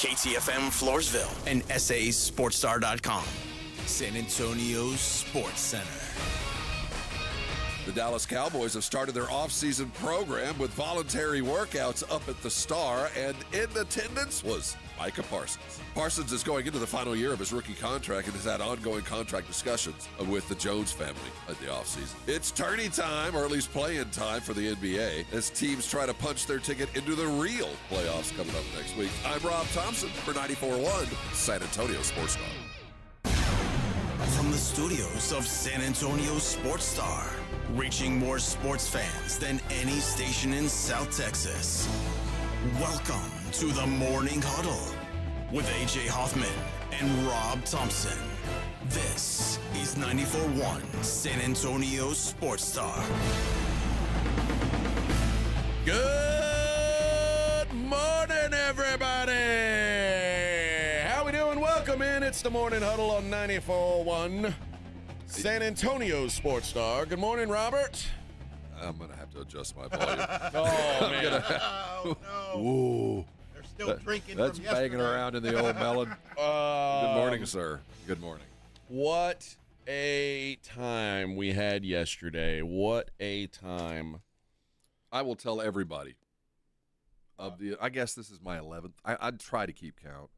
KTFM Floresville and SASportsStar.com. San Antonio's Sports Center. The Dallas Cowboys have started their off-season program with voluntary workouts up at the Star, and in attendance was Micah Parsons. Parsons is going into the final year of his rookie contract and has had ongoing contract discussions with the Jones family at the offseason. It's tourney time, or at least play-in time for the NBA, as teams try to punch their ticket into the real playoffs coming up next week. I'm Rob Thompson for 94.1 San Antonio Sports Star. From the studios of San Antonio Sports Star, reaching more sports fans than any station in South Texas. Welcome to the Morning Huddle with AJ Hoffman and Rob Thompson. This is 94.1 San Antonio Sports Star. Good morning, everybody. How we doing? Welcome in. It's the Morning Huddle on 94.1 San Antonio Sports Star. Good morning, Robert. I'm going to have to adjust my volume. Oh, man. Oh, no. Ooh. They're still drinking That's from banging yesterday. around in the old melon. Good morning, sir. Good morning. What a time we had yesterday. What a time. I will tell everybody of the. I guess this is my 11th. I'd try to keep count.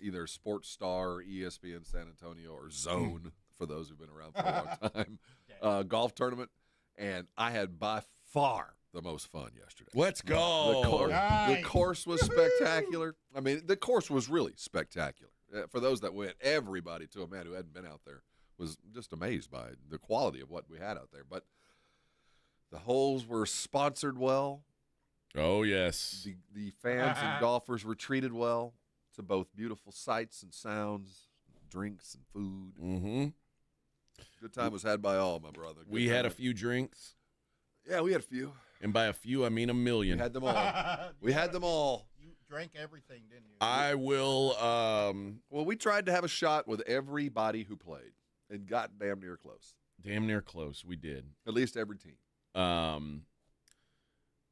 Either Sports Star, ESPN San Antonio, or Zone for those who've been around for a long time. Golf tournament, and I had by far the most fun yesterday. Let's go. The course was spectacular. I mean, the course was really spectacular. For those that went, everybody, to a man who hadn't been out there, was just amazed by the quality of what we had out there. But the holes were sponsored well. Oh, yes. The fans and golfers were treated well to both beautiful sights and sounds, drinks and food. Mm-hmm. Good time was had by all, my brother. We had a few drinks, Yeah, we had a few. and by a few, I mean a million. We had them all. We had them all. You drank everything, didn't you? I will, Well, we tried to have a shot with everybody who played and got damn near close. damn near close. We did. At least every team.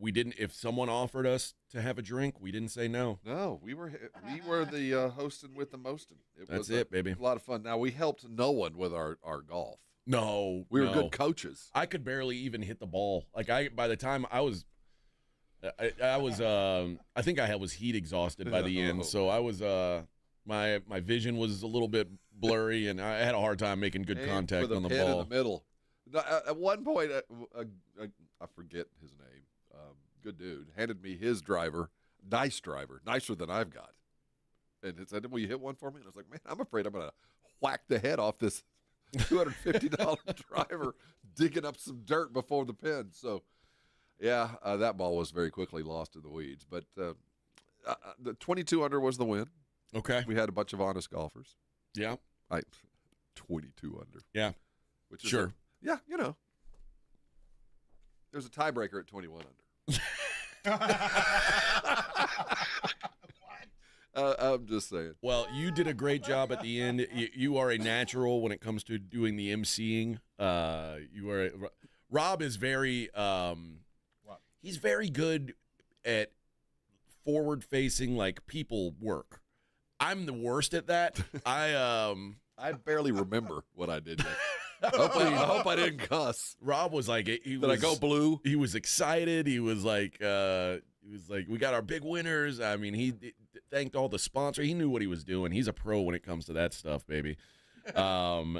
We didn't. If someone offered us to have a drink, we didn't say no. No, we were the hosting with the mosting. That's it, baby. A lot of fun. Now, we helped no one with our golf. No, We were no. good coaches. I could barely even hit the ball. By the time I was, I think I was heat exhausted by the end. So I was, my vision was a little bit blurry, and I had a hard time making good contact with a on the pin ball. in the middle. No, at one point, I forget his name. Good dude handed me his driver, nicer than I've got, and it said, "Will you hit one for me?" And I was like, "Man, I'm afraid I'm gonna whack the head off this $250 driver digging up some dirt before the pin." So, yeah, that ball was very quickly lost in the weeds. But the 22 under was the win. Okay. We had a bunch of honest golfers. Yeah. 22 under. Yeah. Which is Sure. yeah, you know. There's a tiebreaker at 21 under. I'm just saying. Well, you did a great job at the end. You are a natural when it comes to doing the emceeing. Rob is very he's very good at forward-facing, like, people work. I'm the worst at that. I barely remember what I did yet. I hope I didn't cuss. Rob was like, Did I go blue? He was excited. He was like, we got our big winners. I mean, he thanked all the sponsors. He knew what he was doing. He's a pro when it comes to that stuff, baby. And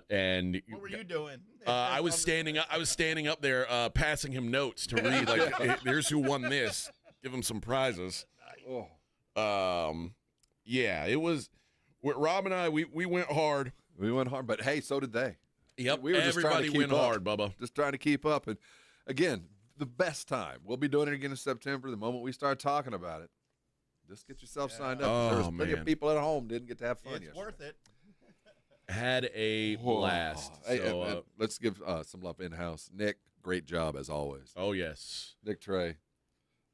What were you doing? I was standing up there, passing him notes to read. Like, hey, here's who won this. Give him some prizes. Yeah, it was. Rob and I, we went hard. We went hard, but hey, so did they. Yep, We were just trying to everybody keep went up. hard, Bubba. Just trying to keep up. And again, the best time. We'll be doing it again in September. The moment we start talking about it, just get yourself signed up. Oh, There was plenty man. of people at home didn't get to have fun It's yesterday. worth it. Had a blast. Hey, So, and let's give some love in-house. Nick, great job as always. oh yes, Nick Trey,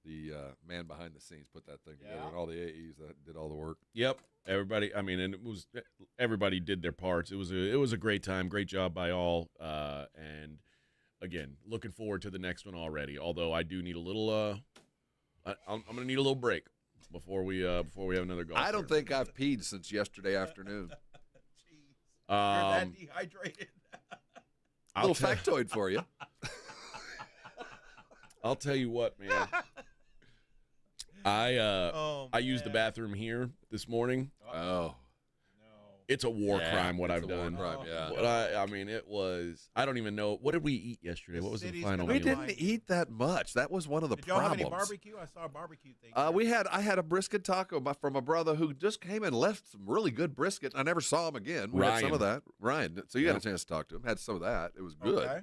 the man behind the scenes, put that thing together, Yeah. and all the AEs that did all the work. yep. Everybody. I mean, and everybody did their parts. It was a great time. Great job by all. And again, looking forward to the next one already. Although I do need a little. I'm gonna need a little break. before we have another golf. I don't think I've peed since yesterday afternoon. Jeez. You're that dehydrated. Little factoid for you. I'll tell you what, man. I used the bathroom here this morning. Oh. It's a war crime what I've done. War crime, yeah. But I mean, it was. I don't even know. What did we eat yesterday? What was the final We meal? didn't eat that much. That was one of the Did y'all problems. have any barbecue? I saw a barbecue thing. I had a brisket taco from a brother who just came and left some really good brisket. I never saw him again. We had some of that. Ryan. So you had a chance to talk to him. Had some of that. It was good. Okay.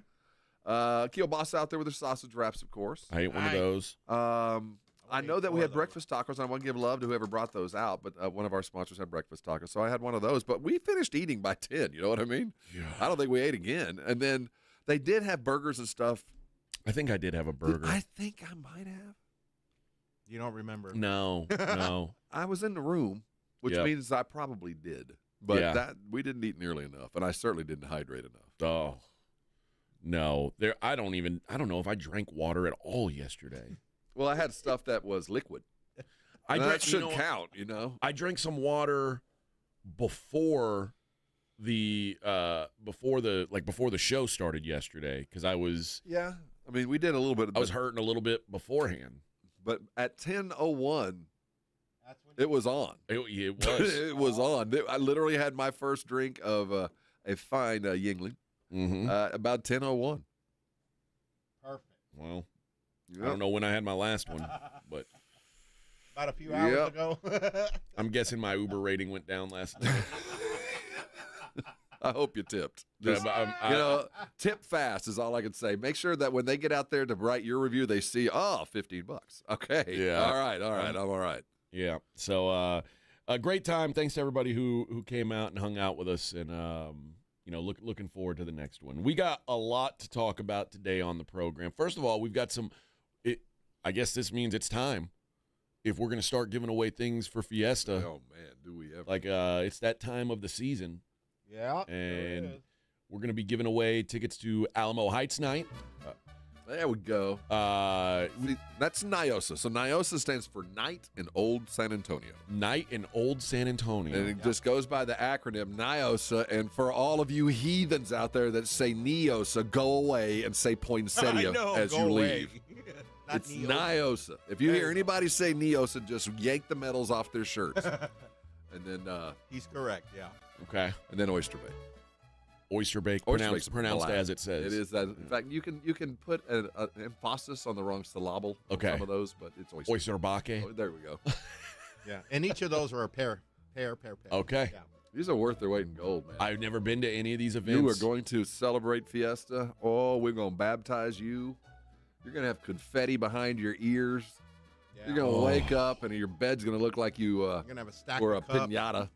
Kielbasa out there with their sausage wraps, of course. I ate one of those. I know that we had breakfast tacos, and I want to give love to whoever brought those out, but one of our sponsors had breakfast tacos, so I had one of those. But we finished eating by 10, you know what I mean? Yeah. I don't think we ate again. And then they did have burgers and stuff. I think I did have a burger. I think I might have. You don't remember? No. I was in the room, which Yep. means I probably did. But that we didn't eat nearly enough, and I certainly didn't hydrate enough. Oh. No. I don't know if I drank water at all yesterday. Well, I had stuff that was liquid. That should count, you know. I drank some water before the show started yesterday because I was I mean, we did a little bit. I was hurting a little bit beforehand. But at 10:01, That's when it was on. It was. It was on. I literally had my first drink of a fine Yingling about 10:01. Perfect. Well, I don't know when I had my last one, but About a few hours ago. I'm guessing my Uber rating went down last night. I hope you tipped. Yeah, Just, but tip fast is all I can say. Make sure that when they get out there to write your review, they see, $15. Okay. Yeah. All right. I'm all right. Yeah. So a great time. Thanks to everybody who came out and hung out with us, and looking forward to the next one. We got a lot to talk about today on the program. First of all, we've got some. I guess this means it's time. If we're going to start giving away things for Fiesta. Oh man, do we ever? Like it's that time of the season. Yeah. And we're going to be giving away tickets to Alamo Heights night. There we go. See, that's NIOSA. So NIOSA stands for Night in Old San Antonio. Night in Old San Antonio. And it just goes by the acronym NIOSA. And for all of you heathens out there that say NIOSA, go away and say poinsettia as you leave. It's NIOSA. If you hear anybody say NIOSA, just yank the medals off their shirts. And then He's correct, yeah. Okay. And then Oyster Bay. Oyster Bay, Oyster pronounced Bay. as it says. It is that. In fact, you can put an emphasis on the wrong syllable on Okay. some of those, but it's oyster. Oyster Bake. Oh, there we go. Yeah. And each of those are a pair. Okay. Yeah. These are worth their weight in gold, man. I've never been to any of these events. You are going to celebrate Fiesta. Oh, we're going to baptize you. You're going to have confetti behind your ears. Yeah. You're going to wake up and your bed's going to look like you You're gonna have a stack were a of cup. piñata.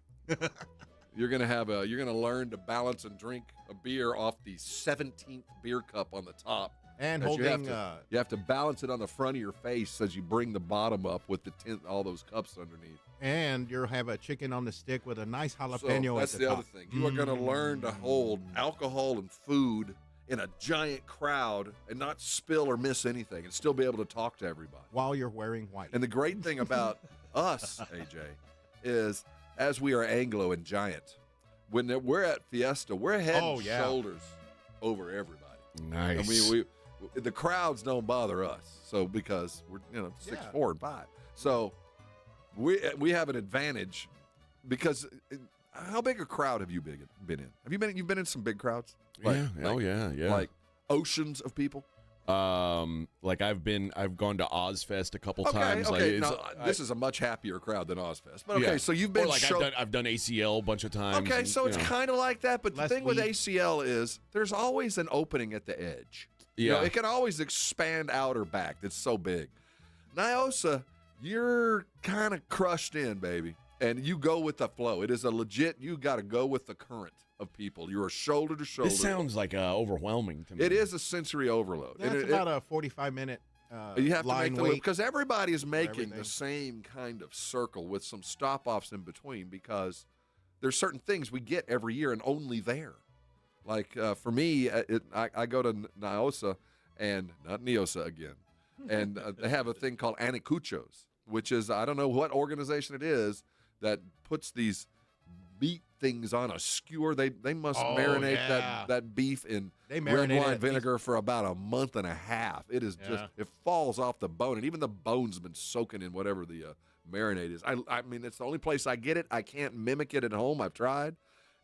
You're going to learn to balance and drink a beer off the 17th beer cup on the top. And Because holding you have to balance it on the front of your face as you bring the bottom up with the all those cups underneath. and you'll have a chicken on the stick with a nice So jalapeno that's at the the top. other thing. You are going to learn to hold alcohol and food in a giant crowd and not spill or miss anything and still be able to talk to everybody. While you're wearing white. And the great thing about us, AJ, is as we are Anglo and giant, when we're at Fiesta, we're head and shoulders over everybody. Nice. I mean, the crowds don't bother us, so because we're 6'4" and 5, so we have an advantage because how big a crowd have you been in? You've been in some big crowds? Yeah. Like oceans of people. Like I've gone to Ozfest a couple times. Okay, Like this is a much happier crowd than Ozfest. But okay, yeah. so you've been Or like I've done ACL a bunch of times. Okay, and, so it's kind of like that, but the Less thing with weed. ACL is there's always an opening at the edge. Yeah. It can always expand out or back. It's so big. NIOSA, you're kind of crushed in, baby, and you go with the flow. It is a legit, you got to go with the current of people. You're shoulder to shoulder. This sounds like overwhelming to me. It is a sensory overload. That's about a 45-minute you have to line make the wait. loop because everybody is making everything. the same kind of circle with some stop-offs in between because there's certain things we get every year and only there. Like for me, I go to NIOSA and not NIOSA again, and they have a thing called anacuchos, which is, I don't know what organization it is that puts these meat things on a skewer. They must marinate that beef in red wine vinegar for about a month and a half. It is just, it falls off the bone, and even the bone's been soaking in whatever the marinade is. I mean, it's the only place I get it. I can't mimic it at home. I've tried,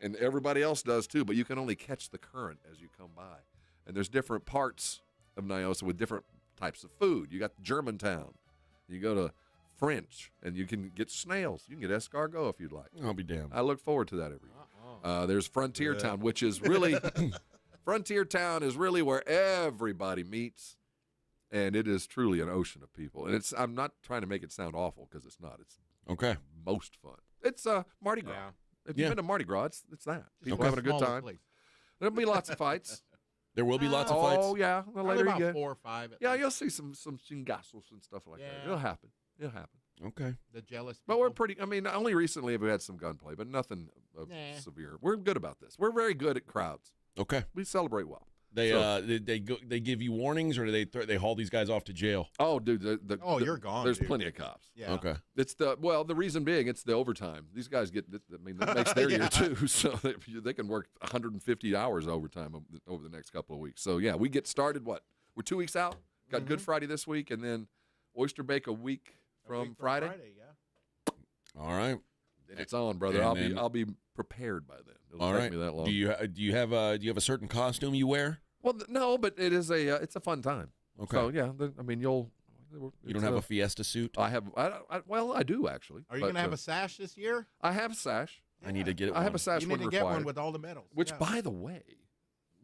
and everybody else does too, but you can only catch the current as you come by. And there's different parts of Nyosa with different types of food. You got Germantown. You go to French, and you can get snails. You can get escargot if you'd like. I'll be damned. I look forward to that every year. There's Frontier Town, which is really Frontier Town is really where everybody meets, and it is truly an ocean of people. And I'm not trying to make it sound awful because it's not. It's most fun. It's Mardi Gras. Yeah. If you've been to Mardi Gras, it's that. People having a good time. There'll be lots of fights. There will be lots of fights? Oh, yeah. The later about you get. 4 or 5. Yeah, you'll see some chingazos and stuff like that. It'll happen. Okay. The jealous But we're people. pretty, I mean, only recently have we had some gunplay, but nothing severe. We're good about this. We're very good at crowds. Okay. We celebrate well. They give you warnings, or do they haul these guys off to jail? Oh, dude. You're gone. There's dude. plenty of cops. Yeah. Okay. It's the reason being, it's the overtime. These guys get, I mean, that makes their year too. So they can work 150 hours overtime over the next couple of weeks. So yeah, we get started. We're 2 weeks out. Got Good Friday this week, and then Oyster Bake a week from Friday. All right. Then it's on, brother. And I'll be prepared by then. It'll All take right. me that long. Do you have a certain costume you wear? Well, no, but it is it's a fun time. Okay. So yeah, I mean, you don't have a Fiesta suit? I have. I do actually. Are you going to have a sash this year? I have a sash. I need to get it. I have a sash You when need to get required. one with all the medals. Which, by the way,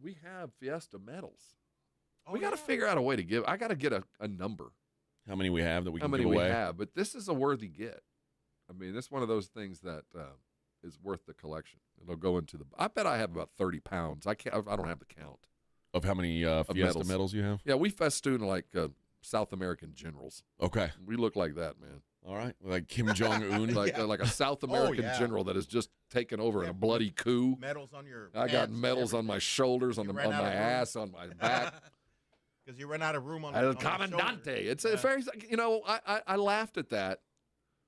we have Fiesta medals. We got to figure out a way to give. I got to get a number. How many we have that we How can many give we away? have? But this is a worthy get. I mean, it's one of those things that is worth the collection. It'll go into the. I bet I have about 30 pounds. I don't have the count Of how many Fiesta medals you have? Yeah, we festoon like South American generals. Okay. We look like that, man. All right. Like Kim Jong-un? Like a South American general that has just taken over in a bloody coup. Medals on your I got medals on my shoulders, on my ass, on my back. Because you ran out of room on El the Comandante. shoulder. It's a very, I laughed at that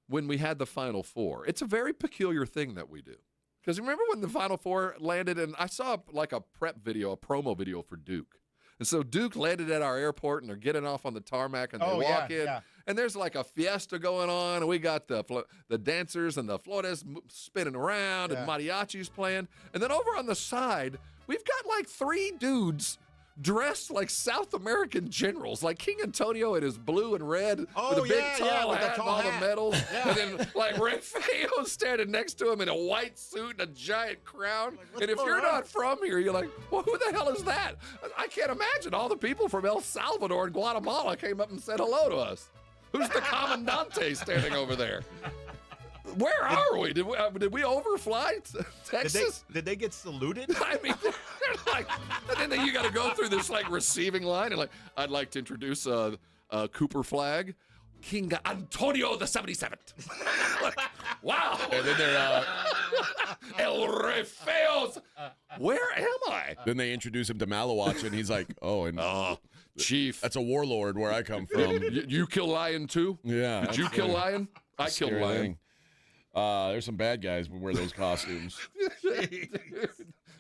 when we had the Final Four. It's a very peculiar thing that we do. Because remember when the Final Four landed, and I saw like a promo video for Duke. And so Duke landed at our airport, and they're getting off on the tarmac, and they walk in, and there's like a fiesta going on, and we got the dancers and the flores spinning around, and mariachis playing. And then over on the side, we've got like 3 dudes dressed like South American generals, like King Antonio in his blue and red with a big tall hat and all the medals. And then like Rafael standing next to him in a white suit and a giant crown. Like, and if you're not from here, you're like, well, who the hell is that? I can't imagine all the people from El Salvador and Guatemala came up and said hello to us. Who's the Comandante standing over there? Where are we? Did we overfly Texas? Did they get saluted? I mean, they're like, and then you got to go through this like receiving line, and like, I'd like to introduce Cooper Flag, King Antonio the 77th. Like, wow. And then they're El Rey Feos. Where am I? then they introduce him to Malawatch, and he's like, "Oh, and Chief. that's a warlord where I come from." You kill Lion too? Yeah. Did you kill Lion? I killed Scary Lion. thing. There's some bad guys who wear those costumes.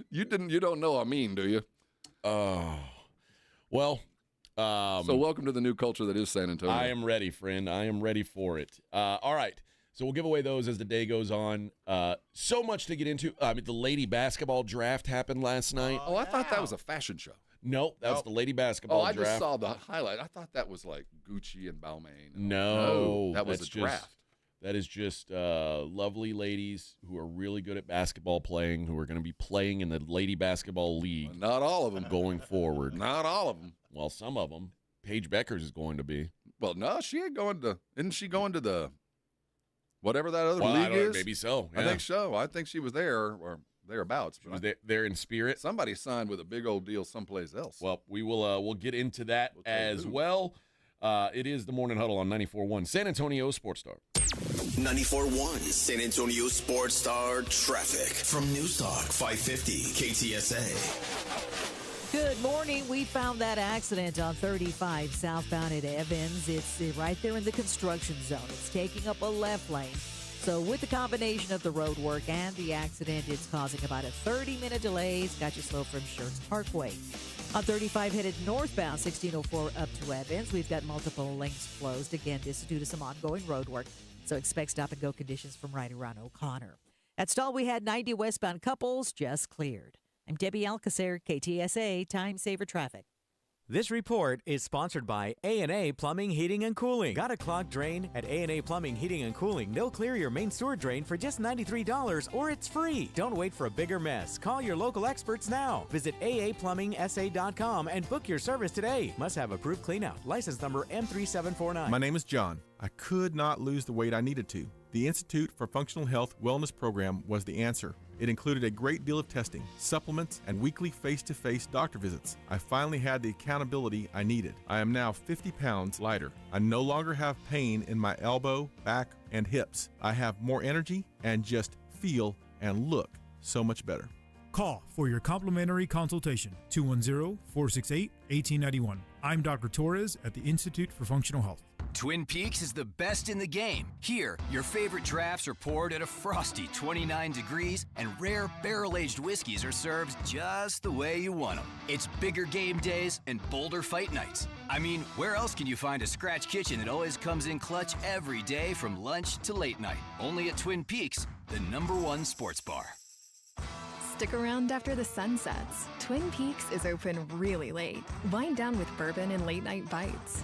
You don't know I mean, do you? Well, So welcome to the new culture that is San Antonio. I am ready, friend. I am ready for it. All right. So we'll give away those as the day goes on. So much to get into. The lady basketball draft happened last night. Oh, I thought that was a fashion show. Nope, that was the lady basketball I draft. just saw the highlight. I thought that was like Gucci and Balmain. No, that was that's a draft. That is just lovely ladies who are really good at basketball playing, who are going to be playing in the lady basketball league. Not all of them. Going forward. Not all of them. Well, some of them. Paige Beckers is going to be. Well, no, she ain't going to. Isn't she going to the whatever that other Well, league is? maybe so. I think so. I think she was there or thereabouts. She was there in spirit. Somebody signed with a big old deal someplace else. Well, we will we'll get into that as well. It is the Morning Huddle on 94.1 San Antonio Sports Star. 94.1 San Antonio Sports Star traffic from News Talk 550 KTSA. Good morning. We found that accident on 35 southbound at Evans. It's right there in the construction zone. It's taking up a left lane. So with the combination of the road work and the accident, it's causing about a 30-minute delay. It's got you slow from Schertz Parkway. On 35 headed northbound, 1604 up to Evans, we've got multiple lanes closed. Again, this is due to some ongoing road work. So expect stop-and-go conditions from right around O'Connor. At Stall, we had 90 westbound couples just cleared. I'm Debbie Alcacer, KTSA Time Saver Traffic. This report is sponsored by A&A Plumbing, Heating, and Cooling. Got a clogged drain? At A&A Plumbing, Heating, and Cooling, they'll clear your main sewer drain for just $93 or it's free. Don't wait for a bigger mess. Call your local experts now. Visit aaplumbingsa.com and book your service today. Must have approved cleanout. License number M3749. My name is John. I could not lose the weight I needed to. The Institute for Functional Health Wellness Program was the answer. It included a great deal of testing, supplements, and weekly face-to-face doctor visits. I finally had the accountability I needed. I am now 50 pounds lighter. I no longer have pain in my elbow, back, and hips. I have more energy and just feel and look so much better. Call for your complimentary consultation, 210-468-1891. I'm Dr. Torres at the Institute for Functional Health. Twin Peaks is the best in the game. Here, your favorite drafts are poured at a frosty 29 degrees, and rare barrel-aged whiskeys are served just the way you want them. It's bigger game days and bolder fight nights. I mean, where else can you find a scratch kitchen that always comes in clutch every day from lunch to late night? Only at Twin Peaks, the #1 sports bar. Stick around after the sun sets. Twin Peaks is open really late. Wind down with bourbon and late-night bites.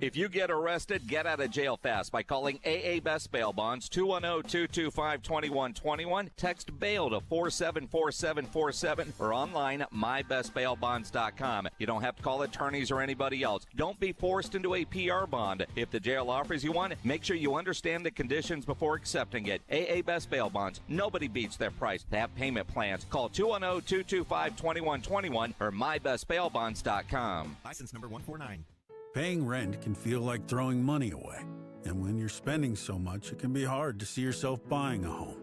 If you get arrested, get out of jail fast by calling AA Best Bail Bonds, 210-225-2121. Text bail to 474747 or online at mybestbailbonds.com. You don't have to call attorneys or anybody else. Don't be forced into a PR bond. If the jail offers you one, make sure you understand the conditions before accepting it. AA Best Bail Bonds. Nobody beats their price. They have payment plans. Call 210-225-2121 or mybestbailbonds.com. License number 149. Paying rent can feel like throwing money away. And when you're spending so much, it can be hard to see yourself buying a home.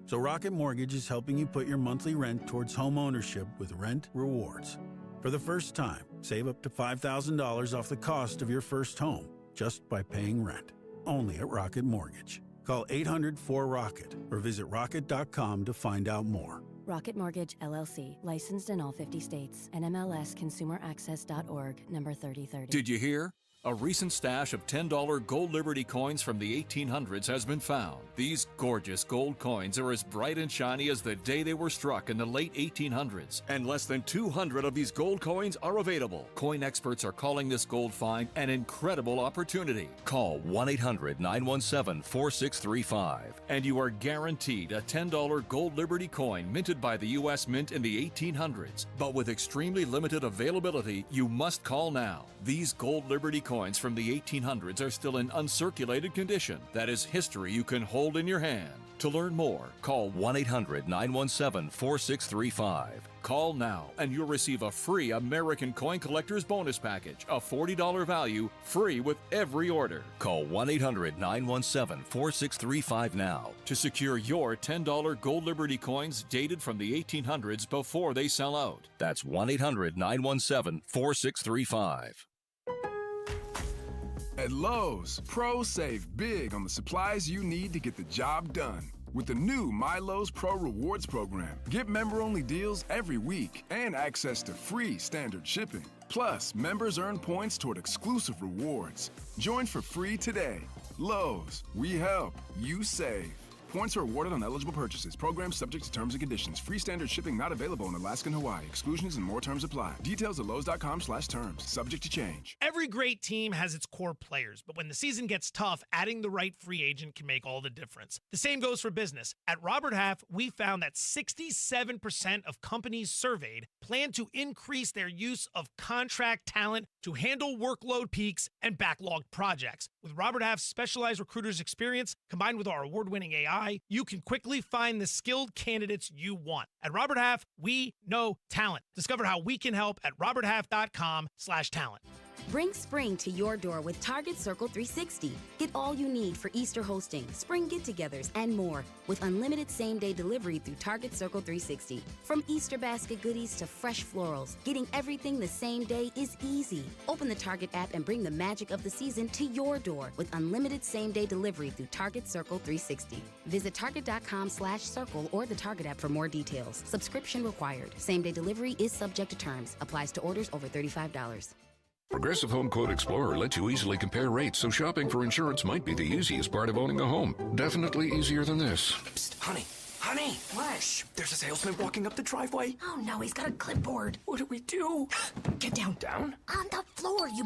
So Rocket Mortgage is helping you put your monthly rent towards home ownership with Rent Rewards. For the first time, save up to $5,000 off the cost of your first home just by paying rent. Only at Rocket Mortgage. Call 800-4ROCKET or visit rocket.com to find out more. Rocket Mortgage, LLC, licensed in all 50 states, NMLSconsumeraccess.org, number 3030. Did you hear? A recent stash of $10 gold Liberty coins from the 1800s has been found. These gorgeous gold coins are as bright and shiny as the day they were struck in the late 1800s, and less than 200 of these gold coins are available. Coin experts are calling this gold find an incredible opportunity. Call 1-800-917-4635, and you are guaranteed a $10 gold Liberty coin minted by the U.S. Mint in the 1800s. But with extremely limited availability, you must call now. These gold Liberty coins from the 1800s are still in uncirculated condition. That is history you can hold in your hand. To learn more, call 1-800-917-4635. Call now and you'll receive a free American Coin Collector's Bonus Package, a $40 value, free with every order. Call 1-800-917-4635 now to secure your $10 gold Liberty coins dated from the 1800s before they sell out. That's 1-800-917-4635. At Lowe's, pros save big on the supplies you need to get the job done. With the new My Lowe's Pro Rewards program, get member-only deals every week and access to free standard shipping. Plus, members earn points toward exclusive rewards. Join for free today. Lowe's, we help, you save. Points are awarded on eligible purchases. Program subject to terms and conditions. Free standard shipping not available in Alaska and Hawaii. Exclusions and more terms apply. Details at lowes.com/terms. Subject to change. Every great team has its core players, but when the season gets tough, adding the right free agent can make all the difference. The same goes for business. At Robert Half, we found that 67% of companies surveyed plan to increase their use of contract talent to handle workload peaks and backlogged projects. With Robert Half's specialized recruiters' experience, combined with our award-winning AI, you can quickly find the skilled candidates you want. At Robert Half, we know talent. Discover how we can help at roberthalf.com/talent. Bring spring to your door with Target Circle 360. Get all you need for Easter hosting, spring get-togethers, and more with unlimited same-day delivery through Target Circle 360. From Easter basket goodies to fresh florals, getting everything the same day is easy. Open the Target app and bring the magic of the season to your door with unlimited same-day delivery through Target Circle 360. Visit target.com/circle or the Target app for more details. Subscription required. Same-day delivery is subject to terms. Applies to orders over $35. Progressive Home Quote Explorer lets you easily compare rates, so shopping for insurance might be the easiest part of owning a home. Definitely easier than this. Psst, honey. Honey! What? Shh, there's a salesman walking up the driveway. Oh no, he's got a clipboard. What do we do? Get down. Down? On the floor, you...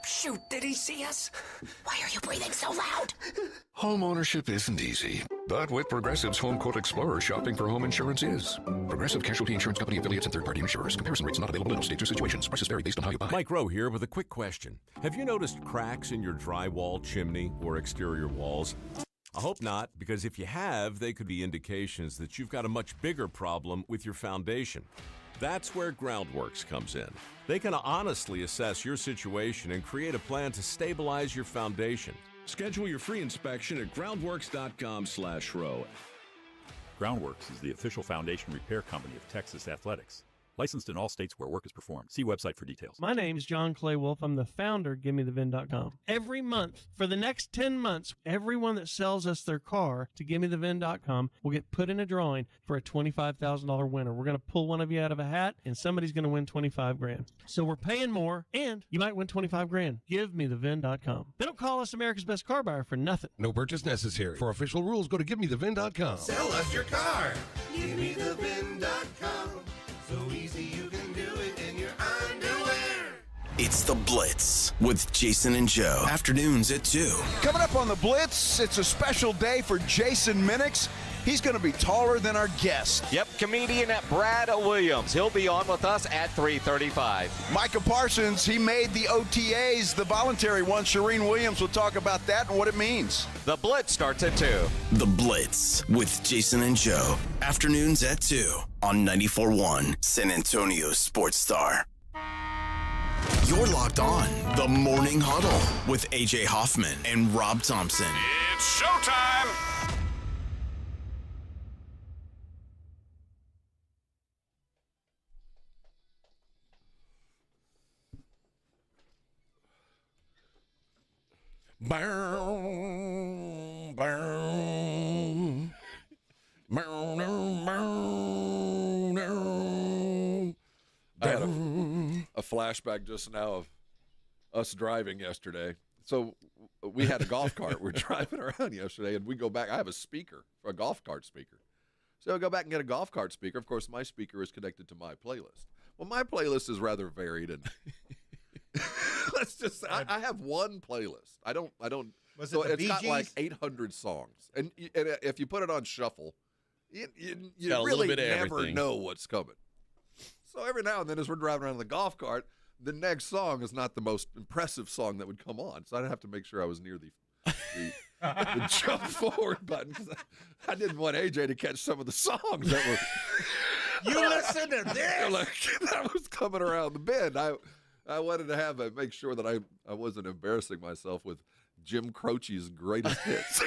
Shoot, did he see us? Why are you breathing so loud? Home ownership isn't easy, but with Progressive's Home Quote Explorer, shopping for home insurance is. Progressive Casualty Insurance Company affiliates and third-party insurers. Comparison rates not available in all states or situations. Prices vary based on how you buy. Mike Rowe here with a quick question. Have you noticed cracks in your drywall, chimney, or exterior walls? I hope not, because if you have, they could be indications that you've got a much bigger problem with your foundation. That's where Groundworks comes in. They can honestly assess your situation and create a plan to stabilize your foundation. Schedule your free inspection at groundworks.com/row. Groundworks is the official foundation repair company of Texas Athletics. Licensed in all states where work is performed. See website for details. My name is John Clay Wolf. I'm the founder of GiveMeTheVin.com. Every month, for the next 10 months, everyone that sells us their car to GiveMeTheVin.com will get put in a drawing for a $25,000 winner. We're going to pull one of you out of a hat, and somebody's going to win 25 grand. So we're paying more, and you might win 25 grand. GiveMeTheVin.com. They don't call us America's Best Car Buyer for nothing. No purchase necessary. For official rules, go to GiveMeTheVin.com. Sell us your car. GiveMeTheVin.com. So easy you can do it in your underwear. It's The Blitz with Jason and Joe. Afternoons at 2. Coming up on The Blitz, it's a special day for Jason Minix. He's going to be taller than our guest. Yep, comedian Brad Williams. He'll be on with us at 3:35. Micah Parsons, he made the OTAs, the voluntary one. Shireen Williams will talk about that and what it means. The Blitz starts at 2. The Blitz with Jason and Joe. Afternoons at 2 on 94.1 San Antonio Sports Star. You're locked on The Morning Huddle with A.J. Hoffman and Rob Thompson. It's showtime! Bow, bow, bow, bow, bow. I had a flashback just now of us driving yesterday. So we had a golf cart. We're driving around yesterday, and we go back. I have a speaker, a golf cart speaker. So I go back and get a golf cart speaker. Of course, my speaker is connected to my playlist. Well, my playlist is rather varied, and let's just. I have one playlist. I don't. Was so it the it's Bee got like Gees? 800 songs, and if you put it on shuffle, you Got a little really bit of never everything. know what's coming. So every now and then, as we're driving around in the golf cart, the next song is not the most impressive song that would come on. So I'd have to make sure I was near the jump forward button, because I didn't want AJ to catch some of the songs that were. You listen to this? Like, that was coming around the bend. I wanted to make sure that I wasn't embarrassing myself with Jim Croce's greatest hits.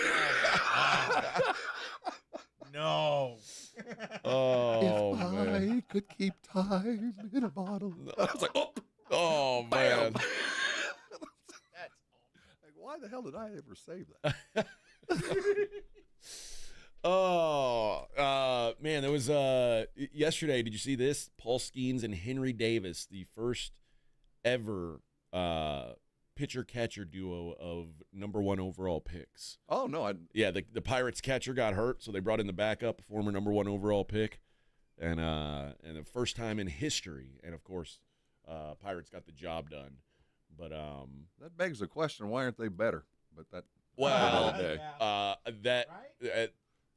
No. Oh, if man. I could keep time in a bottle. I was like, Oh, man. like, why the hell did I ever save that? Man, there was yesterday. Did you see this? Paul Skeens and Henry Davis, the first ever pitcher-catcher duo of #1 overall picks. Oh, no. Yeah, the Pirates catcher got hurt, so they brought in the backup, former #1 overall pick, and the first time in history. And, of course, Pirates got the job done. But that begs the question: why aren't they better? But that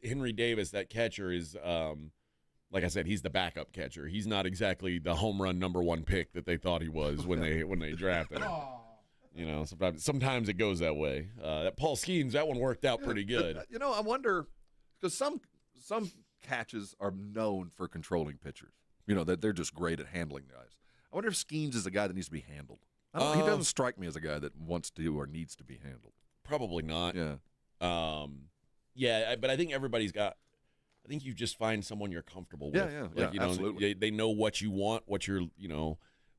Henry Davis, that catcher, is like I said, he's the backup catcher. He's not exactly the home run #1 pick that they thought he was when they drafted him. You know, sometimes it goes that way. That Paul Skeens, that one worked out pretty good. You know, I wonder, because some catches are known for controlling pitchers. You know, that they're just great at handling guys. I wonder if Skeens is a guy that needs to be handled. He doesn't strike me as a guy that wants to or needs to be handled. Probably not. Yeah. But I think everybody's got. I think you just find someone you're comfortable with. Absolutely. They know what you want, what you're,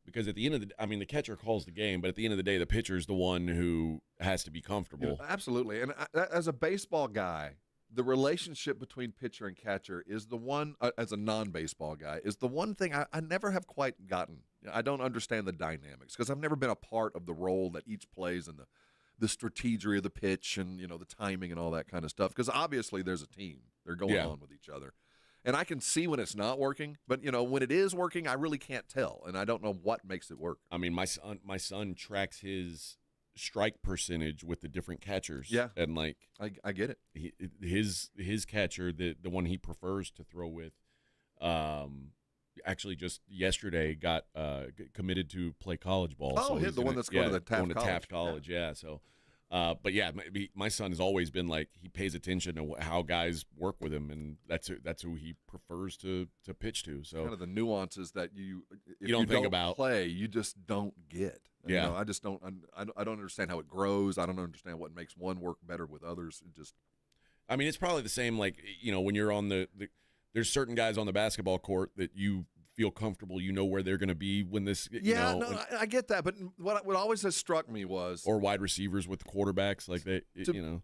because at the end of the catcher calls the game, but at the end of the day, the pitcher's the one who has to be comfortable. Absolutely. And as a baseball guy, the relationship between pitcher and catcher is the one, as a non-baseball guy, is the one thing I never have quite gotten. I don't understand the dynamics because I've never been a part of the role that each plays in the strategy of the pitch and, the timing and all that kind of stuff. Because obviously there's a team. They're going on with each other. And I can see when it's not working, but, when it is working, I really can't tell. And I don't know what makes it work. I mean, my son tracks his strike percentage with the different catchers. Yeah. And, I get it. His catcher, the one he prefers to throw with, actually just yesterday got committed to play college ball. Oh, so the one that's going to Taft College. Yeah. So, but yeah, my son has always been he pays attention to how guys work with him, and that's who he prefers to pitch to. So kind of the nuances that you don't think about play, you just don't get. And, yeah, I just don't. I don't understand how it grows. I don't understand what makes one work better with others. It just. I mean, it's probably the same. When you're on there's certain guys on the basketball court that you feel comfortable, where they're going to be when this. I get that, but what always has struck me was, or wide receivers with quarterbacks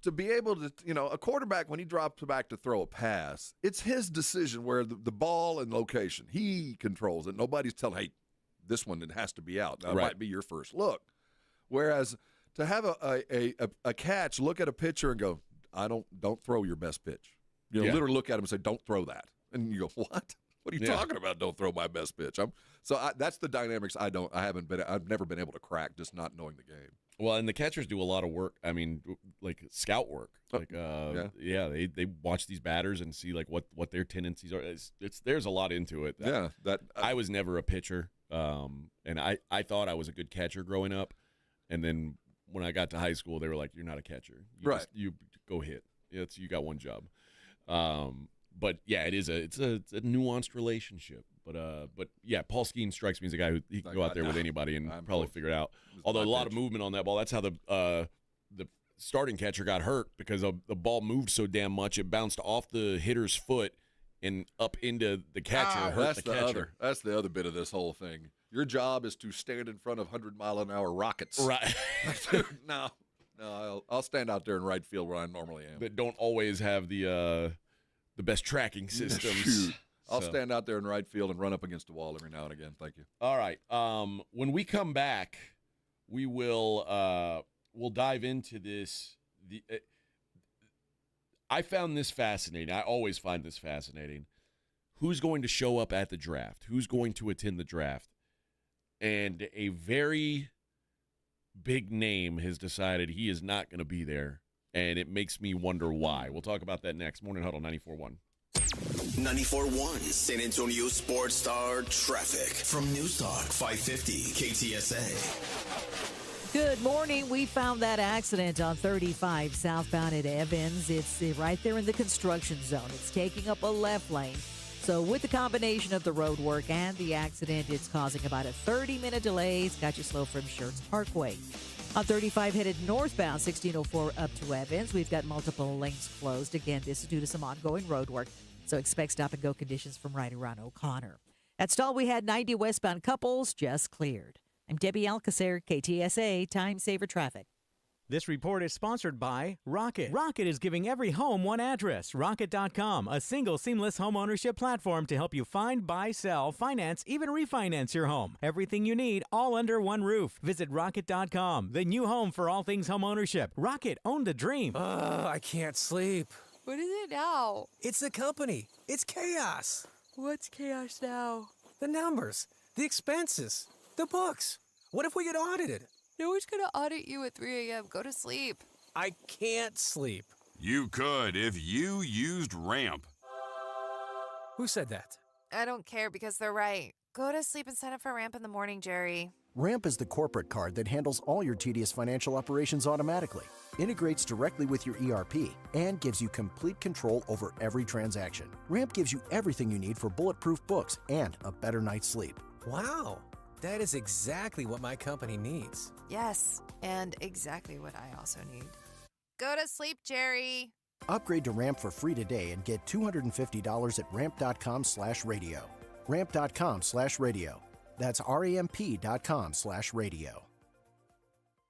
to be able to, a quarterback when he drops back to throw a pass, it's his decision where the ball and location he controls it. Nobody's telling, hey, this one, it has to be out. That might be your first look. Whereas to have a catch, look at a pitcher and go, don't throw your best pitch. Literally look at him and say, don't throw that. And you go, what? What are you talking about? Don't throw my best pitch. That's the dynamics I've never been able to crack, just not knowing the game. Well, and the catchers do a lot of work. I mean, scout work. They watch these batters and see what their tendencies are. There's a lot into it. I was never a pitcher, and I thought I was a good catcher growing up, and then when I got to high school, they were like, "You're not a catcher. You go hit. You got one job." But yeah, it's a nuanced relationship. But yeah, Paul Skeen strikes me as a guy who he can go out there with anybody and probably figure it out. Although a lot of movement on that ball. That's how the starting catcher got hurt, because the ball moved so damn much it bounced off the hitter's foot and up into the catcher. Hurt the catcher. That's the other bit of this whole thing. Your job is to stand in front of 100-mile-an-hour rockets. Right. No, I'll stand out there in right field where I normally am. That don't always have the best tracking systems. Shoot. I'll stand out there in right field and run up against the wall every now and again. Thank you. All right. When we come back, we will we'll dive into this. I found this fascinating. I always find this fascinating. Who's going to show up at the draft? Who's going to attend the draft? And a very big name has decided he is not going to be there, and it makes me wonder why. We'll talk about that next. Morning Huddle 94.1. 94.1 San Antonio Sports Star Traffic from News Talk 550 KTSA. Good morning. We found that accident on 35 southbound at Evans. It's right there in the construction zone. It's taking up a left lane. So with the combination of the road work and the accident, it's causing about a 30-minute delay. It's got you slow from Schertz Parkway. On 35 headed northbound, 1604 up to Evans, we've got multiple lanes closed. Again, this is due to some ongoing road work, so expect stop-and-go conditions from right around O'Connor. At Stall, we had 90 westbound couples just cleared. I'm Debbie Alcacer, KTSA Time Saver Traffic. This report is sponsored by Rocket. Rocket is giving every home one address. Rocket.com, a single seamless home ownership platform to help you find, buy, sell, finance, even refinance your home. Everything you need, all under one roof. Visit Rocket.com, the new home for all things home ownership. Rocket, own the dream. I can't sleep. What is it now? It's the company. It's chaos. What's chaos now? The numbers, the expenses, the books. What if we get audited? No one's gonna audit you at 3 a.m. Go to sleep. I can't sleep. You could if you used Ramp. Who said that? I don't care because they're right. Go to sleep and sign up for Ramp in the morning, Jerry. Ramp is the corporate card that handles all your tedious financial operations automatically, integrates directly with your ERP, and gives you complete control over every transaction. Ramp gives you everything you need for bulletproof books and a better night's sleep. Wow. That is exactly what my company needs. Yes, and exactly what I also need. Go to sleep, Jerry. Upgrade to Ramp for free today and get $250 at ramp.com/radio. Ramp.com/radio. That's ramp.com/radio.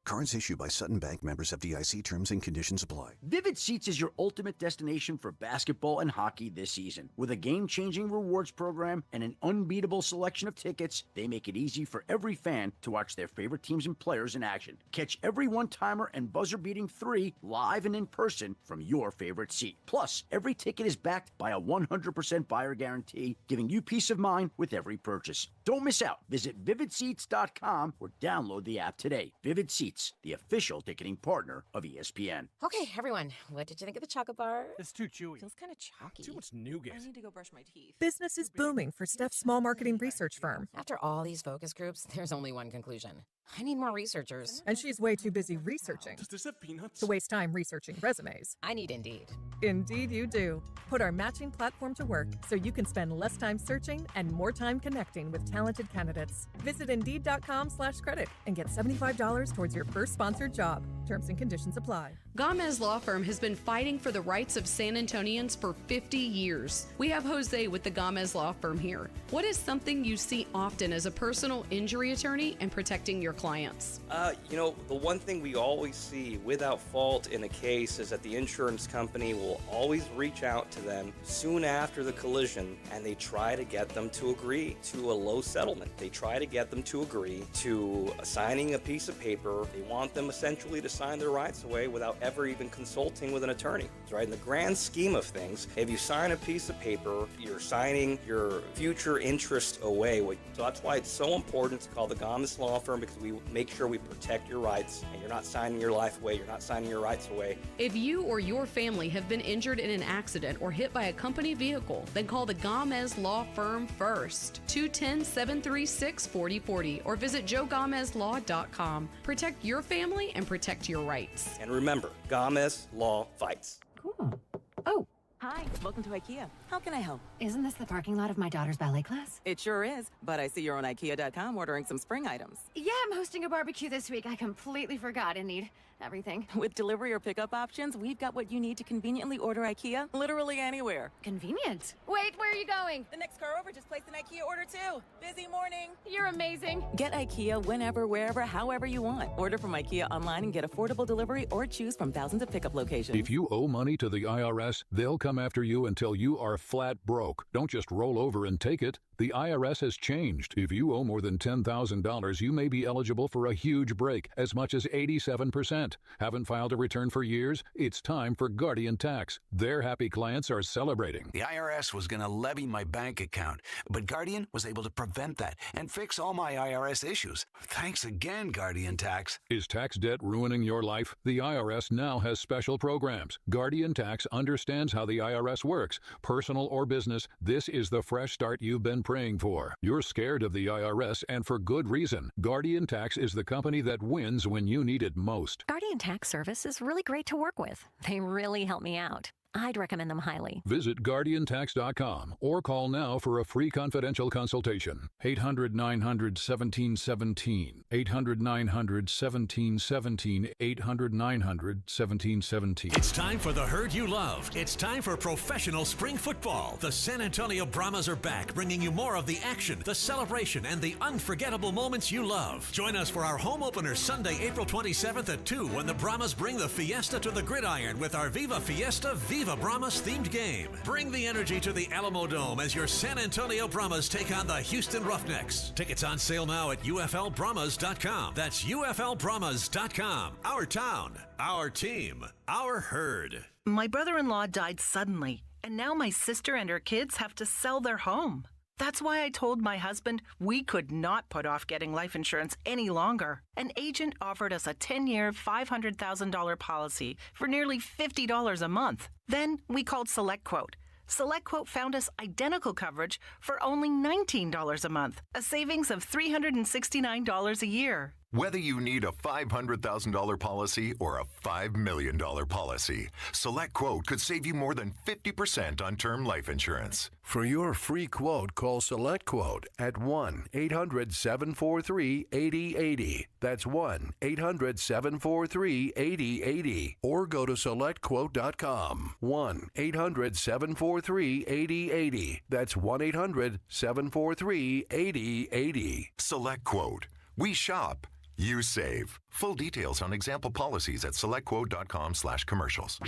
Cards issued by Sutton Bank, members FDIC. Terms and conditions apply. Vivid Seats is your ultimate destination for basketball and hockey this season. With a game-changing rewards program and an unbeatable selection of tickets, they make it easy for every fan to watch their favorite teams and players in action. Catch every one-timer and buzzer-beating 3 live and in person from your favorite seat. Plus, every ticket is backed by a 100% buyer guarantee, giving you peace of mind with every purchase. Don't miss out. Visit vividseats.com or download the app today. Vivid Seats, the official ticketing partner of ESPN. Okay, everyone, what did you think of the chocolate bar? It's too chewy. Feels kind of chalky. Too much nougat. I need to go brush my teeth. Business is booming for Steph's small marketing research firm. After all these focus groups, there's only one conclusion. I need more researchers. And she's way too busy researching Does this have peanuts? to waste time researching resumes. I need Indeed. Indeed you do. Put our matching platform to work so you can spend less time searching and more time connecting with talented candidates. Visit Indeed.com/credit and get $75 towards your first sponsored job. Terms and conditions apply. Gomez Law Firm has been fighting for the rights of San Antonians for 50 years. We have Jose with the Gomez Law Firm here. What is something you see often as a personal injury attorney and protecting your clients? The one thing we always see without fault in a case is that the insurance company will always reach out to them soon after the collision and they try to get them to agree to a low settlement. They try to get them to agree to signing a piece of paper. They want them essentially to sign their rights away without ever even consulting with an attorney. Right? In the grand scheme of things, if you sign a piece of paper, you're signing your future interest away. So that's why it's so important to call the Gomez Law Firm, because we make sure we protect your rights and you're not signing your life away, you're not signing your rights away. If you or your family have been injured in an accident or hit by a company vehicle, then call the Gomez Law Firm first. 210-736-4040 or visit joegomezlaw.com. Protect your family and protect your rights. And remember, Gomez Law fights. Cool. Oh, hi. Welcome to IKEA. How can I help? Isn't this the parking lot of my daughter's ballet class? It sure is, but I see you're on IKEA.com ordering some spring items. Yeah, I'm hosting a barbecue this week. I completely forgot I need everything. With delivery or pickup options, we've got what you need to conveniently order IKEA literally anywhere. Convenient. Wait, where are you going? The next car over just placed an IKEA order too. Busy morning. You're amazing. Get IKEA whenever, wherever, however you want. Order from IKEA online and get affordable delivery or choose from thousands of pickup locations. If you owe money to the IRS, they'll come after you until you are flat broke. Don't just roll over and take it. The IRS has changed. If you owe more than $10,000, you may be eligible for a huge break, as much as 87%. Haven't filed a return for years? It's time for Guardian Tax. Their happy clients are celebrating. The IRS was going to levy my bank account, but Guardian was able to prevent that and fix all my IRS issues. Thanks again, Guardian Tax. Is tax debt ruining your life? The IRS now has special programs. Guardian Tax understands how the IRS works. Personal or business, this is the fresh start you've been praying for. You're scared of the IRS, and for good reason. Guardian Tax is the company that wins when you need it most. Guardian Tax Service is really great to work with. They really help me out. I'd recommend them highly. Visit GuardianTax.com or call now for a free confidential consultation. 800-900-1717. 800-900-1717. 800-900-1717. It's time for the herd you love. It's time for professional spring football. The San Antonio Brahmas are back, bringing you more of the action, the celebration, and the unforgettable moments you love. Join us for our home opener Sunday, April 27th at 2 when the Brahmas bring the Fiesta to the gridiron with our Viva Fiesta, Viva Brahmas themed game. Bring the energy to the Alamo Dome as your San Antonio Brahmas take on the Houston Roughnecks. Tickets on sale now at UFLbrahmas.com. That's UFLbrahmas.com. Our town, our team, our herd. My brother-in-law died suddenly, and now my sister and her kids have to sell their home. That's why I told my husband we could not put off getting life insurance any longer. An agent offered us a 10-year, $500,000 policy for nearly $50 a month. Then we called SelectQuote. SelectQuote found us identical coverage for only $19 a month, a savings of $369 a year. Whether you need a $500,000 policy or a $5 million policy, SelectQuote could save you more than 50% on term life insurance. For your free quote, call SelectQuote at 1-800-743-8080. That's 1-800-743-8080. Or go to SelectQuote.com. 1-800-743-8080. That's 1-800-743-8080. SelectQuote. We shop. You save. Full details on example policies at selectquote.com/commercials.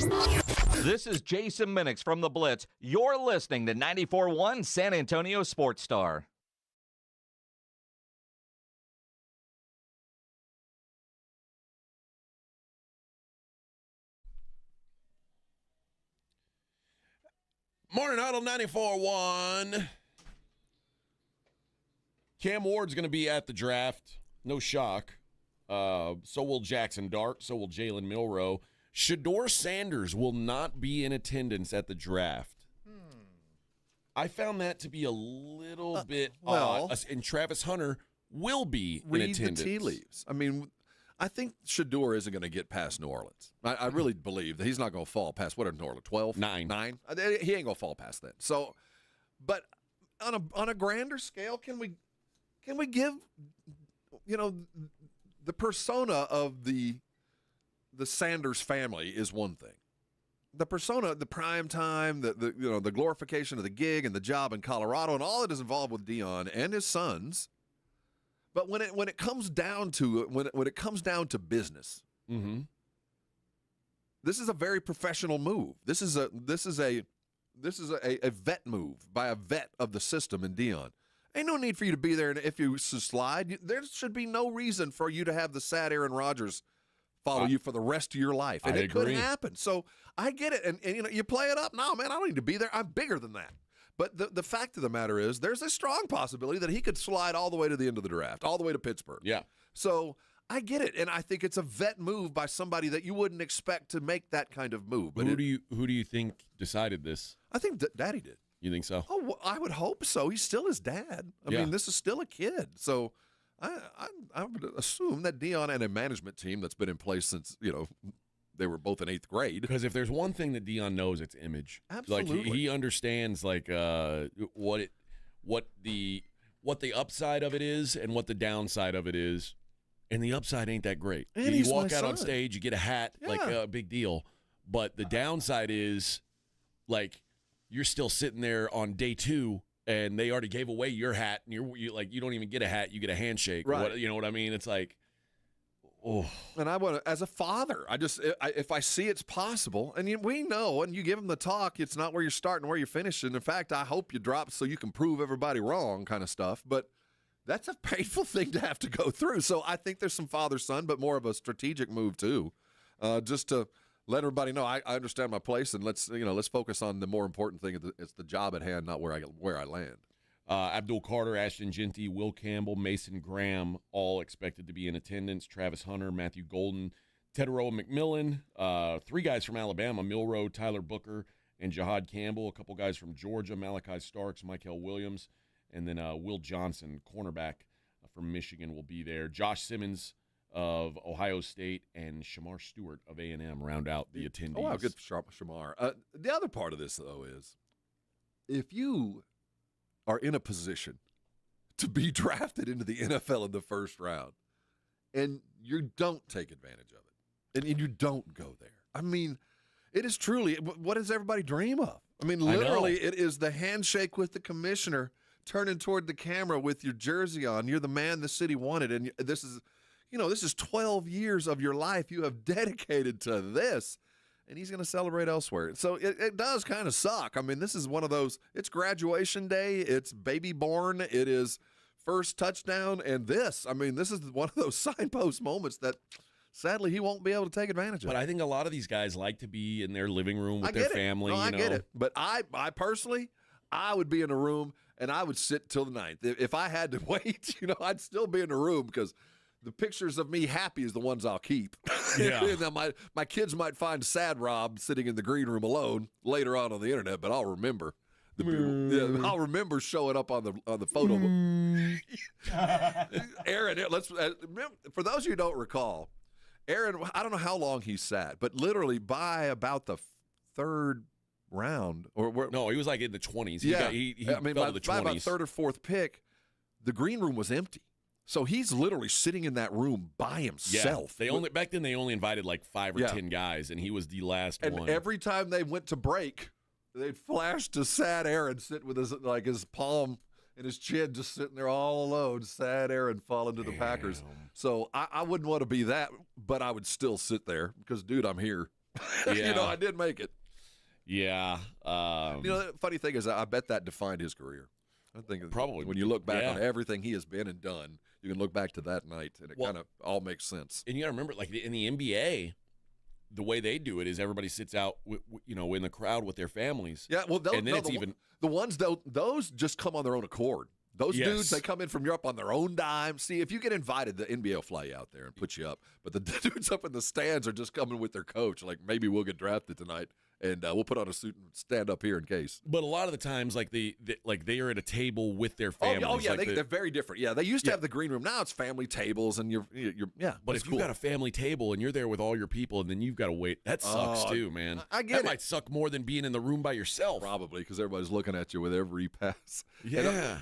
This is Jason Minix from The Blitz. You're listening to 94.1 San Antonio Sports Star. Morning Huddle 94.1. Cam Ward's going to be at the draft. No shock. So will Jackson Dart. So will Jalen Milroe. Shedeur Sanders will not be in attendance at the draft. I found that to be a little bit odd. And Travis Hunter will be in attendance. Read the tea leaves. I mean, I think Shedeur isn't going to get past New Orleans. I really believe that he's not going to fall past, what are New Orleans, 12? 9. He ain't going to fall past that. So, but on a grander scale, can we give, the persona of the Sanders family is one thing. The persona, the prime time, the glorification of the gig and the job in Colorado and all that is involved with Deion and his sons. But when it comes down to it, when it comes down to business, this is a very professional move. This is a vet move by a vet of the system in Deion. Ain't no need for you to be there, and if you slide, there should be no reason for you to have the sad Aaron Rodgers follow you for the rest of your life. And it could happen. So I get it. And you play it up. No, man, I don't need to be there. I'm bigger than that. But the fact of the matter is there's a strong possibility that he could slide all the way to the end of the draft, all the way to Pittsburgh. Yeah. So I get it. And I think it's a vet move by somebody that you wouldn't expect to make that kind of move. But who do you think decided this? I think Daddy did. You think so? Oh, well, I would hope so. He's still his dad. I mean, this is still a kid. So I would assume that Deion and a management team that's been in place since, they were both in 8th grade. Because if there's one thing that Deion knows, it's image. Absolutely. Like he understands what the upside of it is and what the downside of it is. And the upside ain't that great. And you walk out on stage, you get a hat, big deal. But the downside is, like, you're still sitting there on day 2, and they already gave away your hat, and you don't even get a hat, you get a handshake. Right. You know what I mean? It's like, oh. And I want to, as a father, if I see it's possible, and we know, and you give them the talk, it's not where you're starting, where you're finishing. In fact, I hope you drop so you can prove everybody wrong, kind of stuff. But that's a painful thing to have to go through. So I think there's some father-son, but more of a strategic move too, just to let everybody know I understand my place, and let's focus on the more important thing. It's the job at hand, not where I land. Abdul Carter, Ashton Genty, Will Campbell, Mason Graham, all expected to be in attendance. Travis Hunter, Matthew Golden, Teteroa McMillan, 3 guys from Alabama, Milroe, Tyler Booker, and Jahad Campbell. A couple guys from Georgia, Malachi Starks, Michael Williams, and then Will Johnson, cornerback from Michigan, will be there. Josh Simmons of Ohio State and Shamar Stewart of A&M round out the attendees. Oh, wow, good for Shamar. The other part of this, though, is if you are in a position to be drafted into the NFL in the first round and you don't take advantage of it and you don't go there, I mean, it is truly, what does everybody dream of? I mean, literally, it is the handshake with the commissioner turning toward the camera with your jersey on. You're the man the city wanted, and this is 12 years of your life you have dedicated to this, and he's going to celebrate elsewhere. So it does kind of suck. I mean, this is one of those, it's graduation day, it's baby born, it is first touchdown, and this is one of those signpost moments that sadly he won't be able to take advantage of. But I think a lot of these guys like to be in their living room with their family. No, I get it. But I personally, I would be in a room and I would sit till the 9th. If I had to wait, I'd still be in the room because the pictures of me happy is the ones I'll keep. Yeah. my kids might find sad Rob sitting in the green room alone later on the internet, but I'll remember I'll remember showing up on the photo. Aaron, let's for those of you who don't recall, Aaron, I don't know how long he sat, but literally by about the third round, no, he was like in the 20s. He I mean, fell to the 20s. by about third or fourth pick, the green room was empty. So he's literally sitting in that room by himself. Yeah, back then they only invited like 5 or 10 guys, and he was the last one. And every time they went to break, they'd flash to sad Aaron sitting with his palm and his chin just sitting there all alone. Sad Aaron falling to the Packers. So I wouldn't want to be that, but I would still sit there because, dude, I'm here. Yeah. I did make it. Yeah. The funny thing is, I bet that defined his career. I think probably when you look back on everything he has been and done, you can look back to that night, and it kind of all makes sense. And you got to remember, like in the NBA, the way they do it is everybody sits out, in the crowd with their families. Yeah, well, the ones those just come on their own accord. Those dudes, they come in from Europe on their own dime. See, if you get invited, the NBA will fly you out there and put you up. But the dudes up in the stands are just coming with their coach. Like, maybe we'll get drafted tonight, and we'll put on a suit and stand up here in case. But a lot of the times, like they are at a table with their families. Oh yeah, like they're very different. Yeah, they used to have the green room. Now it's family tables, and you're But if you've got a family table and you're there with all your people, and then you've got to wait, that sucks too, man. I get that it. might suck more than being in the room by yourself. Probably because everybody's looking at you with every pass. Yeah,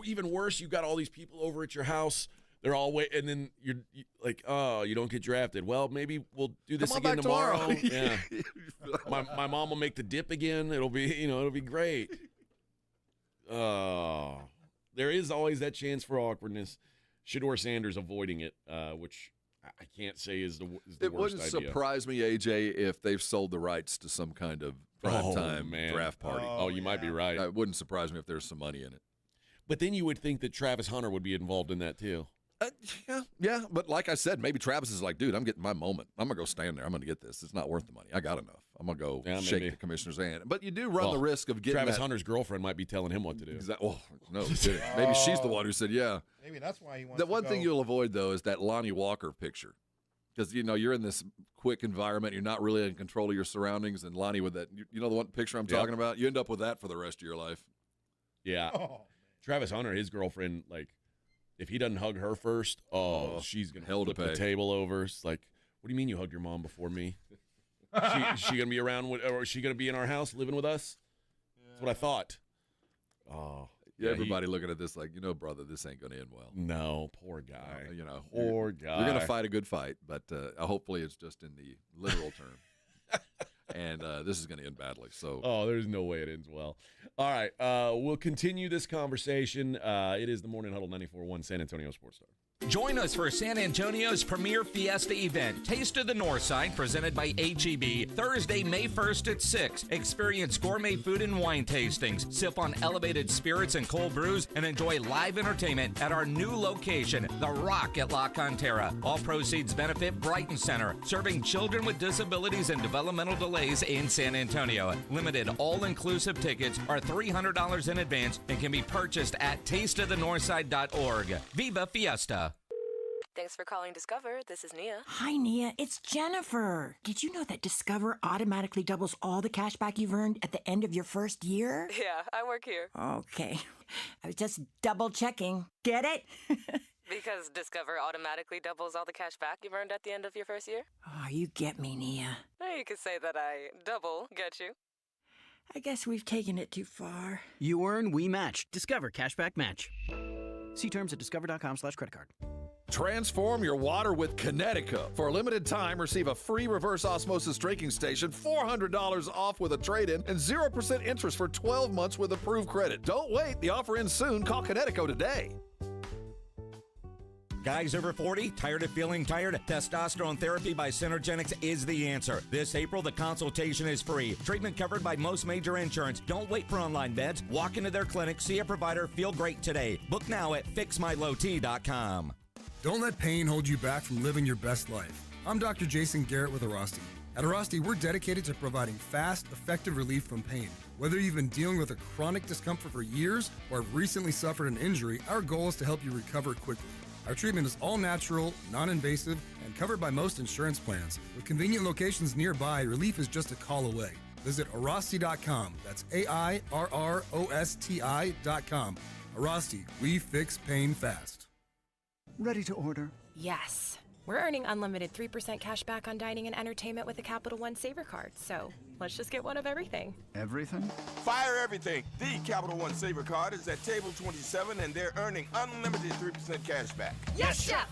even worse, you got all these people over at your house. They're all waiting, and then you're like, oh, you don't get drafted. Well, maybe we'll do this again tomorrow. Yeah, my mom will make the dip again. It'll be great. There is always that chance for awkwardness. Shedeur Sanders avoiding it, which I can't say is the worst idea. It wouldn't surprise me, AJ, if they've sold the rights to some kind of primetime draft party. Oh, you might be right. It wouldn't surprise me if there's some money in it. But then you would think that Travis Hunter would be involved in that too. Yeah, but like I said, maybe Travis is like, dude, I'm getting my moment. I'm going to go stand there. I'm going to get this. It's not worth the money. I got enough. I'm going to go shake the commissioner's hand. But you do run the risk of getting Travis Hunter's girlfriend might be telling him what to do. Exactly. Oh, no. Maybe she's the one who said, yeah. Maybe that's why he wants The one thing you'll avoid, though, is that Lonnie Walker picture. Because, you're in this quick environment. You're not really in control of your surroundings. And Lonnie with that, the one picture I'm talking about? You end up with that for the rest of your life. Yeah. Travis Hunter, his girlfriend, like, if he doesn't hug her first, she's going to flip the table over. It's like, what do you mean you hugged your mom before me? Is she going to be around, or is she going to be in our house living with us? That's what I thought. Oh. Yeah, everybody looking at this like, brother, this ain't going to end well. No, poor guy. Poor guy. You're going to fight a good fight, but hopefully it's just in the literal term. And this is going to end badly. So, there's no way it ends well. All right, we'll continue this conversation. It is the Morning Huddle 94.1 San Antonio Sports Star. Join us for San Antonio's premier Fiesta event, Taste of the Northside, presented by H-E-B, Thursday, May 1st at 6. Experience gourmet food and wine tastings, sip on elevated spirits and cold brews, and enjoy live entertainment at our new location, The Rock at La Cantera. All proceeds benefit Brighton Center, serving children with disabilities and developmental delays in San Antonio. Limited all-inclusive tickets are $300 in advance and can be purchased at tasteofthenorthside.org. Viva Fiesta! Thanks for calling Discover. This is Nia. Hi, Nia. It's Jennifer. Did you know that Discover automatically doubles all the cash back you've earned at the end of your first year? Yeah, I work here. Okay. I was just double checking. Get it? Because Discover automatically doubles all the cash back you've earned at the end of your first year? Oh, you get me, Nia. You could say that I double get you. I guess we've taken it too far. You earn, we match. Discover Cashback Match. See terms at discover.com/creditcard. Transform your water with Connecticut. For a limited time, receive a free reverse osmosis drinking station, $400 off with a trade-in, and 0% interest for 12 months with approved credit. Don't wait. The offer ends soon. Call Connecticut today. Guys over 40, tired of feeling tired? Testosterone therapy by Synergenics is the answer. This April, the consultation is free. Treatment covered by most major insurance. Don't wait for online beds. Walk into their clinic, see a provider, feel great today. Book now at fixmylowt.com. Don't let pain hold you back from living your best life. I'm Dr. Jason Garrett with Arasti. At Arasti, we're dedicated to providing fast, effective relief from pain. Whether you've been dealing with a chronic discomfort for years or have recently suffered an injury, our goal is to help you recover quickly. Our treatment is all natural, non-invasive, and covered by most insurance plans. With convenient locations nearby, relief is just a call away. Visit Arasti.com. That's AIRROSTI.com. Arasti, we fix pain fast. Ready to order? Yes. We're earning unlimited 3% cash back on dining and entertainment with the Capital One Saver Card, so let's just get one of everything. Everything? Fire everything. The Capital One Saver Card is at table 27, and they're earning unlimited 3% cash back. Yes, Chef!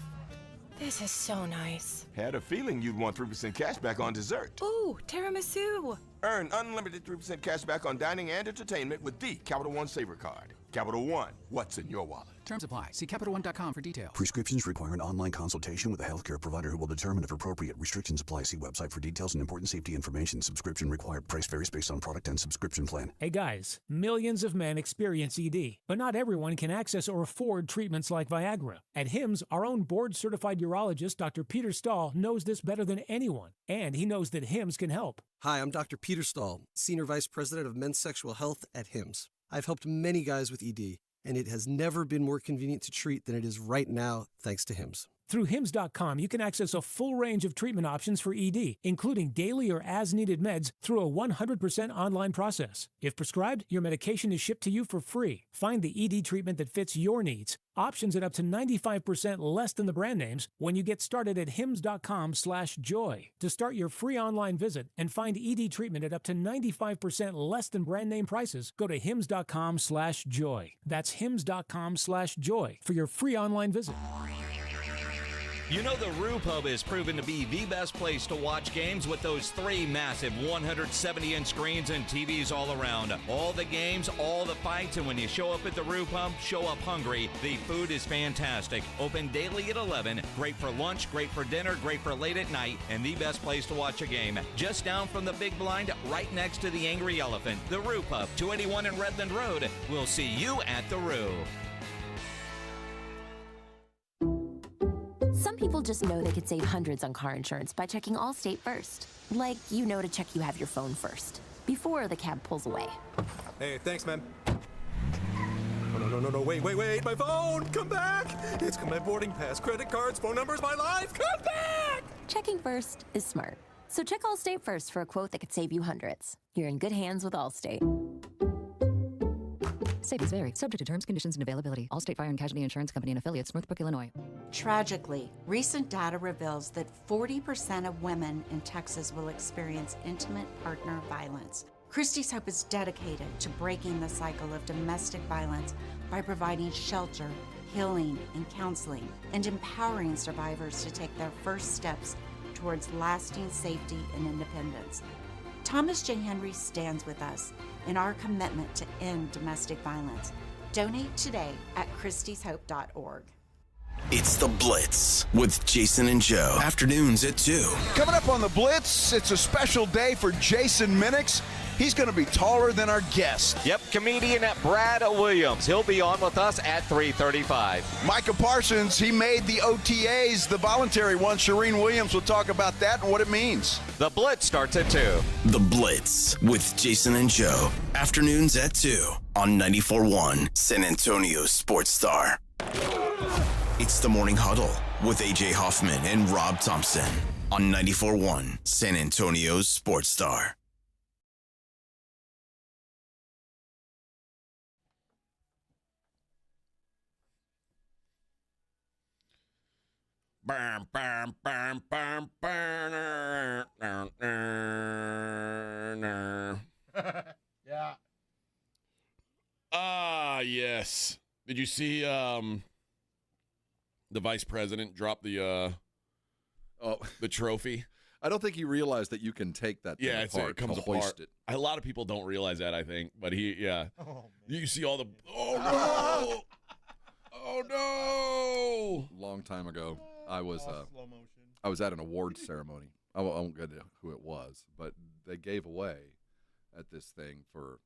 This is so nice. Had a feeling you'd want 3% cash back on dessert. Ooh, tiramisu. Earn unlimited 3% cash back on dining and entertainment with the Capital One Saver Card. Capital One, what's in your wallet? Terms apply. See CapitalOne.com for details. Prescriptions require an online consultation with a healthcare provider who will determine if appropriate. Restrictions apply. See website for details and important safety information. Subscription required. Price varies based on product and subscription plan. Hey guys, millions of men experience ED, but not everyone can access or afford treatments like Viagra. At HIMSS, our own board-certified urologist, Dr. Peter Stahl, knows this better than anyone, and he knows that HIMSS can help. Hi, I'm Dr. Peter Stahl, Senior Vice President of Men's Sexual Health at HIMSS. I've helped many guys with ED, and it has never been more convenient to treat than it is right now, thanks to HIMSS. Through HIMSS.com, you can access a full range of treatment options for ED, including daily or as-needed meds through a 100% online process. If prescribed, your medication is shipped to you for free. Find the ED treatment that fits your needs. Options at up to 95% less than the brand names when you get started at hims.com/joy. To start your free online visit and find ED treatment at up to 95% less than brand name prices, go to hims.com/joy. That's hims.com/joy for your free online visit. You know the Rue Pub is proven to be the best place to watch games with those 3 massive 170-inch screens and TVs all around. All the games, all the fights, and when you show up at the Rue Pub, show up hungry. The food is fantastic. Open daily at 11. Great for lunch, great for dinner, great for late at night, and the best place to watch a game. Just down from the big blind, right next to the Angry Elephant. The Rue Pub, 281 in Redland Road. We'll see you at the Rue. Some people just know they could save hundreds on car insurance by checking Allstate first. Like, you know to check you have your phone first, before the cab pulls away. Hey, thanks, man. No, wait, my phone! Come back! It's got my boarding pass, credit cards, phone numbers, my life! Come back! Checking first is smart. So check Allstate first for a quote that could save you hundreds. You're in good hands with Allstate. Savings vary. Subject to terms, conditions, and availability. Allstate Fire and Casualty Insurance Company and affiliates, Northbrook, Illinois. Tragically, recent data reveals that 40% of women in Texas will experience intimate partner violence. Christie's Hope is dedicated to breaking the cycle of domestic violence by providing shelter, healing, and counseling, and empowering survivors to take their first steps towards lasting safety and independence. Thomas J. Henry stands with us in our commitment to end domestic violence. Donate today at christieshope.org. It's The Blitz with Jason and Joe. Afternoons at 2. Coming up on The Blitz, it's a special day for Jason Minix. He's going to be taller than our guest. Yep, comedian Brad Williams. He'll be on with us at 3:35. Micah Parsons, he made the OTAs, the voluntary one. Shireen Williams will talk about that and what it means. The Blitz starts at 2. The Blitz with Jason and Joe. Afternoons at 2 on 94.1 San Antonio Sports Star. It's the Morning Huddle with A.J. Hoffman and Rob Thompson on 94.1 San Antonio Sports Star. Yeah. Yes. Did you see the vice president drop the trophy? I don't think he realized that you can take that thing apart. It comes to apart. hoist it. A lot of people don't realize that, I think, but you see all the oh no! Long time ago, I was at an awards ceremony. I won't get into who it was, but they gave away at this thing for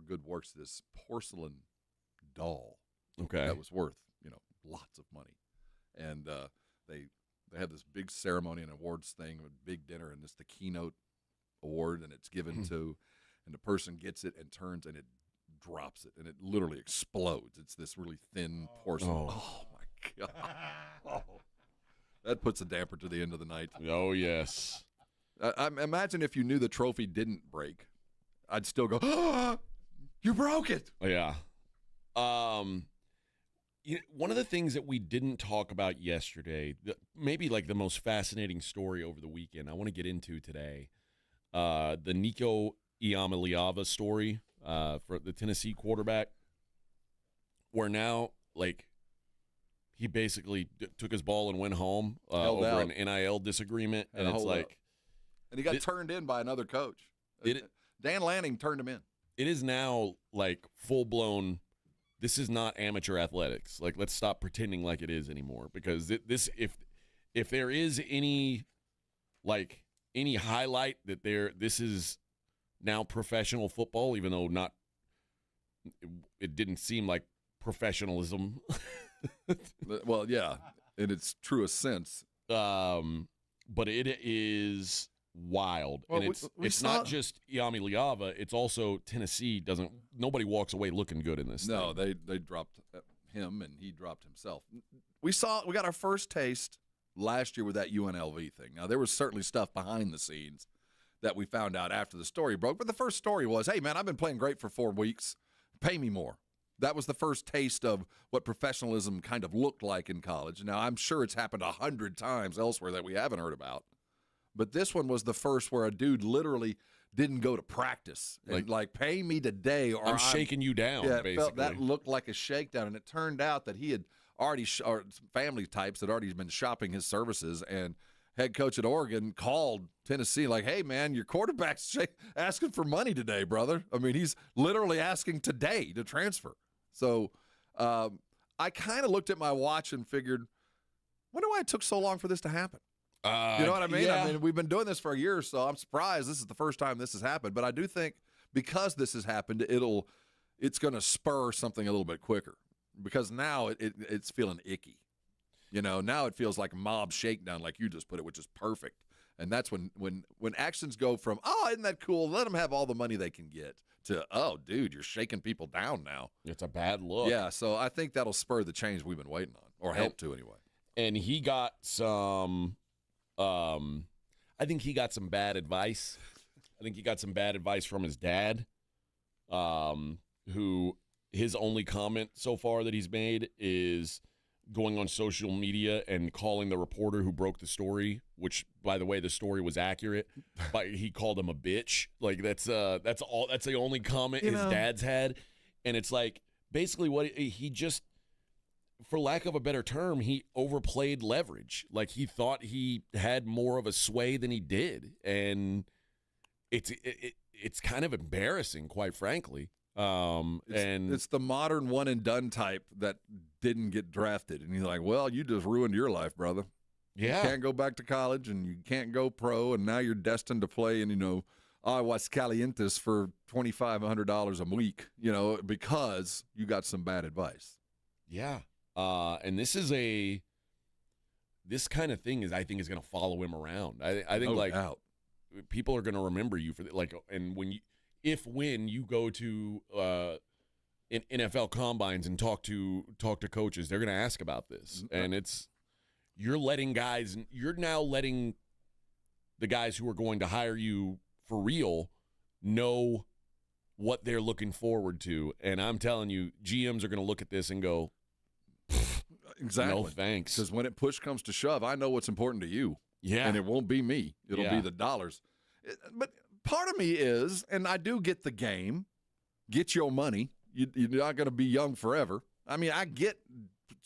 good works this porcelain doll. Okay, that was worth lots of money, and they had this big ceremony and awards thing, a big dinner, and this the keynote award, and it's given to, and the person gets it and turns and it drops it, and it literally explodes. It's this really thin porcelain. Oh my God! That puts a damper to the end of the night. Oh yes. I imagine if you knew the trophy didn't break, I'd still go, oh, you broke it. Yeah. One of the things that we didn't talk about yesterday, maybe like the most fascinating story over the weekend, I want to get into today, the Nico Iamaleava story for the Tennessee quarterback, where now, like, he basically took his ball and went home over out. an NIL disagreement, and it's like, and he got turned in by another coach. Dan Lanning turned him in. It is now like full blown. This is not amateur athletics. Like, let's stop pretending like it is anymore, because if there is any highlight that this is now professional football, even though it didn't seem like professionalism. Well, yeah, in its truest sense. But it is wild. Well, and it's not just Iamaleava, it's also Tennessee nobody walks away looking good in this No, thing. they dropped him and he dropped himself. We got our first taste last year with that UNLV thing. Now, there was certainly stuff behind the scenes that we found out after the story broke, but the first story was, hey, man, I've been playing great for 4 weeks. Pay me more. That was the first taste of what professionalism kind of looked like in college. Now, I'm sure it's happened 100 times elsewhere that we haven't heard about. But this one was the first where a dude literally didn't go to practice. And like pay me today or I'm shaking you down, yeah, basically. That looked like a shakedown. And it turned out that he had already, or family types had already been shopping his services. And head coach at Oregon called Tennessee like, hey, man, your quarterback's asking for money today, brother. I mean, he's literally asking today to transfer. So I kind of looked at my watch and figured, wonder why it took so long for this to happen. You know what I mean? Yeah. I mean, we've been doing this for a year or so. I'm surprised this is the first time this has happened. But I do think because this has happened, it's going to spur something a little bit quicker. Because now it's feeling icky. You know, now it feels like a mob shakedown, like you just put it, which is perfect. And that's when actions go from, oh, isn't that cool? Let them have all the money they can get, to, oh, dude, you're shaking people down now. It's a bad look. Yeah, so I think that'll spur the change we've been waiting on, or help to anyway. And he got some I think he got some bad advice. I think he got some bad advice from his dad, who his only comment so far that he's made is going on social media and calling the reporter who broke the story, which, by the way, the story was accurate, but he called him a bitch. Like, that's the only comment his dad's had. And it's like, basically what he just, for lack of a better term, he overplayed leverage. Like, he thought he had more of a sway than he did. And it's kind of embarrassing, quite frankly. It's the modern one and done type that didn't get drafted, and he's like, well, you just ruined your life, brother. Yeah, you can't go back to college and you can't go pro, and now you're destined to play in Aguas Calientes for $2,500 a week, because you got some bad advice. Yeah, and this kind of thing I think is going to follow him around. I think no doubt. People are going to remember you for and when you go to in NFL combines and talk to coaches, they're going to ask about this. And you're now letting the guys who are going to hire you for real know what they're looking forward to. And I'm telling you, GMs are going to look at this and go, exactly. No thanks. Because when push comes to shove, I know what's important to you. Yeah. And it won't be me. It'll be the dollars. But part of me is, and I do get the game, get your money. You're not going to be young forever. I mean, I get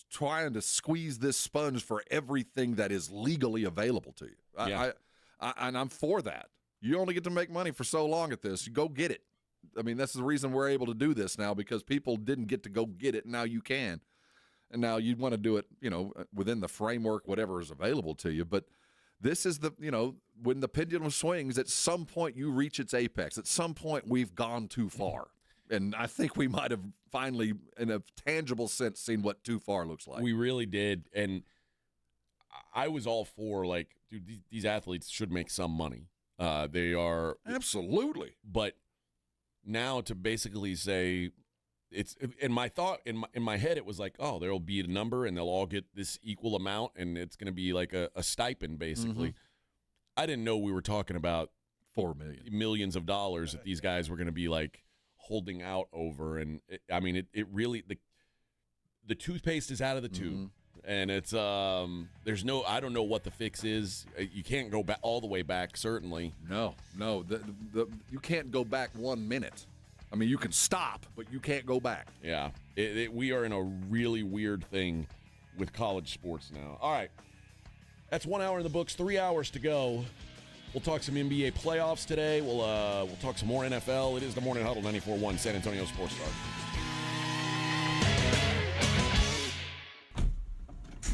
trying to squeeze this sponge for everything that is legally available to you. And I'm for that. You only get to make money for so long at this. You go get it. I mean, that's the reason we're able to do this now, because people didn't get to go get it. Now you can. And now you want to do it, within the framework, whatever is available to you. But this is when the pendulum swings, at some point you reach its apex. At some point we've gone too far. And I think we might have finally, in a tangible sense, seen what too far looks like. We really did. And I was all for, dude, these athletes should make some money. They are. Absolutely. But now to basically say, it's in my thought, in my head, it was like, oh, there'll be a number and they'll all get this equal amount and it's going to be like a stipend, basically. I didn't know we were talking about $4 million, millions of dollars that these guys were going to be like holding out over. And it really the toothpaste is out of the tube, and it's I don't know what the fix is. You can't go back all the way back. Certainly, no. You can't go back 1 minute. I mean, you can stop, but you can't go back. Yeah, we are in a really weird thing with college sports now. All right, that's 1 hour in the books. 3 hours to go. We'll talk some NBA playoffs today. We'll talk some more NFL. It is the Morning Huddle, 94.1 San Antonio Sports Star.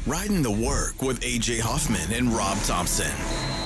Riding the work with A.J. Hoffman and Rob Thompson.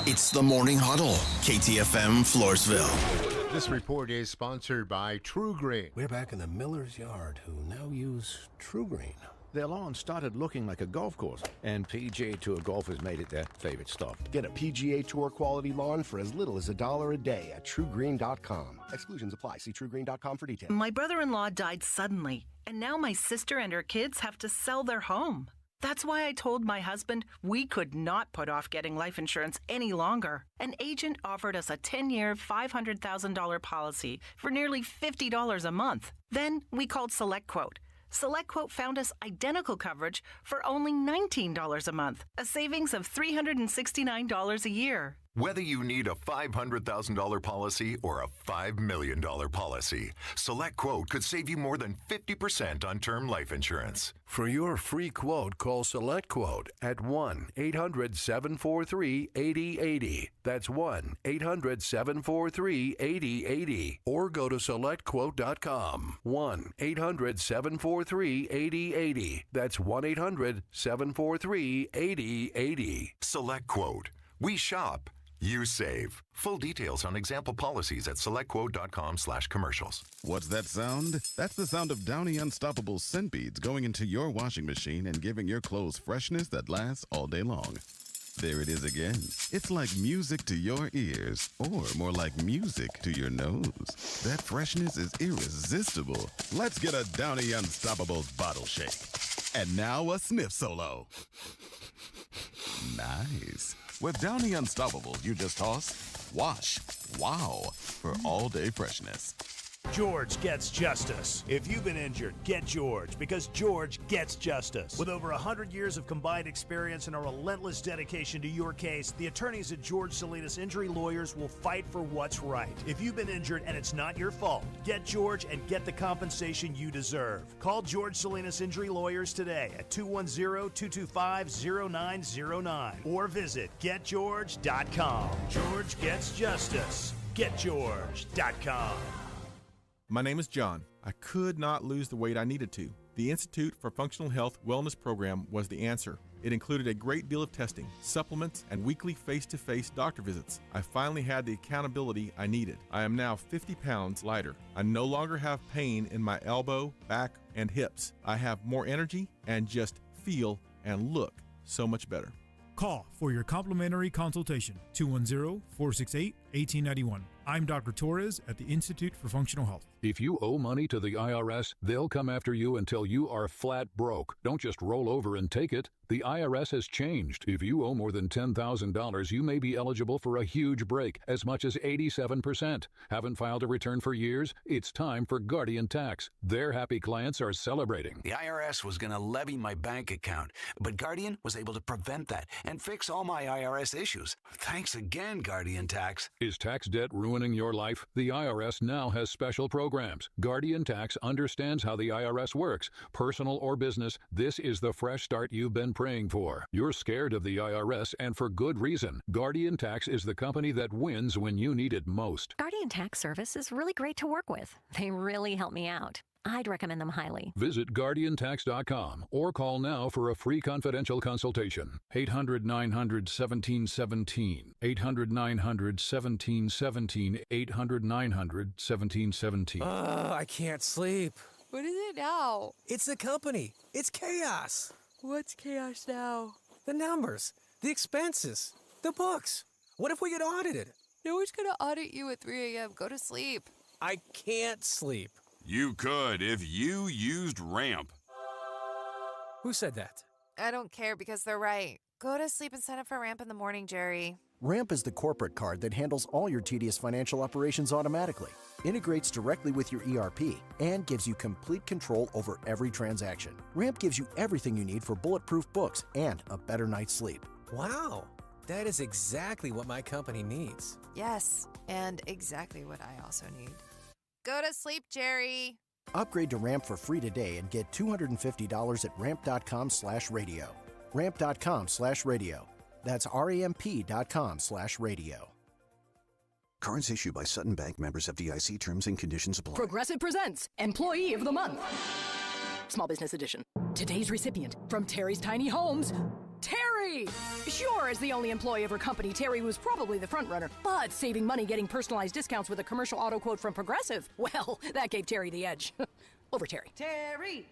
It's the Morning Huddle, KTFM Floresville. This report is sponsored by True Green. We're back in the miller's yard, who now use True Green. Their lawn started looking like a golf course, and PGA Tour golfers made it their favorite stop. Get a PGA Tour quality lawn for as little as $1 a day at TrueGreen.com. Exclusions apply. See TrueGreen.com for details. My brother-in-law died suddenly, and now my sister and her kids have to sell their home. That's why I told my husband we could not put off getting life insurance any longer. An agent offered us a 10-year, $500,000 policy for nearly $50 a month. Then we called SelectQuote. SelectQuote found us identical coverage for only $19 a month, a savings of $369 a year. Whether you need a $500,000 policy or a $5 million policy, SelectQuote could save you more than 50% on term life insurance. For your free quote, call SelectQuote at 1-800-743-8080. That's 1-800-743-8080. Or go to SelectQuote.com. 1-800-743-8080. That's 1-800-743-8080. SelectQuote. We shop. You save. Full details on example policies at SelectQuote.com/commercials. What's that sound? That's the sound of Downy Unstoppable scent beads going into your washing machine and giving your clothes freshness that lasts all day long. There it is again. It's like music to your ears, or more like music to your nose. That freshness is irresistible. Let's get a Downy Unstoppables bottle shake. And now a sniff solo. Nice. With Downy Unstoppables, you just toss, wash, wow, for all-day freshness. George gets justice. If you've been injured, get George, because George gets justice. With over 100 years of combined experience and a relentless dedication to your case, the attorneys at George Salinas Injury Lawyers will fight for what's right. If you've been injured and it's not your fault, get George and get the compensation you deserve. Call George Salinas Injury Lawyers today at 210-225-0909 or visit getgeorge.com. George gets justice. Getgeorge.com. My name is John. I could not lose the weight I needed to. The Institute for Functional Health Wellness program was the answer. It included a great deal of testing, supplements, and weekly face-to-face doctor visits. I finally had the accountability I needed. I am now 50 pounds lighter. I no longer have pain in my elbow, back, and hips. I have more energy and just feel and look so much better. Call for your complimentary consultation, 210-468-1891. I'm Dr. Torres at the Institute for Functional Health. If you owe money to the IRS, they'll come after you until you are flat broke. Don't just roll over and take it. The IRS has changed. If you owe more than $10,000, you may be eligible for a huge break, as much as 87%. Haven't filed a return for years? It's time for Guardian Tax. Their happy clients are celebrating. The IRS was going to levy my bank account, but Guardian was able to prevent that and fix all my IRS issues. Thanks again, Guardian Tax. Is tax debt ruining your life? The IRS now has special programs. Guardian Tax understands how the IRS works. Personal or business, this is the fresh start you've been praying for. You're scared of the IRS, and for good reason. Guardian Tax is the company that wins when you need it most. Guardian Tax Service is really great to work with. They really help me out. I'd recommend them highly. Visit GuardianTax.com or call now for a free confidential consultation. 800-900-1717. 800-900-1717. 800-900-1717. I can't sleep. What is it now? It's the company. It's chaos. What's chaos now? The numbers, the expenses, the books. What if we get audited? No one's gonna audit you at 3 a.m. Go to sleep. I can't sleep. You could if you used Ramp. Who said that? I don't care because they're right. Go to sleep and sign up for Ramp in the morning, Jerry. Ramp is the corporate card that handles all your tedious financial operations automatically, integrates directly with your ERP, and gives you complete control over every transaction. Ramp gives you everything you need for bulletproof books and a better night's sleep. Wow, that is exactly what my company needs. Yes, and exactly what I also need. Go to sleep, Jerry. Upgrade to Ramp for free today and get $250 at ramp.com/radio. Ramp.com/radio. That's ramp.com/radio. Cards issued by Sutton Bank, members FDIC. Terms and conditions apply. Progressive presents Employee of the Month. Small Business Edition. Today's recipient from Terry's Tiny Homes, Terry! Sure, as the only employee of her company, Terry was probably the front runner, but saving money getting personalized discounts with a commercial auto quote from Progressive, well, that gave Terry the edge. Over Terry. Terry.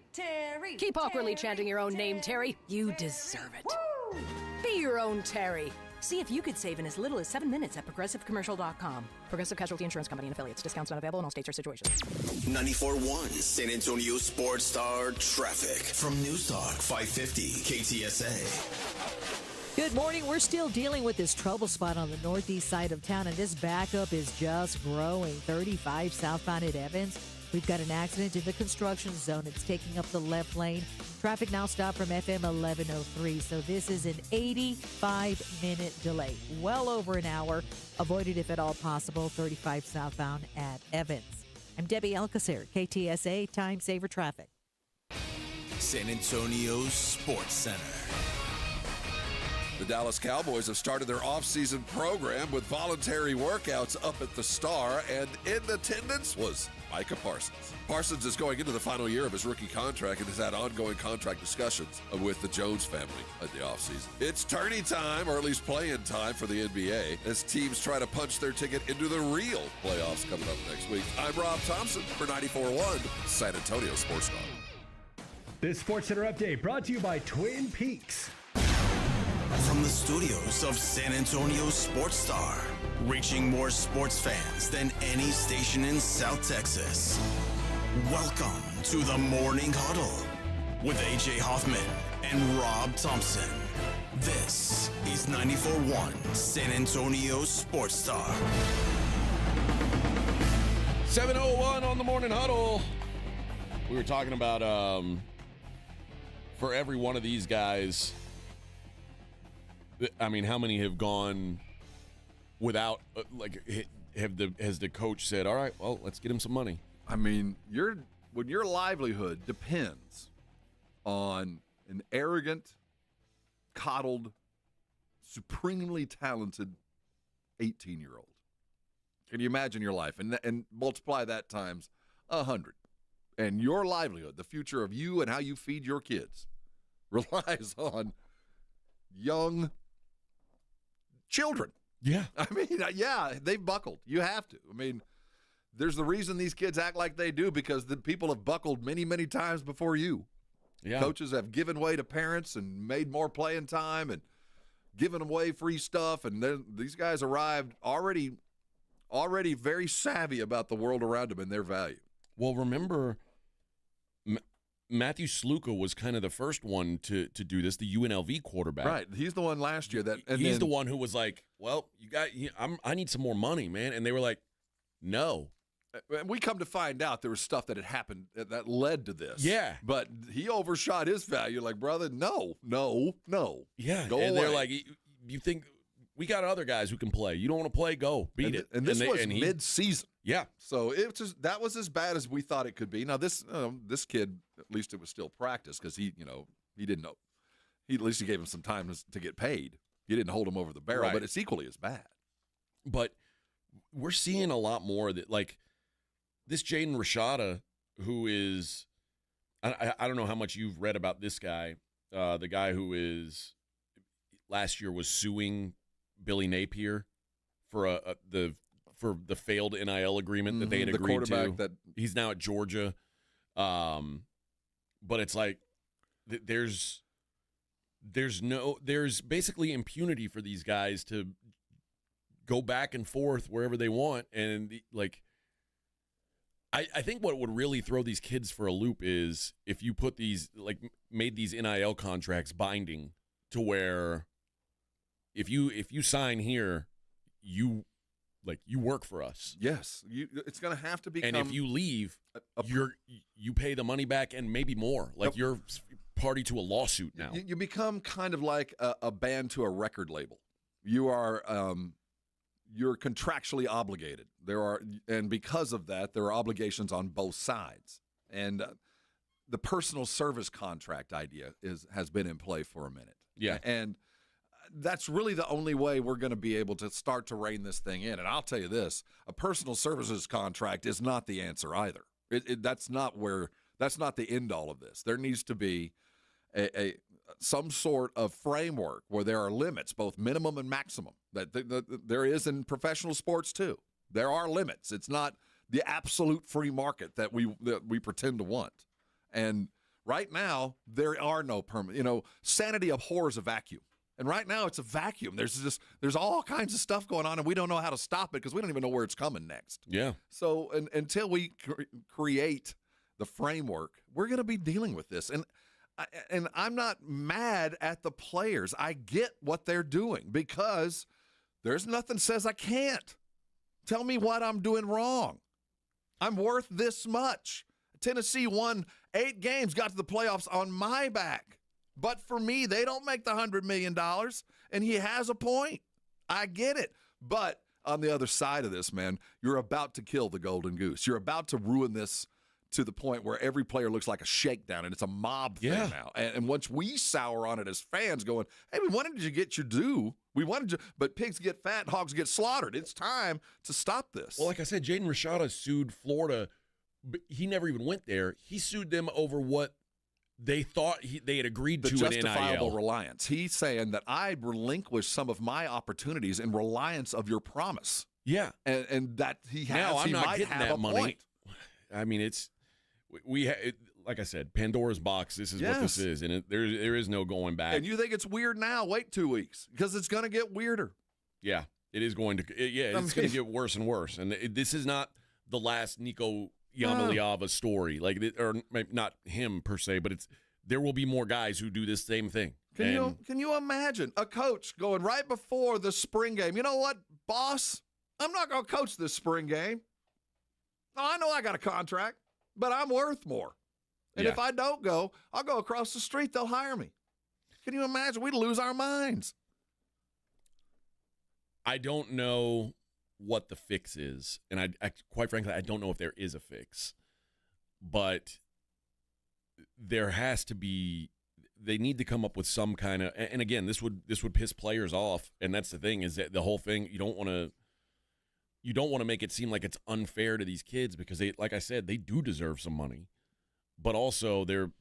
Keep awkwardly chanting your own name, Terry. You deserve it. Woo! Be your own Terry. See if you could save in as little as 7 minutes at progressivecommercial.com. Progressive Casualty Insurance Company and affiliates. Discounts not available in all states or situations. 94.1 San Antonio Sports Star Traffic from News Talk 550 KTSA. Good morning. We're still dealing with this trouble spot on the northeast side of town, and this backup is just growing. 35 southbound at Evans. We've got an accident in the construction zone. It's taking up the left lane. Traffic now stopped from FM 1103, so this is an 85-minute delay. Well over an hour. Avoid it if at all possible. 35 southbound at Evans. I'm Debbie Alcacer, KTSA Time Saver Traffic. San Antonio Sports Center. The Dallas Cowboys have started their off-season program with voluntary workouts up at the Star, and in attendance was Micah Parsons. Parsons is going into the final year of his rookie contract and has had ongoing contract discussions with the Jones family at the offseason. It's tourney time, or at least playing time for the NBA, as teams try to punch their ticket into the real playoffs coming up next week. I'm Rob Thompson for 94.1 San Antonio Sports Star. This Sports Center update brought to you by Twin Peaks. From the studios of San Antonio Sports Star, reaching more sports fans than any station in South Texas. Welcome to the Morning Huddle with AJ Hoffman and Rob Thompson. This is 94.1 San Antonio Sports Star. 7:01 on the Morning Huddle. We were talking about for every one of these guys, I mean, how many have gone without, has the coach said, all right, well, let's get him some money? I mean, when your livelihood depends on an arrogant, coddled, supremely talented 18-year-old. Can you imagine your life? And multiply that times 100. And your livelihood, the future of you and how you feed your kids, relies on young children. Yeah. I mean, yeah, they've buckled. You have to. I mean, there's the reason these kids act like they do, because the people have buckled many, many times before you. Yeah. Coaches have given way to parents and made more playing time and given away free stuff. And these guys arrived already very savvy about the world around them and their value. Well, remember, Matthew Sluka was kind of the first one to do this, the UNLV quarterback. Right. He's the one last year he's the one who was like, well, I need some more money, man. And they were like, no. And we come to find out there was stuff that had happened that led to this. Yeah. But he overshot his value. Like, brother, no. Yeah. Go and away. They're like, you think we got other guys who can play. You don't want to play? Go. Beat it. And this was mid-season. Yeah. So that was as bad as we thought it could be. Now, this kid, at least it was still practice, because he didn't know. At least he gave him some time to get paid. He didn't hold him over the barrel, Right. but it's equally as bad. But we're seeing a lot more that, like, this Jaden Rashada, who is, I don't know how much you've read about this guy, the guy who is, last year was suing Billy Napier for the failed NIL agreement that they had agreed to. He's now at Georgia. But it's like there's basically impunity for these guys to go back and forth wherever they want. And I think what would really throw these kids for a loop is if you put made these NIL contracts binding to where if you sign here, you work for us. Yes, it's going to have to become. And if you leave, you pay the money back and maybe more. Like you're party to a lawsuit now. You become kind of like a band to a record label. You are you're contractually obligated. And because of that, there are obligations on both sides. And the personal service contract idea has been in play for a minute. Yeah, and that's really the only way we're going to be able to start to rein this thing in. And I'll tell you this, a personal services contract is not the answer either. That's not the end all of this. There needs to be some sort of framework where there are limits, both minimum and maximum. That there is in professional sports too. There are limits. It's not the absolute free market that we pretend to want. And right now, there are no permanent. Sanity abhors a vacuum. And right now, it's a vacuum. There's all kinds of stuff going on, and we don't know how to stop it because we don't even know where it's coming next. Yeah. So until we create the framework, we're going to be dealing with this. And I'm not mad at the players. I get what they're doing because there's nothing says I can't. Tell me what I'm doing wrong. I'm worth this much. Tennessee won 8 games, got to the playoffs on my back. But for me, they don't make the $100 million, and he has a point. I get it. But on the other side of this, man, you're about to kill the golden goose. You're about to ruin this to the point where every player looks like a shakedown, and it's a mob thing now. And once we sour on it as fans going, hey, we wanted you to get your due. We wanted you, but pigs get fat, hogs get slaughtered. It's time to stop this. Well, like I said, Jaden Rashada sued Florida. But he never even went there. He sued them over what they thought they had agreed to in NIL. The justifiable reliance. He's saying that I relinquished some of my opportunities in reliance of your promise. Yeah. And that he has. Now, I'm not might getting have that a money. point. I mean, like I said, Pandora's box. This is what this is, and there is no going back. And you think it's weird now? Wait 2 weeks because it's going to get weirder. Yeah, it is going to. It's going to get worse and worse. And this is not the last Nico Yamaliava story, or not him per se, but there will be more guys who do this same thing. Can you imagine a coach going right before the spring game? You know what, boss? I'm not going to coach this spring game. Oh, I know I got a contract, but I'm worth more. And if I don't go, I'll go across the street. They'll hire me. Can you imagine? We'd lose our minds. I don't know what the fix is, and I quite frankly, I don't know if there is a fix. But there has to be. They need to come up with some kind of. And again, this would piss players off, and that's the thing is that the whole thing you don't want to make it seem like it's unfair to these kids because they, like I said, they do deserve some money, but also there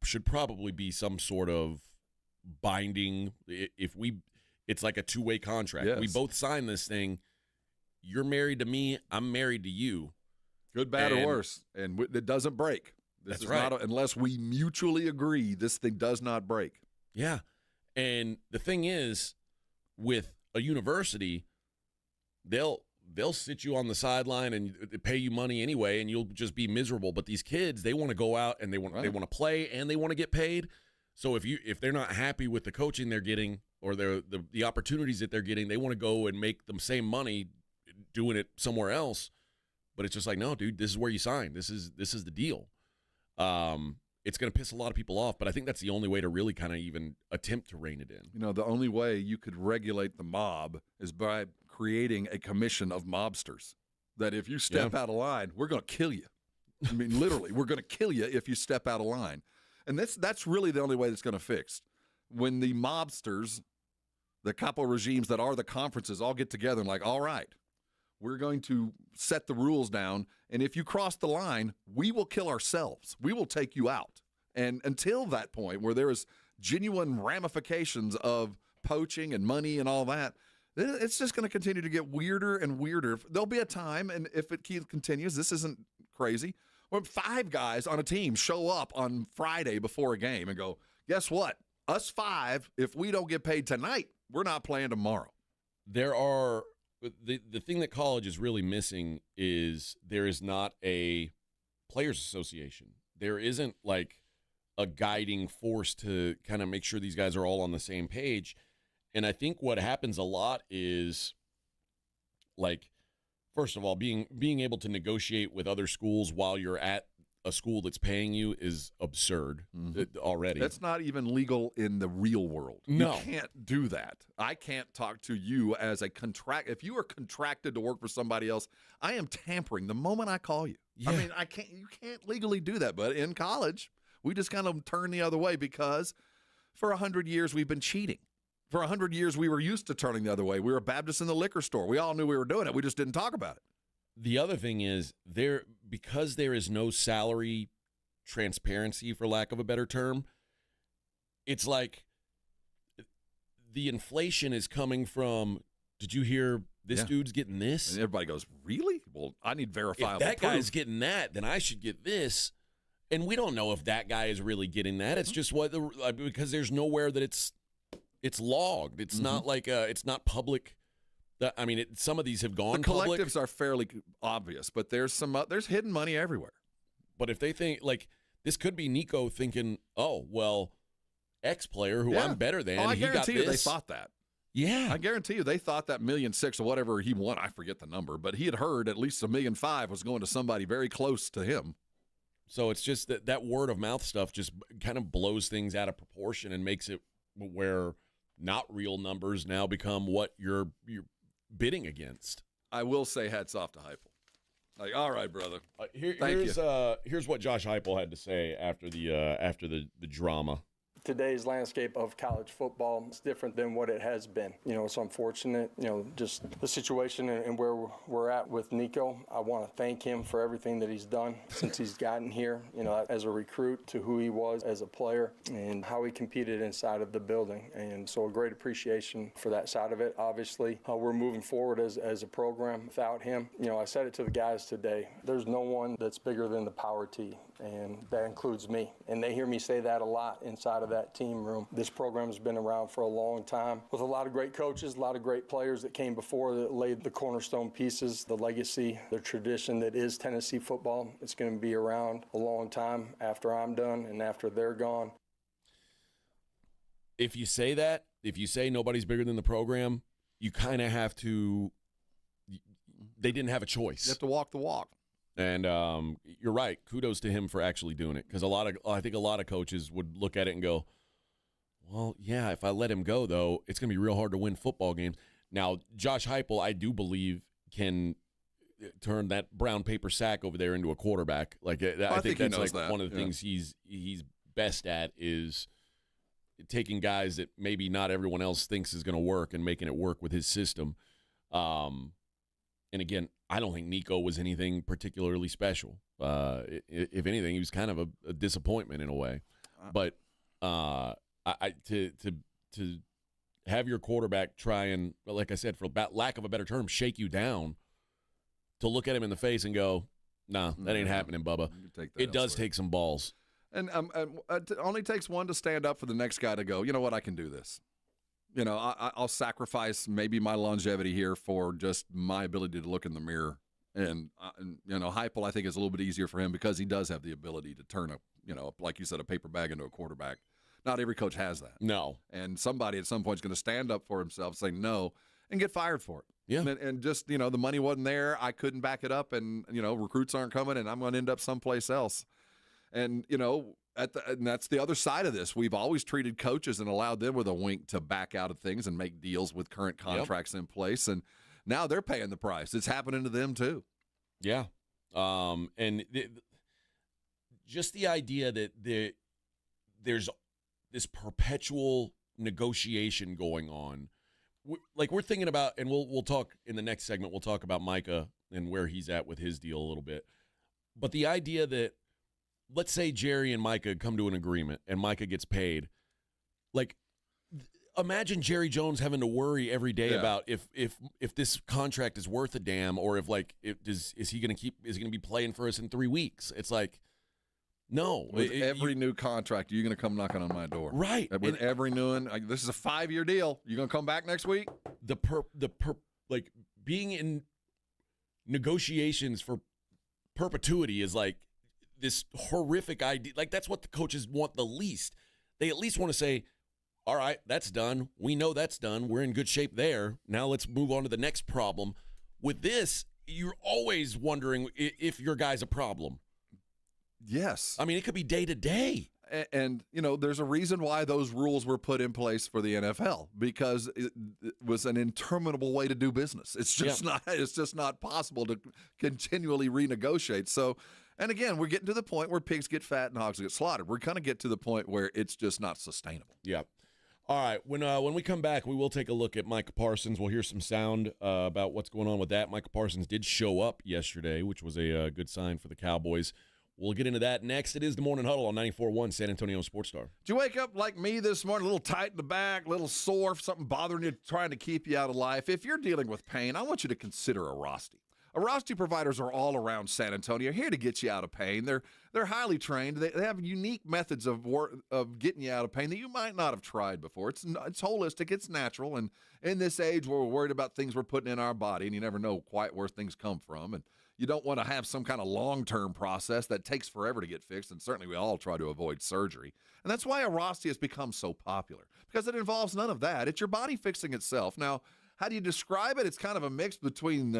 should probably be some sort of binding. It's like a two-way contract. Yes. We both sign this thing. You're married to me. I'm married to you. Good, bad, or worse. And it doesn't break. That's right. Unless we mutually agree, this thing does not break. Yeah. And the thing is, with a university, they'll sit you on the sideline and pay you money anyway, and you'll just be miserable. But these kids, they want to go out and they want to play and they want to get paid. So if they're not happy with the coaching they're getting or the opportunities that they're getting, they want to go and make the same money doing it somewhere else. But it's just like, no, dude, this is where you sign. This is the deal. It's going to piss a lot of people off, but I think that's the only way to really kind of even attempt to rein it in. You know, the only way you could regulate the mob is by creating a commission of mobsters. That if you step out of line, we're going to kill you. I mean, literally, we're going to kill you if you step out of line. And that's really the only way that's going to fix. When the mobsters, the capo regimes that are the conferences all get together and like, all right, we're going to set the rules down, and if you cross the line, we will kill ourselves. We will take you out. And until that point where there is genuine ramifications of poaching and money and all that, it's just going to continue to get weirder and weirder. There'll be a time, and if it continues, this isn't crazy, when 5 guys on a team show up on Friday before a game and go, guess what? Us 5, if we don't get paid tonight, we're not playing tomorrow. There are the thing that college is really missing is there is not a players association. There isn't like a guiding force to kind of make sure these guys are all on the same page. And I think what happens a lot is, like, first of all, being able to negotiate with other schools while you're at a school that's paying you is absurd already. That's not even legal in the real world. No. You can't do that. I can't talk to you as a contract. If you are contracted to work for somebody else, I am tampering the moment I call you. Yeah. I mean, you can't legally do that. But in college, we just kind of turn the other way because for 100 years we've been cheating. For 100 years we were used to turning the other way. We were Baptists in the liquor store. We all knew we were doing it. We just didn't talk about it. The other thing is because there is no salary transparency, for lack of a better term, it's like the inflation is coming from, did you hear this dude's getting this? And everybody goes, really? Well, I need verifiable If that proof. guy's getting that, then I should get this. And we don't know if that guy is really getting that. It's just because there's nowhere that it's logged. It's not like it's not public. I mean, some of these have gone public. The collectives are fairly obvious, but there's hidden money everywhere. But if they think, like, this could be Nico thinking, oh, well, X player who I'm better than, I he got guarantee you this. they thought that. Yeah. I guarantee you they thought that $1.6 million or whatever he won, I forget the number, but he had heard at least $1.5 million was going to somebody very close to him. So it's just that word of mouth stuff just kind of blows things out of proportion and makes it where not real numbers now become what you're bidding against. I will say hats off to Heupel. Like, all right, brother. Here's what Josh Heupel had to say after the drama. Today's landscape of college football is different than what it has been. You know, it's unfortunate, just the situation and where we're at with Nico. I want to thank him for everything that he's done since he's gotten here, as a recruit to who he was as a player and how he competed inside of the building. And so a great appreciation for that side of it. Obviously, we're moving forward as a program without him. I said it to the guys today. There's no one that's bigger than the Power T, and that includes me. And they hear me say that a lot inside of that team room. This program has been around for a long time with a lot of great coaches, a lot of great players that came before that laid the cornerstone pieces, the legacy, the tradition that is Tennessee football. It's going to be around a long time after I'm done and after they're gone. If you say that, if you say nobody's bigger than the program, you kind of have to – they didn't have a choice. You have to walk the walk. And you're right. Kudos to him for actually doing it, because I think a lot of coaches would look at it and go, well, yeah, if I let him go, though, it's going to be real hard to win football games. Now, Josh Heupel, I do believe, can turn that brown paper sack over there into a quarterback. Like I think that's like one of the things he's best at is taking guys that maybe not everyone else thinks is going to work and making it work with his system. And again, I don't think Nico was anything particularly special. If anything, he was kind of a disappointment in a way. But to have your quarterback try and, like I said, for lack of a better term, shake you down, to look at him in the face and go, nah, that ain't happening, Bubba. It does take some balls. And it only takes one to stand up for the next guy to go, you know what, I can do this. I'll sacrifice maybe my longevity here for just my ability to look in the mirror. And Heupel, I think, is a little bit easier for him because he does have the ability to turn like you said, a paper bag into a quarterback. Not every coach has that. No. And somebody at some point is going to stand up for himself, say no, and get fired for it. Yeah. And just, the money wasn't there. I couldn't back it up. And, recruits aren't coming, and I'm going to end up someplace else. And, and that's the other side of this. We've always treated coaches and allowed them with a wink to back out of things and make deals with current contracts in place. And now they're paying the price. It's happening to them too. Yeah. And just the idea that there's this perpetual negotiation going on. We're thinking about, and we'll talk in the next segment, we'll talk about Micah and where he's at with his deal a little bit. But the idea that, let's say Jerry and Micah come to an agreement and Micah gets paid. Like, imagine Jerry Jones having to worry every day about if this contract is worth a damn, or if is he going to be playing for us in 3 weeks? It's like, no. With every new contract, you're going to come knocking on my door. Right. With every new one, this is a 5-year deal. You going to come back next week? Being in negotiations for perpetuity is like this horrific idea. Like, that's what the coaches want the least. They at least want to say, all right, that's done. We know that's done. We're in good shape there. Now let's move on to the next problem. With this, you're always wondering if your guy's a problem. Yes. I mean, it could be day to day. And, there's a reason why those rules were put in place for the NFL, because it was an interminable way to do business. It's just not possible to continually renegotiate. So, and again, we're getting to the point where pigs get fat and hogs get slaughtered. We're going to get to the point where it's just not sustainable. Yeah. All right. When we come back, we will take a look at Micah Parsons. We'll hear some sound about what's going on with that. Micah Parsons did show up yesterday, which was a good sign for the Cowboys. We'll get into that next. It is the Morning Huddle on 94.1 San Antonio Sports Star. Did you wake up like me this morning, a little tight in the back, a little sore, something bothering you, trying to keep you out of life? If you're dealing with pain, I want you to consider Arasti. Arasti providers are all around San Antonio, here to get you out of pain. They're highly trained. They have unique methods of getting you out of pain that you might not have tried before. It's holistic. It's natural. And in this age where we're worried about things we're putting in our body, and you never know quite where things come from, and you don't want to have some kind of long-term process that takes forever to get fixed, and certainly we all try to avoid surgery. And that's why Arasti has become so popular, because it involves none of that. It's your body fixing itself. Now, how do you describe it? It's kind of a mix between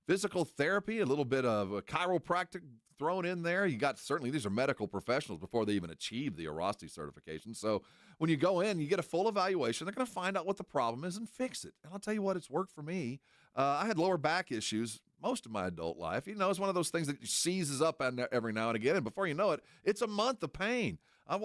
physical therapy, a little bit of a chiropractic thrown in there. Certainly these are medical professionals before they even achieve the Arasti certification. So when you go in, you get a full evaluation. They're going to find out what the problem is and fix it. And I'll tell you what, it's worked for me. I had lower back issues most of my adult life. It's one of those things that seizes up every now and again, and before you know it, it's a month of pain. I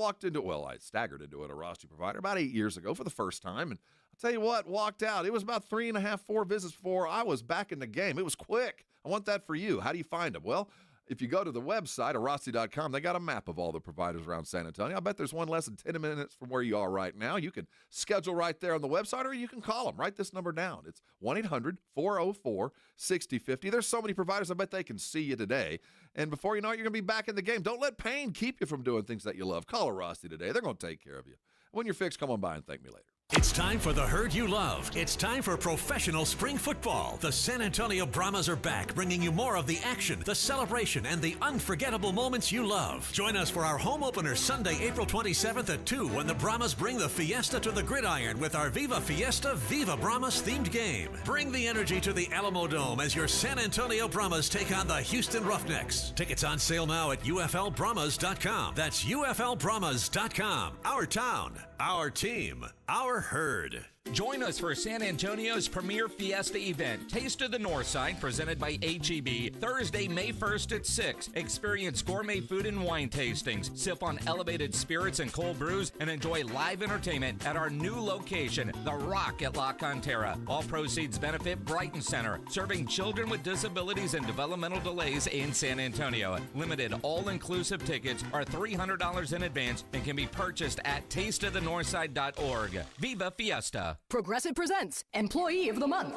staggered into an Arasti provider about 8 years ago for the first time, and I'll tell you what, walked out. It was about 3.5, 4 visits before I was back in the game. It was quick. I want that for you. How do you find them? Well, if you go to the website, Arasti.com, they got a map of all the providers around San Antonio. I bet there's one less than 10 minutes from where you are right now. You can schedule right there on the website, or you can call them. Write this number down. It's 1-800-404-6050. There's so many providers, I bet they can see you today. And before you know it, you're going to be back in the game. Don't let pain keep you from doing things that you love. Call Arasti today. They're going to take care of you. When you're fixed, come on by and thank me later. It's time for the herd you love. It's time for professional spring football. The San Antonio Brahmas are back, bringing you more of the action, the celebration, and the unforgettable moments you love. Join us for our home opener Sunday, April 27th at 2 when the Brahmas bring the Fiesta to the gridiron with our Viva Fiesta, Viva Brahmas themed game. Bring the energy to the Alamo Dome as your San Antonio Brahmas take on the Houston Roughnecks. Tickets on sale now at UFLBrahmas.com. That's UFLBrahmas.com. Our town, our team, our herd. Join us for San Antonio's premier Fiesta event, Taste of the Northside, presented by H-E-B, Thursday, May 1st at 6. Experience gourmet food and wine tastings, sip on elevated spirits and cold brews, and enjoy live entertainment at our new location, The Rock at La Cantera. All proceeds benefit Brighton Center, serving children with disabilities and developmental delays in San Antonio. Limited all-inclusive tickets are $300 in advance and can be purchased at tasteofthenorthside.org. Viva Fiesta. Progressive presents Employee of the Month.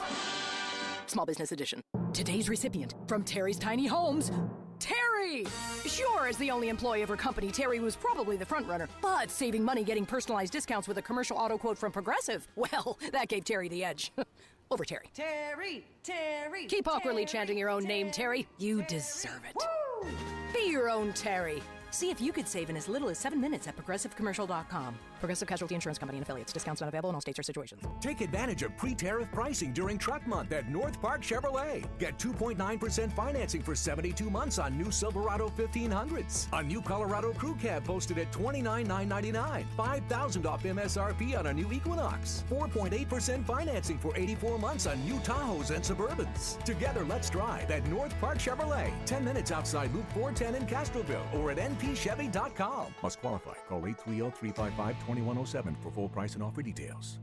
Small Business Edition. Today's recipient from Terry's Tiny Homes, Terry! Sure, as the only employee of her company, Terry was probably the front runner, but saving money getting personalized discounts with a commercial auto quote from Progressive, well, that gave Terry the edge. Over Terry. Terry, Terry. Keep awkwardly chanting your own name, Terry. You deserve it. Woo! Be your own Terry. See if you could save in as little as 7 minutes at ProgressiveCommercial.com. Progressive Casualty Insurance Company and Affiliates. Discounts not available in all states or situations. Take advantage of pre-tariff pricing during Truck Month at North Park Chevrolet. Get 2.9% financing for 72 months on new Silverado 1500s. A new Colorado Crew Cab posted at $29,999. $5,000 off MSRP on a new Equinox. 4.8% financing for 84 months on new Tahoes and Suburbans. Together, let's drive at North Park Chevrolet. 10 minutes outside Loop 410 in Castroville or at npchevy.com. Must qualify. Call 830-355-2107 for full price and offer details.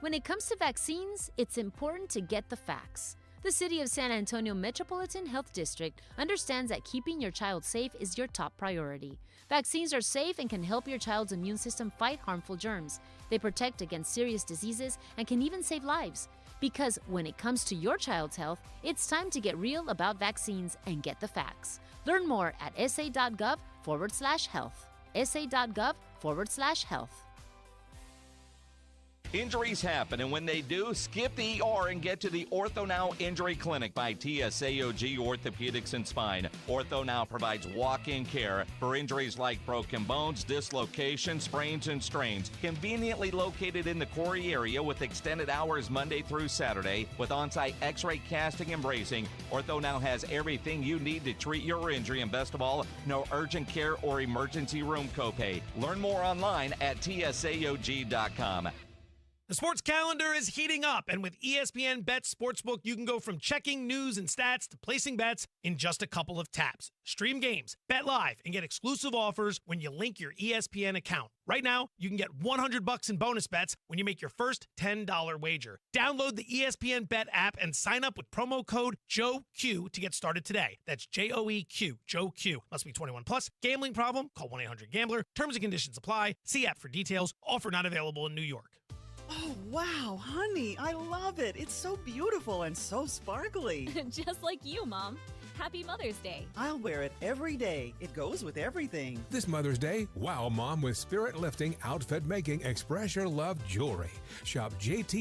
When it comes to vaccines, it's important to get the facts. The City of San Antonio Metropolitan Health District understands that keeping your child safe is your top priority. Vaccines are safe and can help your child's immune system fight harmful germs. They protect against serious diseases and can even save lives. Because when it comes to your child's health, it's time to get real about vaccines and get the facts. Learn more at sa.gov/health. sa.gov/health. Injuries happen, and when they do, skip the ER and get to the Ortho Now Injury Clinic by TSAOG Orthopedics and Spine. Ortho Now provides walk-in care for injuries like broken bones, dislocations, sprains, and strains. Conveniently located in the Quarry area with extended hours Monday through Saturday with on-site x-ray casting and bracing. Ortho Now has everything you need to treat your injury, and best of all, no urgent care or emergency room copay. Learn more online at tsaog.com. The sports calendar is heating up, and with ESPN Bet Sportsbook, you can go from checking news and stats to placing bets in just a couple of taps. Stream games, bet live, and get exclusive offers when you link your ESPN account. Right now, you can get $100 in bonus bets when you make your first $10 wager. Download the ESPN Bet app and sign up with promo code JOEQ to get started today. That's JOEQ, JOEQ. Must be 21 plus. Gambling problem? Call 1-800-GAMBLER. Terms and conditions apply. See app for details. Offer not available in New York. Oh, wow, honey, I love it. It's so beautiful and so sparkly. Just like you, Mom. Happy Mother's Day. I'll wear it every day. It goes with everything. This Mother's Day, wow Mom with spirit-lifting, outfit-making, express your love jewelry. Shop jtv.com/mom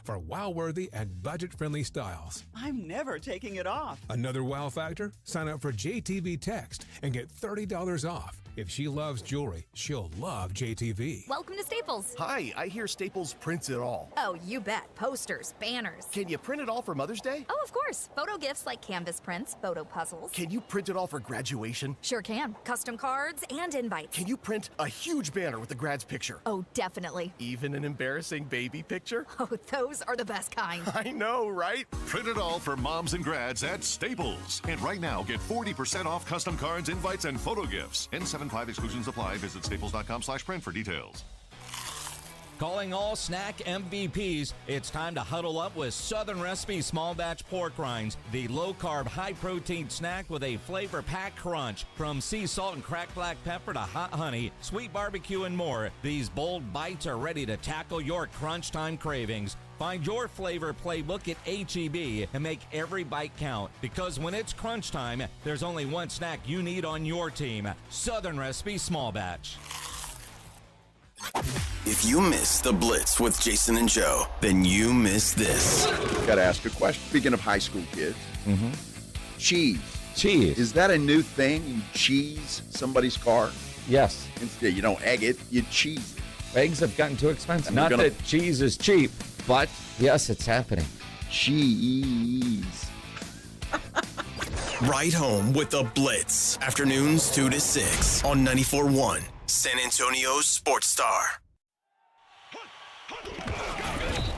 for wow-worthy and budget-friendly styles. I'm never taking it off. Another wow factor? Sign up for JTV Text and get $30 off. If she loves jewelry, she'll love JTV. Welcome to Staples. Hi, I hear Staples prints it all. Oh, you bet. Posters, banners. Can you print it all for Mother's Day? Oh, of course. Photo gifts like canvas prints, photo puzzles. Can you print it all for graduation? Sure can. Custom cards and invites. Can you print a huge banner with the grad's picture? Oh, definitely. Even an embarrassing baby picture? Oh, those are the best kind. I know, right? Print it all for moms and grads at Staples. And right now, get 40% off custom cards, invites, and photo gifts. N75 exclusions apply. Visit staples.com/print for details. Calling all snack MVPs, it's time to huddle up with Southern Recipe Small Batch Pork Rinds, the low-carb, high-protein snack with a flavor-packed crunch. From sea salt and cracked black pepper to hot honey, sweet barbecue, and more, these bold bites are ready to tackle your crunch time cravings. Find your flavor playbook at H-E-B and make every bite count. Because when it's crunch time, there's only one snack you need on your team. Southern Recipe Small Batch. If you miss the Blitz with Jason and Joe, then you miss this. Got to ask a question. Speaking of high school kids, cheese. Cheese. Is that a new thing? You cheese somebody's car? Yes. Instead, you don't egg it, you cheese it. Eggs have gotten too expensive. Not that cheese is cheap, but yes, it's happening. Cheese. Ride home with the Blitz. Afternoons 2 to 6 on 94.1 San Antonio's Sports Star.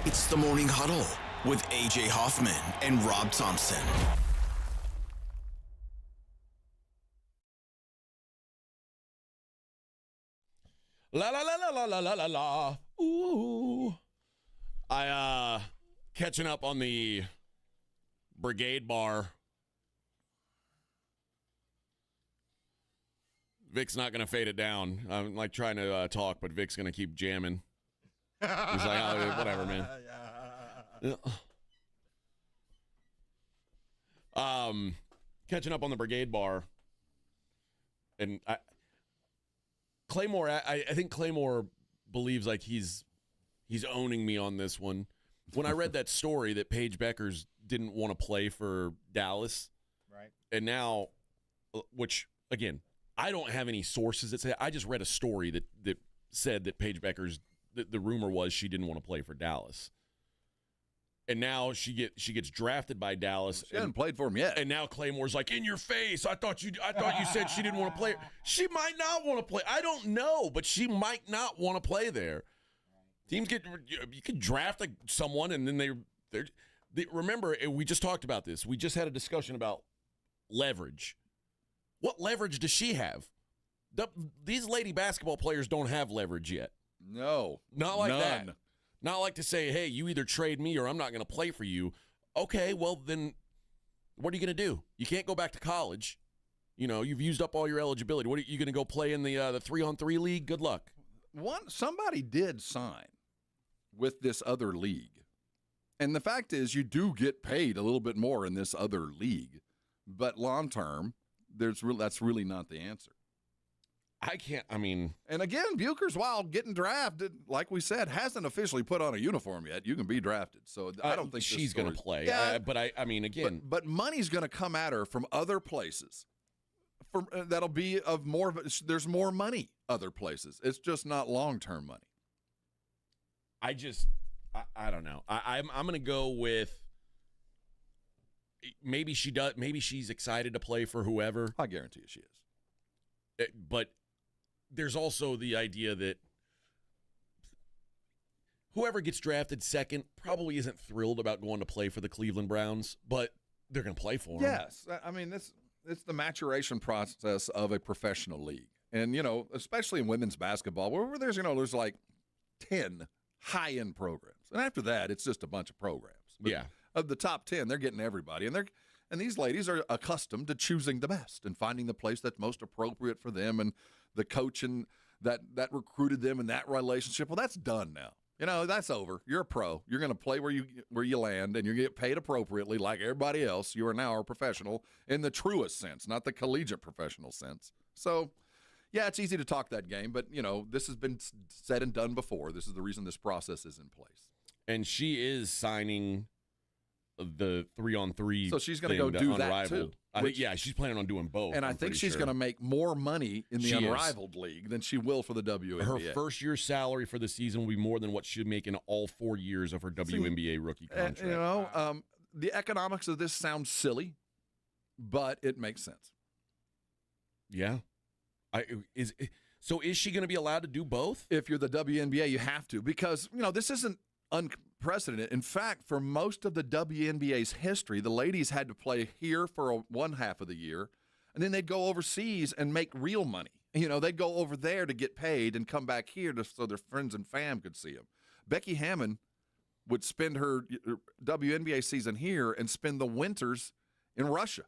It's the Morning Huddle with AJ Hoffman and Rob Thompson. La la la la la la la la la. Ooh. Catching up on the Brigade Bar. Vic's not going to fade it down. I'm like trying to talk, but Vic's going to keep jamming. He's like, oh, whatever, man. Catching up on the Brigade Bar. And Claymore, I think Claymore believes like he's owning me on this one. When I read that story that Paige Beckers didn't want to play for Dallas. Right. And now, which, again, I don't have any sources that say. I just read a story that said that Paige Beckers, the rumor was she didn't want to play for Dallas, and now she gets drafted by Dallas. She hasn't played for him yet, and now Claymore's like, in your face. I thought you said she didn't want to play. She might not want to play. I don't know, but she might not want to play there. Teams you could draft someone, and then they remember we just talked about this. We just had a discussion about leverage. What leverage does she have? These lady basketball players don't have leverage yet. No. Not like that. Not like to say, hey, you either trade me or I'm not going to play for you. Okay, well, then what are you going to do? You can't go back to college. You know, you've used up all your eligibility. What are you going to go play in the 3-on-3 league? Good luck. Somebody did sign with this other league. And the fact is you do get paid a little bit more in this other league. But long term, that's really not the answer. And again, Bucher's, while getting drafted, like we said, hasn't officially put on a uniform yet. You can be drafted. So I don't think she's going to play. Yeah, Again. But money's going to come at her from other places. That'll be of more. There's more money other places. It's just not long-term money. I don't know. I'm going to go with maybe she does. Maybe she's excited to play for whoever. I guarantee you she is. But there's also the idea that whoever gets drafted second probably isn't thrilled about going to play for the Cleveland Browns, but they're going to play for them. Yes. I mean, it's the maturation process of a professional league. And, especially in women's basketball, where there's like 10 high-end programs. And after that, it's just a bunch of programs. But of the top 10, they're getting everybody. And these ladies are accustomed to choosing the best and finding the place that's most appropriate for them and the coach and that recruited them in that relationship. Well, that's done now. That's over. You're a pro. You're going to play where you land, and you get paid appropriately like everybody else. You are now a professional in the truest sense, not the collegiate professional sense. So, yeah, it's easy to talk that game, but, this has been said and done before. This is the reason this process is in place. And she is signing the 3-on-3. So she's going to go do Unrivaled. that too. She's planning on doing both. And I think she's going to make more money in the Unrivaled League than she will for the WNBA. Her first-year salary for the season will be more than what she'll make in all 4 years of her WNBA rookie contract. The economics of this sounds silly, but it makes sense. Yeah. So is she going to be allowed to do both? If you're the WNBA, you have to, because, this isn't unprecedented. In fact, for most of the WNBA's history, the ladies had to play here for one half of the year, and then they'd go overseas and make real money. They'd go over there to get paid and come back here so their friends and fam could see them. Becky Hammon would spend her WNBA season here and spend the winters in Russia.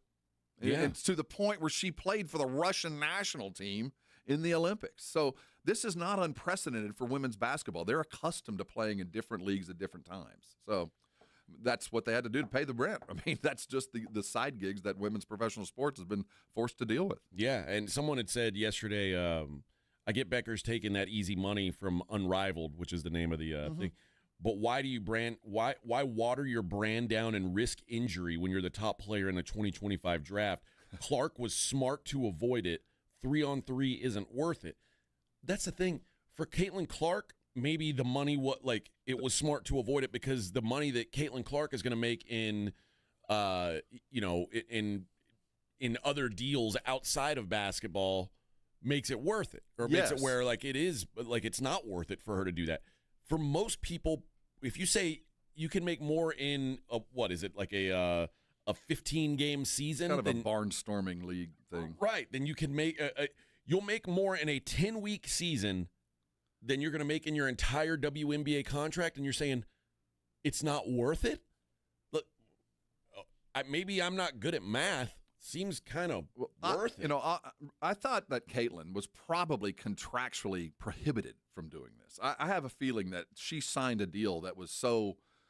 Yeah. It's to the point where she played for the Russian national team in the Olympics. So this is not unprecedented for women's basketball. They're accustomed to playing in different leagues at different times. So that's what they had to do to pay the rent. I mean, that's just the side gigs that women's professional sports has been forced to deal with. Yeah, and someone had said yesterday, I get Becker's taking that easy money from Unrivaled, which is the name of the thing. But why do you why water your brand down and risk injury when you're the top player in the 2025 draft? Clark was smart to avoid it. 3-on-3 isn't worth it. That's the thing. For Caitlin Clark, maybe the money it was smart to avoid it because the money that Caitlin Clark is going to make in in other deals outside of basketball makes it worth it, or makes it where it's not worth it for her to do that. For most people, if you say you can make more in a 15-game season, kind of a barnstorming league thing, right? Then you can make you'll make more in a 10-week season than you're going to make in your entire WNBA contract, and you're saying it's not worth it. Look, maybe I'm not good at math. Seems kind of worth it. I thought that Caitlin was probably contractually prohibited from doing this. I have a feeling that she signed a deal that was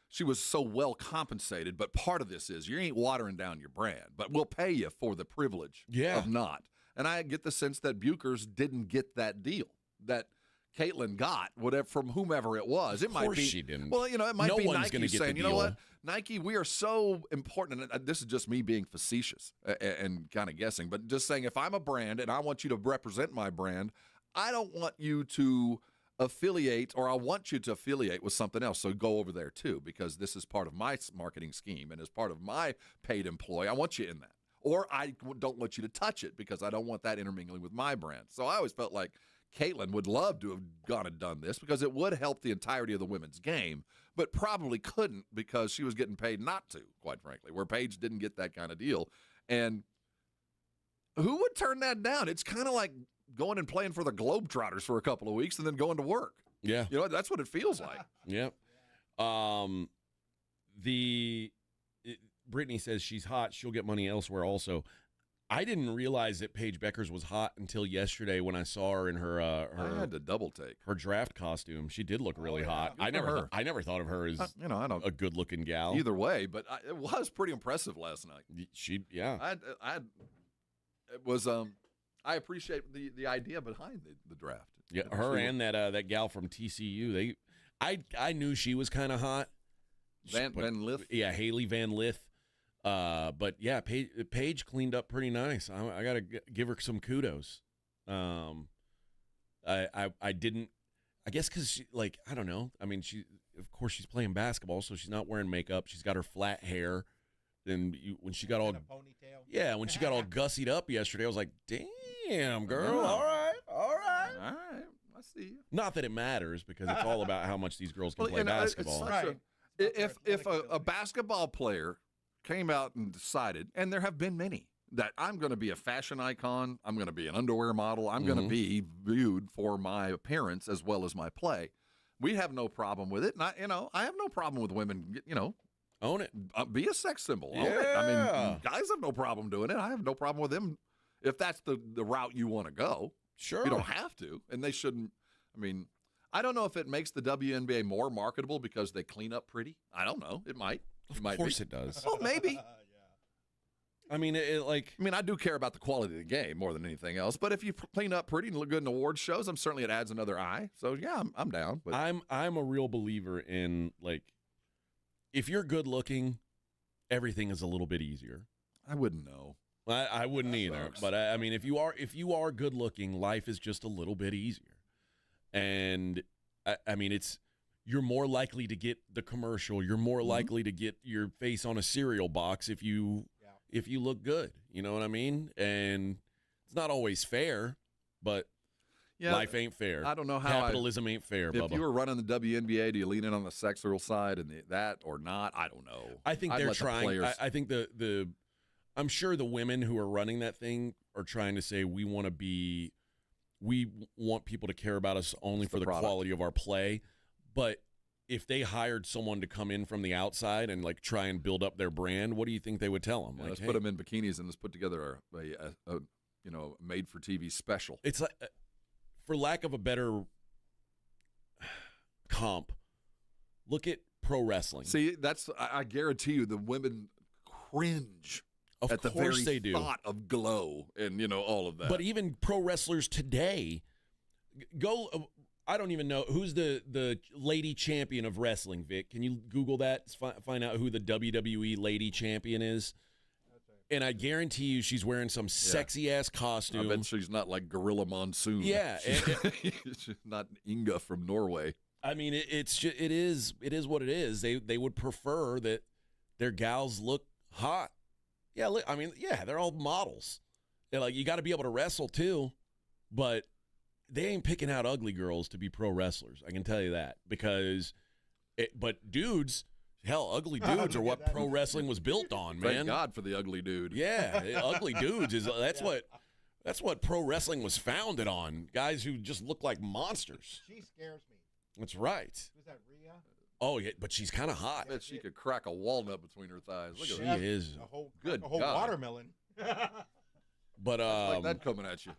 she was so well compensated, but part of this is you ain't watering down your brand, but we'll pay you for the privilege of not. And I get the sense that Bucher's didn't get that deal that Caitlin got, whatever, from whomever it was. It might be she didn't. It might be Nike saying, you know what, Nike, we are so important. And this is just me being facetious and kind of guessing, but just saying, if I'm a brand and I want you to represent my brand, I don't want you to affiliate, or I want you to affiliate with something else. So go over there too, because this is part of my marketing scheme and as part of my paid employee. I want you in that. Or I don't want you to touch it because I don't want that intermingling with my brand. So I always felt like Caitlin would love to have gone and done this because it would help the entirety of the women's game, but probably couldn't because she was getting paid not to, quite frankly, where Paige didn't get that kind of deal. And who would turn that down? It's kind of like going and playing for the Globetrotters for a couple of weeks and then going to work. Yeah. That's what it feels like. Yeah. Brittany says she's hot. She'll get money elsewhere also. I didn't realize that Paige Beckers was hot until yesterday when I saw her in her I had to double take her draft costume. She did look really hot. I never thought of her as a good looking gal. Either way, but it was pretty impressive last night. It was I appreciate the idea behind the draft. Yeah, her and that gal from TCU. I knew she was kind of hot. Van Lith. Yeah, Haley Van Lith. But yeah, Paige cleaned up pretty nice. I gotta give her some kudos. I didn't. I guess because I don't know. I mean, of course she's playing basketball, so she's not wearing makeup. She's got her flat hair. And when she got all ponytail. Yeah, when she got all gussied up yesterday, I was like, "Damn, girl, all right." I see you. Not that it matters because it's all about how much these girls can play basketball. If a basketball player came out and decided, and there have been many, that I'm going to be a fashion icon, I'm going to be an underwear model, I'm going to be viewed for my appearance as well as my play, we have no problem with it. And I have no problem with women, own it. Be a sex symbol. Yeah. Own it. I mean, guys have no problem doing it. I have no problem with them if that's the route you want to go. Sure. You don't have to, and they shouldn't. I mean, I don't know if it makes the WNBA more marketable because they clean up pretty. I don't know. It might. Of course it does. Well, maybe. I mean, I do care about the quality of the game more than anything else. But if you clean up pretty and look good in award shows, certainly it adds another eye. So yeah, I'm down. But I'm a real believer in if you're good looking, everything is a little bit easier. I wouldn't know. I wouldn't either. Sucks. But I mean, if you are good looking, life is just a little bit easier. And I mean, you're more likely to get the commercial. You're more likely to get your face on a cereal box if you look good. You know what I mean? And it's not always fair, but life ain't fair. I don't know how capitalism ain't fair. If Bubba. you were running the WNBA, do you lean in on the sexual side and that or not? I don't know. I think they're trying. I think I'm sure the women who are running that thing are trying to say we want people to care about us only for the quality of our play. But if they hired someone to come in from the outside and try and build up their brand, what do you think they would tell them? Yeah, let's put them in bikinis and let's put together a made-for-TV special. It's for lack of a better comp, look at pro wrestling. See, I guarantee you the women cringe at the very thought of glow and all of that. But even pro wrestlers today I don't even know who's the lady champion of wrestling. Vic, can you Google that? Find out who the WWE lady champion is. And I guarantee you she's wearing some sexy ass costume. I bet she's not like Gorilla Monsoon. Yeah, she's not Inga from Norway. I mean, it is what it is. They would prefer that their gals look hot. Yeah, I mean, they're all models. They're you got to be able to wrestle too, but they ain't picking out ugly girls to be pro wrestlers. I can tell you that but dudes, hell, ugly dudes are what pro wrestling was built on, man. Thank God for the ugly dude. Yeah, ugly dudes that's what pro wrestling was founded on. Guys who just look like monsters. She scares me. That's right. Who's that, Rhea? Oh yeah, but she's kind of hot. I bet she could crack a walnut between her thighs. Look at her. She is. Good a whole God. Watermelon. But like that coming at you.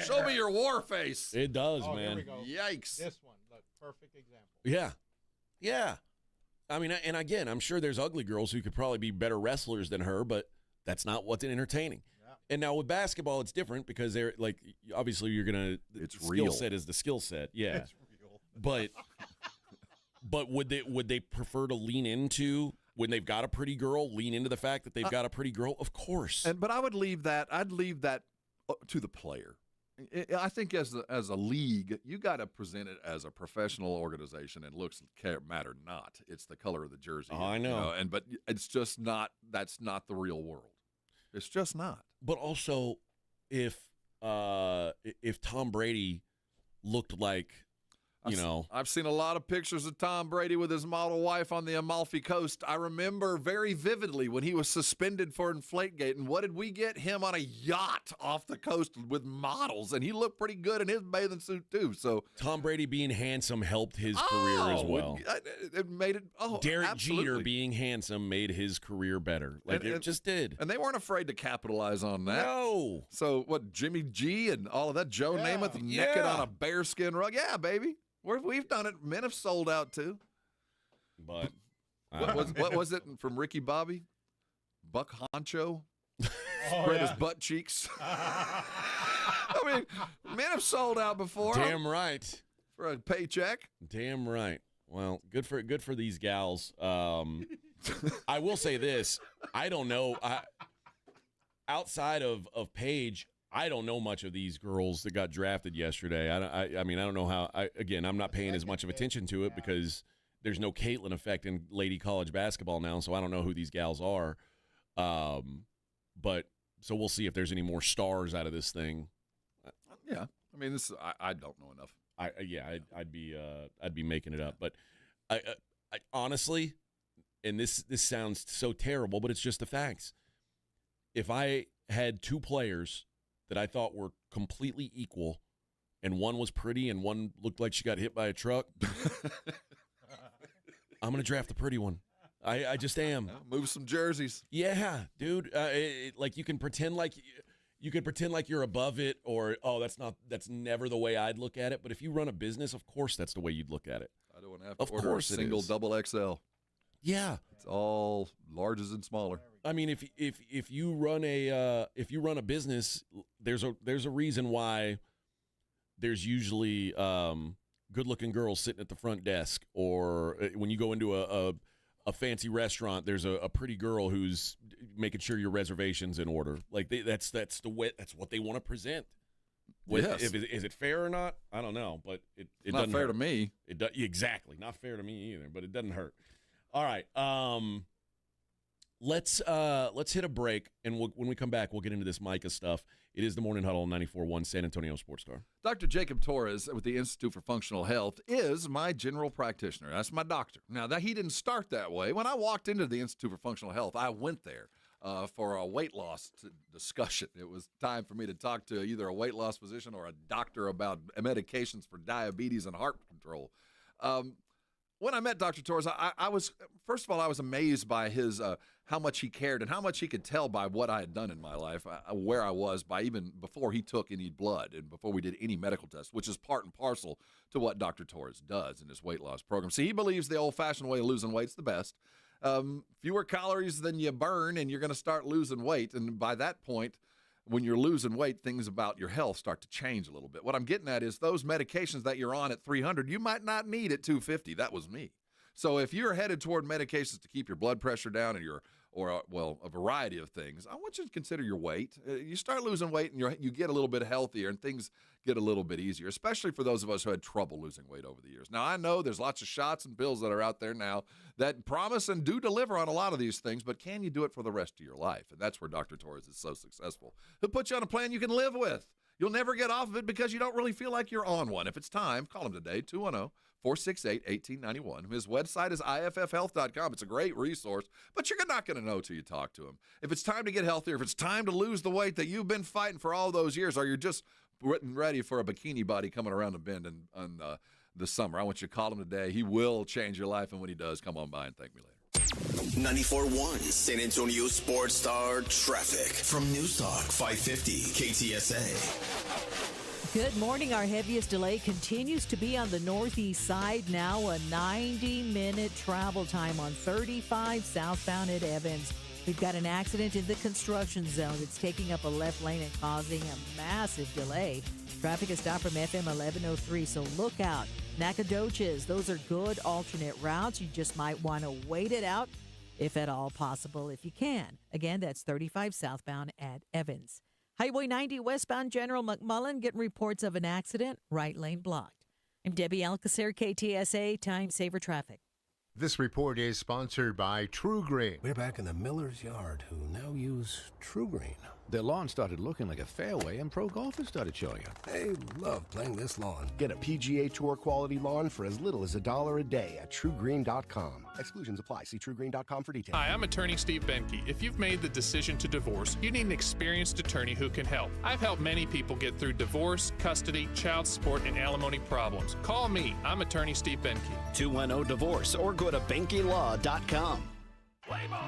Show me your war face. It does, man. Here we go. Yikes. This one, look, perfect example. Yeah. I mean, and again, I'm sure there's ugly girls who could probably be better wrestlers than her, but that's not what's entertaining. Yeah. And now with basketball, it's different because they're obviously you're gonna. It's skill real. Set is the skill set. Yeah. It's real. But would they prefer to lean into? When they've got a pretty girl, lean into the fact that they've got a pretty girl? Of course. But I would leave that. I'd leave that to the player. I think as a league, you got to present it as a professional organization, and looks matter not. It's the color of the jersey. Oh, I know. But it's just not. That's not the real world. It's just not. But also, if Tom Brady looked like. I've seen a lot of pictures of Tom Brady with his model wife on the Amalfi Coast. I remember very vividly when he was suspended for Inflategate. And what did we get? Him on a yacht off the coast with models. And he looked pretty good in his bathing suit, too. So Tom Brady being handsome helped his career as well. It made it. Derek absolutely. Jeter being handsome made his career better. It just did. And they weren't afraid to capitalize on that. No. So what, Jimmy G and all of that, Joe Namath naked on a bearskin rug? Yeah, baby. We've done it. Men have sold out too. But what was it from Ricky Bobby? Buck Honcho? Spread his butt cheeks. I mean, men have sold out before. Damn right. For a paycheck. Damn right. Well, good for these gals. I will say this. I don't know. Outside of Paige, I don't know much of these girls that got drafted yesterday. I mean, I don't know how. Again, I'm not paying as much of attention to it because there's no Caitlin effect in lady college basketball now, so I don't know who these gals are. But so we'll see if there's any more stars out of this thing. Yeah, I mean, I don't know enough. I'd be making it up, but I honestly, and this sounds so terrible, but it's just the facts. If I had two players that I thought were completely equal, and one was pretty and one looked like she got hit by a truck, I'm going to draft the pretty one. I just am. Move some jerseys. Yeah, dude. Like you can pretend like you're above it, or that's never the way I'd look at it. But if you run a business, of course that's the way you'd look at it. I don't want to have to order a single double XL. Yeah, it's all larges and smaller. I mean, if you run a business, there's a reason why there's usually good-looking girls sitting at the front desk, or when you go into a fancy restaurant, there's a pretty girl who's making sure your reservation's in order. Like that's what they want to present. Yes. Is it fair or not? I don't know, but it not doesn't fair hurt. to me. Exactly, not fair to me either, but it doesn't hurt. All right, let's hit a break, and when we come back, we'll get into this Micah stuff. It is the Morning Huddle on 94.1 San Antonio Sports Star. Dr. Jacob Torres with the Institute for Functional Health is my general practitioner. That's my doctor. Now, he didn't start that way. When I walked into the Institute for Functional Health, I went there for a weight loss discussion. It was time for me to talk to either a weight loss physician or a doctor about medications for diabetes and heart control. When I met Dr. Torres, I was amazed by his how much he cared and how much he could tell by what I had done in my life, where I was by even before he took any blood and before we did any medical tests, which is part and parcel to what Dr. Torres does in his weight loss program. See, he believes the old-fashioned way of losing weight is the best. Fewer calories than you burn, and you're going to start losing weight. And by that point, when you're losing weight, things about your health start to change a little bit. What I'm getting at is those medications that you're on at 300, you might not need at 250. That was me. So if you're headed toward medications to keep your blood pressure down and a variety of things, I want you to consider your weight. You start losing weight and you get a little bit healthier and things get a little bit easier, especially for those of us who had trouble losing weight over the years. Now, I know there's lots of shots and pills that are out there now that promise and do deliver on a lot of these things, but can you do it for the rest of your life? And that's where Dr. Torres is so successful. He'll put you on a plan you can live with. You'll never get off of it because you don't really feel like you're on one. If it's time, call him today, 210-468-1891. His website is iffhealth.com. It's a great resource, but you're not going to know till you talk to him. If it's time to get healthier, if it's time to lose the weight that you've been fighting for all those years, or you're just ready for a bikini body coming around the bend in the summer, I want you to call him today. He will change your life, and when he does, come on by and thank me later. 94.1 San Antonio Sports Star traffic from News Talk 550 KTSA. Good morning. Our heaviest delay continues to be on the northeast side. Now a 90-minute travel time on 35 southbound at Evans. We've got an accident in the construction zone that's taking up a left lane and causing a massive delay. Traffic is stopped from FM 1103, so look out. Nacogdoches, those are good alternate routes. You just might want to wait it out, if at all possible, if you can. Again, that's 35 southbound at Evans. Highway 90 westbound General McMullen getting reports of an accident, right lane blocked. I'm Debbie Alcacer, KTSA, Time Saver Traffic. This report is sponsored by True Green. We're back in the miller's yard, who now use True Green. Their lawn started looking like a fairway, and pro golfers started showing up. They love playing this lawn. Get a PGA Tour quality lawn for as little as $1 a day at TrueGreen.com. Exclusions apply. See TrueGreen.com for details. Hi, I'm attorney Steve Benke. If you've made the decision to divorce, you need an experienced attorney who can help. I've helped many people get through divorce, custody, child support, and alimony problems. Call me. I'm attorney Steve Benke. 210-DIVORCE or go to BenkeLaw.com.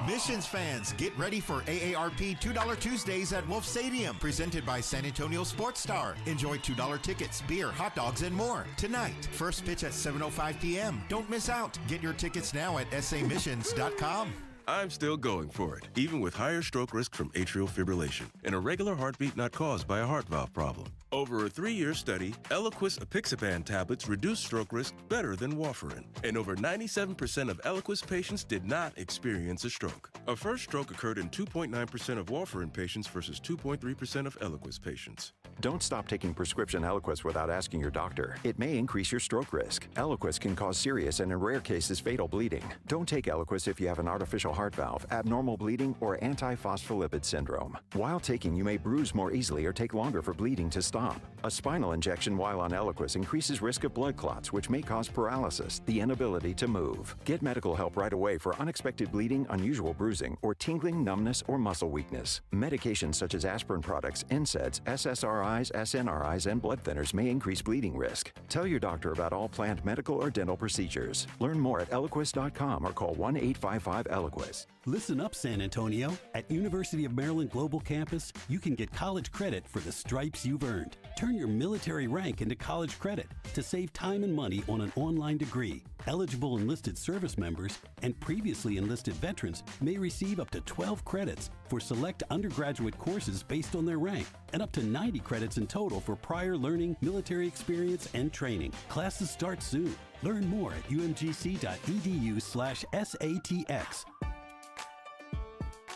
Missions fans, get ready for AARP $2 Tuesdays at Wolf Stadium, presented by San Antonio Sports Star. Enjoy $2 tickets, beer, hot dogs, and more. Tonight, first pitch at 7:05 p.m. Don't miss out. Get your tickets now at samissions.com. I'm still going for it, even with higher stroke risk from atrial fibrillation and a regular heartbeat not caused by a heart valve problem. Over a 3-year study, Eliquis apixaban tablets reduce stroke risk better than warfarin, and over 97% of Eliquis patients did not experience a stroke. A first stroke occurred in 2.9% of warfarin patients versus 2.3% of Eliquis patients. Don't stop taking prescription Eliquis without asking your doctor. It may increase your stroke risk. Eliquis can cause serious and in rare cases fatal bleeding. Don't take Eliquis if you have an artificial heart valve, abnormal bleeding, or antiphospholipid syndrome. While taking, you may bruise more easily or take longer for bleeding to stop. A spinal injection while on Eliquis increases risk of blood clots, which may cause paralysis, the inability to move. Get medical help right away for unexpected bleeding, unusual bruising, or tingling, numbness, or muscle weakness. Medications such as aspirin products, NSAIDs, SSRIs, SNRIs, and blood thinners may increase bleeding risk. Tell your doctor about all planned medical or dental procedures. Learn more at Eliquis.com or call 1-855-ELIQUIS. Listen up, San Antonio. At University of Maryland Global Campus, you can get college credit for the stripes you've earned. Turn your military rank into college credit to save time and money on an online degree. Eligible enlisted service members and previously enlisted veterans may receive up to 12 credits for select undergraduate courses based on their rank, and up to 90 credits in total for prior learning, military experience, and training. Classes start soon. Learn more at umgc.edu/SATX.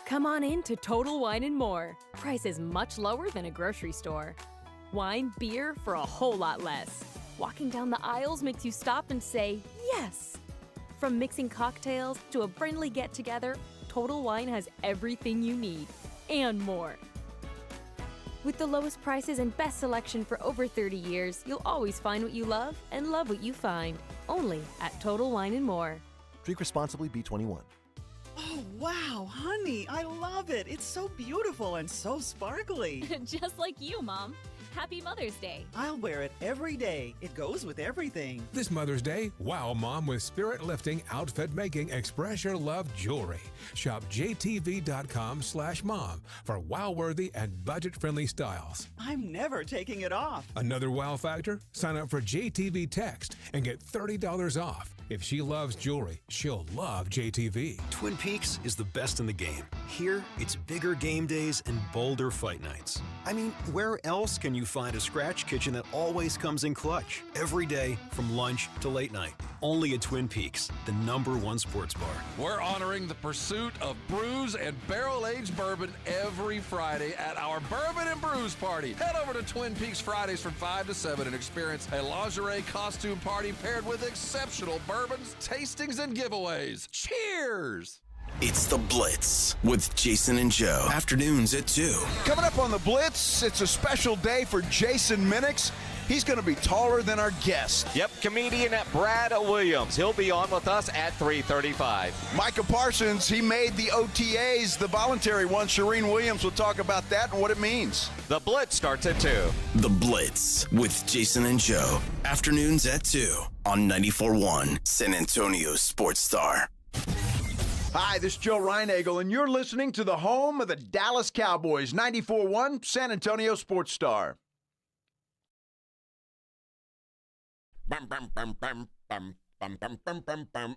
Come on in to Total Wine & More. Prices much lower than a grocery store. Wine, beer for a whole lot less. Walking down the aisles makes you stop and say, yes! From mixing cocktails to a friendly get-together, Total Wine has everything you need, and more. With the lowest prices and best selection for over 30 years, you'll always find what you love and love what you find. Only at Total Wine & More. Drink responsibly, B21. Oh, wow, honey, I love it. It's so beautiful and so sparkly. Just like you, Mom. Happy Mother's Day. I'll wear it every day. It goes with everything. This Mother's Day, wow Mom with spirit-lifting, outfit-making, express your love jewelry. Shop jtv.com/mom for wow-worthy and budget-friendly styles. I'm never taking it off. Another wow factor? Sign up for JTV Text and get $30 off. If she loves jewelry, she'll love JTV. Twin Peaks is the best in the game. Here, it's bigger game days and bolder fight nights. I mean, where else can you find a scratch kitchen that always comes in clutch? Every day, from lunch to late night. Only at Twin Peaks, the #1 sports bar. We're honoring the pursuit of brews and barrel-aged bourbon every Friday at our Bourbon and Brews Party. Head over to Twin Peaks Fridays from 5 to 7 and experience a lingerie costume party paired with exceptional bourbons, tastings, and giveaways. Cheers! It's The Blitz with Jason and Joe. Afternoons at 2. Coming up on The Blitz, it's a special day for Jason Minix. He's going to be taller than our guest. Yep, comedian Brad Williams. He'll be on with us at 3:35. Micah Parsons, he made the OTAs, the voluntary one. Shireen Williams will talk about that and what it means. The Blitz starts at 2. The Blitz with Jason and Joe. Afternoons at 2 on 94.1 San Antonio Sports Star. Hi, this is Joe Reinagel, and you're listening to the home of the Dallas Cowboys, 94.1 San Antonio Sports Star. Bum, bum, bum, bum, bum, bum, bum, bum, bum, bum.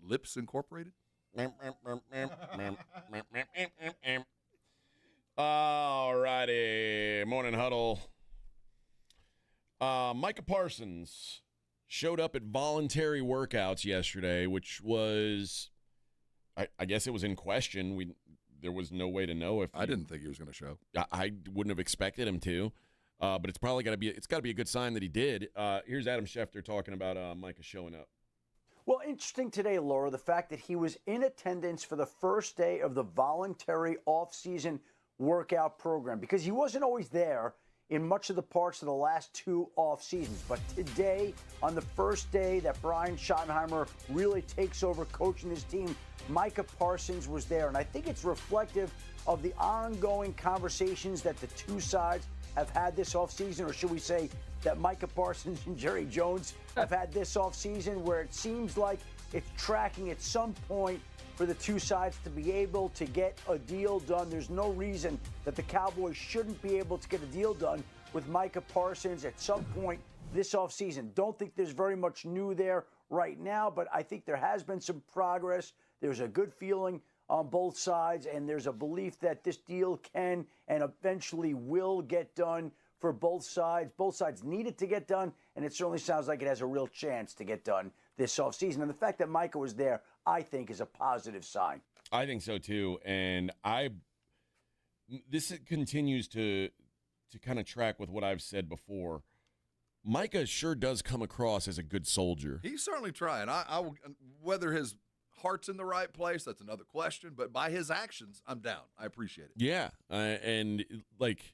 Lips Incorporated? All righty. Morning Huddle. Micah Parsons showed up at voluntary workouts yesterday, which was, I guess it was in question. There was no way to know if I didn't think he was going to show. I wouldn't have expected him to. But it's probably got to be a good sign that he did. Here's Adam Schefter talking about Micah showing up. Well, interesting today, Laura, the fact that he was in attendance for the first day of the voluntary off-season workout program, because he wasn't always there in much of the parts of the last 2 off seasons. But today, on the first day that Brian Schottenheimer really takes over coaching his team, Micah Parsons was there. And I think it's reflective of the ongoing conversations that the two sides have had this offseason, or should we say that Micah Parsons and Jerry Jones have had this offseason, where it seems like it's tracking at some point for the two sides to be able to get a deal done. There's no reason that the Cowboys shouldn't be able to get a deal done with Micah Parsons at some point this offseason. Don't think there's very much new there right now, but I think there has been some progress. There's a good feeling on both sides, and there's a belief that this deal can and eventually will get done for both sides. Both sides need it to get done, and it certainly sounds like it has a real chance to get done this offseason. And the fact that Micah was there, I think, is a positive sign. I think so too, and this continues to kind of track with what I've said before. Micah sure does come across as a good soldier. He's certainly trying. I whether his heart's in the right place, that's another question. But by his actions, I'm down. I appreciate it. Yeah, and like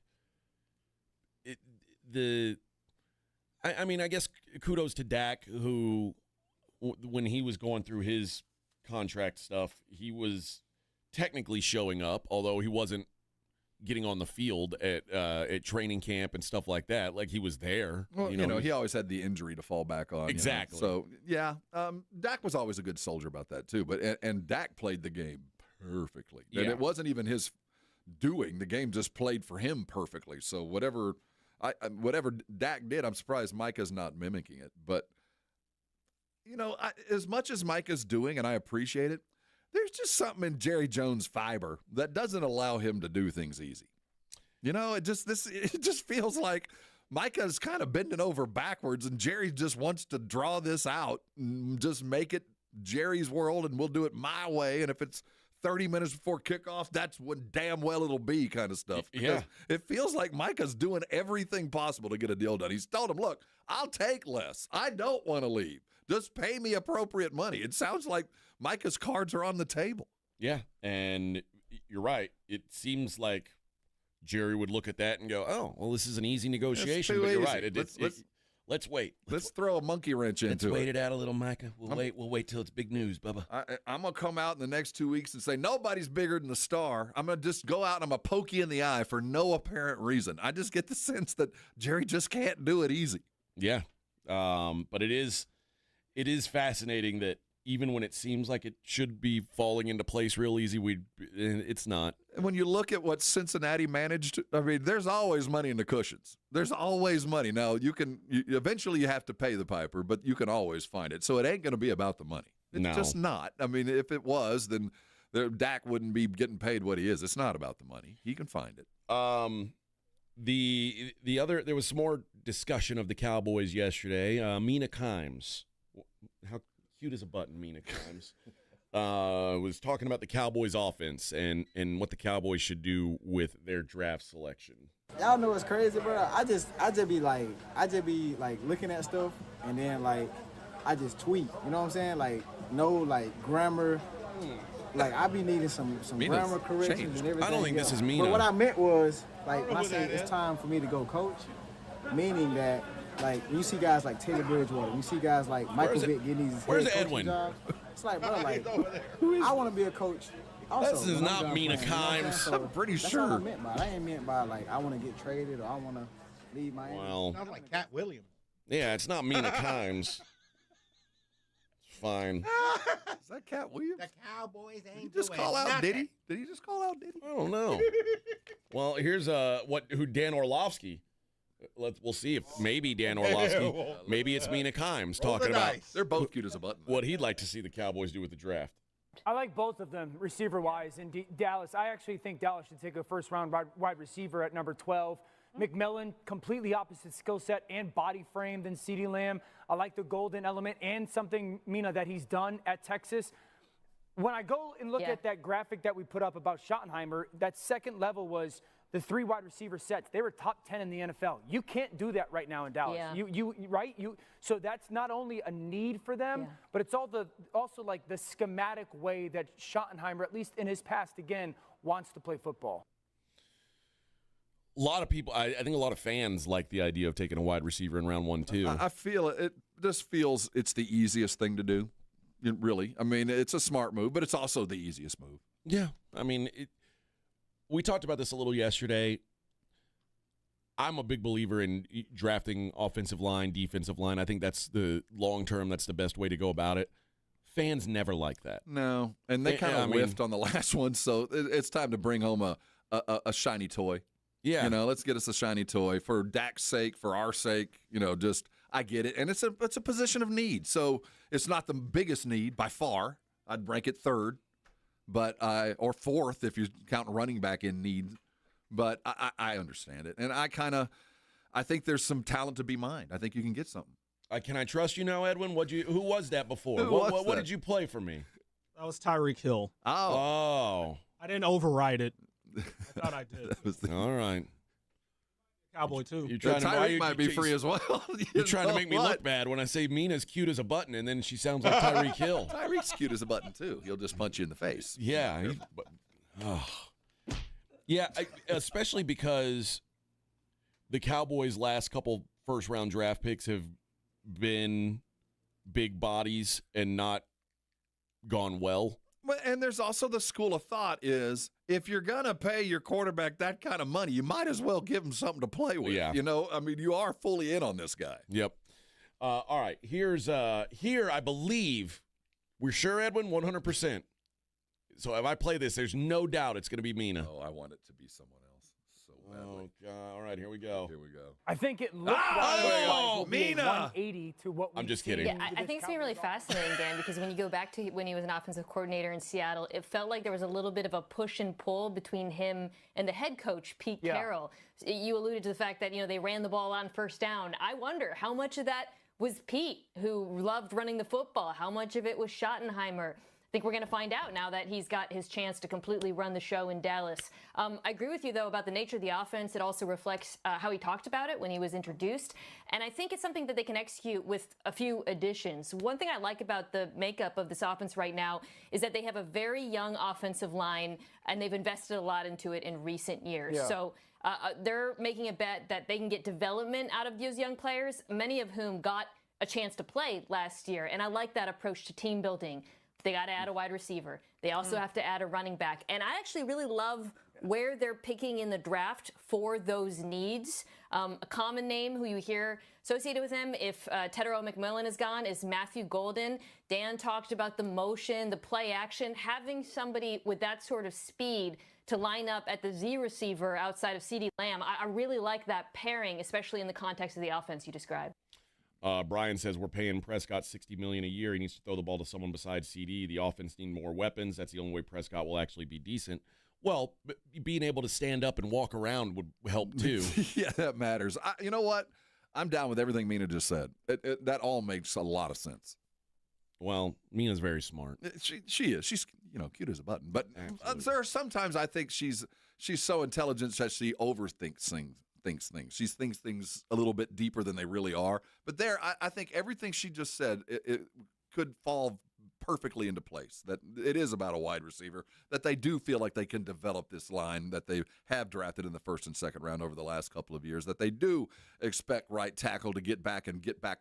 I mean, I guess kudos to Dak, who when he was going through his contract stuff, he was technically showing up, although he wasn't getting on the field at training camp and stuff like that. Like, he was there. Well, he always had the injury to fall back on. Exactly. So, yeah, Dak was always a good soldier about that, too. But and Dak played the game perfectly. And it wasn't even his doing. The game just played for him perfectly. So whatever Dak did, I'm surprised Micah's not mimicking it. But, as much as Micah's doing, and I appreciate it, there's just something in Jerry Jones' fiber that doesn't allow him to do things easy. It just feels like Micah's kind of bending over backwards, and Jerry just wants to draw this out and just make it Jerry's world, and we'll do it my way. And if it's 30 minutes before kickoff, that's when damn well it'll be, kind of stuff. Yeah. It feels like Micah's doing everything possible to get a deal done. He's told him, look, I'll take less. I don't want to leave. Just pay me appropriate money. It sounds like Micah's cards are on the table. Yeah, and you're right. It seems like Jerry would look at that and go, oh, well, this is an easy negotiation. But you're right. Let's wait. Let's throw a monkey wrench into it. Let's wait it out a little, Micah. We'll wait till it's big news, Bubba. I'm going to come out in the next 2 weeks and say, nobody's bigger than the star. I'm going to just go out and I'm going to poke you in the eye for no apparent reason. I just get the sense that Jerry just can't do it easy. Yeah, but it is fascinating that even when it seems like it should be falling into place real easy, it's not. And when you look at what Cincinnati managed, I mean, there's always money in the cushions. There's always money. Now, eventually you have to pay the piper, but you can always find it. So it ain't going to be about the money. It's just not. I mean, if it was, then Dak wouldn't be getting paid what he is. It's not about the money. He can find it. There was some more discussion of the Cowboys yesterday. Mina Kimes. How cute is a button, Mina Kimes? Was talking about the Cowboys offense and what the Cowboys should do with their draft selection. Y'all know it's crazy, bro. I just be looking at stuff and then I just tweet. You know what I'm saying? Like, no grammar. Like, I be needing some grammar corrections and everything. I don't think this is Mina. But what I meant was, when I say it's time for me to go coach, meaning that, when you see guys like Teddy Bridgewater, when you see guys like Michael Vick getting these Where's head coaching Edwin? jobs, it's like, bro, I want to be a coach also. This is not Mina Kimes. So I'm pretty that's sure. What I meant by it. I ain't meant by, I want to get traded or I want to leave Miami. Well, Sounds like Cat Williams. Yeah, it's not Mina Kimes. It's fine. Is that Cat Williams? The Cowboys ain't Did he just call out Diddy? Did he just call out Diddy? I don't know. Well, here's who Dan Orlovsky. We'll see if maybe Dan Orlovsky, maybe it's Mina Kimes talking about. They're both cute as a button. What he'd like to see the Cowboys do with the draft. I like both of them, receiver-wise. In Dallas, I actually think Dallas should take a first-round wide receiver at number 12. McMillan, completely opposite skill set and body frame than CeeDee Lamb. I like the golden element and something, Mina, that he's done at Texas. When I go and look at that graphic that we put up about Schottenheimer, that second level was the 3 wide receiver sets. They were top 10 in the NFL. You can't do that right now in Dallas. Yeah. So that's not only a need for them, but it's also like the schematic way that Schottenheimer, at least in his past, again, wants to play football. A lot of people, I think a lot of fans like the idea of taking a wide receiver in round 1, too. I feel it just feels it's the easiest thing to do, really. I mean, it's a smart move, but it's also the easiest move. Yeah. I mean, we talked about this a little yesterday. I'm a big believer in drafting offensive line, defensive line. I think that's the long term, that's the best way to go about it. Fans never like that. No, and they kind of whiffed on the last one, so it's time to bring home a shiny toy. Yeah. Let's get us a shiny toy for Dak's sake, for our sake. I get it, and it's a position of need. So it's not the biggest need by far. I'd rank it third, but or fourth if you count running back in need. But I understand it, and I think there's some talent to be mined. I think you can get something. Can I trust you now, Edwin? Who was that before? What did you play for me? That was Tyreek Hill. Oh. I didn't override it. I thought I did. All right. Cowboy, too. Tyreek might be free as well. You're trying to make me look bad when I say Mina's cute as a button, and then she sounds like Tyreek Hill. Tyreek's cute as a button, too. He'll just punch you in the face. Yeah. Yeah, especially because the Cowboys' last couple first-round draft picks have been big bodies and not gone well. And there's also the school of thought is if you're going to pay your quarterback that kind of money, you might as well give him something to play with. Yeah. You are fully in on this guy. Yep. All right. Here I believe we're sure, Edwin, 100%. So if I play this, there's no doubt it's going to be Mina. Oh, I want it to be someone else so badly. Oh, God. All right, here we go. I think it looks Mina! 180 to what we I'm just see. kidding. Yeah, I think it's going to be really fascinating, Dan, because when you go back to when he was an offensive coordinator in Seattle, it felt like there was a little bit of a push and pull between him and the head coach, Pete Carroll. You alluded to the fact that, they ran the ball on first down. I wonder how much of that was Pete, who loved running the football. How much of it was Schottenheimer? I think we're going to find out now that he's got his chance to completely run the show in Dallas. I agree with you, though, about the nature of the offense. It also reflects how he talked about it when he was introduced. And I think it's something that they can execute with a few additions. One thing I like about the makeup of this offense right now is that they have a very young offensive line, and they've invested a lot into it in recent years. Yeah. So they're making a bet that they can get development out of those young players, many of whom got a chance to play last year. And I like that approach to team building. They got to add a wide receiver. They also have to add a running back. And I actually really love where they're picking in the draft for those needs. A common name who you hear associated with him, if Tedero McMillan is gone, is Matthew Golden. Dan talked about the motion, the play action. Having somebody with that sort of speed to line up at the Z receiver outside of CeeDee Lamb, I really like that pairing, especially in the context of the offense you described. Brian says we're paying Prescott $60 million a year. He needs to throw the ball to someone besides CD. The offense needs more weapons. That's the only way Prescott will actually be decent. Well, being able to stand up and walk around would help too. Yeah, that matters. You know what? I'm down with everything Mina just said. That all makes a lot of sense. Well, Mina's very smart. She is. She's cute as a button. But there are sometimes I think she's so intelligent that she overthinks things. She thinks things a little bit deeper than they really are. But I think everything she just said, it could fall perfectly into place. That it is about a wide receiver, that they do feel like they can develop this line that they have drafted in the first and second round over the last couple of years, that they do expect right tackle to get back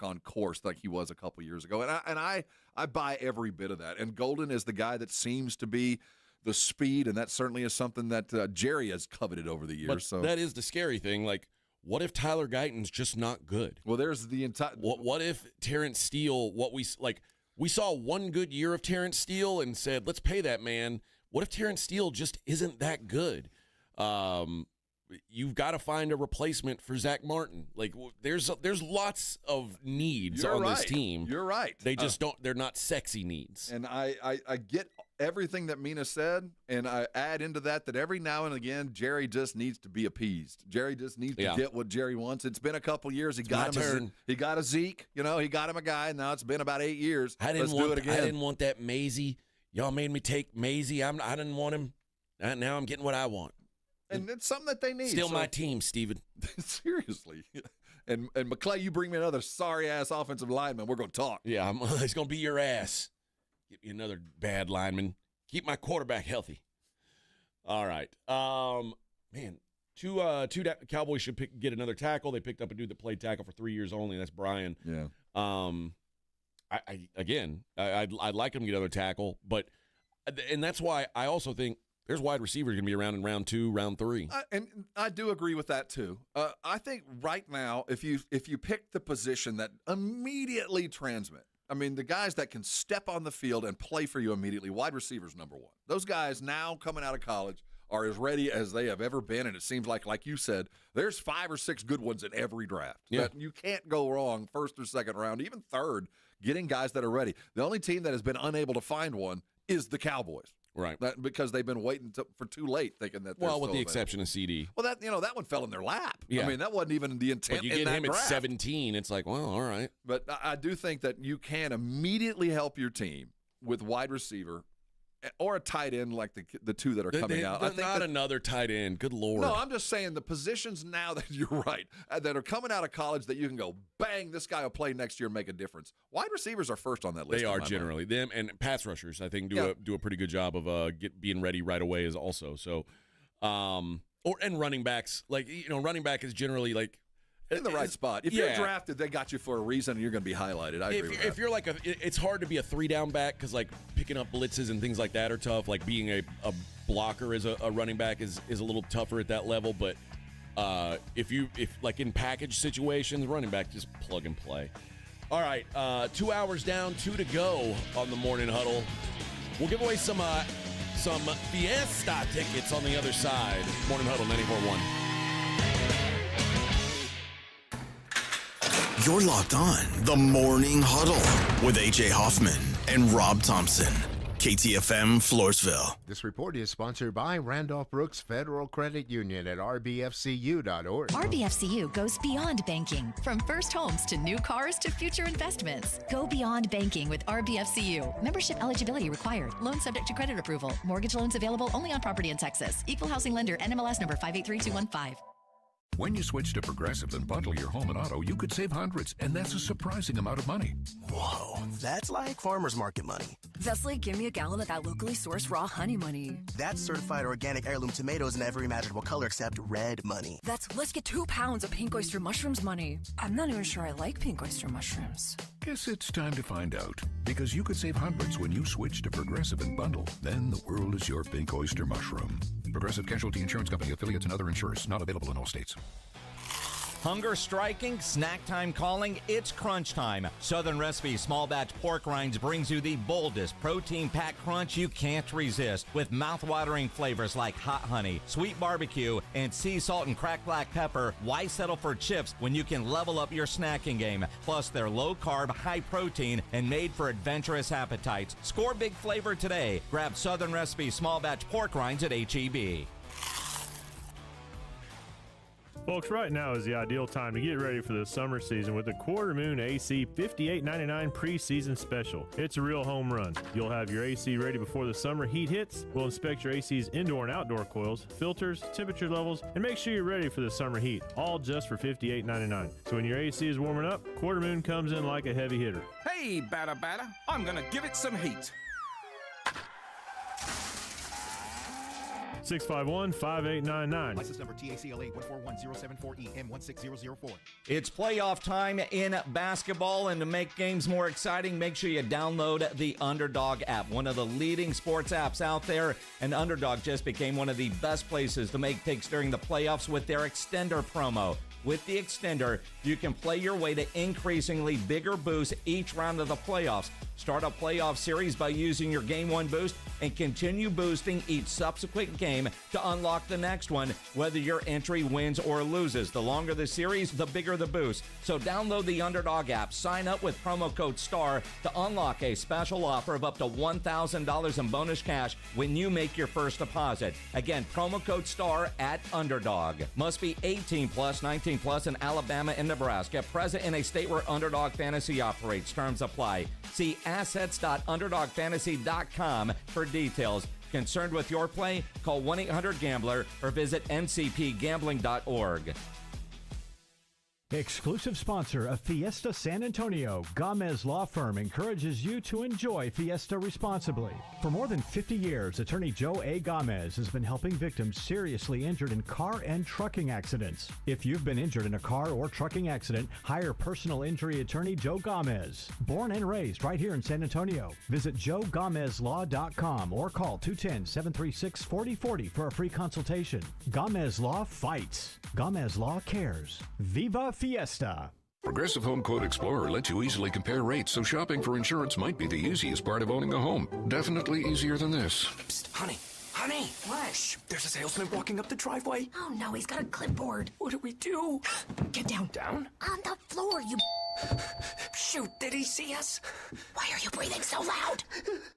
on course like he was a couple years ago. And I buy every bit of that. And Golden is the guy that seems to be the speed, and that certainly is something that Jerry has coveted over the years. But so that is the scary thing. Like, what if Tyler Guyton's just not good? Well, there's the entire. What if Terrence Steele? We saw one good year of Terrence Steele and said, let's pay that man. What if Terrence Steele just isn't that good? You've got to find a replacement for Zach Martin. Like, there's lots of needs on this team. You're right. They just don't. They're not sexy needs. And I get everything that Mina said, and I add into that every now and again Jerry just needs to be appeased. Jerry just needs to get what Jerry wants. It's been a couple years. He got a Zeke. He got him a guy. Now it's been about 8 years. Let's do it again. I didn't want that Maisie. Y'all made me take Maisie. I didn't want him. Now I'm getting what I want. And it's something that they need. Still my team, Steven. Seriously. And McClay, you bring me another sorry-ass offensive lineman, we're going to talk. Yeah, it's going to be your ass. Get me another bad lineman. Keep my quarterback healthy. All right. Man, two Cowboys should get another tackle. They picked up a dude that played tackle for 3 years only. That's Brian. Yeah. I'd like him to get another tackle, and that's why I also think there's wide receivers going to be around in round 2, round 3. And I do agree with that too. I think right now, if you pick the position that immediately transmit, I mean, the guys that can step on the field and play for you immediately, wide receivers number one. Those guys now coming out of college are as ready as they have ever been, and it seems like you said, there's 5 or 6 good ones in every draft. Yeah. You can't go wrong first or second round, even third, getting guys that are ready. The only team that has been unable to find one is the Cowboys. Right. Because they've been waiting for too late thinking that they're Well, with still the available. exception of CD. Well, that one fell in their lap. Yeah. I mean, that wasn't even the intent But you in get that him at draft. 17, it's like, well, all right. But I do think that you can immediately help your team with wide receiver or a tight end like the two that are coming out. I think not another tight end. Good Lord. No, I'm just saying the positions now that you're right, that are coming out of college that you can go, bang, this guy will play next year and make a difference. Wide receivers are first on that list. They in are my generally. mind. Them and pass rushers, I think, Yeah. do a pretty good job of being ready right away is also. So, and running backs. Like, running back is generally like, in the right spot. If you're drafted, they got you for a reason, and you're going to be highlighted. I agree with that. If you're like it's hard to be a 3-down back because like picking up blitzes and things like that are tough. Like being a blocker as a running back is a little tougher at that level. But if like in package situations, running back just plug and play. All right, 2 hours down, 2 to go on the Morning Huddle. We'll give away some Fiesta tickets on the other side. Morning Huddle 94.1. You're locked on the Morning Huddle with AJ Hoffman and Rob Thompson. KTFM Floresville. This report is sponsored by Randolph Brooks Federal Credit Union at rbfcu.org. RBFCU goes beyond banking. From first homes to new cars to future investments. Go beyond banking with RBFCU. Membership eligibility required. Loan subject to credit approval. Mortgage loans available only on property in Texas. Equal housing lender. NMLS number 583215. When you switch to Progressive and bundle your home and auto, you could save hundreds, and that's a surprising amount of money. Whoa, that's like farmer's market money. That's like give me a gallon of that locally sourced raw honey money. That's certified organic heirloom tomatoes in every imaginable color except red money. That's let's get 2 pounds of pink oyster mushrooms money. I'm not even sure I like pink oyster mushrooms. Guess it's time to find out, because you could save hundreds when you switch to Progressive and bundle. Then the world is your pink oyster mushroom. Progressive Casualty Insurance Company, affiliates, and other insurers. Not available in all states. Hunger striking, snack time calling, it's crunch time. Southern Recipe Small Batch Pork Rinds brings you the boldest protein-packed crunch you can't resist, with mouth-watering flavors like hot honey, sweet barbecue, and sea salt and cracked black pepper. Why settle for chips when you can level up your snacking game? Plus, they're low-carb, high-protein, and made for adventurous appetites. Score big flavor today. Grab Southern Recipe Small Batch Pork Rinds at H-E-B. Folks, right now is the ideal time to get ready for the summer season with the Quarter Moon AC $58.99 preseason special. It's a real home run. You'll have your AC ready before the summer heat hits. We'll inspect your AC's indoor and outdoor coils, filters, temperature levels, and make sure you're ready for the summer heat, all just for $58.99. So when your AC is warming up, Quarter Moon comes in like a heavy hitter. Hey, batter, I'm gonna give it some heat. 651-5899. License number TACLA 141074EM16004. It's playoff time in basketball, and to make games more exciting, make sure you download the Underdog app, one of the leading sports apps out there. And Underdog just became one of the best places to make picks during the playoffs with their extender promo. With the extender, you can play your way to increasingly bigger boosts each round of the playoffs. Start a playoff series by using your Game 1 boost and continue boosting each subsequent game to unlock the next one, whether your entry wins or loses. The longer the series, the bigger the boost. So download the Underdog app, sign up with promo code STAR to unlock a special offer of up to $1,000 in bonus cash when you make your first deposit. Again, promo code STAR at Underdog. Must be 18 plus, 19 plus in Alabama and Nebraska. Present in a state where Underdog Fantasy operates. Terms apply. See assets.underdogfantasy.com for details. Concerned with your play? Call 1-800-GAMBLER or visit ncpgambling.org. Exclusive sponsor of Fiesta San Antonio, Gomez Law Firm encourages you to enjoy Fiesta responsibly. For more than 50 years, attorney Joe A. Gomez has been helping victims seriously injured in car and trucking accidents. If you've been injured in a car or trucking accident, hire personal injury attorney Joe Gomez. Born and raised right here in San Antonio. Visit joegomezlaw.com or call 210-736-4040 for a free consultation. Gomez Law fights. Gomez Law cares. Viva Fiesta. Progressive Home Quote Explorer lets you easily compare rates, so shopping for insurance might be the easiest part of owning a home. Definitely easier than this. Psst, honey, Honey. What? Shh, there's a salesman walking up the driveway. Oh, no, he's got a clipboard. What do we do? Get down. Down? On the floor, you... Shoot, did he see us? Why are you breathing so loud?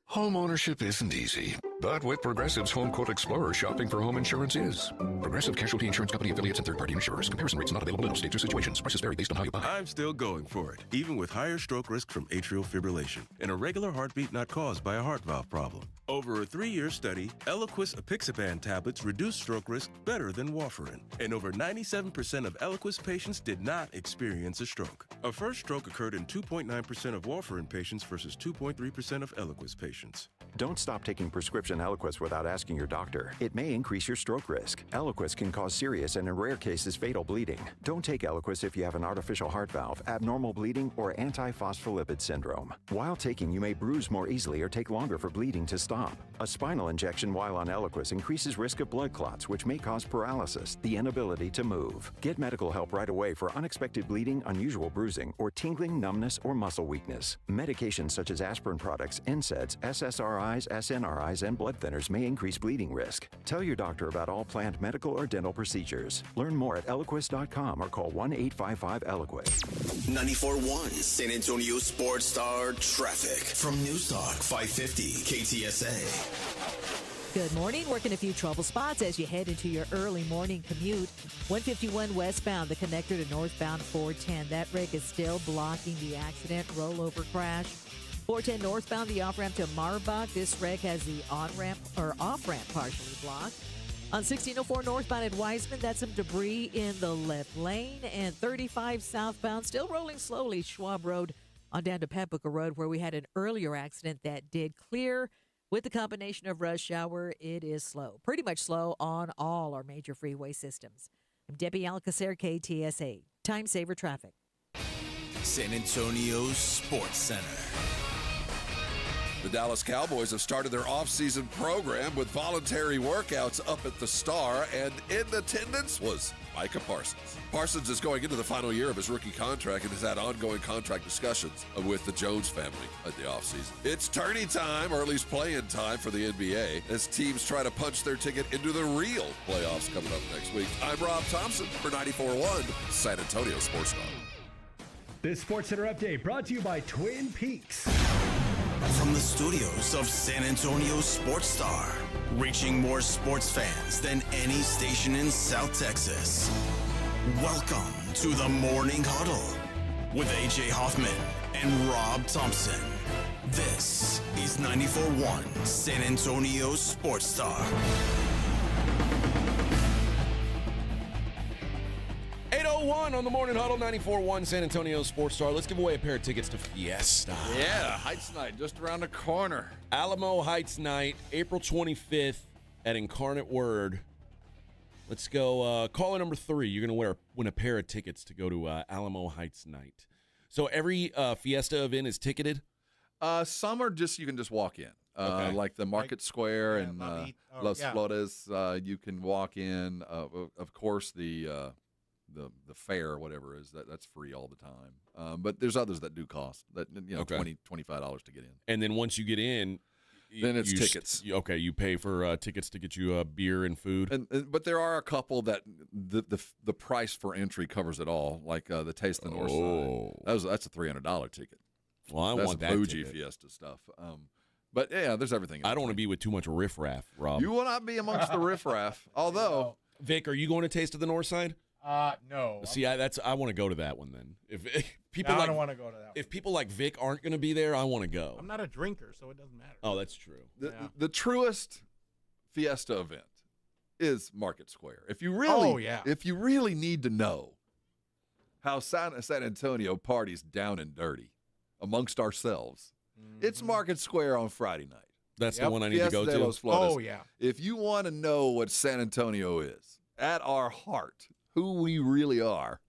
Home ownership isn't easy, but with Progressive's Home Quote Explorer, shopping for home insurance is. Progressive Casualty Insurance Company affiliates and third-party insurers. Comparison rates not available in all states or situations. Prices vary based on how you buy. I'm still going for it, even with higher stroke risk from atrial fibrillation and a regular heartbeat not caused by a heart valve problem. Over a 3-year study, Eliquis apixaban tablets reduced stroke risk better than warfarin, and over 97% of Eliquis patients did not experience a stroke. A first stroke occurred in 2.9% of warfarin patients versus 2.3% of Eliquis patients. Don't stop taking prescription Eliquis without asking your doctor. It may increase your stroke risk. Eliquis can cause serious and in rare cases fatal bleeding. Don't take Eliquis if you have an artificial heart valve, abnormal bleeding, or antiphospholipid syndrome. While taking, you may bruise more easily or take longer for bleeding to stop. A spinal injection while on Eliquis increases risk of blood clots, which may cause paralysis, the inability to move. Get medical help right away for unexpected bleeding, unusual bruising, or tingling, numbness, or muscle weakness. Medications such as aspirin products, NSAIDs, SSRIs, SNRIs, and blood thinners may increase bleeding risk. Tell your doctor about all planned medical or dental procedures. Learn more at Eliquis.com or call 1-855-ELIQUIS. 94.1 San Antonio Sports Star Traffic from News Talk 550 KTSA. Good morning. Working a few trouble spots as you head into your early morning commute. 151 westbound, the connector to northbound 410. That wreck is still blocking the accident rollover crash. 410 northbound, the off-ramp to Marbach. This wreck has the on-ramp or off-ramp partially blocked. On 1604 northbound at Wiseman, that's some debris in the left lane. And 35 southbound, still rolling slowly, Schwab Road on down to Pat Booker Road, where we had an earlier accident that did clear. With the combination of rush hour, it is slow. Pretty much slow on all our major freeway systems. I'm Debbie Alcacer, KTSA. Time Saver Traffic. San Antonio Sports Center. The Dallas Cowboys have started their off-season program with voluntary workouts up at the Star, and in attendance was Micah Parsons. Parsons is going into the final year of his rookie contract and has had ongoing contract discussions with the Jones family at the offseason. It's tourney time, or at least play-in time for the NBA, as teams try to punch their ticket into the real playoffs coming up next week. I'm Rob Thompson for 94.1 San Antonio Sports Star. This SportsCenter update brought to you by Twin Peaks. From the studios of San Antonio Sports Star, reaching more sports fans than any station in South Texas. Welcome to the Morning Huddle with AJ Hoffman and Rob Thompson. This is 94.1 San Antonio Sports Star. 8:01 on the Morning Huddle, 94.1 San Antonio Sports Star. Let's give away a pair of tickets to Fiesta. Yeah, Heights Night just around the corner. Alamo Heights Night, April 25th at Incarnate Word. Let's go. Caller number 3. You're going to win a pair of tickets to go to Alamo Heights Night. So every Fiesta event is ticketed? Some are just, you can just walk in. Okay. Like the Market Square and Los Flores, you can walk in. Of course, the fair or whatever is that's free all the time. But there's others that do cost that $20, $25 to get in. And then once you get in, then it's tickets. You pay for tickets to get you beer and food. But there are a couple that the price for entry covers it all, like the Taste of the North Side. That's a $300 ticket. Well, that's want that bougie ticket. Fiesta stuff. But yeah, there's everything. I don't want to be with too much riffraff, Rob. You will not be amongst the riffraff. Although, Vic, are you going to Taste of the North Side? No. See, I want to go to that one then. If people I don't want to go to that one. If people like Vic aren't going to be there, I want to go. I'm not a drinker, so it doesn't matter. Oh, that's true. the truest Fiesta event is Market Square. If you really need to know how San Antonio parties down and dirty amongst ourselves, it's Market Square on Friday night. That's the one I need to go Fiesta de to. Los Flores. Oh, yeah. If you want to know what San Antonio is, at our heart, who we really are,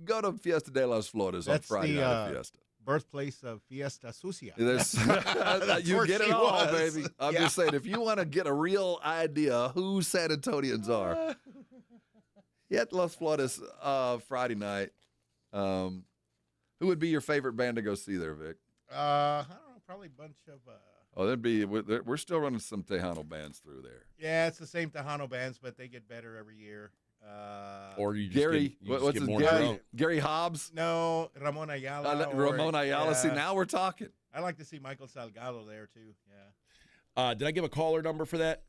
go to Fiesta de Los Flores on Friday night at Fiesta. Birthplace of Fiesta Sucia. You get it all, baby. I'm just saying, if you want to get a real idea who San Antonians are, hit Los Flores Friday night. Who would be your favorite band to go see there, Vic? I don't know, probably a bunch of Oh, we're still running some Tejano bands through there. Yeah, it's the same Tejano bands, but they get better every year. Or you just Gary, what's his Gary Hobbs? No, Ramon Ayala. Ramon Ayala. Yeah. See, now we're talking. I like to see Michael Salgado there too. Yeah. Did I give a caller number for that?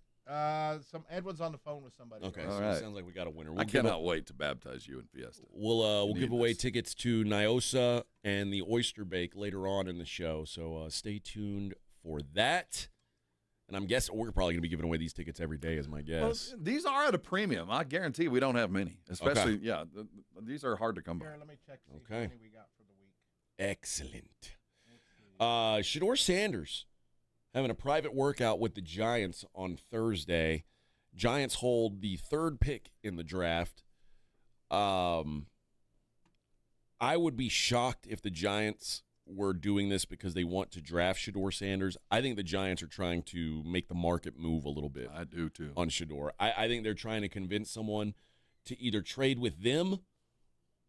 Edwin's on the phone with somebody. Okay, All so right. it sounds like we got a winner. I cannot wait to baptize you in Fiesta. We'll give away tickets to Nyosa and the Oyster Bake later on in the show, so stay tuned for that. And I'm guessing we're probably going to be giving away these tickets every day, is my guess. Well, these are at a premium. I guarantee we don't have many. Especially, these are hard to come by. Here, let me check. Okay. How many we got for the week. Excellent. Shedeur Sanders having a private workout with the Giants on Thursday. Giants hold the 3rd pick in the draft. I would be shocked if the Giants were doing this because they want to draft Shedeur Sanders. I think the Giants are trying to make the market move a little bit. I do too. On Shedeur. I think they're trying to convince someone to either trade with them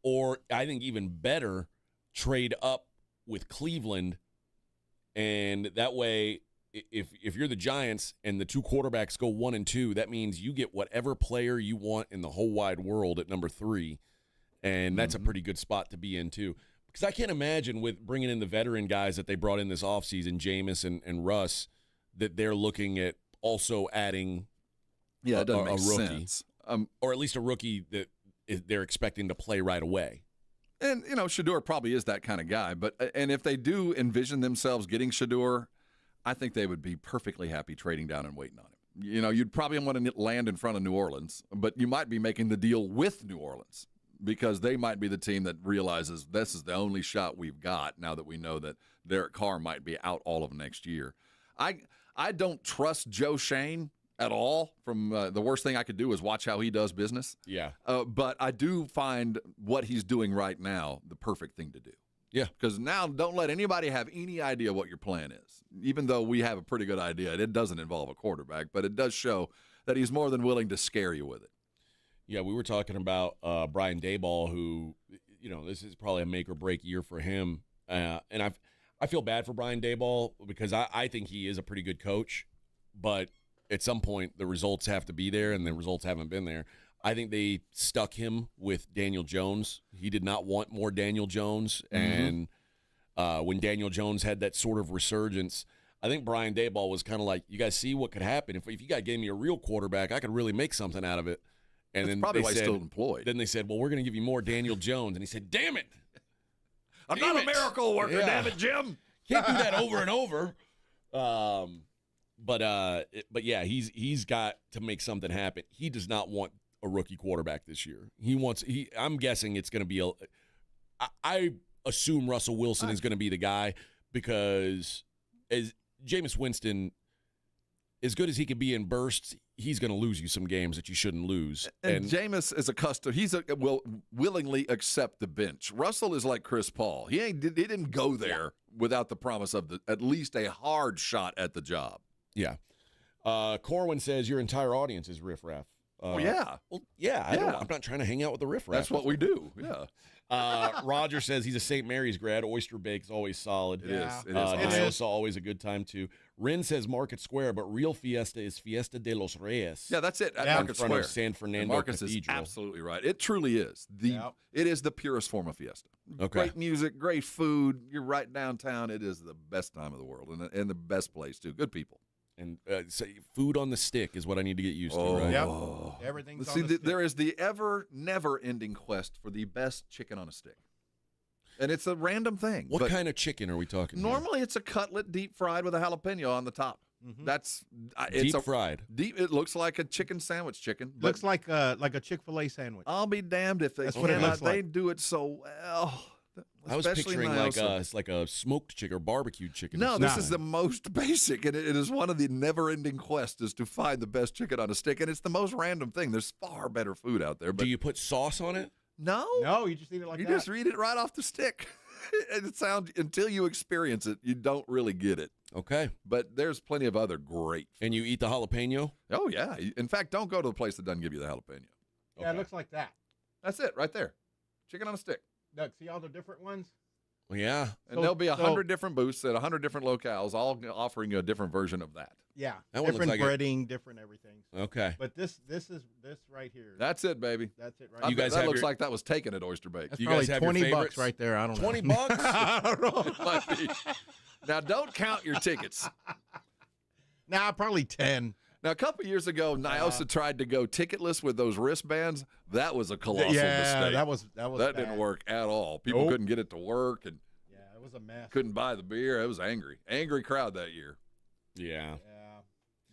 or, I think even better, trade up with Cleveland. And that way, if you're the Giants and the 2 quarterbacks go 1 and 2, that means you get whatever player you want in the whole wide world at number 3. And that's a pretty good spot to be in, too. Because I can't imagine with bringing in the veteran guys that they brought in this offseason, Jameis and Russ, that they're looking at also adding it doesn't make rookie. sense. Or at least a rookie that they're expecting to play right away. And, Shedeur probably is that kind of guy. And if they do envision themselves getting Shedeur, I think they would be perfectly happy trading down and waiting on him. You'd probably want to land in front of New Orleans, but you might be making the deal with New Orleans because they might be the team that realizes this is the only shot we've got now that we know that Derek Carr might be out all of next year. I don't trust Joe Shane at all. From the worst thing I could do is watch how he does business. Yeah. But I do find what he's doing right now the perfect thing to do. Yeah. Because now don't let anybody have any idea what your plan is. Even though we have a pretty good idea. It doesn't involve a quarterback, but it does show that he's more than willing to scare you with it. Yeah, we were talking about Brian Daboll, who, this is probably a make or break year for him. And I feel bad for Brian Daboll because I think he is a pretty good coach, but at some point the results have to be there, and the results haven't been there. I think they stuck him with Daniel Jones. He did not want more Daniel Jones, and when Daniel Jones had that sort of resurgence, I think Brian Daboll was kind of like, you guys see what could happen. If you guys gave me a real quarterback, I could really make something out of it. And That's then probably why he's still employed. Then they said, well, we're going to give you more Daniel Jones. And he said, damn it. I'm not a miracle worker, damn it, Jim. Can't do that over and over. But yeah, he's got to make something happen. He does not want a rookie quarterback this year. I'm guessing it's going to be I assume Russell Wilson is going to be the guy because as Jameis Winston, as good as he could be in bursts, he's going to lose you some games that you shouldn't lose. And Jameis is accustomed. Will willingly accept the bench. Russell is like Chris Paul. He didn't go there without the promise of at least a hard shot at the job. Yeah. Corwin says your entire audience is riffraff. Yeah. Well, yeah. I'm not trying to hang out with the riffraff. That's what we do. Yeah. Roger says he's a St. Mary's grad. Oyster Bake is always solid. It is. Nyosa always a good time too. Ren says Market Square, but real Fiesta is Fiesta de los Reyes. Yeah, that's it. At in Market front Square. of San Fernando And Marcus Cathedral. is absolutely right. It truly is. It is the purest form of Fiesta. Okay. Great music, great food. You're right downtown. It is the best time of the world and the best place too. Good people. And food on the stick is what I need to get used to, right? Yep. Everything's See, on the stick. there is the never-ending quest for the best chicken on a stick. And it's a random thing. What kind of chicken are we talking here? Normally, it's a cutlet deep fried with a jalapeno on the top. That's Deep fried. It looks like a chicken sandwich chicken. but Looks like a Chick-fil-A sandwich. I'll be damned if they That's what it cannot. looks like. They do it so well. I was especially picturing Nyosa. it's like a smoked chicken or barbecued chicken. No, this is the most basic, and it is one of the never-ending quests is to find the best chicken on a stick, and it's the most random thing. There's far better food out there. But Do you put sauce on it? No. No, you just eat it like You that. just read it right off the stick. And it sounds until you experience it, you don't really get it. Okay. But there's plenty of other great. And you eat the jalapeno? Oh yeah. In fact, don't go to the place that doesn't give you the jalapeno. Yeah, it looks like that. That's it right there. Chicken on a stick. Doug, see all the different ones? Yeah. And there'll be 100 different booths at 100 different locales, all offering you a different version of that. Yeah, That one different looks like breading, different everything. Okay. But this right here. That's it, baby. That's it right You here. guys that have looks your- like that was taken at Oyster Bake. That's You probably guys have your $20 favorites? right there. I don't know. 20 bucks? I don't know. It might be. Now, don't count your tickets. Nah, probably 10. Now, a couple years ago, Nyosa tried to go ticketless with those wristbands. That was a colossal mistake. that was that didn't bad. work at all. People Nope. couldn't get it to work and Yeah, it was a mess. couldn't buy the beer. It was angry crowd that year. Yeah. Yeah,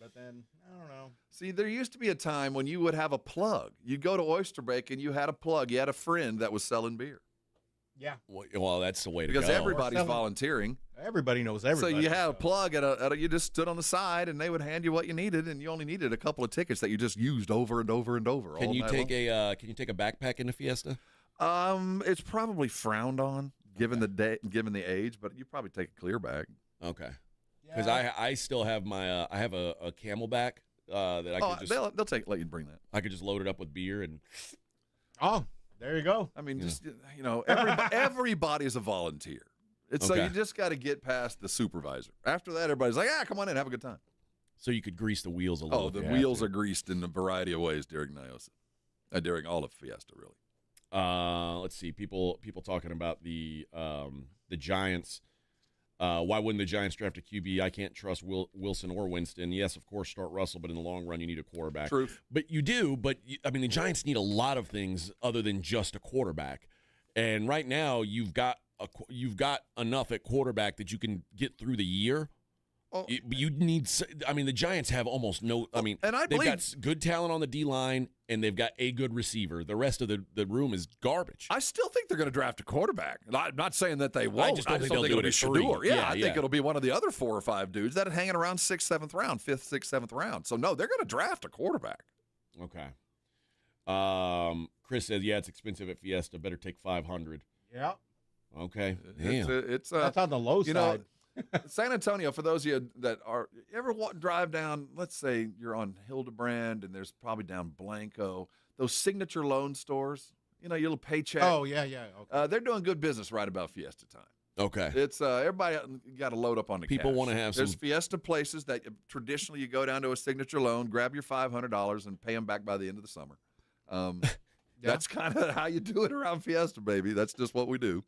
but then I don't know. See, there used to be a time when you would have a plug. You'd go to Oyster Bake and you had a plug. You had a friend that was selling beer. Yeah, Well, that's the way to Because go. everybody's selling- volunteering. everybody knows everybody. So you had a plug you just stood on the side and they would hand you what you needed, and you only needed a couple of tickets that you just used over and over and over. Can all you night take long. Can you take a backpack into Fiesta? It's probably frowned on given the age, but you probably take a clear bag. Okay. Because I still have my I have a Camelback that I could just they'll let you bring that. I could just load it up with beer and. Oh, there you go. I mean, just everybody is a volunteer. So Okay. you just got to get past the supervisor. After that, everybody's like, come on in, have a good time. So you could grease the wheels a little. Oh, the wheels are greased in a variety of ways during Nyosa, during all of Fiesta, really. Let's see. People talking about the Giants. Why wouldn't the Giants draft a QB? I can't trust Wilson or Winston. Yes, of course, start Russell, but in the long run, you need a quarterback. Truth. But you do. But I mean, the Giants need a lot of things other than just a quarterback. And right now, you've got enough at quarterback that you can get through the year. Oh. You need. I mean, the Giants have almost no. I mean, and I they've believe got good talent on the D line, and they've got a good receiver. The rest of the room is garbage. I still think they're going to draft a quarterback. I'm not saying that they won't. I just don't think they'll do it'll it be at Shador. three. Yeah, I think it'll be one of the other 4 or 5 dudes that are hanging around 6th, 7th round, 5th, 6th, 7th round. So no, they're going to draft a quarterback. Okay. Chris says, yeah, it's expensive at Fiesta. Better take 500. Yeah. Okay. It's That's on the low side. San Antonio, for those of you that are, you ever drive down, let's say you're on Hildebrand and there's probably down Blanco, those signature loan stores, your little paycheck. Oh, yeah. Okay. They're doing good business right about Fiesta time. Okay. It's everybody got to load up on the People cash. want to have There's some. Fiesta places that traditionally you go down to a signature loan, grab your $500 and pay them back by the end of the summer. That's kind of how you do it around Fiesta, baby. That's just what we do.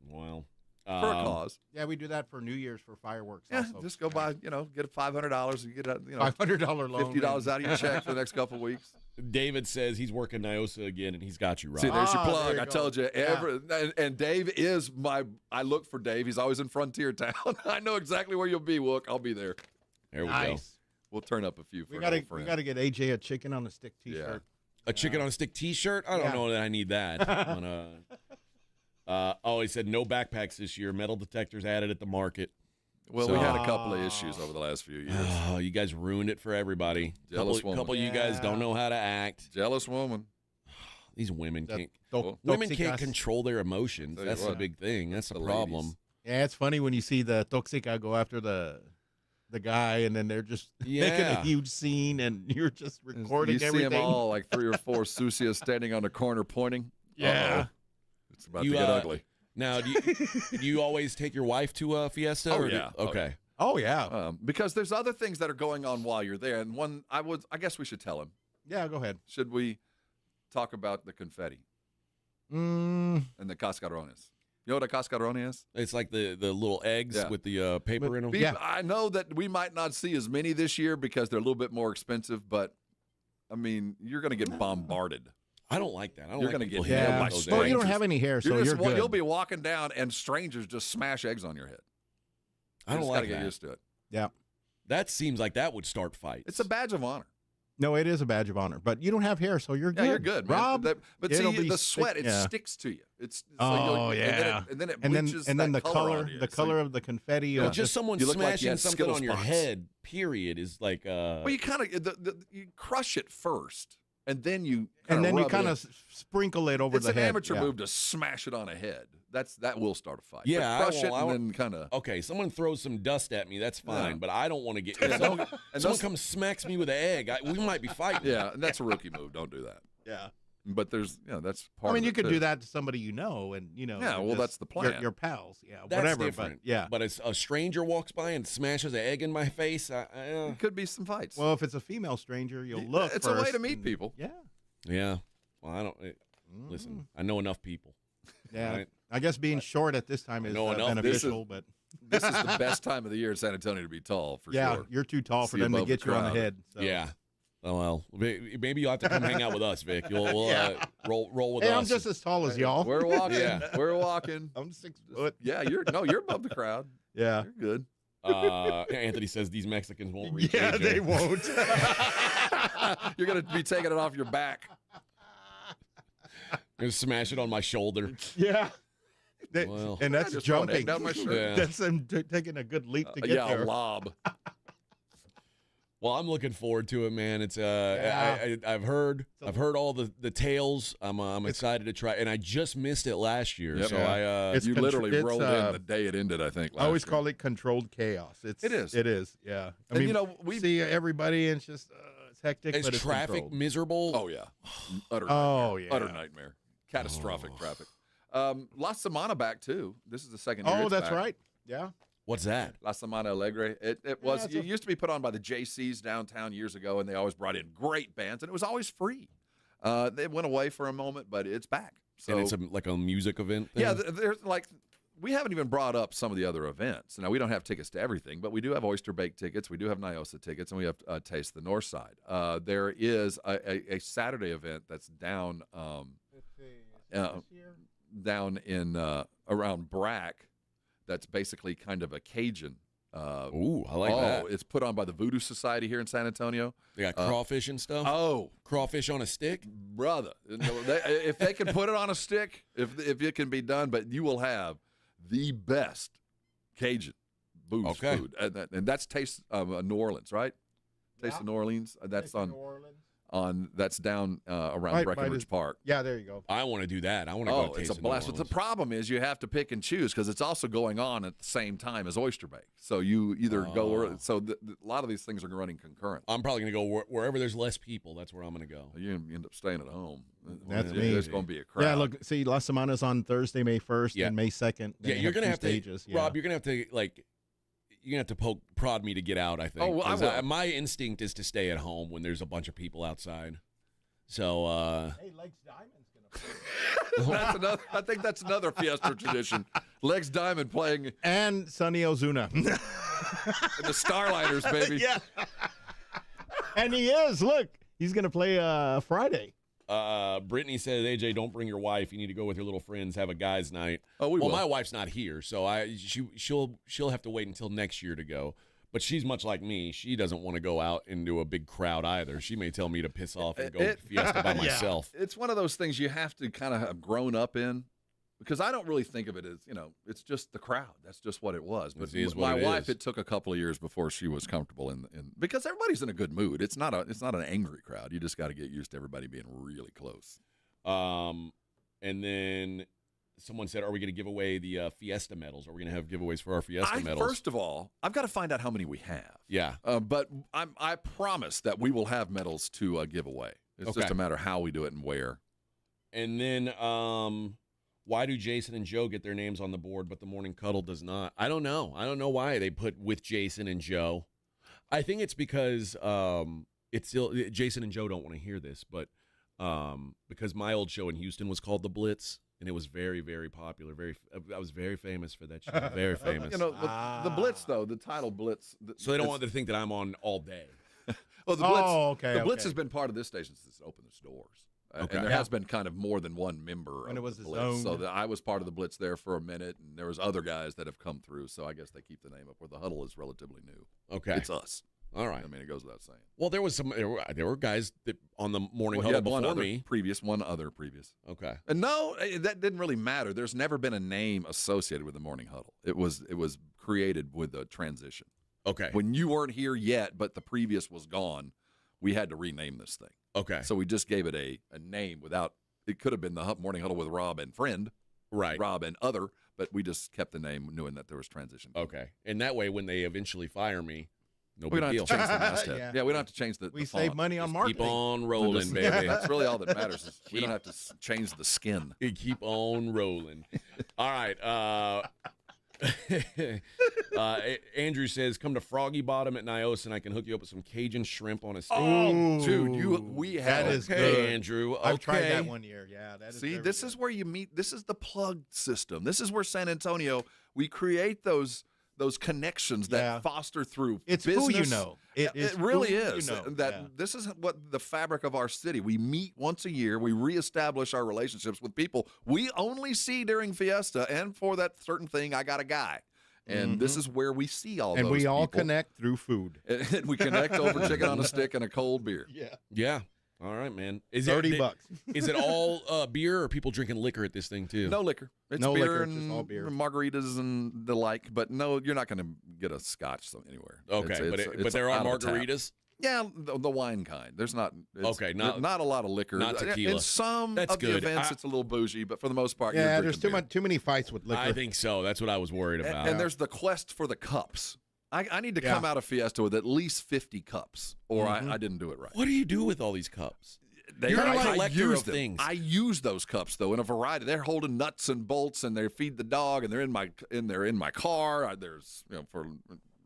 Well, for a cause. Yeah, we do that for New Year's for fireworks. Yeah, also. just go buy, get a $500 and get a $500 loan. $50 out of your check for the next couple of weeks. David says he's working Nyosa again, and he's got you right. See, there's your plug. there you I go. told you. And Dave is I look for Dave. He's always in Frontier Town. I know exactly where you'll be, Wook. I'll be there. There we go. Nice. We'll turn up a few for We an gotta old friend. get AJ a chicken on a stick T-shirt. A chicken on a stick T-shirt? I don't know that I need that. He said no backpacks this year. Metal detectors added at the market. Well, So- we had a couple of issues over the last few years. Oh, you guys ruined it for everybody. Jealous woman. Couple of you guys don't know how to act. Jealous woman. These women That can't. Women can't control their emotions. Tell you That's the what. big thing. That's the The problem. ladies. Yeah, it's funny when you see the Toxica go after the guy, and then they're just making Yeah. a huge scene, and you're just recording You everything. see them all, like 3 or 4 Susias standing on the corner pointing. Yeah. Uh-oh. It's about to get ugly. Now, do you always take your wife to Fiesta? Oh, or yeah. Okay. Oh yeah. Because there's other things that are going on while you're there. And one, I guess we should tell him. Yeah, go ahead. Should we talk about the confetti Mm, and the cascarones? You know what a cascarone is? It's like the little eggs Yeah. with the paper in them. Yeah. I know that we might not see as many this year because they're a little bit more expensive, but I mean, you're going to get bombarded. I don't like that. I don't You're like going to people get hitting hit by those eggs. well, you don't strangers. have any hair, so you're good. You'll be walking down and strangers just smash eggs on your head. I don't You just like gotta get that. used to it. Yeah. That seems like that would start fights. It's a badge of honor. No, it is a badge of honor, but you don't have hair, so you're good. Yeah, you're good, man. Rob, But it'll see, be the sweat, stick- it yeah. sticks to you. It's Oh, like yeah. and then it and then bleaches and then that the color color, on you. the So color of the confetti. Well, will just someone you look like smashing you had something Skittle on your spots. head, period, is like Well, you kind of you crush it first, and then you and then you rub it kind in. of sprinkle it over It's the an head. amateur yeah. move to smash it on a head. That will start a fight. Yeah, but crush I it won't- and then kind of. okay, someone throws some dust at me, that's fine, Yeah. but I don't want to get. Yeah, If someone, and someone those- comes smacks me with an egg, we might be fighting. Yeah, and that's a rookie move. Don't do that. Yeah. But there's, that's part I of mean, it, you could too. do that to somebody you know, and Yeah, well, just- that's the plan. Your pals, yeah, That's whatever. different. But yeah, But it's a stranger walks by and smashes an egg in my face. It could be some fights. well, if it's a female stranger, you'll look. It's a way first to meet and- people. Yeah, Yeah. Well, I don't. Listen, I know enough people. yeah. Right? I guess being short at this time is know enough. beneficial, but This is the best time of the year in San Antonio to be tall, for yeah, sure. you're too tall for See them to above get you on the crowd. head. So. Yeah. Oh well, maybe you'll have to come hang out with us, Vic. We'll Yeah. roll with Hey, us. I'm just as tall as y'all. We're walking. Yeah. We're walking. I'm 6 foot. Yeah, you're above the crowd. Yeah, You're good. Anthony says these Mexicans won't reach. yeah, AJ. they won't. You're gonna be taking it off your back. Gonna smash it on my shoulder. yeah. Well, and that's just throwing jumping. egg down my shirt. Yeah. That's them taking a good leap to get Yeah, there. a lob. Well, I'm looking forward to it, man. It's Yeah. I've heard all the tales. I'm excited to try, and I just missed it last year. Yep. So Yeah. It's you literally it's, rolled in the day it ended, I think. I always last call it controlled chaos. It is. It is. Yeah. I And, mean, we see everybody, and it's just it's hectic. is but it's traffic controlled. miserable? Oh yeah, utter. Oh, nightmare. yeah. Utter nightmare. Catastrophic traffic. La Semana back too. This is the second year. Oh, it's that's back. right. Yeah. What's that? La Semana Alegre. It was. It used to be put on by the JCs downtown years ago, and they always brought in great bands, and it was always free. They went away for a moment, but it's back. So And it's like a music event thing? yeah, there's like we haven't even brought up some of the other events. Now we don't have tickets to everything, but we do have Oyster Bake tickets, we do have Nyosa tickets, and we have Taste the North Side. There is a Saturday event that's down down in around Brack. That's basically kind of a Cajun. Ooh, I like that. It's put on by the Voodoo Society here in San Antonio. They got crawfish and stuff. Oh, crawfish on a stick, brother! If they can put it on a stick, if it can be done, but you will have the best Cajun booze food, and that's Taste of New Orleans, right? Taste of New Orleans. That's that's down around Right, Breckenridge Park. Yeah, there you go. I want to do that. I want to go to it's Taste a of New blast. But the Orleans. problem is you have to pick and choose because it's also going on at the same time as Oyster Bake. So you either go or so a lot of these things are running concurrent. I'm probably going to go wherever there's less people. That's where I'm going to go. You end up staying at home. That's me. There's going to be a crowd. Yeah, look, see, La Semana's on Thursday, May 1st, and May 2nd. Yeah, you're going to have stages. to, Rob, you're going to have to, like, you're going to have to prod me to get out, I think. Oh, well, I 'Cause will. my instinct is to stay at home when there's a bunch of people outside. So, Hey, Legs Diamond's going to That's another. I think that's another Fiesta tradition. Legs Diamond playing and Sonny Ozuna. the Starliners, baby. Yeah. And he is. Look, he's going to play Friday. Brittany says, AJ, don't bring your wife. You need to go with your little friends, have a guys' night. Oh, we well, will. my wife's not here, so she'll have to wait until next year to go. But she's much like me. She doesn't want to go out into a big crowd either. She may tell me to piss off and go to Fiesta by myself. It's one of those things you have to kind of have grown up in, because I don't really think of it as, it's just the crowd. That's just what it was. But It is what my it wife, is. it took a couple of years before she was comfortable in because everybody's in a good mood. It's not an angry crowd. You just got to get used to everybody being really close. And then someone said, are we going to give away the Fiesta medals? Are we going to have giveaways for our Fiesta medals? First of all, I've got to find out how many we have. Yeah. But I promise that we will have medals to give away. It's just a matter of how we do it and where. And then why do Jason and Joe get their names on the board, but the Morning Cuddle does not? I don't know. I don't know why they put with Jason and Joe. I think it's because it's still Jason and Joe don't want to hear this, but because my old show in Houston was called The Blitz, and it was very, very popular. I was very famous for that show. Very famous. The Blitz, though, the title Blitz. So they don't want to think that I'm on all day. Well, the Blitz, okay. The Blitz has been part of this station since it opened its doors. Okay. And there has been kind of more than one member And of it was the his Blitz. own. So I was part of the Blitz there for a minute, and there was other guys that have come through. So I guess they keep the name up. Where the Huddle is relatively new. Okay. It's us. All right. I mean, it goes without saying. Well, there were guys that on the Morning Huddle before me. One other previous. Okay. And no, that didn't really matter. There's never been a name associated with the Morning Huddle. It was created with the transition. Okay. When you weren't here yet, but the previous was gone, we had to rename this thing. Okay. So we just gave it a name without. It could have been the Morning Huddle with Rob and friend, Right. Rob and other, but we just kept the name knowing that there was transition. Okay. And that way, when they eventually fire me, No we big don't deal. have to change the masthead. Yeah, we don't have to change the We the save font. money on Just marketing. keep on rolling, baby. That's really all that matters. Is we don't have to change the skin. You keep on rolling. All right. Andrew says, come to Froggy Bottom at Nios and I can hook you up with some Cajun shrimp on a stick. Oh, dude, we have. That is Okay, good. Andrew. I've tried okay. that one year. Yeah, that is See, very this good. is where you meet. This is the plug system. This is where San Antonio, we create those connections that Yeah. foster through It's business. who you know. It is really who you is. know. That Yeah. this is what the fabric of our city. We meet once a year. We reestablish our relationships with people we only see during Fiesta, and for that certain thing, I got a guy. And this is where we see all and those we all people. connect through food. And we connect over chicken on a stick and a cold beer. Yeah. Yeah. All right, man. Is $30 bucks. Is it all beer, or are people drinking liquor at this thing too? No liquor. It's No beer liquor, it's and just all beer. margaritas and the like. But no, you're not going to get a scotch anywhere. Okay, It's but there are out of the tap. margaritas. Yeah, the wine kind. There's not. Okay, not a lot of liquor. not tequila. In some That's of the good. events, it's a little bougie, but for the most part, Yeah, you're there's drinking beer. too many fights with liquor. I think so. That's what I was worried about. And there's the quest for the cups. I need to Yeah. come out of Fiesta with at least 50 cups, or I didn't do it right. What do you do with all these cups? They You're a I collector use of them. things. I use those cups though in a variety. They're holding nuts and bolts, and they feed the dog, and they're in my car. There's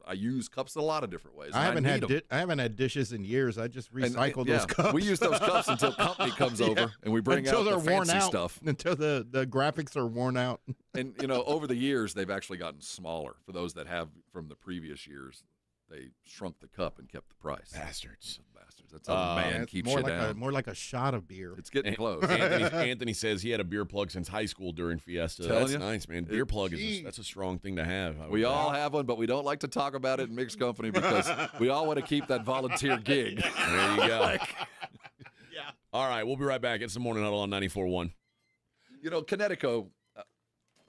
I use cups in a lot of different ways. I haven't need them. I haven't had dishes in years. I just And, recycle yeah, those cups. We use those cups until company comes over and we bring until out they're the worn fancy out, stuff. until the graphics are worn out. And over the years, they've actually gotten smaller. For those that have from the previous years, they shrunk the cup and kept the price. Bastards. That's how the man It's keeps more you like down. more like a shot of beer. It's getting close. Anthony says he had a beer plug since high school during Fiesta. Telling That's you. nice, man. Beer plug that's a strong thing to have. I We would all think. have one, but we don't like to talk about it in mixed company because we all want to keep that volunteer gig. There you go. Yeah. All right, we'll be right back. It's the Morning Huddle on 94.1. Connecticut,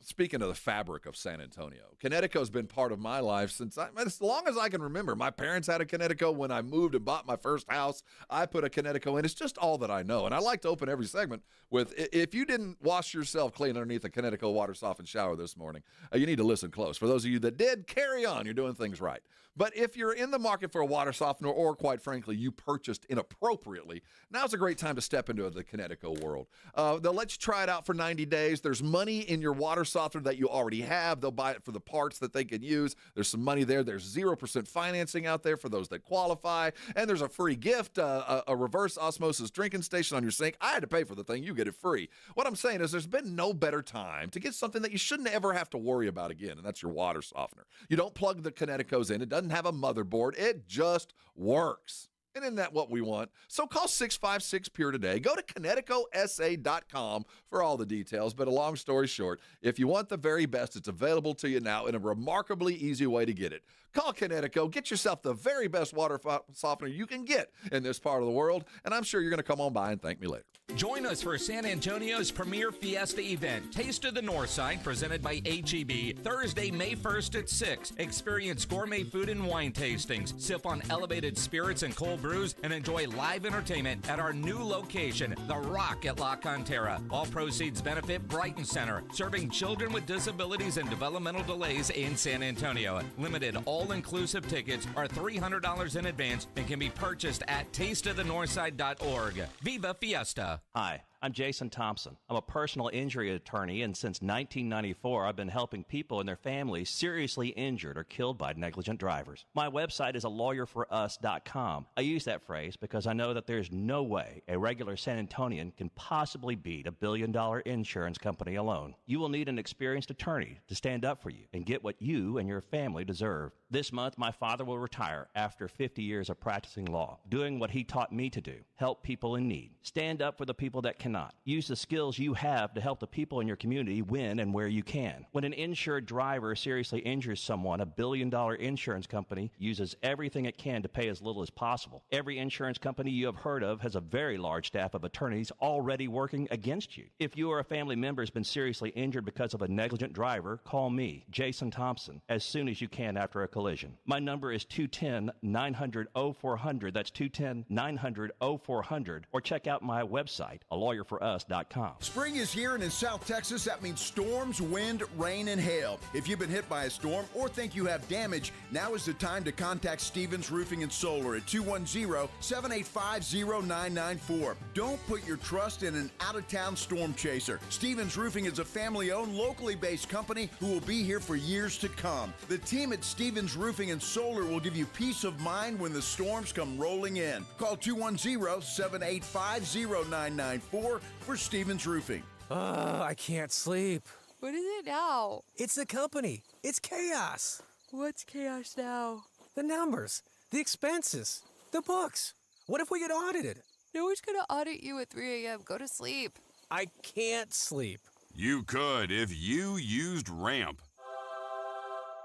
speaking of the fabric of San Antonio, Connecticut's been part of my life since as long as I can remember. My parents had a Connecticut. When I moved and bought my first house, I put a Connecticut in. It's just all that I know. And I like to open every segment with, if you didn't wash yourself clean underneath a Connecticut water softened shower this morning, you need to listen close. For those of you that did, carry on. You're doing things right. But if you're in the market for a water softener, or quite frankly, you purchased inappropriately, now's a great time to step into the Connecticut world. They'll let you try it out for 90 days. There's money in your water softener that you already have. They'll buy it for the parts that they can use. There's some money there. There's 0% financing out there for those that qualify. And there's a free gift, a reverse osmosis drinking station on your sink. I had to pay for the thing. You get it free. What I'm saying is there's been no better time to get something that you shouldn't ever have to worry about again, and that's your water softener. You don't plug the Connecticut's in. It doesn't have a motherboard. It just works. And isn't that what we want? So call 656-PURE today. Go to ConnecticutSA.com for all the details. But a long story short, if you want the very best, it's available to you now in a remarkably easy way to get it. Call Connecticut. Get yourself the very best water softener you can get in this part of the world. And I'm sure you're going to come on by and thank me later. Join us for San Antonio's premier Fiesta event, Taste of the Northside, presented by HEB, Thursday, May 1st at 6. Experience gourmet food and wine tastings, sip on elevated spirits and cold brews, and enjoy live entertainment at our new location, The Rock at La Cantera. All proceeds benefit Brighton Center, serving children with disabilities and developmental delays in San Antonio. Limited all-inclusive tickets are $300 in advance and can be purchased at tasteofthenorthside.org. Viva Fiesta! Hi, I'm Jason Thompson. I'm a personal injury attorney, and since 1994, I've been helping people and their families seriously injured or killed by negligent drivers. My website is alawyer4us.com. I use that phrase because I know that there's no way a regular San Antonian can possibly beat a billion-dollar insurance company alone. You will need an experienced attorney to stand up for you and get what you and your family deserve. This month, my father will retire after 50 years of practicing law, doing what he taught me to do, help people in need. Stand up for the people that cannot. Use the skills you have to help the people in your community when and where you can. When an insured driver seriously injures someone, a billion-dollar insurance company uses everything it can to pay as little as possible. Every insurance company you have heard of has a very large staff of attorneys already working against you. If you or a family member has been seriously injured because of a negligent driver, call me, Jason Thompson, as soon as you can after a collision. My number is 210-900-0400. That's 210-900-0400. Or check out my website, alawyer LawyerForUs.com. Spring is here, and in South Texas, that means storms, wind, rain, and hail. If you've been hit by a storm or think you have damage, now is the time to contact Stevens Roofing and Solar at 210-785-0994. Don't put your trust in an out-of-town storm chaser. Stevens Roofing is a family-owned, locally based company who will be here for years to come. The team at Stevens Roofing and Solar will give you peace of mind when the storms come rolling in. Call 210-785-0994 for Stevens Roofing. I can't sleep. What is it now? It's the company. It's chaos. What's chaos now? The numbers, the expenses, the books. What if we get audited? No one's gonna audit you at 3 a.m. Go to sleep. I can't sleep. You could if you used Ramp.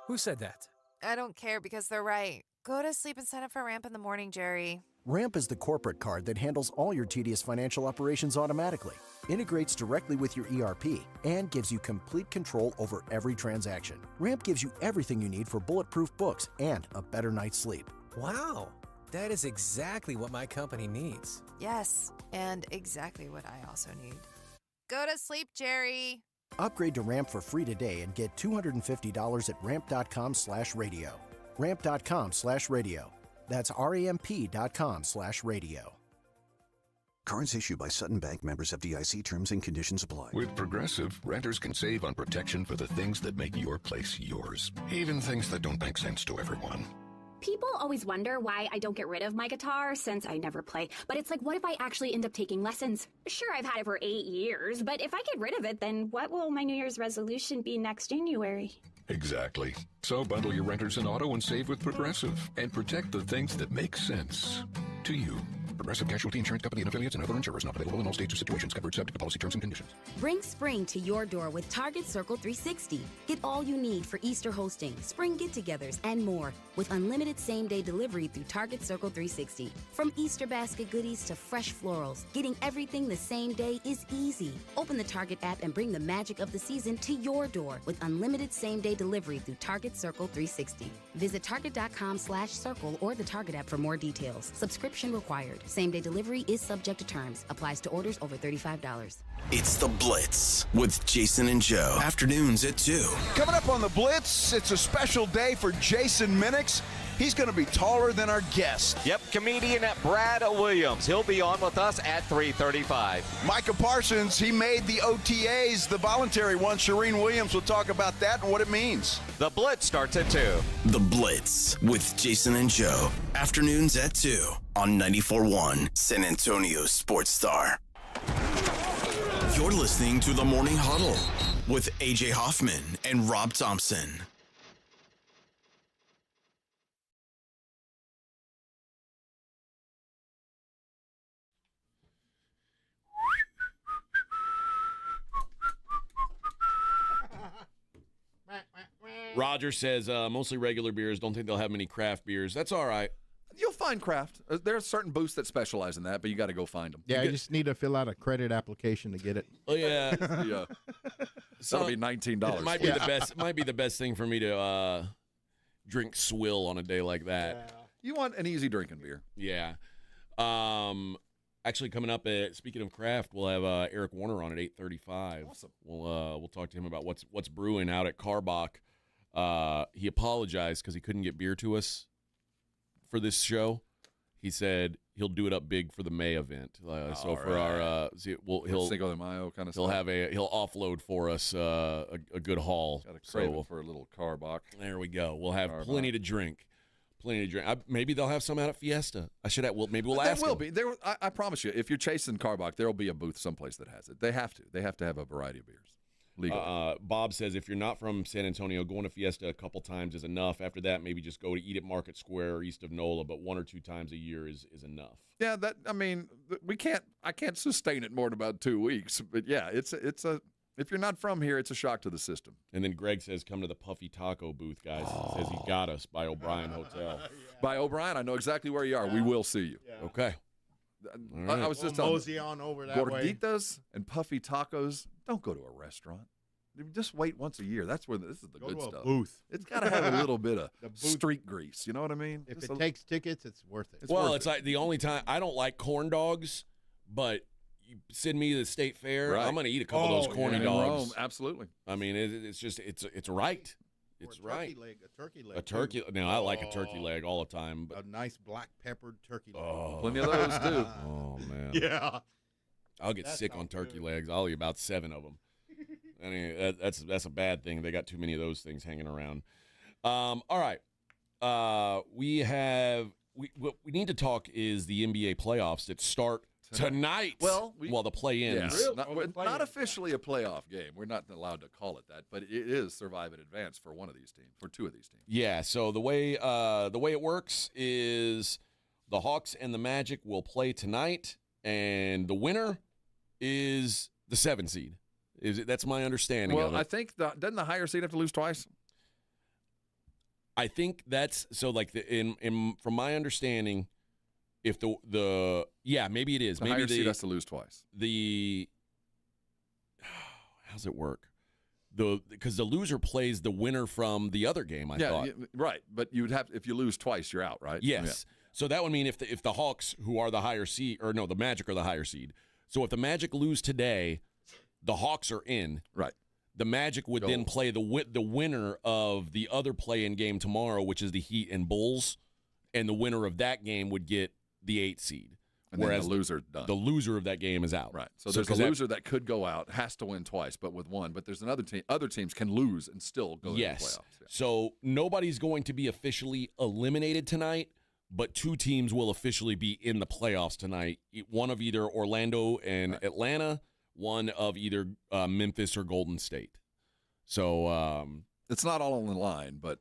Who said that? I don't care because they're right. Go to sleep and sign up for Ramp in the morning, Jerry. Ramp is the corporate card that handles all your tedious financial operations automatically, integrates directly with your ERP, and gives you complete control over every transaction. Ramp gives you everything you need for bulletproof books and a better night's sleep. Wow, that is exactly what my company needs. Yes, and exactly what I also need. Go to sleep, Jerry. Upgrade to Ramp for free today and get $250 at ramp.com/radio. Ramp.com/radio. That's ramp.com/radio. Cards issued by Sutton Bank, members FDIC. Terms and conditions apply. With Progressive, renters can save on protection for the things that make your place yours, even things that don't make sense to everyone. People always wonder why I don't get rid of my guitar since I never play. But it's like, what if I actually end up taking lessons? Sure, I've had it for 8 years, but if I get rid of it, then what will my New Year's resolution be next January? Exactly. So bundle your renters and auto and save with Progressive and protect the things that make sense to you. Progressive Casualty Insurance Company and affiliates and other insurers not available in all states or situations. Covered subject to policy terms and conditions. Bring spring to your door with Target Circle 360. Get all you need for Easter hosting, spring get-togethers, and more with unlimited same-day delivery through Target Circle 360. From Easter basket goodies to fresh florals, getting everything the same day is easy. Open the Target app and bring the magic of the season to your door with unlimited same-day delivery through Target Circle 360. Visit target.com/circle or the Target app for more details. Subscription required. Same-day delivery is subject to terms. Applies to orders over $35. It's The Blitz with Jason and Joe. Afternoons at 2. Coming up on The Blitz, it's a special day for Jason Minix. He's going to be taller than our guest. Yep, comedian Brad Williams. He'll be on with us at 3:35. Micah Parsons, he made the OTAs, the voluntary one. Shireen Williams will talk about that and what it means. The Blitz starts at 2. The Blitz with Jason and Joe. Afternoons at 2 on 94.1 San Antonio Sports Star. You're listening to the Morning Huddle with AJ Hoffman and Rob Thompson. Roger says mostly regular beers. Don't think they'll have many craft beers. That's all right. You'll find craft. There are certain booths that specialize in that, but you got to go find them. Yeah, you just need to fill out a credit application to get it. Oh yeah, yeah. That'll be $19. It might be the best. It might be the best thing for me to drink swill on a day like that. Yeah. You want an easy drinking beer. Yeah. Actually, coming up speaking of craft, we'll have Eric Warner on at 8:35. Awesome. We'll talk to him about what's brewing out at Carbach. He apologized because he couldn't get beer to us for this show. He said he'll do it up big for the May event. So for our he'll Cinco de Mayo kind of he'll stuff. he'll offload for us a good haul. Got a craving for a little Carbach. There we go. We'll have plenty to drink. Plenty to drink. Maybe they'll have some out at Fiesta. I should have. Maybe we'll ask. There will them. be. I promise you. If you're chasing Carbach, there will be a booth someplace that has it. They have to. They have to have a variety of beers. Legal. Bob says if you're not from San Antonio, going to Fiesta a couple times is enough. After that, maybe just go to eat at Market Square or east of NOLA, but 1 or 2 times a year is enough. Yeah, I can't sustain it more than about 2 weeks. But yeah, it's a. If you're not from here, it's a shock to the system. And then Greg says, come to the Puffy Taco booth, guys. Says he got us by O'Brien Hotel. By O'Brien, I know exactly where you are. We will see you. Yeah. Okay. Right. I was just mosey on over that gorditas and Puffy Tacos. Don't go to a restaurant. Just wait once a year. That's where this is the good to a stuff. booth. It's got to have a little bit of street grease. You know what I mean? If it takes tickets, it's worth it. It's like the only time I don't like corn dogs, but you send me to the state fair, Right. I'm going to eat a couple of those corny in dogs. Rome, absolutely. I mean, it's just it's right. It's right. A turkey leg. A turkey. No, I like a turkey leg all the time. But A nice black peppered turkey leg. oh, Plenty of those too. Oh man. Yeah. I'll get sick on turkey legs. I'll eat about 7 of them. I mean, that's a bad thing. They got too many of those things hanging around. All right. What we need to talk is the NBA playoffs that start tonight. Well, the play-ins. Yeah. Not officially a playoff game. We're not allowed to call it that, but it is survive and advance for one of these teams, for 2 of these teams. Yeah. So the way it works is the Hawks and the Magic will play tonight, and the winner is the 7 seed. That's my understanding of it. Well, I think doesn't the higher seed have to lose twice? I think that's so. Like from my understanding, if maybe it is. The maybe higher seed has to lose twice. How's it work? Because the loser plays the winner from the other game. I thought. Right. But you would have if you lose twice, you're out, right? Yes. Yeah. So that would mean if the Hawks, who are the higher seed, or no, the Magic are the higher seed. So if the Magic lose today, the Hawks are in. Right. The Magic would then play the winner of the other play-in game tomorrow, which is the Heat and Bulls, and the winner of that game would get the 8 seed. And whereas then the loser done. The loser of that game is out. Right. So there's a loser that could go out, has to win twice, but with one. But there's another team. Other teams can lose and still go into the playoffs. Yeah. So nobody's going to be officially eliminated tonight, but 2 teams will officially be in the playoffs tonight. One of either Orlando and Atlanta, one of either Memphis or Golden State. So it's not all on the line, but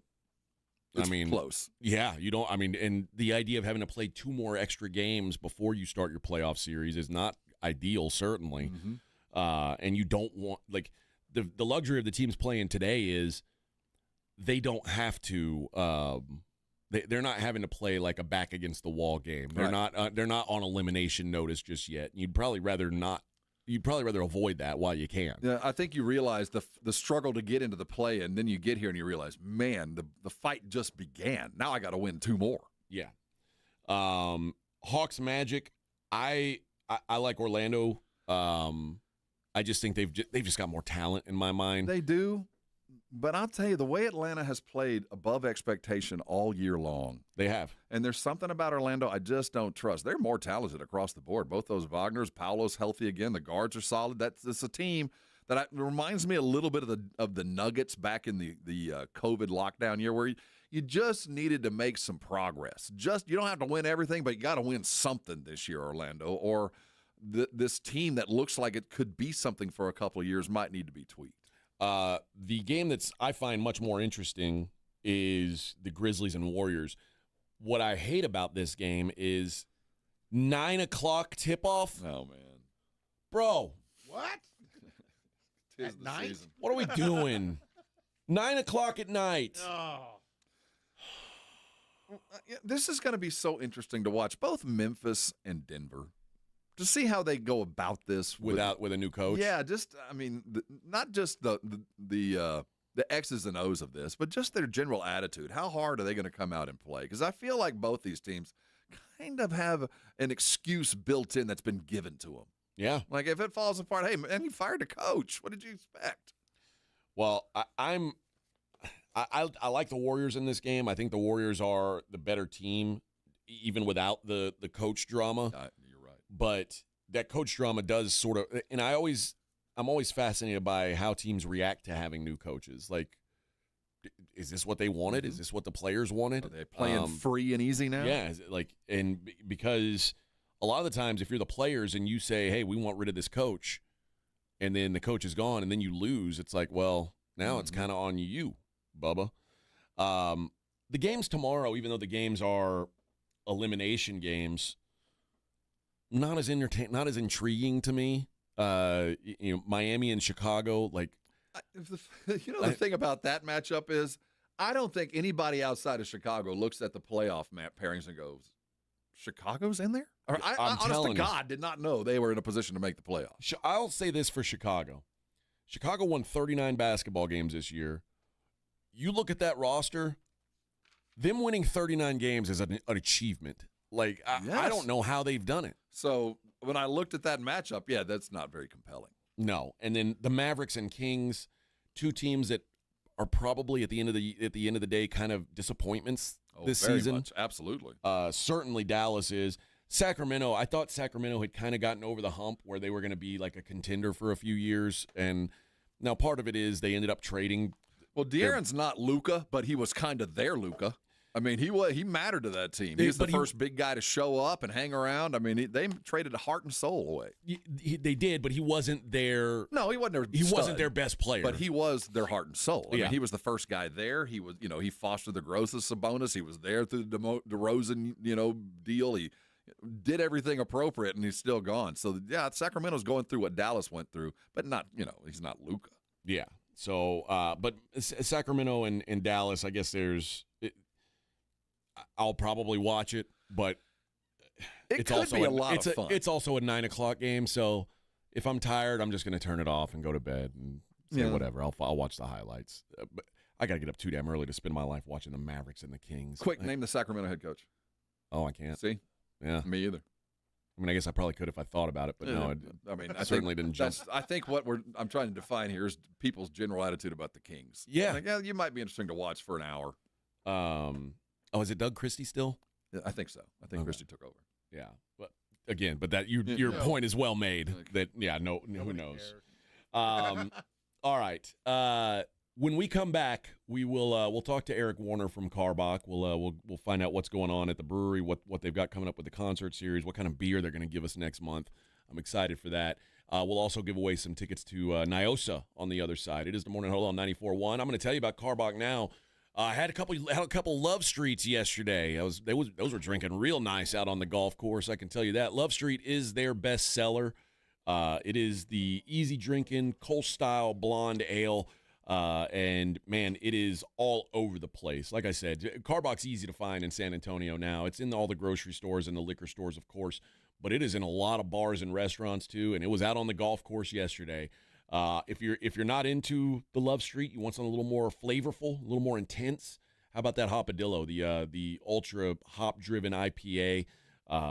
it's close. Yeah, and the idea of having to play 2 more extra games before you start your playoff series is not ideal, certainly. Mm-hmm. And you don't want, like, the luxury of the teams playing today is they don't have to. They're not having to play like a back against the wall game. They're not. They're not on elimination notice just yet. You'd probably rather not. You'd probably rather avoid that while you can. Yeah, I think you realize the struggle to get into the play, and then you get here and you realize, man, the fight just began. Now I got to win 2 more. Yeah. Hawks Magic. I like Orlando. I just think they've just got more talent in my mind. They do. But I'll tell you, the way Atlanta has played above expectation all year long. They have. And there's something about Orlando I just don't trust. They're more talented across the board. Both those Wagners, Paolo's healthy again. The guards are solid. That's a team that reminds me a little bit of the Nuggets back in the COVID lockdown year where you just needed to make some progress. You don't have to win everything, but you got to win something this year, Orlando, or this team that looks like it could be something for a couple of years might need to be tweaked. The game I find much more interesting is the Grizzlies and Warriors. What I hate about this game is 9 o'clock tip-off. Oh, man. Bro. What? Tis the night? season. What are we doing? 9 o'clock at night. Oh. This is going to be so interesting to watch, both Memphis and Denver, to see how they go about this with a new coach. Yeah, not just the X's and O's of this, but just their general attitude. How hard are they going to come out and play? Because I feel like both these teams kind of have an excuse built in that's been given to them. Yeah, like if it falls apart, hey man, you fired a coach. What did you expect? Well, I like the Warriors in this game. I think the Warriors are the better team, even without the coach drama. But that coach drama does sort of, and I'm always fascinated by how teams react to having new coaches. Like, is this what they wanted? Is this what the players wanted? Are they playing free and easy now? Yeah, because a lot of the times, if you're the players and you say, "Hey, we want rid of this coach," and then the coach is gone, and then you lose, it's like, well, now it's kind of on you, Bubba. The games tomorrow, even though the games are elimination games, not as intriguing to me. Miami and Chicago, like. The thing about that matchup is, I don't think anybody outside of Chicago looks at the playoff map pairings and goes, "Chicago's in there." Or I honest to God, did not know they were in a position to make the playoffs. I'll say this for Chicago. Chicago won 39 basketball games this year. You look at that roster, them winning 39 games is an achievement. Like, I don't know how they've done it. So when I looked at that matchup, yeah, that's not very compelling. No, and then the Mavericks and Kings, two teams that are probably at the end of the day kind of disappointments this very season. Much. Absolutely. Certainly Dallas is. Sacramento, I thought Sacramento had kind of gotten over the hump where they were going to be like a contender for a few years, and now part of it is they ended up trading. Well, De'Aaron's not Luka, but he was kind of their Luka. I mean, he mattered to that team. He was the first big guy to show up and hang around. I mean, they traded heart and soul away. They did, but he wasn't their. No, he wasn't their. He wasn't their best player, but he was their heart and soul. I Yeah. mean, he was the first guy there. He was, he fostered the growth of Sabonis. He was there through the DeRozan, deal. He did everything appropriate, and he's still gone. So yeah, Sacramento's going through what Dallas went through, but not, he's not Luka. Yeah. So, but Sacramento and Dallas, I guess I'll probably watch it, but it's also be a lot of fun. It's also a 9:00 game, so if I'm tired, I'm just going to turn it off and go to bed and say whatever. I'll watch the highlights. But I got to get up too damn early to spend my life watching the Mavericks and the Kings. Quick, name the Sacramento head coach. Oh, I can't. See? Yeah. Me either. I mean, I guess I probably could if I thought about it, but no. I certainly didn't jump. I think what I'm trying to define here is people's general attitude about the Kings. Yeah. Like, you might be interesting to watch for an hour. Oh, is it Doug Christie still? Yeah, I think so. I think Christie took over. Yeah, but again, that your point is well made. That who knows? All right. When we come back, we'll talk to Eric Warner from Karbach. We'll find out what's going on at the brewery, what they've got coming up with the concert series, what kind of beer they're going to give us next month. I'm excited for that. We'll also give away some tickets to Nyosa on the other side. It is the Morning Huddle on 94.1. I'm going to tell you about Karbach now. I had a couple Love Streets yesterday. Those were drinking real nice out on the golf course. I can tell you that. Love Street is their best seller. It is the easy drinking Kolsch style blonde ale, and man, it is all over the place. Like I said, Karbach's easy to find in San Antonio now. It's in all the grocery stores and the liquor stores, of course, but it is in a lot of bars and restaurants too. And it was out on the golf course yesterday. If you're not into the Love Street, you want something a little more flavorful, a little more intense. How about that Hopadillo, the ultra hop driven IPA?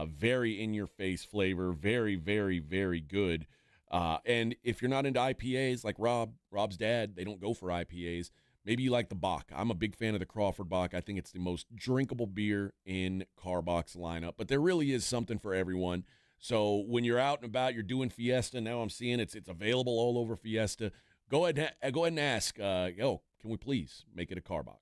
Very in your face flavor, very, very, very good. And if you're not into IPAs, like Rob's dad, they don't go for IPAs. Maybe you like the Bock. I'm a big fan of the Crawford Bock. I think it's the most drinkable beer in Karbach's lineup. But there really is something for everyone. So when you're out and about, you're doing Fiesta. Now I'm seeing it's available all over Fiesta. Go ahead and ask. Can we please make it a Karbach?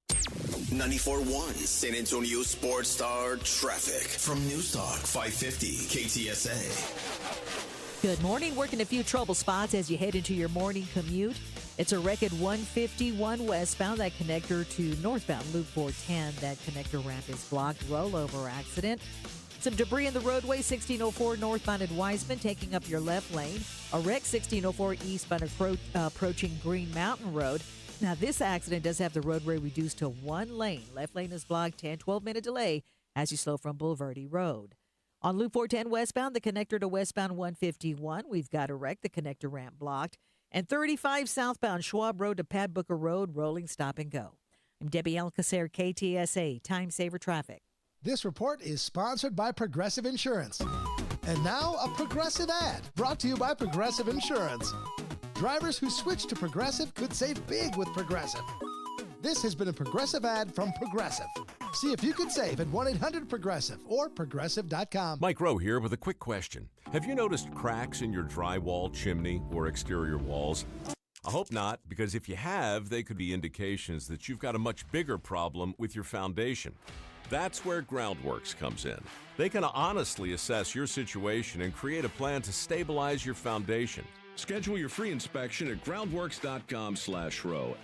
94.1 San Antonio Sports Star traffic from Newstalk 550 KTSA. Good morning. Working a few trouble spots as you head into your morning commute. It's a wreck at 151 westbound. That connector to northbound Loop 410. That connector ramp is blocked. Rollover accident. Some debris in the roadway, 1604 northbound at Wiseman, taking up your left lane. A wreck, 1604 eastbound approaching Green Mountain Road. Now, this accident does have the roadway reduced to one lane. Left lane is blocked, 10-12-minute delay as you slow from Boulevardy Road. On Loop 410 westbound, the connector to westbound 151, we've got a wreck, the connector ramp blocked. And 35 southbound Schwab Road to Pat Booker Road, rolling stop and go. I'm Debbie Alcacer, KTSA, Time Saver Traffic. This report is sponsored by Progressive Insurance. And now, a Progressive ad brought to you by Progressive Insurance. Drivers who switch to Progressive could save big with Progressive. This has been a Progressive ad from Progressive. See if you could save at 1-800-PROGRESSIVE or Progressive.com. Mike Rowe here with a quick question. Have you noticed cracks in your drywall, chimney, or exterior walls? I hope not, because if you have, they could be indications that you've got a much bigger problem with your foundation. That's where Groundworks comes in. They can honestly assess your situation and create a plan to stabilize your foundation. Schedule your free inspection at groundworks.com/row.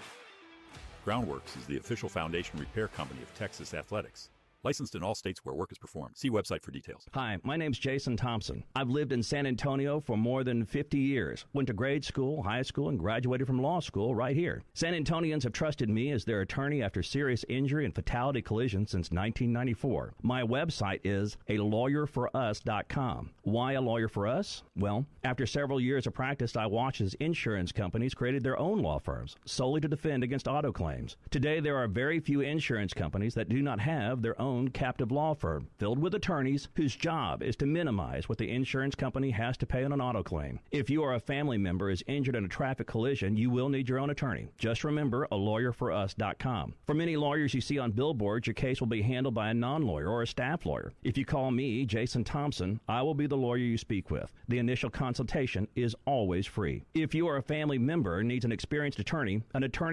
Groundworks is the official foundation repair company of Texas Athletics. Licensed in all states where work is performed. See website for details. Hi, my name's Jason Thompson. I've lived in San Antonio for more than 50 years. Went to grade school, high school, and graduated from law school right here. San Antonians have trusted me as their attorney after serious injury and fatality collision since 1994. My website is alawyerforus.com. Why a lawyer for us? Well, after several years of practice, I watched as insurance companies created their own law firms solely to defend against auto claims. Today, there are very few insurance companies that do not have their own own captive law firm filled with attorneys whose job is to minimize what the insurance company has to pay on an auto claim. If you or a family member is injured in a traffic collision, you will need your own attorney. Just remember alawyerforus.com. For many lawyers you see on billboards, your case will be handled by a non-lawyer or a staff lawyer. If you call me, Jason Thompson, I will be the lawyer you speak with. The initial consultation is always free. If you or a family member needs an experienced attorney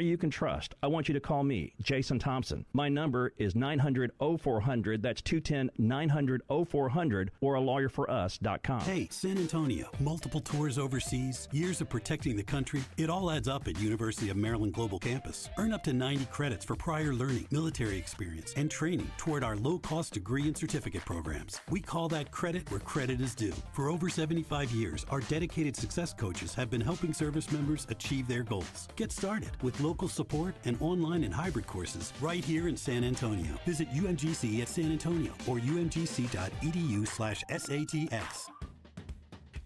you can trust, I want you to call me, Jason Thompson. My number is 900-0400. That's 210-900-0400 or alawyerforus.com. Hey, San Antonio. Multiple tours overseas, years of protecting the country. It all adds up at University of Maryland Global Campus. Earn up to 90 credits for prior learning, military experience, and training toward our low-cost degree and certificate programs. We call that credit where credit is due. For over 75 years, our dedicated success coaches have been helping service members achieve their goals. Get started with local support and online and hybrid courses right here in San Antonio. Visit UMGC at San Antonio or umgc.edu/SATS.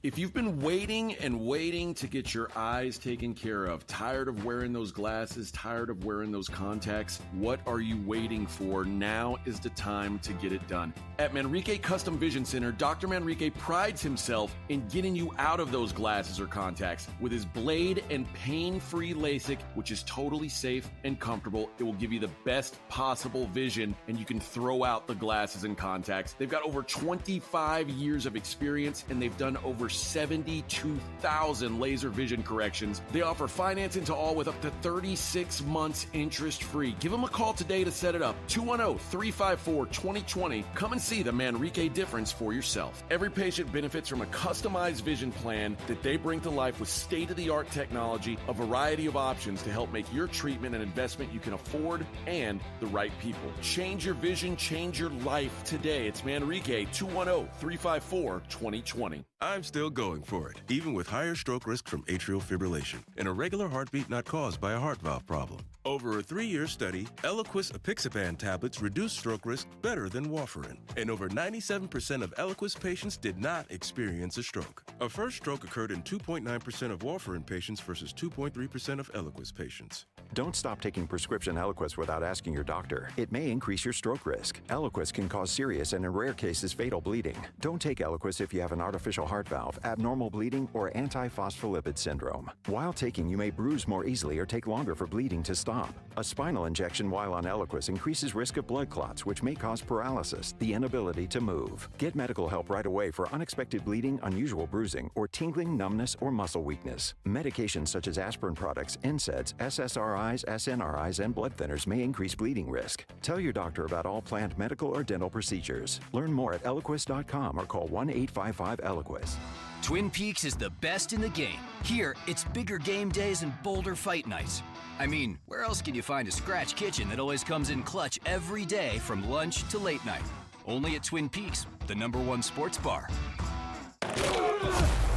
If you've been waiting and waiting to get your eyes taken care of, tired of wearing those glasses, tired of wearing those contacts, what are you waiting for? Now is the time to get it done. At Manrique Custom Vision Center, Dr. Manrique prides himself in getting you out of those glasses or contacts with his blade and pain-free LASIK, which is totally safe and comfortable. It will give you the best possible vision, and you can throw out the glasses and contacts. They've got over 25 years of experience, and they've done over 72,000 laser vision corrections. They offer financing to all with up to 36 months interest-free. Give them a call today to set it up. 210-354-2020. Come and see the Manrique difference for yourself. Every patient benefits from a customized vision plan that they bring to life with state-of-the-art technology, a variety of options to help make your treatment an investment you can afford and the right people. Change your vision, change your life today. It's Manrique, 210-354-2020. I'm still going for it, even with higher stroke risk from atrial fibrillation and a regular heartbeat not caused by a heart valve problem. Over a 3-year study, Eliquis apixaban tablets reduced stroke risk better than warfarin, and over 97% of Eliquis patients did not experience a stroke. A first stroke occurred in 2.9% of warfarin patients versus 2.3% of Eliquis patients. Don't stop taking prescription Eliquis without asking your doctor. It may increase your stroke risk. Eliquis can cause serious and in rare cases fatal bleeding. Don't take Eliquis if you have an artificial heart valve, abnormal bleeding, or antiphospholipid syndrome. While taking, you may bruise more easily or take longer for bleeding to stop. A spinal injection while on Eliquis increases risk of blood clots, which may cause paralysis, the inability to move. Get medical help right away for unexpected bleeding, unusual bruising, or tingling, numbness, or muscle weakness. Medications such as aspirin products, NSAIDs, SSRIs, SNRIs, and blood thinners may increase bleeding risk. Tell your doctor about all planned medical or dental procedures. Learn more at Eliquis.com or call 1-855-ELIQUIS. Twin Peaks is the best in the game. Here, it's bigger game days and bolder fight nights. I mean, where else can you find a scratch kitchen that always comes in clutch every day from lunch to late night? Only at Twin Peaks, the #1 sports bar.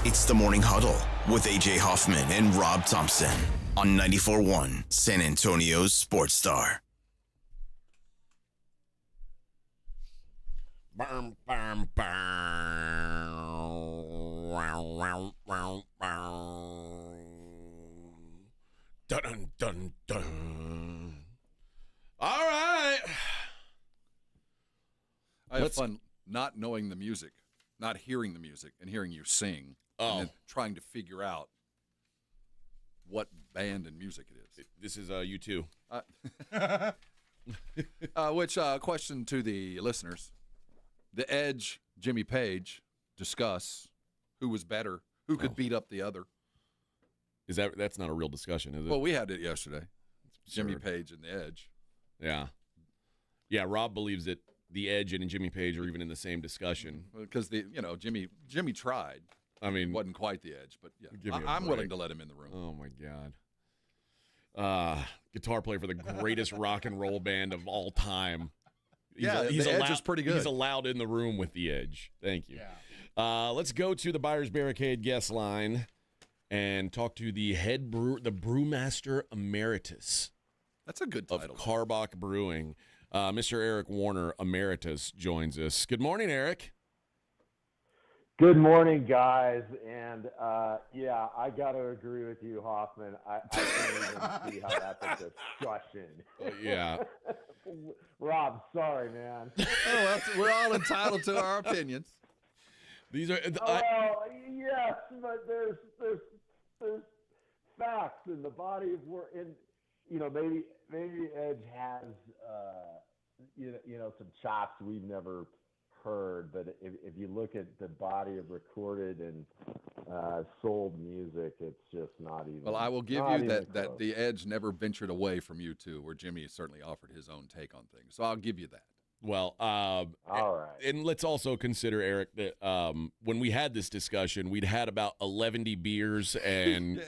It's the Morning Huddle with A.J. Hoffman and Rob Thompson on 94.1 San Antonio's Sports Star. Dun, dun, dun. All right. I have fun not knowing the music, not hearing the music, and hearing you sing, and then trying to figure out what band and music it is. This is U2. Which question to the listeners: The Edge, Jimmy Page, discuss who was better, who could beat up the other. That's not a real discussion, is it? Well, we had it yesterday. Jimmy Page and the Edge. Yeah. Yeah, Rob believes that the Edge and Jimmy Page are even in the same discussion. Because Jimmy tried. I mean, wasn't quite the Edge, but yeah, I'm willing to let him in the room. Oh my God. Guitar player for the greatest rock and roll band of all time. The Edge is pretty good. He's allowed in the room with the Edge. Thank you. Yeah. Let's go to the Buyer's Barricade guest line and talk to the the brewmaster emeritus. That's a good title. Of Karbach Brewing. Mr. Eric Warner Emeritus joins us. Good morning, Eric. Good morning, guys. And yeah, I got to agree with you, Hoffman. I can't even see how that's a discussion. Yeah. Rob, sorry, man. Well, we're all entitled to our opinions. These are. Well, yes, but there's facts in the body of work, and maybe Edge has some chops we've never heard, but if you look at the body of recorded and sold music, it's just not even. Well, I will give you that the Edge never ventured away from you two, where Jimmy certainly offered his own take on things. So I'll give you that. Well, all right. And let's also consider, Eric, that when we had this discussion, we'd had about 11 beers and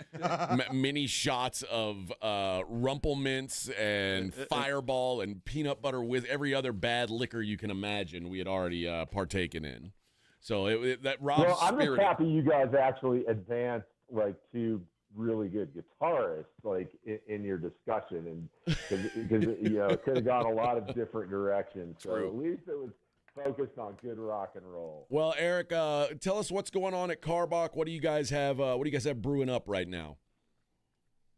many shots of Rumple Mints and Fireball and peanut butter with every other bad liquor you can imagine we had already partaken in. So that Rob's Well, I'm spirit. just happy you guys actually advanced like two really good guitarists like in your discussion, and because it could have gone a lot of different directions. So True. at least it was focused on good rock and roll. Well, Eric, tell us what's going on at Carbach. What do you guys have? What do you guys have brewing up right now?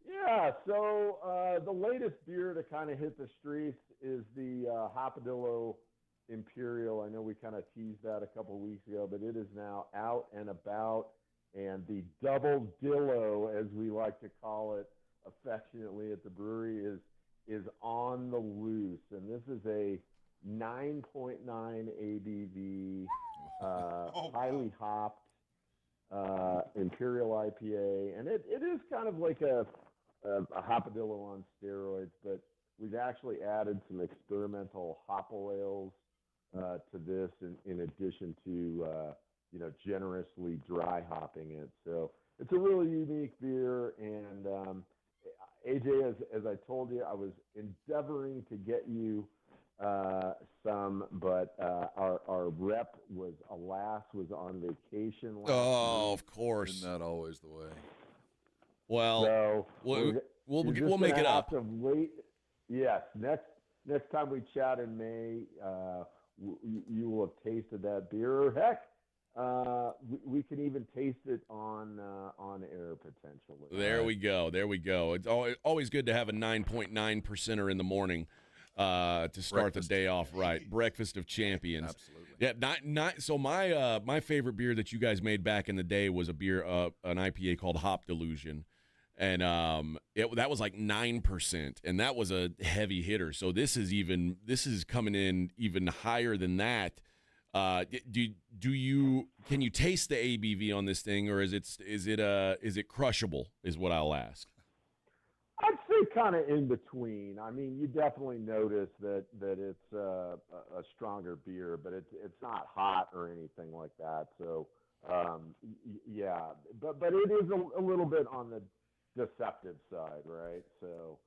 Yeah, so the latest beer to kind of hit the streets is the Hopadillo Imperial. I know we kind of teased that a couple weeks ago, but it is now out and about. And the Double Dillo, as we like to call it affectionately at the brewery, is on the loose. And this is a 9.9 ABV, highly hopped Imperial IPA. And it is kind of like a Hopadillo on steroids, but we've actually added some experimental hop oils to this in addition to generously dry hopping it. So it's a really unique beer. And AJ, as I told you, I was endeavoring to get you some, but our rep was on vacation last week. Of course. Isn't that always the way? Well, So we'll make it up. Yes, next time we chat in May, you will have tasted that beer. Or heck, we can even taste it on air potentially. There we go. It's always good to have a 9.9%er in the morning to start the day off right. Breakfast of champions. Absolutely. Yeah. So my favorite beer that you guys made back in the day was a beer, an IPA called Hop Delusion. And that was like 9%, and that was a heavy hitter. So this is coming in even higher than that. Can you taste the ABV on this thing, or is it crushable? Is what I'll ask. I'd say kind of in between. I mean, you definitely notice that it's a stronger beer, but it's not hot or anything like that. So yeah, but it is a little bit on the deceptive side, right? So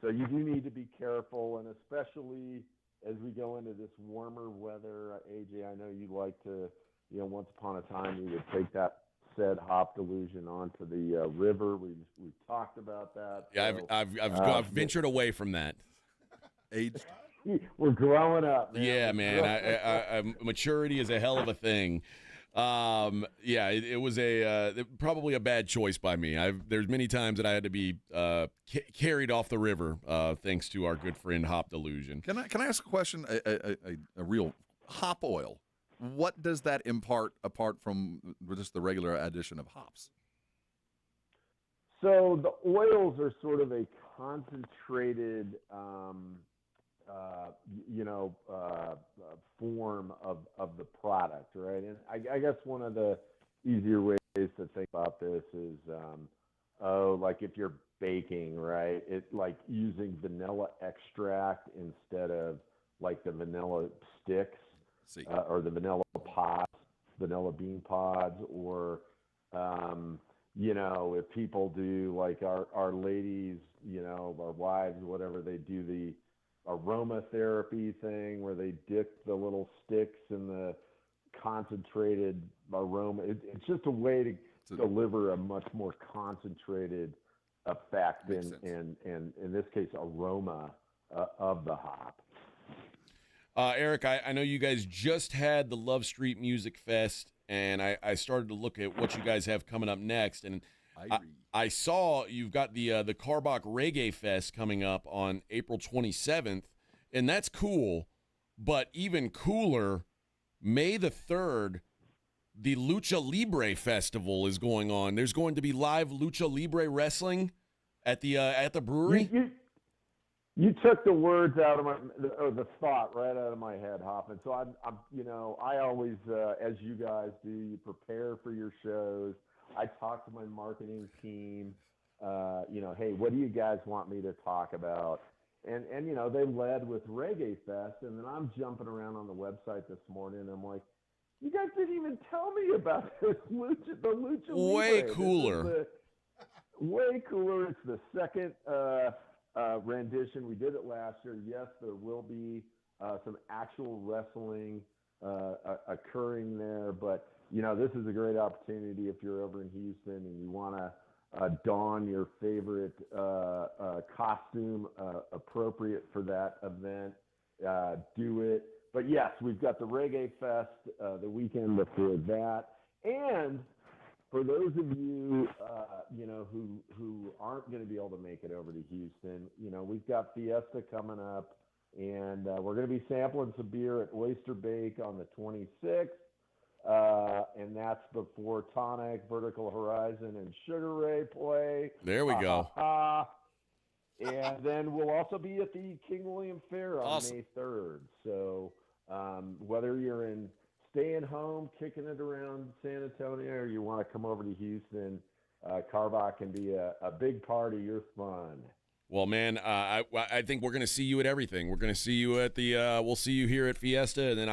so you do need to be careful, and especially as we go into this warmer weather. AJ, I know you like to, once upon a time you would take that said Hop Delusion onto the river. We've talked about that. Yeah, so, I've ventured away from that. Aged. We're growing up, man. Yeah, man. I maturity is a hell of a thing. Yeah, it was probably a bad choice by me. There's many times that I had to be carried off the river thanks to our good friend Hop Delusion. Can I ask a question? A real hop oil. What does that impart apart from just the regular addition of hops? So the oils are sort of a concentrated, form of the product, right? And I guess one of the easier ways to think about this is, like if you're baking, right? It's like using vanilla extract instead of like the vanilla sticks, or the vanilla pods, vanilla bean pods, or if people do like our ladies, our wives, whatever, they do the aromatherapy thing where they dip the little sticks in the concentrated aroma. It's just a way to deliver a much more concentrated effect and in this case aroma of the hop. Eric, I know you guys just had the Love Street Music Fest, and I started to look at what you guys have coming up next, and I saw you've got the Carbach Reggae Fest coming up on April 27th, and that's cool, but even cooler, May the 3rd, the Lucha Libre Festival is going on. There's going to be live Lucha Libre wrestling at the brewery. You took the words out of the thought right out of my head, Hoffman. So I'm I always, as you guys do, you prepare for your shows. I talk to my marketing team, hey, what do you guys want me to talk about? And they led with Reggae Fest, and then I'm jumping around on the website this morning, and I'm like, you guys didn't even tell me about this the Lucha Libre. Way cooler. Way cooler. It's the second rendition. We did it last year. Yes, there will be some actual wrestling occurring there, but this is a great opportunity if you're over in Houston and you want to don your favorite costume appropriate for that event. Do it. But yes, we've got the Reggae Fest the weekend before that, and for those of you, who aren't going to be able to make it over to Houston, we've got Fiesta coming up, and we're going to be sampling some beer at Oyster Bake on the 26th, and that's before Tonic, Vertical Horizon, and Sugar Ray play. There we go. And then we'll also be at the King William Fair on May 3rd. So whether you're staying home, kicking it around San Antonio, or you want to come over to Houston, Carbach can be a big part of your fun. Well, man, I think we're going to see you at everything. We're going to see you at the. We'll see you here at Fiesta, and then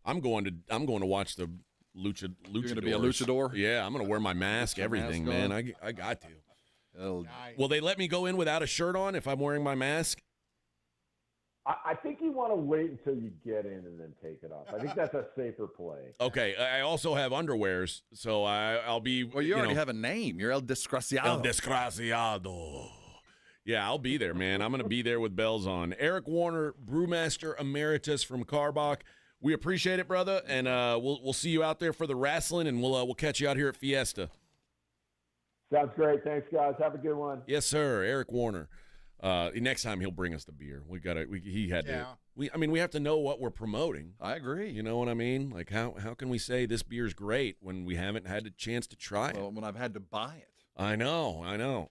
I'm going to watch the Lucha. You're going to be a luchador? Yeah, I'm going to wear my mask, everything, man. I got to. Oh. Will they let me go in without a shirt on if I'm wearing my mask? I think you want to wait until you get in and then take it off. I think that's a safer play. Okay, I also have underwears, so I'll be. Well, you already have a name. You're El Desgraciado. El Desgraciado. Yeah, I'll be there, man. I'm going to be there with bells on. Eric Warner, Brewmaster Emeritus from Carbach. We appreciate it, brother, and we'll see you out there for the wrestling, and we'll catch you out here at Fiesta. Sounds great. Thanks, guys. Have a good one. Yes, sir. Eric Warner. Next time he'll bring us the beer. We have to know what we're promoting. I agree. You know what I mean? Like how can we say this beer's great when we haven't had a chance to try it? Well, when I've had to buy it. I know.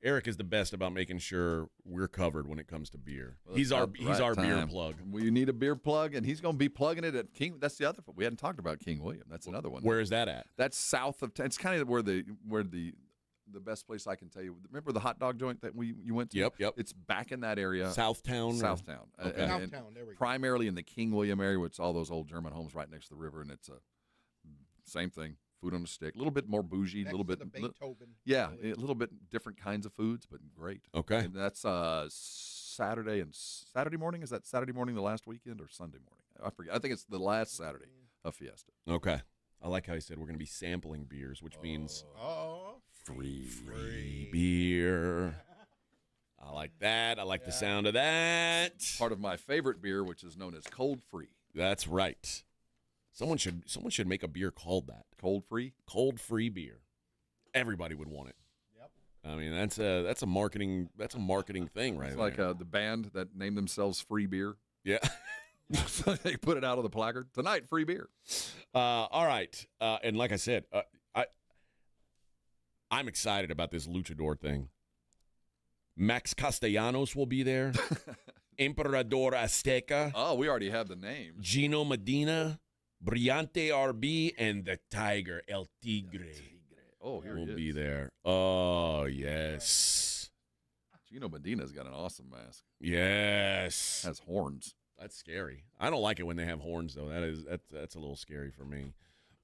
Eric is the best about making sure we're covered when it comes to beer. Well, he's our beer plug. We need a beer plug, and he's going to be plugging it at King. That's the other one. We hadn't talked about King William. That's another one. Where is that at? That's south of. It's kind of where the best place I can tell you. Remember the hot dog joint that you went to? Yep. It's back in that area. Southtown. Okay. Southtown. There we go. Primarily in the King William area, which is all those old German homes right next to the river, and it's a same thing. Food on a stick, a little bit more bougie, a little bit. Yeah, a little bit different kinds of foods, but great. Okay. And that's Saturday morning. Is that Saturday morning, the last weekend, or Sunday morning? I forget. I think it's the last Saturday of Fiesta. Okay. I like how he said we're going to be sampling beers, which means free beer. I like that. I like the sound of that. Part of my favorite beer, which is known as Cold Free. That's right. Someone should make a beer called that. Cold Free? Cold Free beer. Everybody would want it. Yep. I mean, that's a marketing thing, right? It's like the band that named themselves Free Beer. Yeah. So they put it out on the placard. Tonight, free beer. All right. And like I said, I'm excited about this luchador thing. Max Castellanos will be there. Emperador Azteca. Oh, we already have the names. Gino Medina, Brillante RB, and the Tiger, El Tigre. Oh, here will he is. be there. Oh, yes. Gino Medina's got an awesome mask. Yes. Has horns. That's scary. I don't like it when they have horns, though. That's a little scary for me.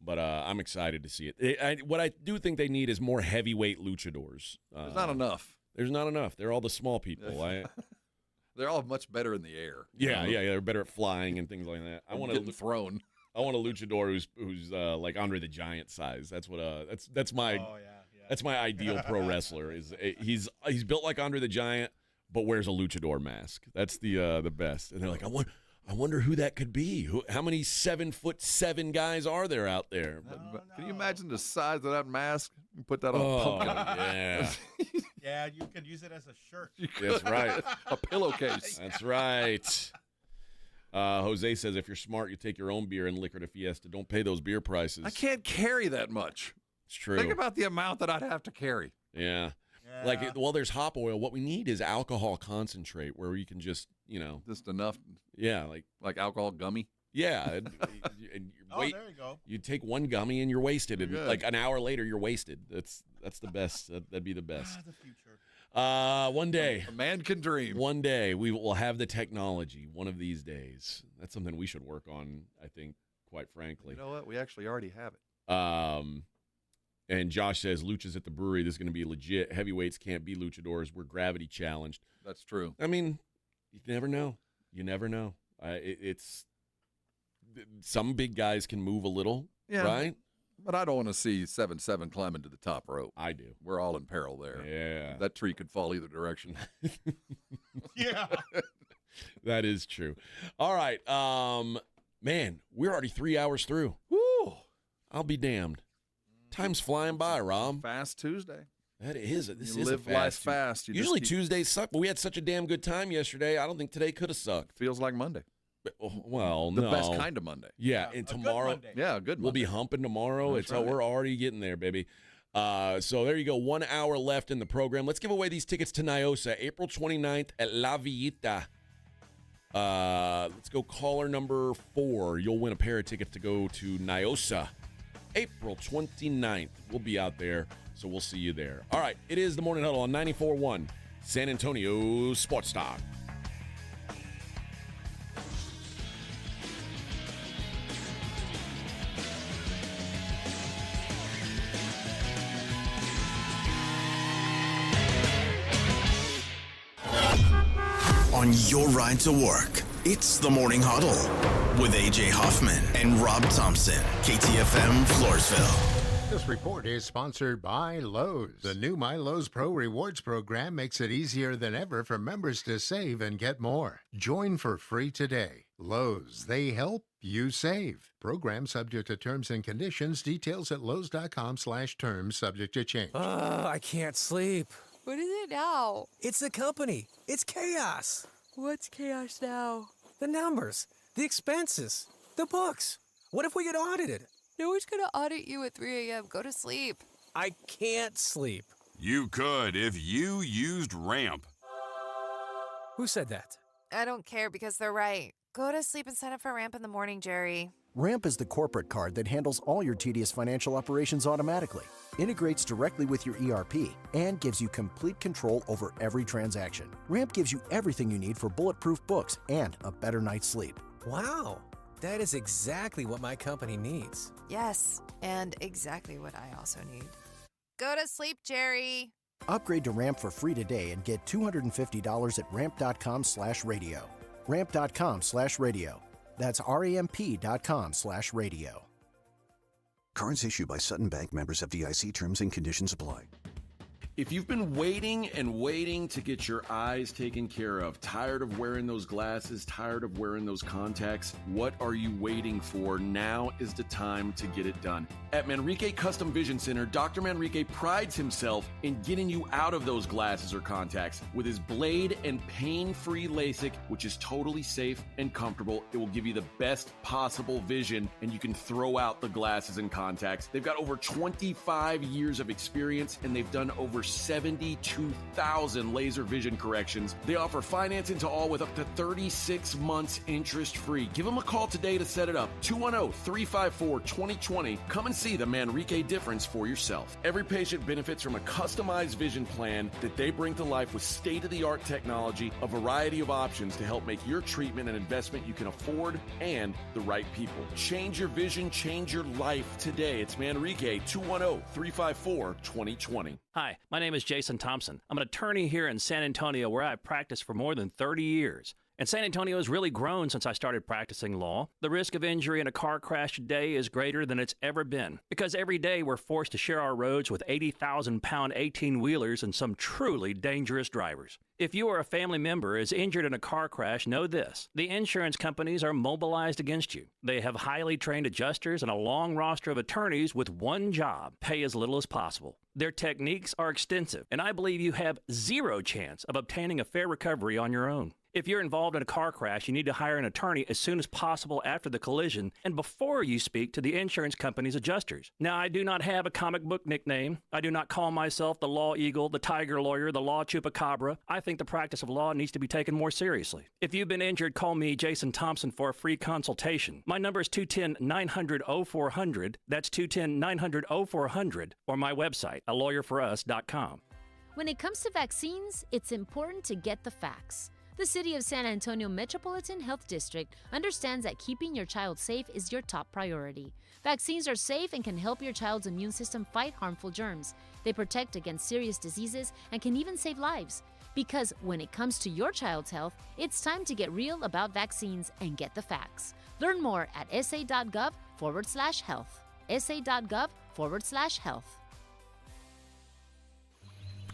But I'm excited to see it. What I do think they need is more heavyweight luchadors. There's not enough. There's not enough. They're all the small people. They're all much better in the air. Yeah. They're better at flying and things like that. I want to thrown. I want a luchador who's like Andre the Giant size. That's what that's my that's my ideal pro wrestler. Is he's built like Andre the Giant, but wears a luchador mask. That's the best. And they're like, I wonder who that could be. How many 7'7" guys are there out there? Can you imagine the size of that mask? You put that on a pumpkin. Yeah. Yeah, you could use it as a shirt. That's right. A pillowcase. That's right. Jose says if you're smart, you take your own beer and liquor to Fiesta. Don't pay those beer prices. I can't carry that much. It's true. Think about the amount that I'd have to carry. Yeah. There's hop oil. What we need is alcohol concentrate where you can just, Just enough. Yeah. Like alcohol gummy. Yeah. and there you go. You take one gummy and you're wasted. And Good. like an hour later, you're wasted. That's the best. That'd be the best. The future. One day. A man can dream. One day we will have the technology. One of these days. That's something we should work on, I think, quite frankly. You know what? We actually already have it. And Josh says, Lucha's at the brewery. This is going to be legit. Heavyweights can't be luchadors. We're gravity challenged. That's true. I mean, you never know. You never know. It's some big guys can move a little, right? But I don't want to see 7'7" climbing to the top rope. I do. We're all in peril there. Yeah. That tree could fall either direction. Yeah. That is true. All right. Man, we're already 3 hours through. Woo! I'll be damned. Time's flying by, Rob. Fast Tuesday. That is. This You is live a life fast. fast. You Usually just keep- Tuesdays suck, but we had such a damn good time yesterday. I don't think today could have sucked. Feels like Monday. Well, The no. best kind of Monday. Yeah, and tomorrow. Yeah, a good Monday. We'll be humping tomorrow. That's We're already getting there, baby. So there you go. 1 hour left in the program. Let's give away these tickets to Nyosa, April 29th at La Villita. Let's go caller number 4. You'll win a pair of tickets to go to Nyosa, April 29th. We'll be out there, so we'll see you there. All right, it is the Morning Huddle on 94.1 San Antonio Sports Talk. On your ride to work, it's the Morning Huddle with A.J. Hoffman and Rob Thompson, KTFM Floresville. This report is sponsored by Lowe's. The new My Lowe's Pro Rewards program makes it easier than ever for members to save and get more. Join for free today. Lowe's, they help, you save. Program subject to terms and conditions. Details at lowes.com/terms subject to change. I can't sleep. What is it now? It's the company. It's chaos. What's chaos now? The numbers, the expenses, the books. What if we get audited? No one's gonna audit you at 3 a.m. Go to sleep. I can't sleep. You could if you used Ramp. Who said that? I don't care because they're right. Go to sleep and sign up for Ramp in the morning, Jerry. Ramp is the corporate card that handles all your tedious financial operations automatically, integrates directly with your ERP, and gives you complete control over every transaction. Ramp gives you everything you need for bulletproof books and a better night's sleep. Wow, that is exactly what my company needs. Yes, and exactly what I also need. Go to sleep, Jerry. Upgrade to Ramp for free today and get $250 at ramp.com/radio. Ramp.com/radio. That's ramp.com/radio. Cards issued by Sutton Bank, members FDIC. Terms and conditions apply. If you've been waiting and waiting to get your eyes taken care of, tired of wearing those glasses, tired of wearing those contacts, what are you waiting for? Now is the time to get it done. At Manrique Custom Vision Center, Dr. Manrique prides himself in getting you out of those glasses or contacts with his blade and pain-free LASIK, which is totally safe and comfortable. It will give you the best possible vision, and you can throw out the glasses and contacts. They've got over 25 years of experience, and they've done over 72,000 laser vision corrections. They offer financing to all with up to 36 months interest-free. Give them a call today to set it up. 210-354-2020. Come and see the Manrique difference for yourself. Every patient benefits from a customized vision plan that they bring to life with state-of-the-art technology, a variety of options to help make your treatment an investment you can afford and the right people. Change your vision, change your life today. It's Manrique, 210-354-2020. Hi, my name is Jason Thompson. I'm an attorney here in San Antonio where I've practiced for more than 30 years. And San Antonio has really grown since I started practicing law. The risk of injury in a car crash today is greater than it's ever been, because every day we're forced to share our roads with 80,000-pound 18-wheelers and some truly dangerous drivers. If you or a family member is injured in a car crash, know this: the insurance companies are mobilized against you. They have highly trained adjusters and a long roster of attorneys with one job: pay as little as possible. Their techniques are extensive, and I believe you have zero chance of obtaining a fair recovery on your own. If you're involved in a car crash, you need to hire an attorney as soon as possible after the collision and before you speak to the insurance company's adjusters. Now, I do not have a comic book nickname. I do not call myself the Law Eagle, the Tiger Lawyer, the Law Chupacabra. I think the practice of law needs to be taken more seriously. If you've been injured, call me, Jason Thompson, for a free consultation. My number is 210-900-0400. That's 210-900-0400, or my website, alawyerforus.com. When it comes to vaccines, it's important to get the facts. The City of San Antonio Metropolitan Health District understands that keeping your child safe is your top priority. Vaccines are safe and can help your child's immune system fight harmful germs. They protect against serious diseases and can even save lives. Because when it comes to your child's health, it's time to get real about vaccines and get the facts. Learn more at sa.gov/health. sa.gov/health.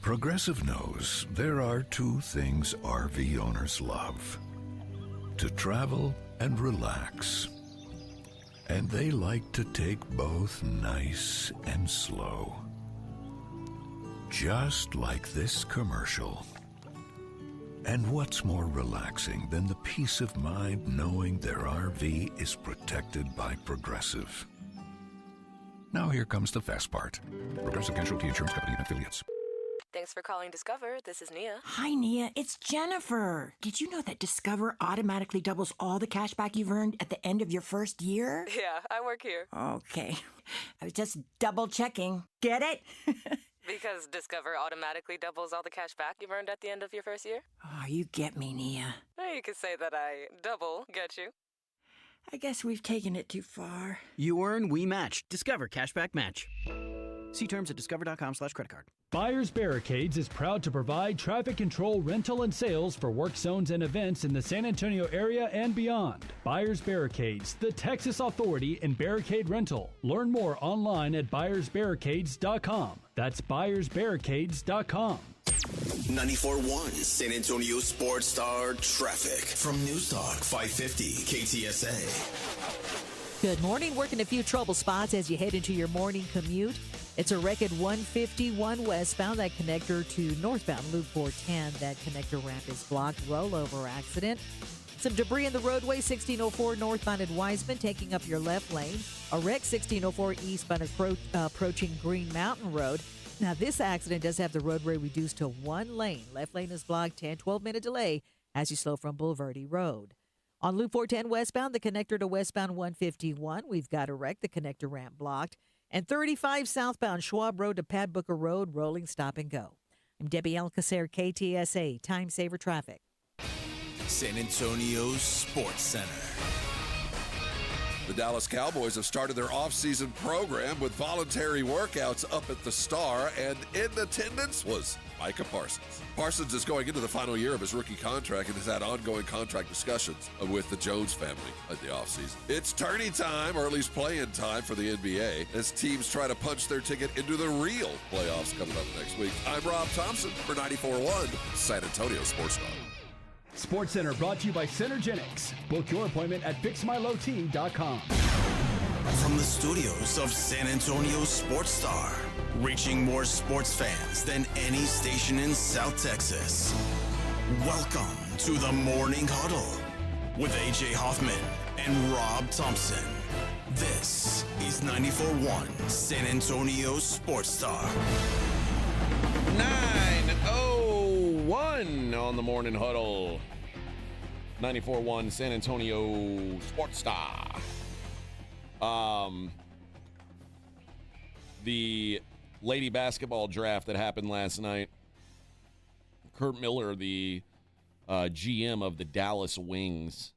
Progressive knows there are two things RV owners love: to travel and relax. And they like to take both nice and slow. Just like this commercial. And what's more relaxing than the peace of mind knowing their RV is protected by Progressive? Now here comes the fast part. Progressive Casualty Insurance Company and Affiliates. Thanks for calling Discover. This is Nia. Hi, Nia. It's Jennifer. Did you know that Discover automatically doubles all the cash back you've earned at the end of your first year? Yeah, I work here. Okay. I was just double checking. Get it? Because Discover automatically doubles all the cash back you've earned at the end of your first year? Oh, you get me, Nia. You could say that I double get you. I guess we've taken it too far. You earn, we match. Discover Cashback Match. See terms at discover.com/creditcard. Buyers Barricades is proud to provide traffic control, rental, and sales for work zones and events in the San Antonio area and beyond. Buyers Barricades, the Texas authority in barricade rental. Learn more online at buyersbarricades.com. That's buyersbarricades.com. 94.1 San Antonio Sports Star traffic from News Talk 550 KTSA. Good morning. Working a few trouble spots as you head into your morning commute. It's a wreck at 151 westbound. That connector to northbound Loop 410. That connector ramp is blocked. Rollover accident. Some debris in the roadway. 1604 northbound at Wiseman, taking up your left lane. A wreck 1604 eastbound approaching Green Mountain Road. Now, this accident does have the roadway reduced to one lane. Left lane is blocked. 10-12-minute delay as you slow from Boulevardy Road. On Loop 410 westbound, the connector to westbound 151, we've got a wreck. The connector ramp blocked. And 35 southbound Schwab Road to Pat Booker Road, rolling stop and go. I'm Debbie Alcacer, KTSA, Time Saver Traffic. San Antonio Sports Center. The Dallas Cowboys have started their off-season program with voluntary workouts up at the Star, and in attendance was Micah Parsons. Parsons is going into the final year of his rookie contract and has had ongoing contract discussions with the Jones family at the offseason. It's tourney time, or at least play-in time for the NBA, as teams try to punch their ticket into the real playoffs coming up next week. I'm Rob Thompson for 94.1 San Antonio Sports Star. Sports Center brought to you by Synergenics. Book your appointment at fixmyloteam.com. From the studios of San Antonio Sports Star, reaching more sports fans than any station in South Texas. Welcome to the Morning Huddle with A.J. Hoffman and Rob Thompson. This is 94.1 San Antonio Sports Star. 9:01 on the Morning Huddle. 94.1 San Antonio Sports Star. The lady basketball draft that happened last night. Kurt Miller, the GM of the Dallas Wings,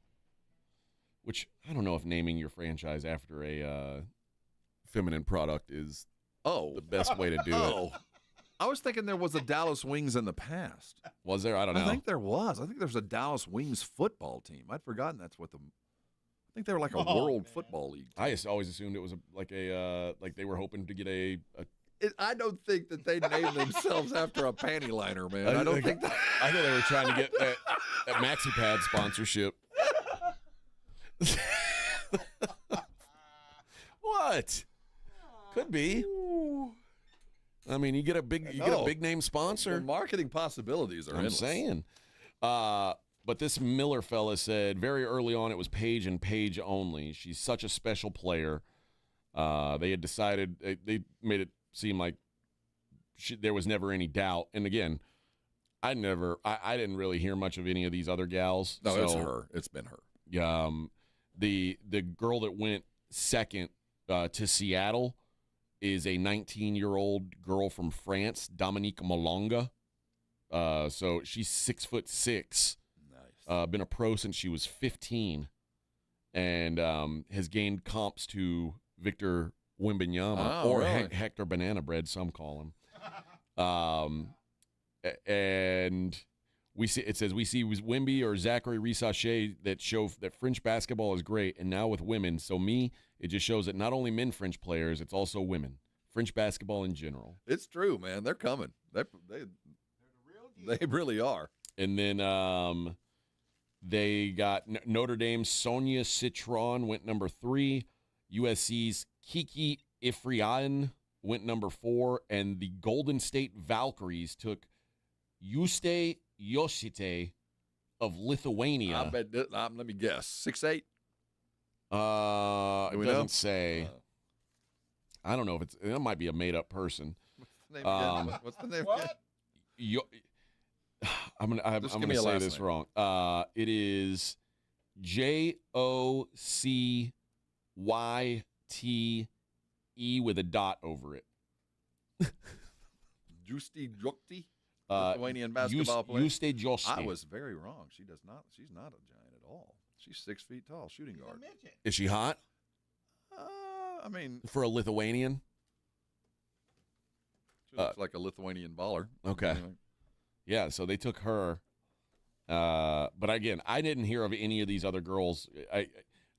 which I don't know if naming your franchise after a feminine product is the best way to do it. I was thinking there was a Dallas Wings in the past. Was there? I don't know. I think there was. I think there's a Dallas Wings football team. I'd forgotten that's what the. I think they were like a World Football League team. I just always assumed it was like they were hoping to get a I don't think that they named themselves after a panty liner, man. I don't think that. I thought they were trying to get that MaxiPad sponsorship. What? Could be. I mean, you get a big name sponsor. The marketing possibilities are endless. I'm saying. But this Miller fella said very early on it was Paige and Paige only. She's such a special player. They had decided they made it seem like there was never any doubt. And again, I didn't really hear much of any of these other gals. No, it's her. It's been her. The girl that went second to Seattle is a 19-year-old girl from France, Dominique Malonga. So she's 6'6". Nice. Been a pro since she was 15, and has gained comps to Victor Wembanyama or really? Hector Banana Bread, some call him. And we see Wemby or Zachary Risachet that show that French basketball is great, and now with women. So it just shows that not only men French players, it's also women. French basketball in general. It's true, man. They're coming. They really are. And then they got Notre Dame's Sonia Citron went number 3. USC's Kiki Ifrian went number 4. And the Golden State Valkyries took Juste Josite of Lithuania. I bet. Let me guess. 6'8". It doesn't say. I don't know if it might be a made-up person. What's the name again? I'm gonna say this name. wrong. It is Jocyte with a dot over it. Juste Jokti, Lithuanian basketball player. Juste Josti. I was very wrong. She's not a giant at all. She's 6 feet tall, shooting guard. Is she hot? I mean, For a Lithuanian? she looks like a Lithuanian baller. Okay. Anyway. Yeah, so they took her. But again, I didn't hear of any of these other girls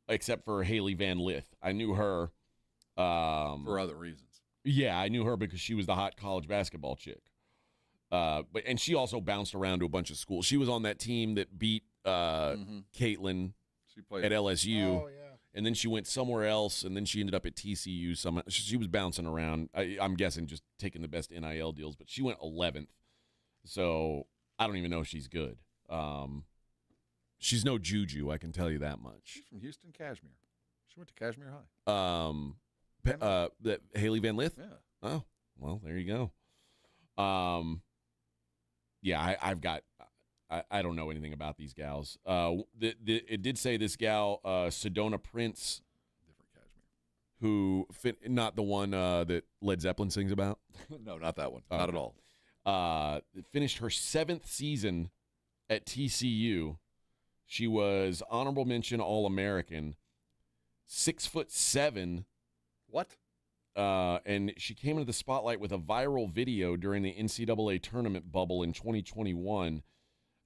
except for Haley Van Lith. I knew her. For other reasons. Yeah, I knew her because she was the hot college basketball chick. And she also bounced around to a bunch of schools. She was on that team that beat Caitlin at LSU. Oh, yeah. And then she went somewhere else, and then she ended up at TCU. She was bouncing around. I'm guessing just taking the best NIL deals, but she went 11th. So I don't even know if she's good. She's no Juju, I can tell you that much. She's from Houston, Kashmir. She went to Kashmir High. That Haley Van Lith? Yeah. Oh, well, there you go. Yeah, I don't know anything about these gals. It did say this gal, Sedona Prince, Different Kashmir. who not the one that Led Zeppelin sings about. No, not that one. Not at all. Finished her 7th season at TCU. She was honorable mention All-American, 6'7". What? And she came into the spotlight with a viral video during the NCAA tournament bubble in 2021.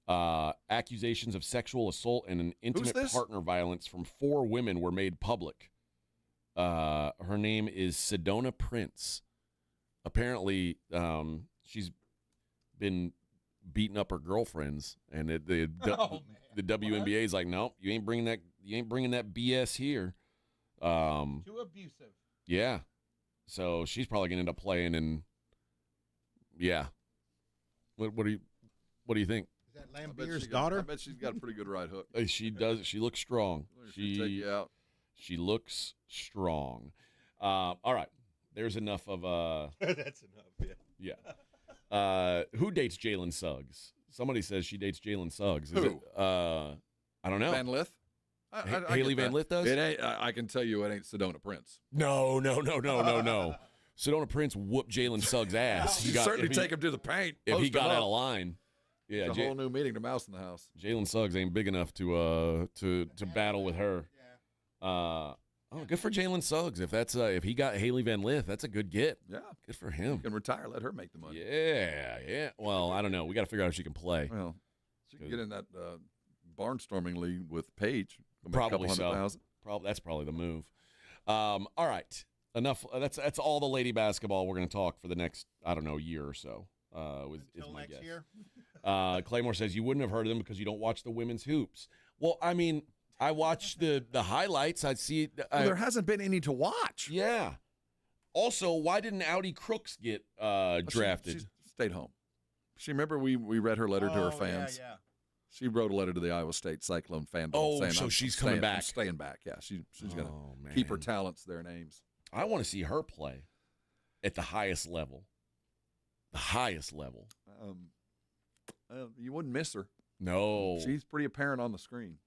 Accusations of sexual assault and an intimate partner violence from 4 women were made public. Her name is Sedona Prince. Apparently, she's been beating up her girlfriends, and the WNBA is like, nope, you ain't bringing that BS here. Too abusive. Yeah. So she's probably gonna end up playing in. Yeah. What do you think? Is that Lambier's daughter? I bet she's got a pretty good right hook. She does. She looks strong. She'll take you out. She looks strong. All right. There's enough of That's enough. Yeah. Who dates Jalen Suggs? Somebody says she dates Jalen Suggs. Is Who? It, I don't know. Van Lith? Haley Van Lith does? It ain't. I can tell you it ain't Sedona Prince. No. Sedona Prince whooped Jalen Suggs' ass. You certainly take him to the paint. If he got out of line. Yeah, it's a whole new meeting to Mouse in the House. Jalen Suggs ain't big enough to battle with her. Oh Oh, good for Jalen Suggs. If he got Haley Van Lith, that's a good get. Yeah. Good for him. He can retire. Let her make the money. Yeah. Well, I don't know. We got to figure out if she can play. Well, she can get in that barnstorming league with Paige. Probably so. 100,000. That's probably the move. All right. Enough. That's all the lady basketball we're going to talk for the next, year or so. Is my guess. Year. Claymore says you wouldn't have heard of them because you don't watch the women's hoops. Well, I mean, I watch the highlights. I see. There hasn't been any to watch. Yeah. Also, why didn't Audi Crooks get drafted? She stayed home. Remember we read her letter to her fans. Yeah. She wrote a letter to the Iowa State Cyclone fandom. Oh, saying, so she's coming back. Staying back. Yeah, she's going to keep her talents their names. I want to see her play at the highest level. The highest level. You wouldn't miss her. No. She's pretty apparent on the screen.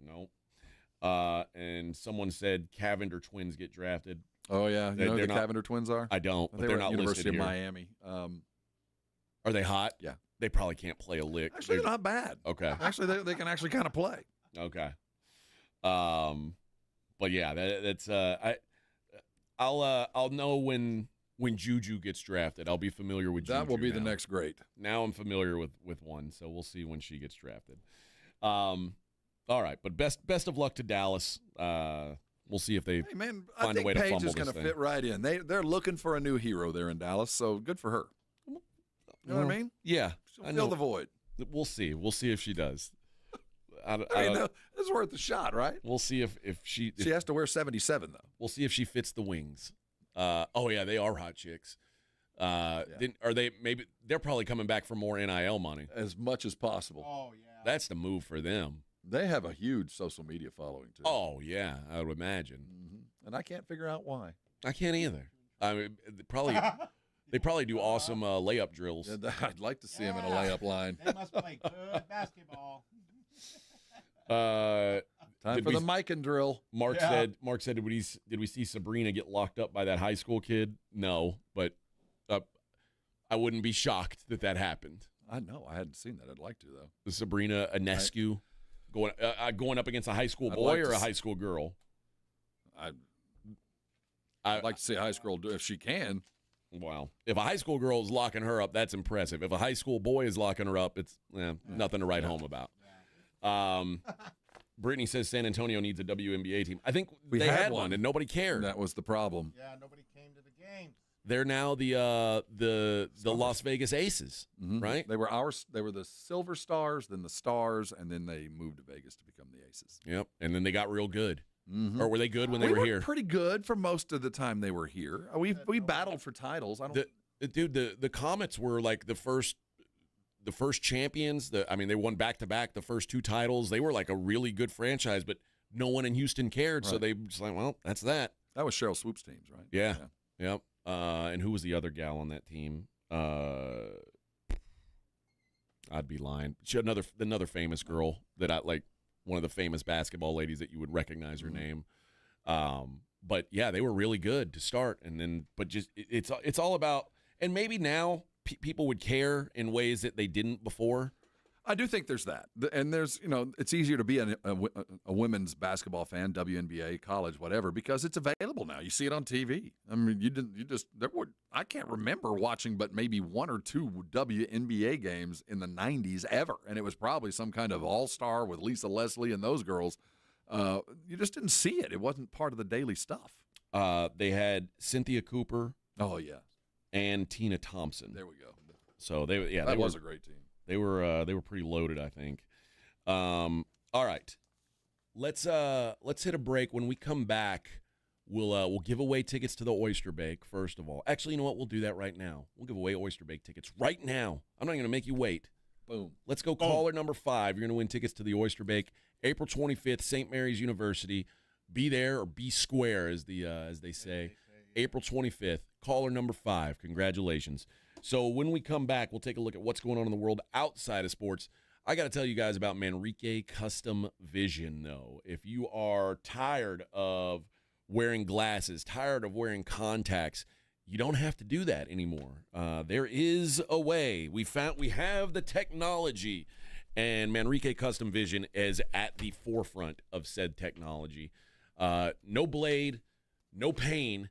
No. And someone said Cavender twins get drafted. Oh, yeah. You know who the Cavender twins are? I don't, but they're not University listed of here. Miami. Are they hot? Yeah. They probably can't play a lick. Actually, they're not bad. Okay. Actually, they can actually kind of play. Okay. But yeah, that's I'll know when Juju gets drafted. I'll be familiar with Juju. That will be the next great. Now I'm familiar with one, so we'll see when she gets drafted. All right, but best of luck to Dallas. We'll see if they find a way to fumble this thing. Paige is going to fit right in. They're looking for a new hero there in Dallas, so good for her. You know what I mean? Yeah. She'll fill the void. We'll see. We'll see if she does. It's worth a shot, right? We'll see if she has to wear 77, though. We'll see if she fits the wings. They are hot chicks. Are they? Maybe they're probably coming back for more NIL money. As much as possible. Oh, yeah. That's the move for them. They have a huge social media following, too. Oh, yeah, I would imagine. Mm-hmm. And I can't figure out why. I can't either. I mean, they probably do awesome layup drills. Yeah, I'd like to see them in a layup line. They must play good basketball. Time for the Micah drill. Mark said, did we see Sabrina get locked up by that high school kid? No, but I wouldn't be shocked that happened. I know. I hadn't seen that. I'd like to, though. The Sabrina Ionescu going up against a high school boy or a high school girl? I'd like to see a high school do if she can. Wow. If a high school girl is locking her up, that's impressive. If a high school boy is locking her up, it's nothing to write home about. Brittany says San Antonio needs a WNBA team. I think they had one and nobody cared. That was the problem. Yeah, nobody came to the games. They're now the Las Vegas Aces, right? They were the Silver Stars, then the Stars, and then they moved to Vegas to become the Aces. Yep, and then they got real good. Mm-hmm. Or were they good when they were here? Pretty good for most of the time they were here. We battled for titles. The Comets were like the first champions. They won back-to-back the first two titles. They were like a really good franchise, but no one in Houston cared, so they just like, well, that's that. That was Cheryl Swoop's teams, right? Yeah. Yep. And who was the other gal on that team? I'd be lying. Another famous girl that I like, one of the famous basketball ladies that you would recognize her name. But yeah, they were really good to start, and then it's all about, and maybe now people would care in ways that they didn't before. I do think there's that, and there's it's easier to be a women's basketball fan, WNBA, college, whatever, because it's available now. You see it on TV. I mean, I can't remember watching but maybe one or two WNBA games in the 90s ever, and it was probably some kind of all-star with Lisa Leslie and those girls. You just didn't see it. It wasn't part of the daily stuff. They had Cynthia Cooper. Oh yeah, and Tina Thompson. There we go. So they was a great team. They were pretty loaded, I think. All right, let's hit a break. When we come back, we'll give away tickets to the Oyster Bake. First of all, actually, you know what? We'll do that right now. We'll give away Oyster Bake tickets right now. I'm not going to make you wait. Boom. Let's go. Caller number 5. You're going to win tickets to the Oyster Bake, April 25th, St. Mary's University. Be there or be square, as they say. April 25th. Caller number 5. Congratulations. So when we come back, we'll take a look at what's going on in the world outside of sports. I got to tell you guys about Manrique Custom Vision, though. If you are tired of wearing glasses, tired of wearing contacts, you don't have to do that anymore. There is a way. We have the technology, and Manrique Custom Vision is at the forefront of said technology. No blade, no pain,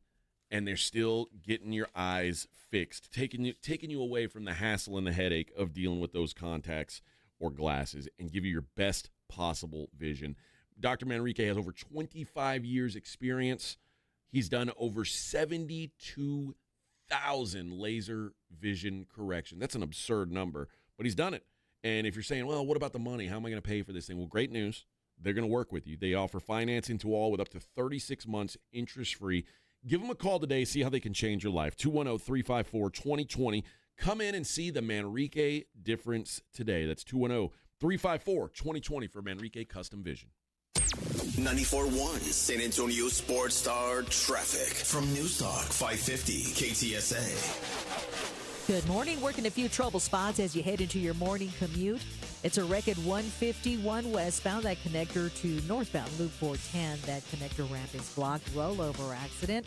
and they're still getting your eyes fixed, taking you away from the hassle and the headache of dealing with those contacts or glasses and give you your best possible vision. Dr. Manrique has over 25 years experience. He's done over 72,000 laser vision correction. That's an absurd number, but he's done it. And if you're saying, well, what about the money? How am I going to pay for this thing? Well, great news. They're going to work with you. They offer financing to all with up to 36 months interest-free. Give them a call today. See how they can change your life. 210-354-2020. Come in and see the Manrique difference today. That's 210-354-2020 for Manrique Custom Vision. 94.1 San Antonio Sports Star traffic from News Talk 550 KTSA. Good morning. Working a few trouble spots as you head into your morning commute. It's a wreck at 151 westbound, that connector to northbound Loop 410. That connector ramp is blocked. Rollover accident.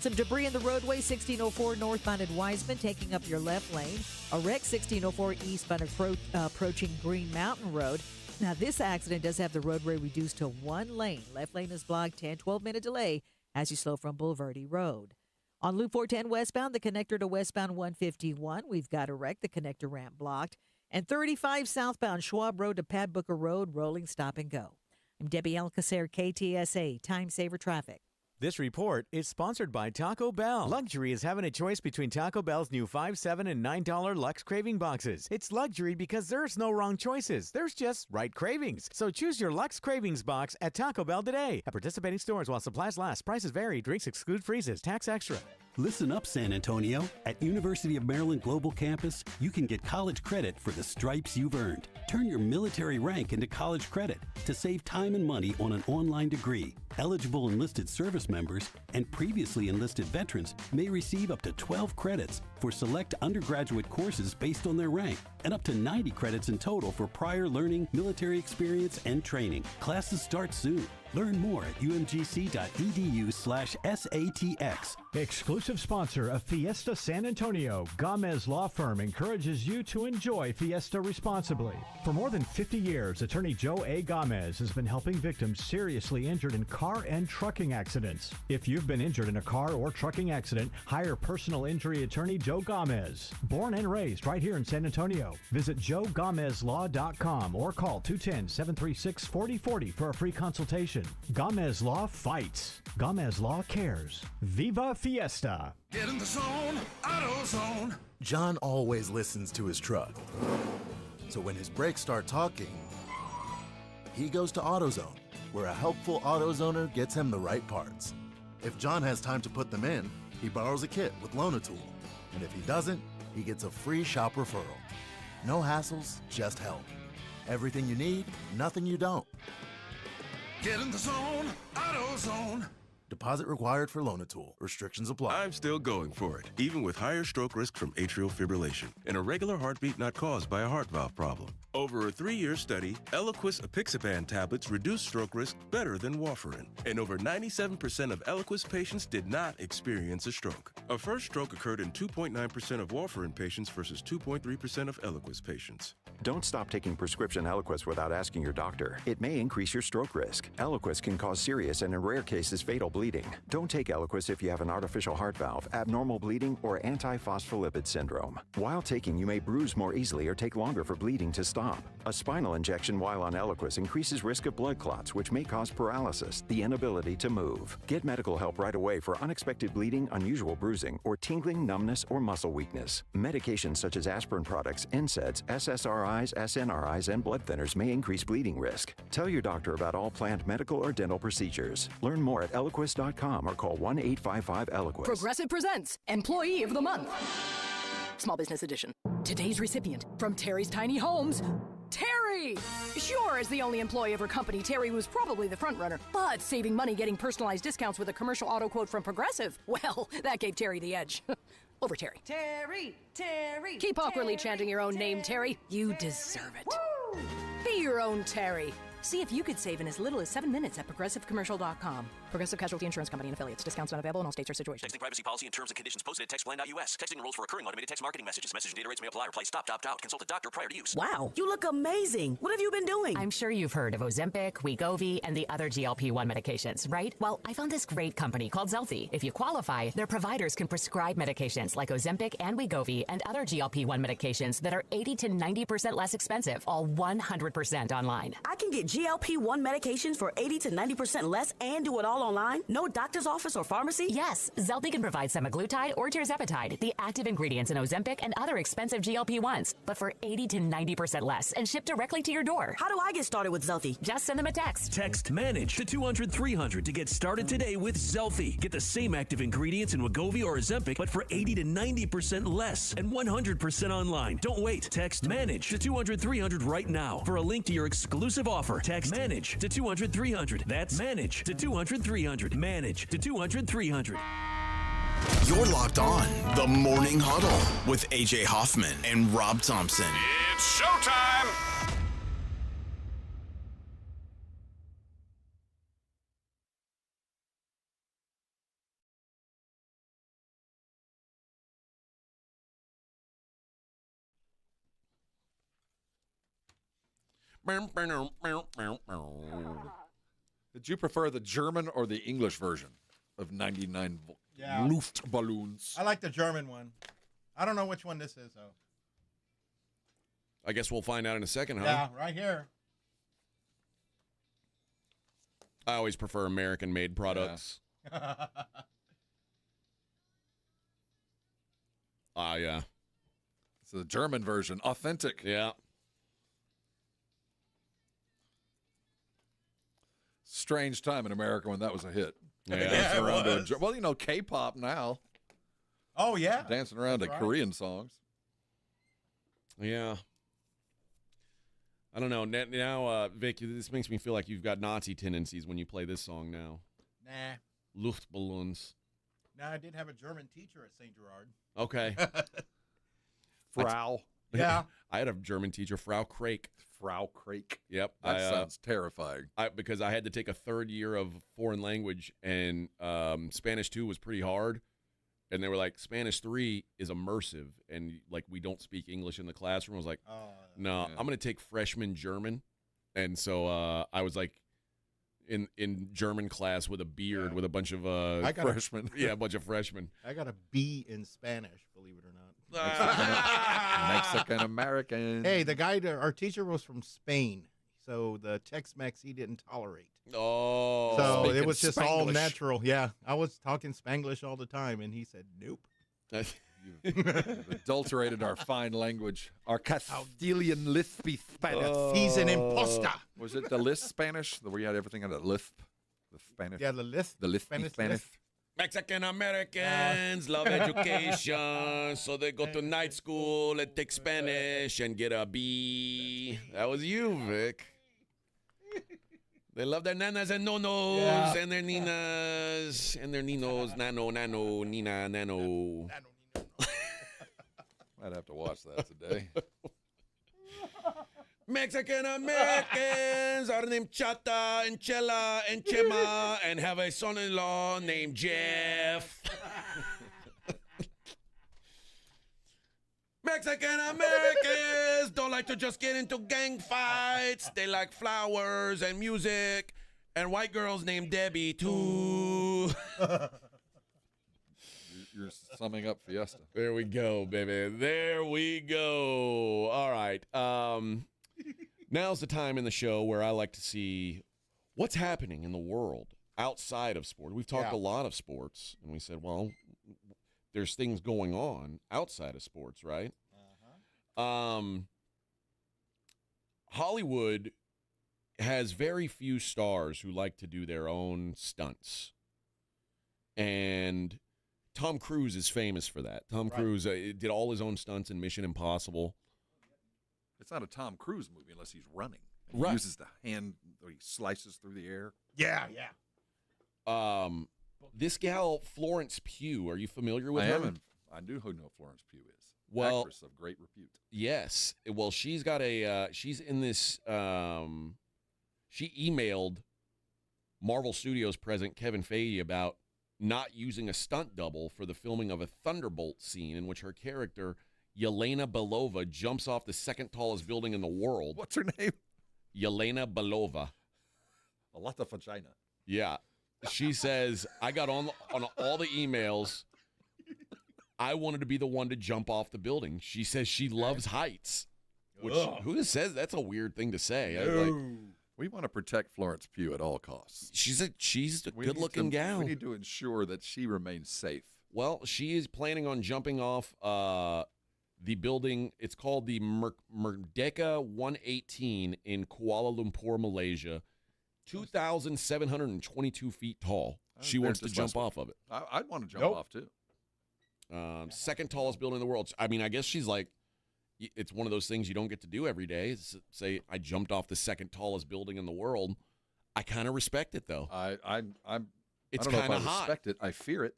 Some debris in the roadway, 1604 northbound at Wiseman, taking up your left lane. A wreck, 1604 eastbound approaching Green Mountain Road. Now, this accident does have the roadway reduced to one lane. Left lane is blocked, 10-12-minute delay as you slow from Boulevardy Road. On Loop 410 westbound, the connector to westbound 151, we've got a wreck, the connector ramp blocked. And 35 southbound Schwab Road to Pad Booker Road, rolling stop and go. I'm Debbie Alcacer, KTSA, Time Saver Traffic. This report is sponsored by Taco Bell. Luxury is having a choice between Taco Bell's new $5, $7, and $9 Lux Craving Boxes. It's luxury because there's no wrong choices. There's just right cravings. So choose your Lux Cravings box at Taco Bell today. At participating stores while supplies last. Prices vary. Drinks exclude freezes. Tax extra. Listen up, San Antonio. At University of Maryland Global Campus, you can get college credit for the stripes you've earned. Turn your military rank into college credit to save time and money on an online degree. Eligible enlisted service members and previously enlisted veterans may receive up to 12 credits for select undergraduate courses based on their rank, and up to 90 credits in total for prior learning, military experience, and training. Classes start soon. Learn more at umgc.edu/SATX. Exclusive sponsor of Fiesta San Antonio, Gomez Law Firm encourages you to enjoy Fiesta responsibly. For more than 50 years, attorney Joe A. Gomez has been helping victims seriously injured in car and trucking accidents. If you've been injured in a car or trucking accident, hire personal injury attorney Joe Gomez. Born and raised right here in San Antonio. Visit joegomezlaw.com or call 210-736-4040 for a free consultation. Gomez Law fights. Gomez Law cares. Viva Fiesta. Get in the zone, AutoZone. John always listens to his truck. So when his brakes start talking, he goes to AutoZone, where a helpful AutoZoner gets him the right parts. If John has time to put them in, he borrows a kit with Loan-A-Tool. And if he doesn't, he gets a free shop referral. No hassles, just help. Everything you need, nothing you don't. Get in the zone, AutoZone. Deposit required for Loan-A-Tool. Restrictions apply. I'm still going for it, even with higher stroke risk from atrial fibrillation and a regular heartbeat not caused by a heart valve problem. Over a 3-year study, Eliquis apixaban tablets reduced stroke risk better than warfarin, and over 97% of Eliquis patients did not experience a stroke. A first stroke occurred in 2.9% of warfarin patients versus 2.3% of Eliquis patients. Don't stop taking prescription Eliquis without asking your doctor. It may increase your stroke risk. Eliquis can cause serious and, in rare cases, fatal bleeding. Don't take Eliquis if you have an artificial heart valve, abnormal bleeding, or antiphospholipid syndrome. While taking, you may bruise more easily or take longer for bleeding to stop. A spinal injection while on Eliquis increases risk of blood clots, which may cause paralysis, the inability to move. Get medical help right away for unexpected bleeding, unusual bruising, or tingling, numbness, or muscle weakness. Medications such as aspirin products, NSAIDs, SSRIs, SNRIs, and blood thinners may increase bleeding risk. Tell your doctor about all planned medical or dental procedures. Learn more at Eliquis.com or call 1-855-ELIQUIS. Progressive presents Employee of the Month. Small Business Edition. Today's recipient from Terry's Tiny Homes, Terry! Sure, as the only employee of her company, Terry was probably the front runner, but saving money getting personalized discounts with a commercial auto quote from Progressive, well, that gave Terry the edge. Over Terry. Terry, Terry. Keep awkwardly chanting your own name, Terry. You deserve it. Woo! Be your own Terry. See if you could save in as little as 7 minutes at ProgressiveCommercial.com. Progressive Casualty Insurance Company and affiliates. Discounts not available in all states or situations. Texting privacy policy and terms and conditions posted at textplan.us. Texting enrolls for recurring automated text marketing messages. Message data rates may apply. Reply stop, opt out. Consult a doctor prior to use. Wow, you look amazing. What have you been doing? I'm sure you've heard of Ozempic, Wegovy, and the other GLP-1 medications, right? Well, I found this great company called Zelfie. If you qualify, their providers can prescribe medications like Ozempic and Wegovy and other GLP-1 medications that are 80 to 90% less expensive, all 100% online. I can get GLP-1 medications for 80 to 90% less and do it all online? No doctor's office or pharmacy? Yes, Zelfie can provide semaglutide or tirzepatide, the active ingredients in Ozempic and other expensive GLP-1s, but for 80 to 90% less and shipped directly to your door. How do I get started with Zelfie? Just send them a text. Text MANAGE to 200-300 to get started today with Zelfie. Get the same active ingredients in Wegovy or Ozempic, but for 80 to 90% less and 100% online. Don't wait. Text MANAGE to 200-300 right now for a link to your exclusive offer. Text MANAGE to 200-300. That's MANAGE to 200-300. MANAGE to 200-300. You're locked on the Morning Huddle with AJ Hoffman and Rob Thompson. It's showtime! Did you prefer the German or the English version of 99 Luftballons? I like the German one. I don't know which one this is, though. I guess we'll find out in a second, huh? Yeah, right here. I always prefer American-made products. Yeah. It's the German version, authentic. Yeah. Strange time in America when that was a hit. Yeah, dancing around to well, you know, K-pop now. Oh, yeah. Dancing around That's to right. Korean songs. Yeah. I don't know. Now, Vic, this makes me feel like you've got Nazi tendencies when you play this song now. Nah. Luftballons. No, I did have a German teacher at St. Gerard. Okay. Frau. Yeah. I had a German teacher, Frau Krake. Frau Krake. Yep. That sounds terrifying. Because I had to take a third year of foreign language, and Spanish 2 was pretty hard. And they were like, Spanish 3 is immersive, and like we don't speak English in the classroom. I was like, no, I'm going to take freshman German. And so I was like in German class with a beard with a bunch of freshmen. A bunch of freshmen. I got a B in Spanish, believe it or not. Mexican-American. Hey, the guy, our teacher was from Spain, so the Tex-Mex he didn't tolerate. Oh. So Speaking it was just all Spanglish. natural. Yeah, I was talking Spanglish all the time, and he said, nope. You've adulterated our fine language. Our Castilian lispy Spanish. He's an imposter. Was it the lisp Spanish? Where you had everything on the lisp? The Spanish? Yeah, the lisp. The lispy Spanish. Lisp. Mexican Americans love education, so they go to night school and take Spanish and get a B. That was you, Vic. They love their nanas and nonos and their ninas and their ninos, nano, nina, nano. I'd have to watch that today. Mexican Americans are named Chata and Chela and Chema and have a son-in-law named Jeff. Mexican Americans don't like to just get into gang fights. They like flowers and music and white girls named Debbie, too. You're summing up Fiesta. There we go, baby. There we go. All right. Now's the time in the show where I like to see what's happening in the world outside of sport. We've talked a lot of sports, and we said, well, there's things going on outside of sports, right? Hollywood has very few stars who like to do their own stunts. And Tom Cruise is famous for that. Tom Cruise did all his own stunts in Mission Impossible. It's not a Tom Cruise movie unless he's running. And Right. He uses the hand, or he slices through the air. Yeah. This gal, Florence Pugh, are you familiar with I her? am. I do know Florence Pugh is. Well, Actress of great repute. Yes. Well, she's got she's in this, she emailed Marvel Studios president Kevin Feige about not using a stunt double for the filming of a Thunderbolt scene in which her character, Yelena Belova, jumps off the second tallest building in the world. What's her name? Yelena Belova. A lot of vagina. Yeah. She says, I got on all the emails. I wanted to be the one to jump off the building. She says she loves heights. Which, who says that's a weird thing to say? We want to protect Florence Pugh at all costs. She's a good-looking gal. We need to ensure that she remains safe. Well, she is planning on jumping off the building. It's called the Merdeka 118 in Kuala Lumpur, Malaysia. 2,722 feet tall. She wants to jump off of it. I'd want to jump off, too. Second tallest building in the world. I mean, I guess she's like, it's one of those things you don't get to do every day. Say, I jumped off the second tallest building in the world. I kind of respect it, though. It's kind of hot. I respect it. I fear it.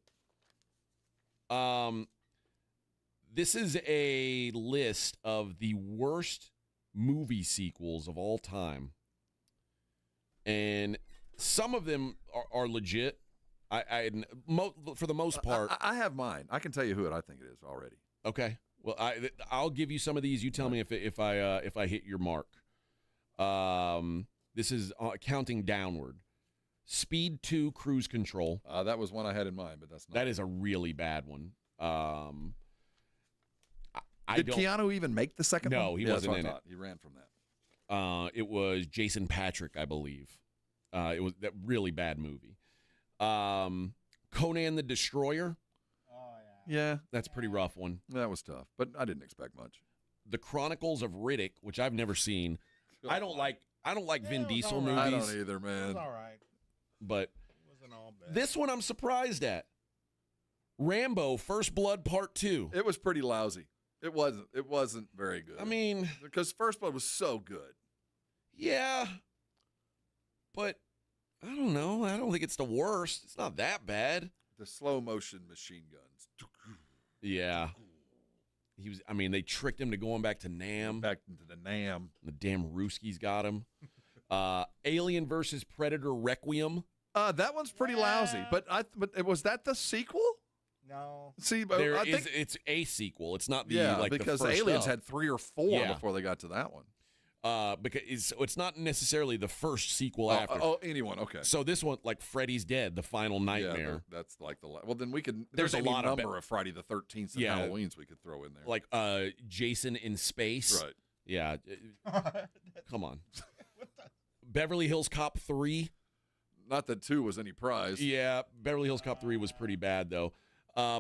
This is a list of the worst movie sequels of all time. And some of them are legit. For the most part. I have mine. I can tell you who I think it is already. Okay. Well, I'll give you some of these. You tell me if I hit your mark. This is counting downward. Speed 2 Cruise Control. That was one I had in mind, but that's not. That is a really bad one. Did Keanu even make the second one? No, he wasn't in it. He ran from that. It was Jason Patric, I believe. It was that really bad movie. Conan the Destroyer. Yeah, that's a pretty rough one. That was tough, but I didn't expect much. The Chronicles of Riddick, which I've never seen. I don't like Vin Diesel movies. I don't either, man. It was all right. But It wasn't all bad. this one I'm surprised at. Rambo: First Blood Part 2. It was pretty lousy. It wasn't very good. I mean, because First Blood was so good. Yeah. But I don't know. I don't think it's the worst. It's not that bad. The slow motion machine guns. Yeah. They tricked him to going back to Nam. Back into the Nam. The damn Ruskies got him. Alien versus Predator Requiem. That one's pretty lousy. But was that the sequel? No. See, it's a sequel. It's not the because the first Aliens up. had 3 or 4 before they got to that one. Because it's not necessarily the first sequel after. Anyone, okay. So this one, like Freddy's Dead, the Final Nightmare. Yeah, that's like the well. Then we could. There's a any lot number of Friday the 13th and Halloweens we could throw in there. Like Jason in Space. Right. Yeah. Come on. Beverly Hills Cop 3. Not that 2 was any prize. Yeah, Beverly Hills Cop 3 was pretty bad though.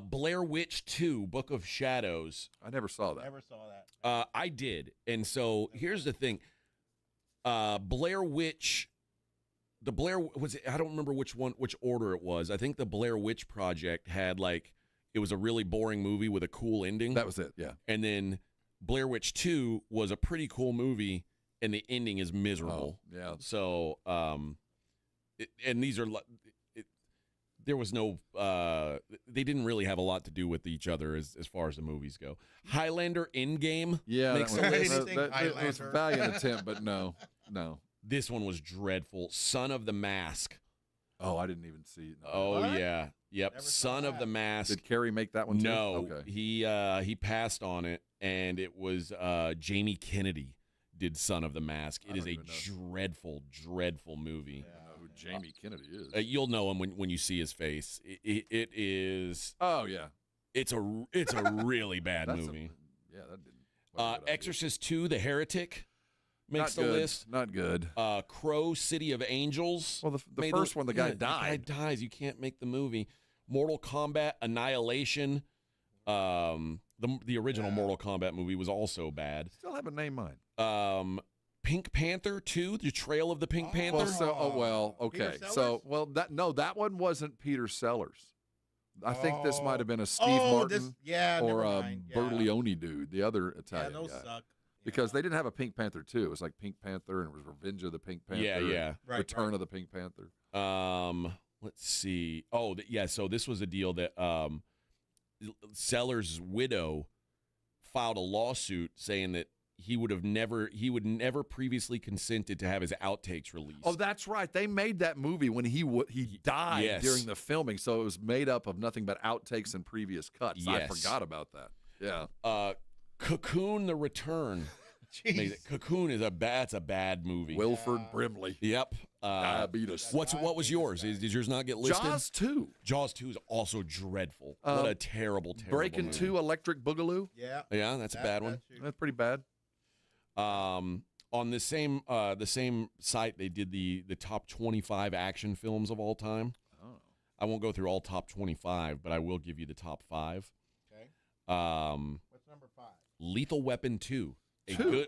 Blair Witch 2, Book of Shadows. I never saw that. Never saw that. I did. And so here's the thing. Blair Witch, I don't remember which order it was. I think the Blair Witch Project had it was a really boring movie with a cool ending. That was it, yeah. And then Blair Witch 2 was a pretty cool movie and the ending is miserable. Oh, yeah. So, and these are, there was no, they didn't really have a lot to do with each other as far as the movies go. Highlander Endgame makes a list. That was a valiant attempt, but no. This one was dreadful. Son of the Mask. Oh, I didn't even see it. No. Oh, yeah. Yep. Son of the Mask. Did Carrie make that one too? No. Okay. He passed on it, and it was Jamie Kennedy did Son of the Mask. It is a dreadful, dreadful movie. I don't know who Jamie Kennedy is. You'll know him when you see his face. It is. Oh yeah. It's a really bad movie. That didn't. Exorcist 2: The Heretic makes the list. Not good. Crow: City of Angels. Well, the first one, the guy died. The guy dies. You can't make the movie. Mortal Kombat: Annihilation. The original Mortal Kombat movie was also bad. Still haven't named mine. Pink Panther 2: The Trail of the Pink Panther. Okay. That one wasn't Peter Sellers. I think this might have been a Steve Martin or a Bertolioni dude, the other Italian those guy. suck. Because they didn't have a Pink Panther 2. It was like Pink Panther and it was Revenge of the Pink Panther. Yeah. Return of the Pink Panther. Let's see. So this was a deal that Sellers' widow filed a lawsuit saying that he would never previously consented to have his outtakes released. Oh, that's right. They made that movie when he died during the filming, so it was made up of nothing but outtakes and previous cuts. Yes. I forgot about that. Yeah. Cocoon: The Return. Cocoon is a bad movie. Wilford Brimley. Yep. Diabetes. What was yours? Did yours not get listed? Jaws 2. Jaws 2 is also dreadful. What a terrible Breaking movie. 2, Electric Boogaloo. Yeah. Yeah, that's a bad one. That's pretty bad. On the same site, they did the top 25 action films of all time. Oh. I won't go through all top 25, but I will give you the top 5. Okay. What's number 5? Lethal Weapon 2.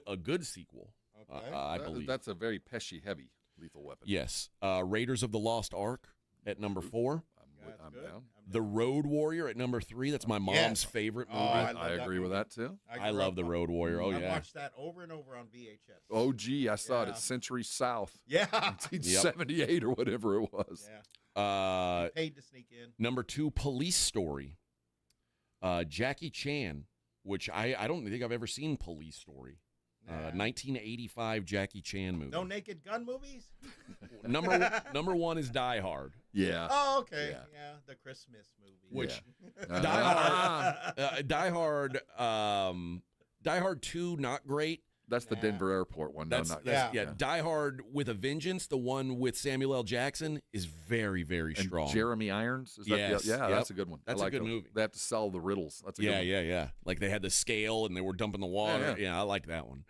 A good sequel. Okay. I believe. That's a very Pesci heavy Lethal Weapon. Yes. Raiders of the Lost Ark at number 4. I'm down. The Road Warrior at number 3. That's my mom's favorite movie. I agree with that too. I love The Road Warrior. Oh, yeah. I watched that over and over on VHS. Oh, gee, I saw it at Century South. Yeah. 1978 or whatever it was. Yeah. Paid to sneak in. Number 2, Police Story. Jackie Chan, which I don't think I've ever seen Police Story. 1985 Jackie Chan movie. No Naked Gun movies? Number 1 is Die Hard. Yeah. Oh, okay. Yeah, the Christmas movie. Which Die Hard 2 not great. That's the Denver Airport one. Die Hard with a Vengeance, the one with Samuel L. Jackson, is very, very strong. Jeremy Irons? Is that that's a good one. That's a good movie. They have to solve the riddles. That's a good one. Yeah. Like they had the scale and they were dumping the water. Yeah, I like that one.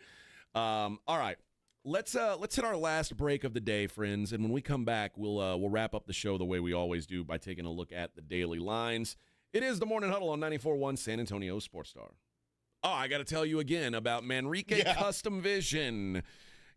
All right. Let's hit our last break of the day, friends, and when we come back, we'll wrap up the show the way we always do by taking a look at the daily lines. It is the Morning Huddle on 94.1 San Antonio Sports Star. Oh, I got to tell you again about Manrique Custom Vision.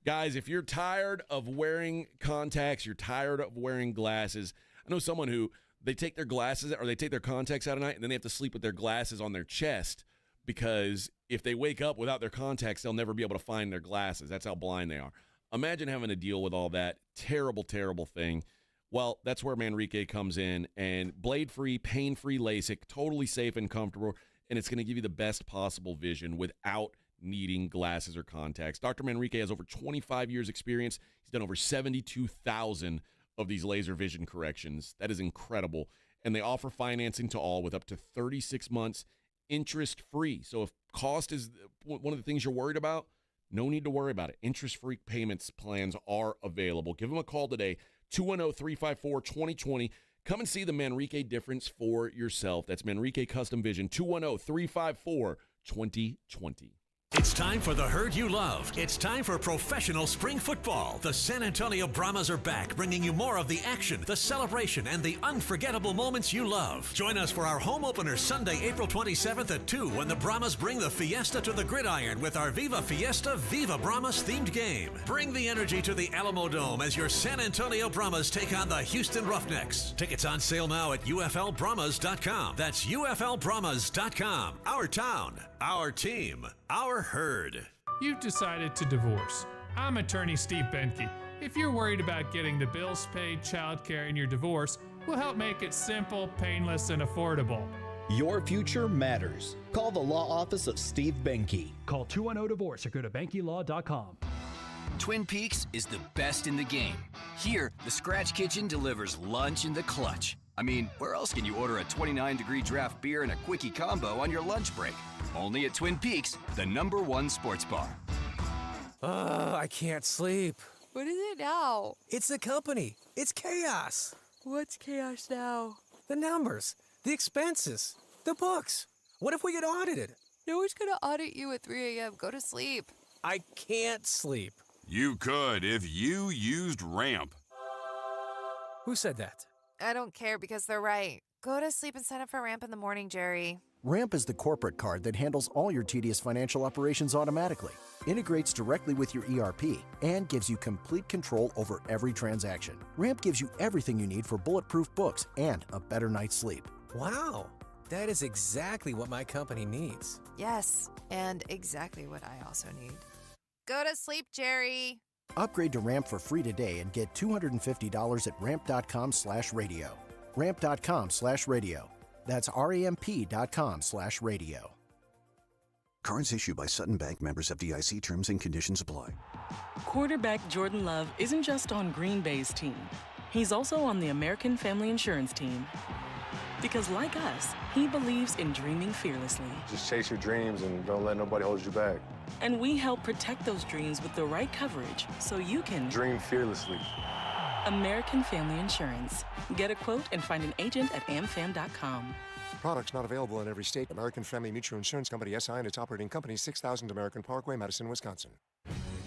Guys, if you're tired of wearing contacts, you're tired of wearing glasses. I know someone who they take their glasses or they take their contacts out at night and then they have to sleep with their glasses on their chest because if they wake up without their contacts, they'll never be able to find their glasses. That's how blind they are. Imagine having to deal with all that. Terrible, terrible thing. Well, that's where Manrique comes in, and blade-free, pain-free LASIK, totally safe and comfortable, and it's going to give you the best possible vision without needing glasses or contacts. Dr. Manrique has over 25 years experience. He's done over 72,000 of these laser vision corrections. That is incredible. And they offer financing to all with up to 36 months interest-free. So if cost is one of the things you're worried about, no need to worry about it. Interest-free payments plans are available. Give them a call today, 210-354-2020. Come and see the Manrique difference for yourself. That's Manrique Custom Vision, 210-354-2020. It's time for the herd you love. It's time for professional spring football. The San Antonio Brahmas are back, bringing you more of the action, the celebration, and the unforgettable moments you love. Join us for our home opener Sunday, April 27th at 2 when the Brahmas bring the Fiesta to the gridiron with our Viva Fiesta, Viva Brahmas themed game. Bring the energy to the Alamo Dome as your San Antonio Brahmas take on the Houston Roughnecks. Tickets on sale now at UFLBrahmas.com. That's UFLBrahmas.com. Our town, our team, our herd. You've decided to divorce. I'm attorney Steve Benke. If you're worried about getting the bills paid, childcare, and your divorce, we'll help make it simple, painless, and affordable. Your future matters. Call the law office of Steve Benke. Call 210-DIVORCE or go to BenkeLaw.com. Twin Peaks is the best in the game. Here, the Scratch Kitchen delivers lunch in the clutch. I mean, where else can you order a 29-degree draft beer and a quickie combo on your lunch break? Only at Twin Peaks, the #1 sports bar. I can't sleep. What is it now? It's the company. It's chaos. What's chaos now? The numbers, the expenses, the books. What if we get audited? No one's gonna audit you at 3 a.m. Go to sleep. I can't sleep. You could if you used Ramp. Who said that? I don't care because they're right. Go to sleep and sign up for Ramp in the morning, Jerry. Ramp is the corporate card that handles all your tedious financial operations automatically, integrates directly with your ERP, and gives you complete control over every transaction. Ramp gives you everything you need for bulletproof books and a better night's sleep. Wow, that is exactly what my company needs. Yes, and exactly what I also need. Go to sleep, Jerry. Upgrade to Ramp for free today and get $250 at ramp.com/radio. Ramp.com/radio. That's RAMP.com/radio. Cards issued by Sutton Bank, members FDIC. Terms and conditions apply. Quarterback Jordan Love isn't just on Green Bay's team. He's also on the American Family Insurance team. Because like us, he believes in dreaming fearlessly. Just chase your dreams and don't let nobody hold you back. And we help protect those dreams with the right coverage so you can dream fearlessly. American Family Insurance. Get a quote and find an agent at amfam.com. Products not available in every state. American Family Mutual Insurance Company, SI, and its operating company, 6000 American Parkway, Madison, Wisconsin.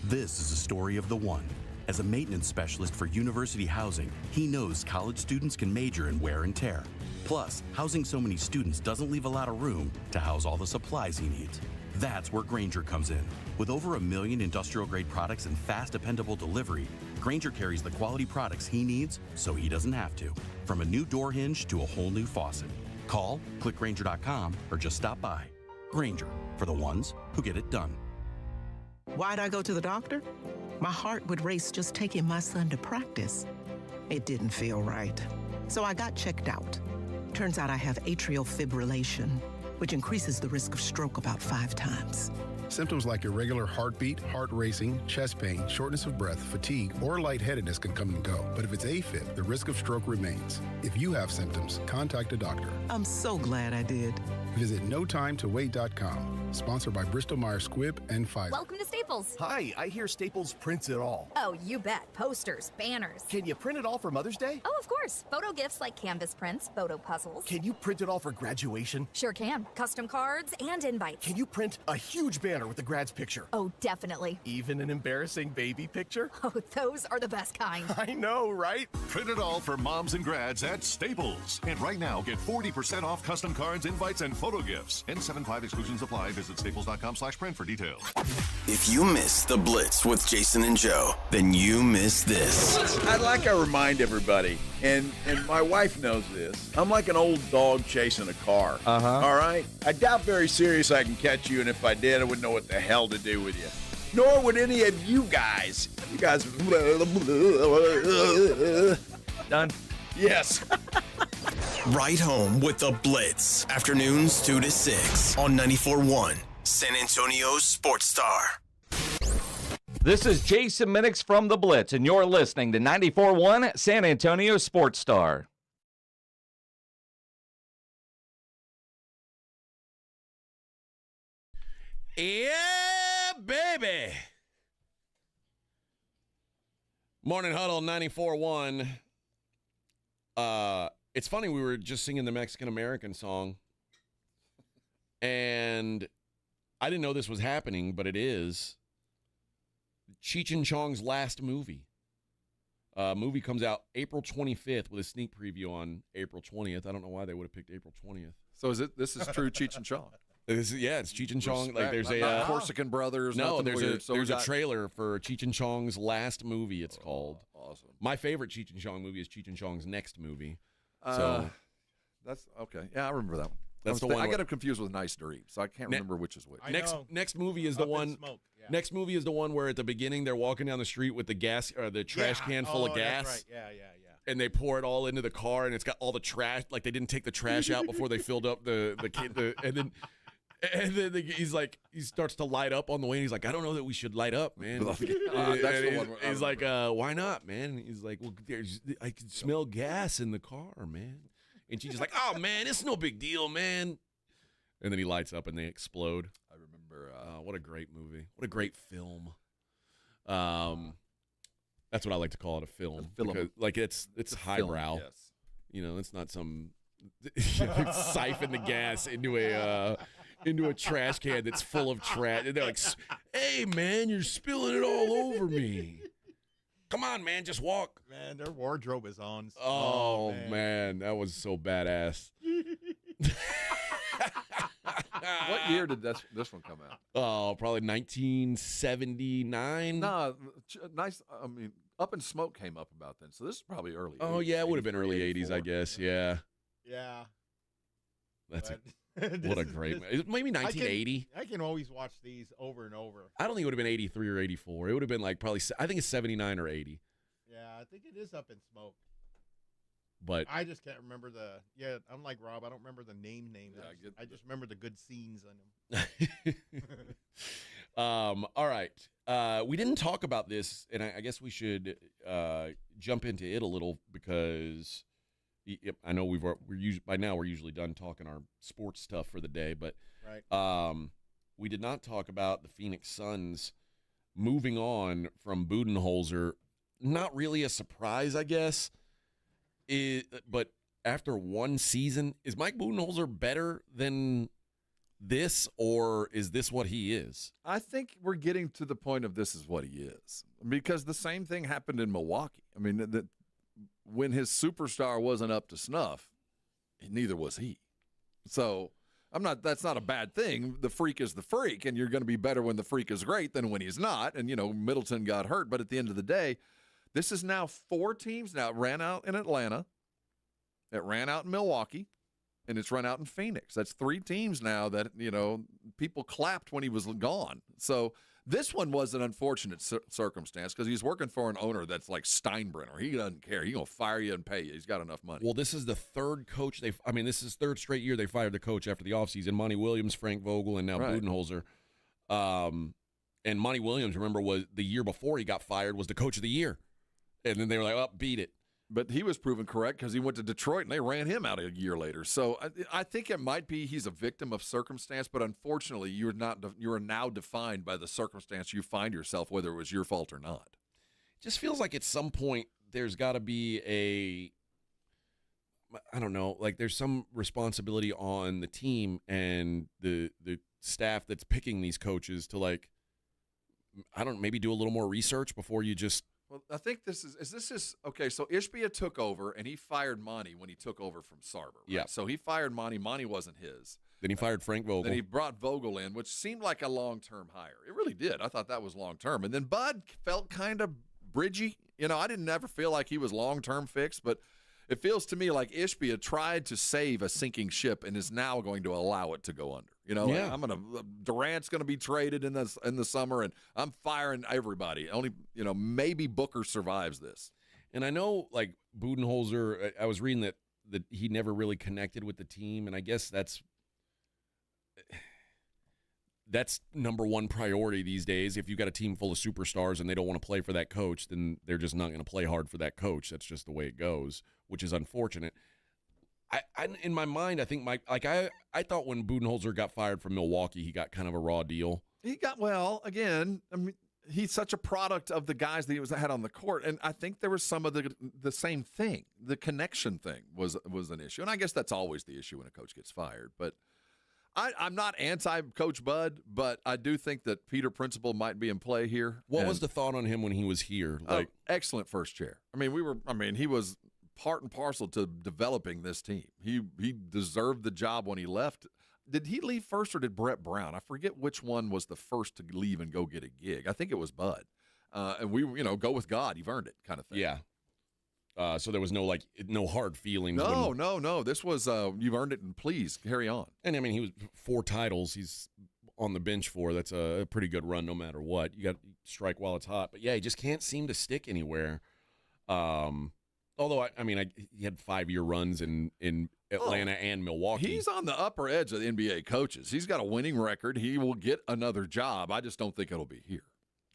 This is a story of the one. As a maintenance specialist for university housing, he knows college students can major in wear and tear. Plus, housing so many students doesn't leave a lot of room to house all the supplies he needs. That's where Grainger comes in. With over 1 million industrial-grade products and fast, dependable delivery, Grainger carries the quality products he needs so he doesn't have to. From a new door hinge to a whole new faucet. Call, click Grainger.com, or just stop by. Grainger, for the ones who get it done. Why'd I go to the doctor? My heart would race just taking my son to practice. It didn't feel right. So I got checked out. Turns out I have atrial fibrillation, which increases the risk of stroke about 5 times. Symptoms like irregular heartbeat, heart racing, chest pain, shortness of breath, fatigue, or lightheadedness can come and go. But if it's AFib, the risk of stroke remains. If you have symptoms, contact a doctor. I'm so glad I did. Visit NoTimeToWait.com. Sponsored by Bristol-Myers Squibb and Pfizer. Welcome to Staples. Hi, I hear Staples prints it all. Oh, you bet. Posters, banners. Can you print it all for Mother's Day? Oh, of course. Photo gifts like canvas prints, photo puzzles. Can you print it all for graduation? Sure can. Custom cards and invites. Can you print a huge banner with the grad's picture? Oh, definitely. Even an embarrassing baby picture? Oh, those are the best kind. I know, right? Print it all for moms and grads at Staples. And right now, get 40% off custom cards, invites, and photo gifts. N75 exclusions apply. Visit staples.com/print for details. If you miss the Blitz with Jason and Joe, then you miss this. I'd like to remind everybody, and my wife knows this, I'm like an old dog chasing a car. All right? I doubt very seriously I can catch you, and if I did, I wouldn't know what the hell to do with you. Nor would any of you guys. You guys. Done? Yes. Right home with the Blitz. Afternoons 2 to 6 on 94.1 San Antonio's Sports Star. This is Jason Minix from the Blitz, and you're listening to 94.1 San Antonio Sports Star. Yeah, baby. Morning Huddle 94.1. It's funny, we were just singing the Mexican-American song, and I didn't know this was happening, but it is. Cheech and Chong's last movie. Movie comes out April 25th with a sneak preview on April 20th. I don't know why they would have picked April 20th. So this is true Cheech and Chong? It's Cheech and Chong. Like there's not Corsican Brothers. No, there's weird. a trailer for Cheech and Chong's last movie. It's called. Awesome. My My favorite Cheech and Chong movie is Cheech and Chong's next movie. That's okay. Yeah, I remember that one. That's the one. I get them confused with Nice Dreams, so I can't remember which is which. Next movie is the one. Next movie is the one where at the beginning they're walking down the street with the gas or the trash can full of gas. That's right. Yeah. And they pour it all into the car, and it's got all the trash. Like they didn't take the trash out before they filled up and then he's like, he starts to light up on the way, and he's like, I don't know that we should light up, man. That's the one. He's like, why not, man? And he's like, well, I can smell gas in the car, man. And she's just like, oh, man, it's no big deal, man. And then he lights up, and they explode. I remember. What a great movie. What a great film. That's what I like to call it, a film. Because, like, it's highbrow. Yes. You know, it's not some siphon the gas into a trash can that's full of trash. And they're like, hey, man, you're spilling it all over me. Come on, man, just walk. Man, their wardrobe is on. Oh, man, that was so badass. What year did this one come out? Oh, probably 1979. No, nice. I mean, Up in Smoke came up about then, so this is probably early. Oh, yeah, it would have been early 80s, I guess. Yeah. Yeah. What a great maybe 1980. I can always watch these over and over. I don't think it would have been 83 or 84. It would have been like probably, I think it's 79 or 80. Yeah, I think it is Up in Smoke. But I just can't remember unlike Rob, I don't remember the names. Yeah, I just remember the good scenes on them. All right. We didn't talk about this, and I guess we should jump into it a little because I know by now we're usually done talking our sports stuff for the day, but right. We did not talk about the Phoenix Suns moving on from Budenholzer. Not really a surprise, I guess. But after one season, is Mike Budenholzer better than this, or is this what he is? I think we're getting to the point of this is what he is, because the same thing happened in Milwaukee. I mean, when his superstar wasn't up to snuff, neither was he. So that's not a bad thing. The freak is the freak, and you're going to be better when the freak is great than when he's not. And, Middleton got hurt. But at the end of the day, this is now 4 teams. Now, it ran out in Atlanta. It ran out in Milwaukee. And it's run out in Phoenix. That's 3 teams now that, people clapped when he was gone. So this one was an unfortunate circumstance because he's working for an owner that's like Steinbrenner. He doesn't care. He's going to fire you and pay you. He's got enough money. Well, this is the third coach. This is third straight year they fired the coach after the offseason. Monty Williams, Frank Vogel, and now Budenholzer. And Monty Williams, remember, was the year before he got fired, was the coach of the year. And then they were like, oh, beat it. But he was proven correct because he went to Detroit and they ran him out a year later. So I think it might be he's a victim of circumstance, but unfortunately you are now defined by the circumstance you find yourself, whether it was your fault or not. It just feels like at some point there's got to be I don't know, like there's some responsibility on the team and the staff that's picking these coaches to maybe do a little more research before you just. Well, I think this is okay. So Ishbia took over, and he fired Monty when he took over from Sarver. Right? Yeah. So he fired Monty. Monty wasn't his. Then he fired Frank Vogel. Then he brought Vogel in, which seemed like a long-term hire. It really did. I thought that was long-term. And then Bud felt kind of bridgy. I didn't ever feel like he was long-term fixed, but it feels to me like Ishbia tried to save a sinking ship and is now going to allow it to go under. Yeah. Durant's going to be traded in the summer, and I'm firing everybody. Only, maybe Booker survives this. And I know, Budenholzer, I was reading that he never really connected with the team, and I guess that's number one priority these days. If you've got a team full of superstars and they don't want to play for that coach, then they're just not going to play hard for that coach. That's just the way it goes, which is unfortunate. I in my mind, I think I thought when Budenholzer got fired from Milwaukee, he got kind of a raw deal. He got, again, I mean, he's such a product of the guys that he had on the court, and I think there was some of the same thing. The connection thing was an issue, and I guess that's always the issue when a coach gets fired. But I'm not anti-Coach Bud, but I do think that Peter Principle might be in play here. What was the thought on him when he was here? Excellent first chair. He was part and parcel to developing this team. He deserved the job when he left. Did he leave first or did Brett Brown? I forget which one was the first to leave and go get a gig. I think it was Bud. And we, go with God. You've earned it kind of thing. Yeah. So there was no hard feelings. No. This was you've earned it and please carry on. And he was 4 titles he's on the bench for. That's a pretty good run no matter what. You got to strike while it's hot. But yeah, he just can't seem to stick anywhere. Although he had 5-year runs in Atlanta and Milwaukee. He's on the upper edge of the NBA coaches. He's got a winning record. He will get another job. I just don't think it'll be here.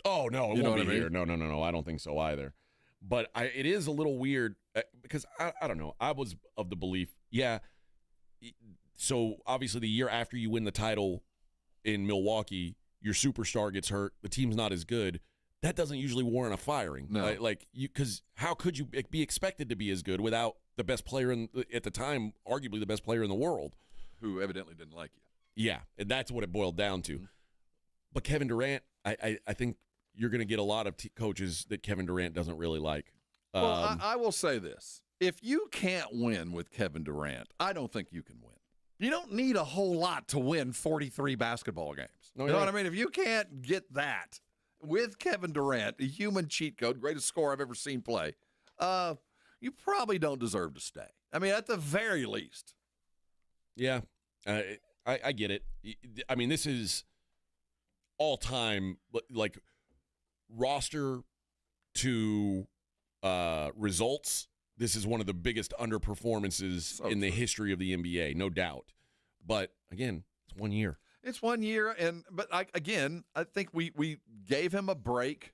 Oh no, it won't be here. No. I don't think so either. But it is a little weird because I don't know. I was of the belief, yeah. So obviously the year after you win the title in Milwaukee, your superstar gets hurt. The team's not as good. That doesn't usually warrant a firing. No. Because how could you be expected to be as good without the best player at the time, arguably the best player in the world, who evidently didn't like you? Yeah, and that's what it boiled down to. Mm-hmm. But Kevin Durant, I think you're going to get a lot of coaches that Kevin Durant doesn't really like. Well, I will say this. If you can't win with Kevin Durant, I don't think you can win. You don't need a whole lot to win 43 basketball games. No, you know what I mean? If you can't get that with Kevin Durant, a human cheat code, greatest scorer I've ever seen play, you probably don't deserve to stay. At the very least. Yeah, I get it. This is all-time, roster to results. this is one of the biggest underperformances in the history of the NBA, no doubt. But again, it's 1 year. It's 1 year, but I think we gave him a break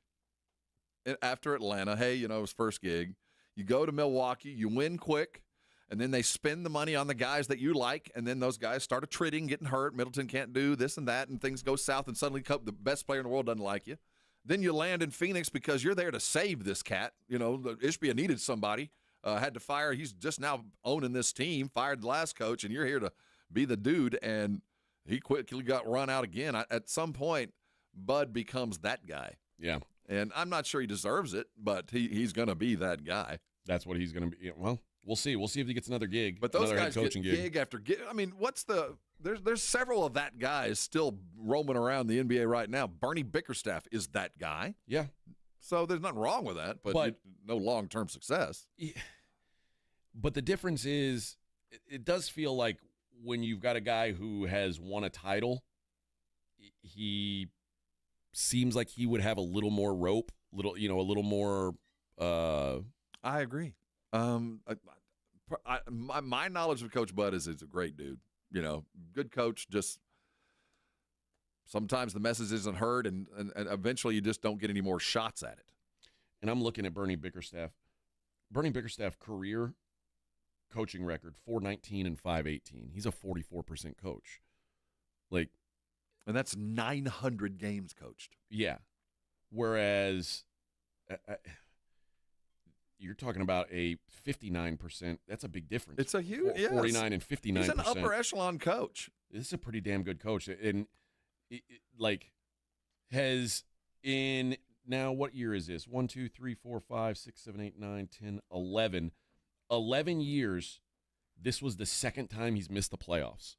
after Atlanta. Hey, his first gig. You go to Milwaukee, you win quick, and then they spend the money on the guys that you like, and then those guys start attriting, getting hurt. Middleton can't do this and that, and things go south, and suddenly the best player in the world doesn't like you. Then you land in Phoenix because you're there to save this cat. Ishbia needed somebody, had to fire. He's just now owning this team, fired the last coach, and you're here to be the dude, and he quickly got run out again. At some point, Bud becomes that guy. Yeah. And I'm not sure he deserves it, but he's going to be that guy. That's what he's going to be. Well, we'll see. We'll see if he gets another gig. But those another guys head coaching get gig after gig. I mean, there's several of that guys still roaming around the NBA right now. Bernie Bickerstaff is that guy. Yeah. So there's nothing wrong with that, but no long-term success. Yeah. But the difference is it does feel like when you've got a guy who has won a title, he seems like he would have a little more rope, a little more. I agree. My knowledge of Coach Bud is a great dude. Good coach. Just sometimes the message isn't heard, and eventually you just don't get any more shots at it. And I'm looking at Bernie Bickerstaff. Bernie Bickerstaff career coaching record 419 and 518. He's a 44% coach. And that's 900 games coached. Yeah. Whereas you're talking about a 59%. That's a big difference. It's a huge 49 and 59%. He's an upper echelon coach. This is a pretty damn good coach. And has in now, what year is this? 1, 2, 3, 4, 5, 6, 7, 8, 9, 10, 11. 11 years. This was the second time he's missed the playoffs.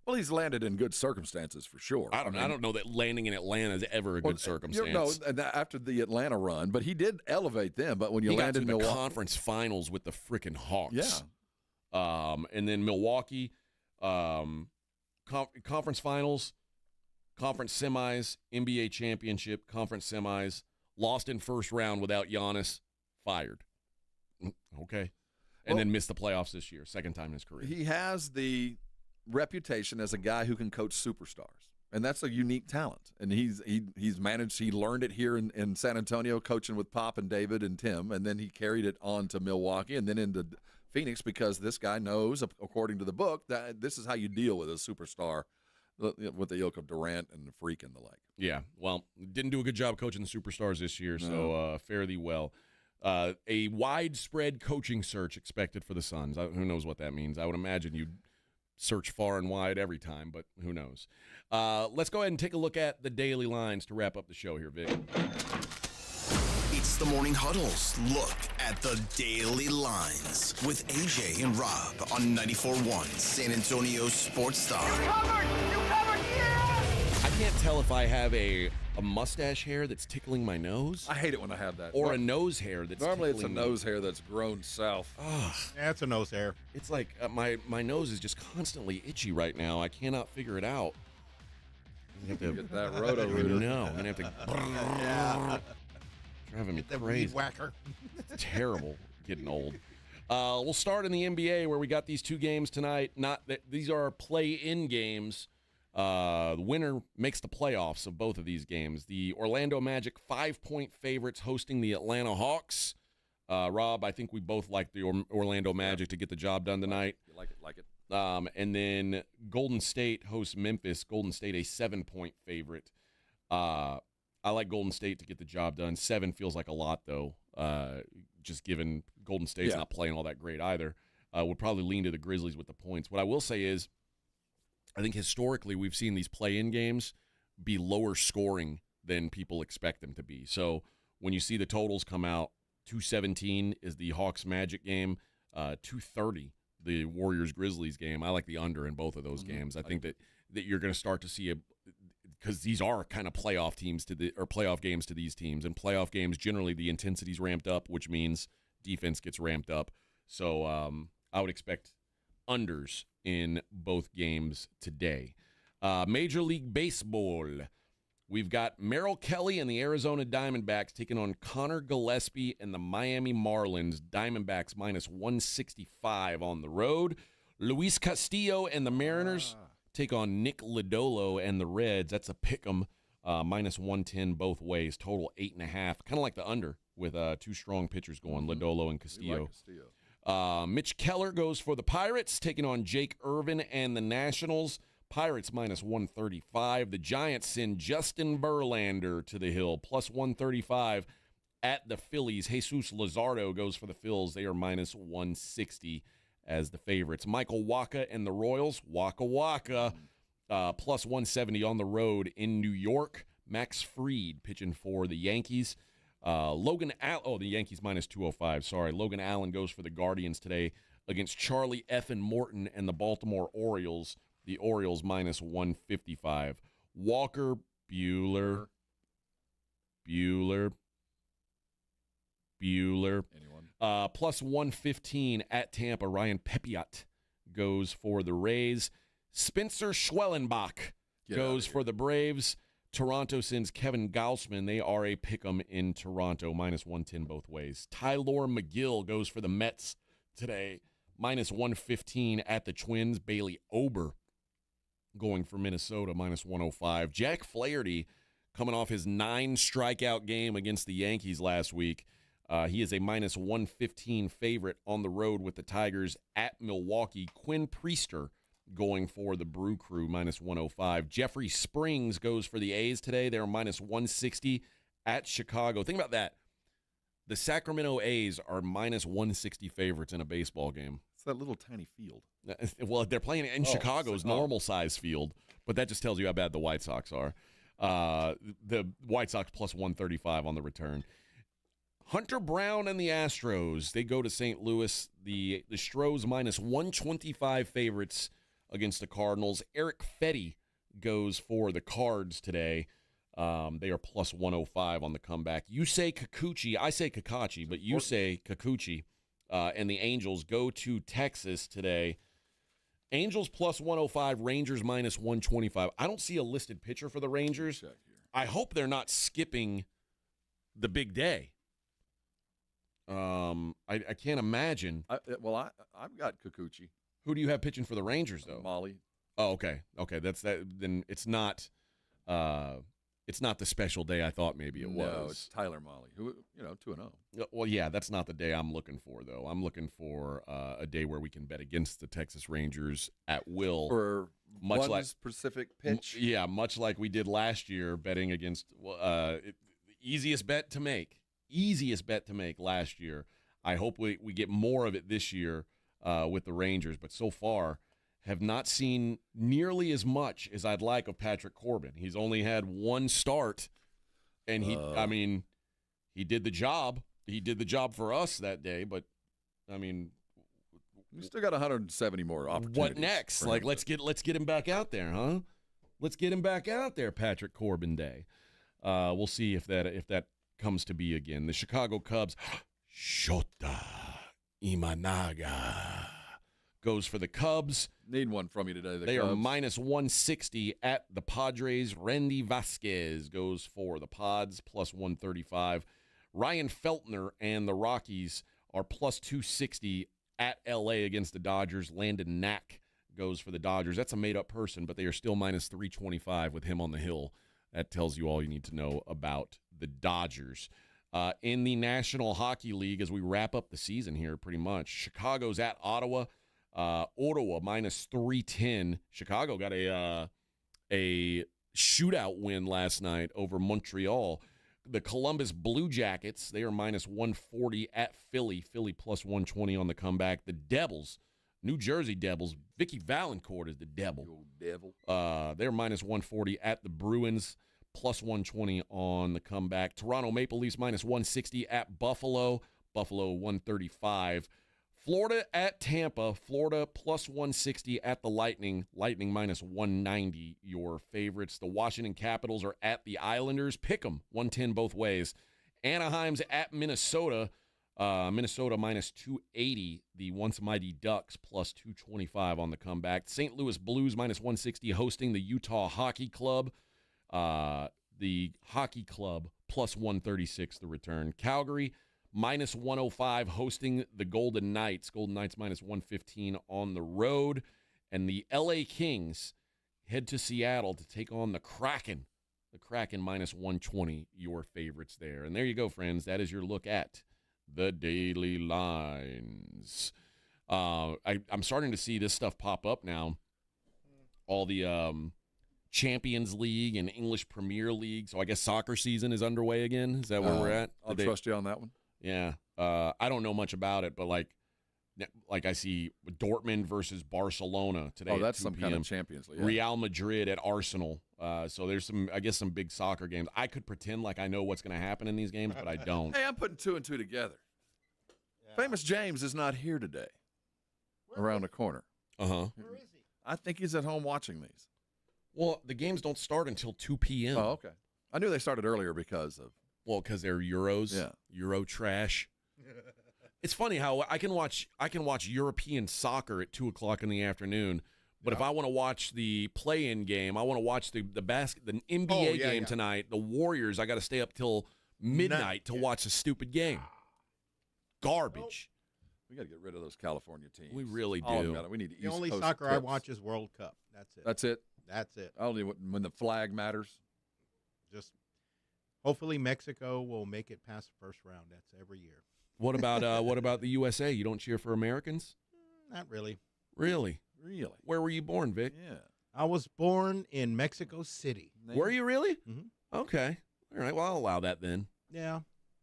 Well, he's landed in good circumstances for sure. I don't know that landing in Atlanta is ever a good circumstance. After the Atlanta run, but he did elevate them. But when you landed in the Milwaukee, conference finals with the freaking Hawks, yeah, and then Milwaukee, conference finals, conference semis, NBA championship, conference semis, lost in first round without Giannis, fired. Okay, and then missed the playoffs this year, second time in his career. He has the reputation as a guy who can coach superstars, and that's a unique talent. And he's managed. He learned it here in San Antonio, coaching with Pop and David and Tim, and then he carried it on to Milwaukee and then into Phoenix because this guy knows, according to the book, that this is how you deal with a superstar with the ilk of Durant and the Freak and the like. Yeah, well, didn't do a good job coaching the superstars this year, so fare thee well. A widespread coaching search expected for the Suns. Who knows what that means? I would imagine you'd search far and wide every time, but who knows? Let's go ahead and take a look at the daily lines to wrap up the show here, Vic. It's the Morning Huddle's look at the daily lines with AJ and Rob on 94.1 San Antonio Sports Star. You covered, yeah! I can't tell if I have a mustache hair that's tickling my nose. I hate it when I have that. Or a nose hair that's normally it's a tickling nose hair that's grown south. Yeah, it's a nose hair. It's like my nose is just constantly itchy right now. I cannot figure it out. I'm gonna have to get that roto-rooter. No, I'm gonna have to. Yeah. Driving me The crazy. weed whacker. It's terrible. Getting old. We'll start in the NBA where we got these two games tonight. These are play-in games. The winner makes the playoffs of both of these games. The Orlando Magic 5-point favorites hosting the Atlanta Hawks. Rob, I think we both like the Orlando Magic to get the job done tonight. You like it. And then Golden State hosts Memphis. Golden State a 7-point favorite. I like Golden State to get the job done. 7 feels like a lot, though, just given Golden State's not playing all that great either. Would probably lean to the Grizzlies with the points. What I will say is I think historically we've seen these play-in games be lower scoring than people expect them to be. So when you see the totals come out, 217 is the Hawks-Magic game, 230 the Warriors-Grizzlies game. I like the under in both of those games. I think that you're going to start to see because these are kind of playoff games to these teams. And playoff games, generally the intensity's ramped up, which means defense gets ramped up. So I would expect unders in both games today. Major League Baseball. We've got Merrill Kelly and the Arizona Diamondbacks taking on Connor Gillespie and the Miami Marlins. Diamondbacks minus 165 on the road. Luis Castillo and the Mariners take on Nick Lodolo and the Reds. That's a pick 'em, minus 110 both ways. Total 8.5. Kind of like the under with two strong pitchers going, Lodolo and Castillo. Like Castillo. Mitch Keller goes for the Pirates, taking on Jake Irvin and the Nationals. Pirates minus 135. The Giants send Justin Verlander to the hill, plus 135 at the Phillies. Jesus Luzardo goes for the Phils. They are minus 160 as the favorites. Michael Wacha and the Royals, Waka, plus 170 on the road in New York. Max Fried pitching for the Yankees. The Yankees minus 205. Sorry. Logan Allen goes for the Guardians today against Charlie F. Morton and the Baltimore Orioles. The Orioles minus 155. Walker Buehler. Anyone? Plus 115 at Tampa. Ryan Pepiot goes for the Rays. Spencer Schwellenbach goes for the Braves. Toronto sends Kevin Gausman. They are a pick'em in Toronto, minus 110 both ways. Tylor McGill goes for the Mets today, minus 115 at the Twins. Bailey Ober going for Minnesota, minus 105. Jack Flaherty coming off his 9-strikeout game against the Yankees last week. He is a minus 115 favorite on the road with the Tigers at Milwaukee. Quinn Priester going for the Brew Crew, minus 105. Jeffrey Springs goes for the A's today. They're minus 160 at Chicago. Think about that. The Sacramento A's are minus 160 favorites in a baseball game. It's that little tiny field. Well, they're playing in Chicago's normal-size field, but that just tells you how bad the White Sox are. The White Sox plus 135 on the return. Hunter Brown and the Astros, they go to St. Louis. The Stros minus 125 favorites against the Cardinals. Eric Fetty goes for the Cards today. They are plus 105 on the comeback. You say Kikuchi. I say Kakachi, but you say Kikuchi. And the Angels go to Texas today. Angels plus 105, Rangers minus 125. I don't see a listed pitcher for the Rangers. I hope they're not skipping the big day. I can't imagine. I've got Kikuchi. Who do you have pitching for the Rangers, though? Molly. Oh, okay. That's that. Then it's not the special day I thought maybe it was. No, it's Tyler Molly, who 2-0. Well, yeah, that's not the day I'm looking for, though. I'm looking for a day where we can bet against the Texas Rangers at will for much one like specific pitch. Yeah, much like we did last year, betting against the easiest bet to make last year. I hope we get more of it this year with the Rangers, but so far have not seen nearly as much as I'd like of Patrick Corbin. He's only had one start, and he did the job. He did the job for us that day, but we still got 170 more opportunities. What next? Like let's get him back out there, huh? Let's get him back out there, Patrick Corbin Day. We'll see if that comes to be again. The Chicago Cubs, Shota Imanaga goes for the Cubs. Need one from you today. They are minus 160 at the Padres. Randy Vasquez goes for the Pods, plus 135. Ryan Feltner and the Rockies are plus 260 at L.A. against the Dodgers. Landon Knack goes for the Dodgers. That's a made-up person, but they are still minus 325 with him on the hill. That tells you all you need to know about the Dodgers. In the National Hockey League, as we wrap up the season here pretty much, Chicago's at Ottawa. Ottawa minus 310. Chicago got a shootout win last night over Montreal. The Columbus Blue Jackets, they are minus 140 at Philly. Philly plus 120 on the comeback. The Devils, New Jersey Devils, Vicky Valancourt is the Devil. They're minus 140 at the Bruins, plus 120 on the comeback. Toronto Maple Leafs minus 160 at Buffalo. Buffalo 135. Florida at Tampa. Florida plus 160 at the Lightning. Lightning minus 190, your favorites. The Washington Capitals are at the Islanders. Pick them, 110 both ways. Anaheim's at Minnesota. Minnesota minus 280. The once mighty Ducks plus 225 on the comeback. St. Louis Blues minus 160 hosting the Utah Hockey Club. the Hockey Club, plus 136 the return. Calgary, minus 105 hosting the Golden Knights. Golden Knights minus 115 on the road. And the LA Kings head to Seattle to take on the Kraken. The Kraken minus 120, your favorites there. And there you go, friends. That is your look at the daily lines. I'm starting to see this stuff pop up now. All the Champions League and English Premier League. So I guess soccer season is underway again. Is that where we're at? I'll trust you on that one. Yeah. I don't know much about it, but like I see Dortmund versus Barcelona today. Oh, that's at 2 some p.m. kind of Champions League. Yeah. Real Madrid at Arsenal. So there's some big soccer games. I could pretend like I know what's going to happen in these games, but I don't. Hey, I'm putting 2 and 2 together. Yeah. Famous James is not here today. Around the corner. Uh-huh. Where is he? I think he's at home watching these. Well, the games don't start until 2 p.m. Oh, okay. I knew they started earlier because of... Well, because they're Euros. Yeah. Euro trash. It's funny how I can watch European soccer at 2 o'clock in the afternoon, but if I want to watch the play-in game, I want to watch the NBA game tonight, the Warriors, I got to stay up till midnight to watch a stupid game. Garbage. We got to get rid of those California teams. We really do. We need to The only soccer I watch is World Cup. That's it. That's it? That's it. Only when the flag matters. Just hopefully Mexico will make it past the first round. That's every year. What about the USA? You don't cheer for Americans? Not really. Really? Really? Where were you born, Vic? Yeah. I was born in Mexico City. Were you really? Mm-hmm. Okay. All right. Well, I'll allow that then. Yeah.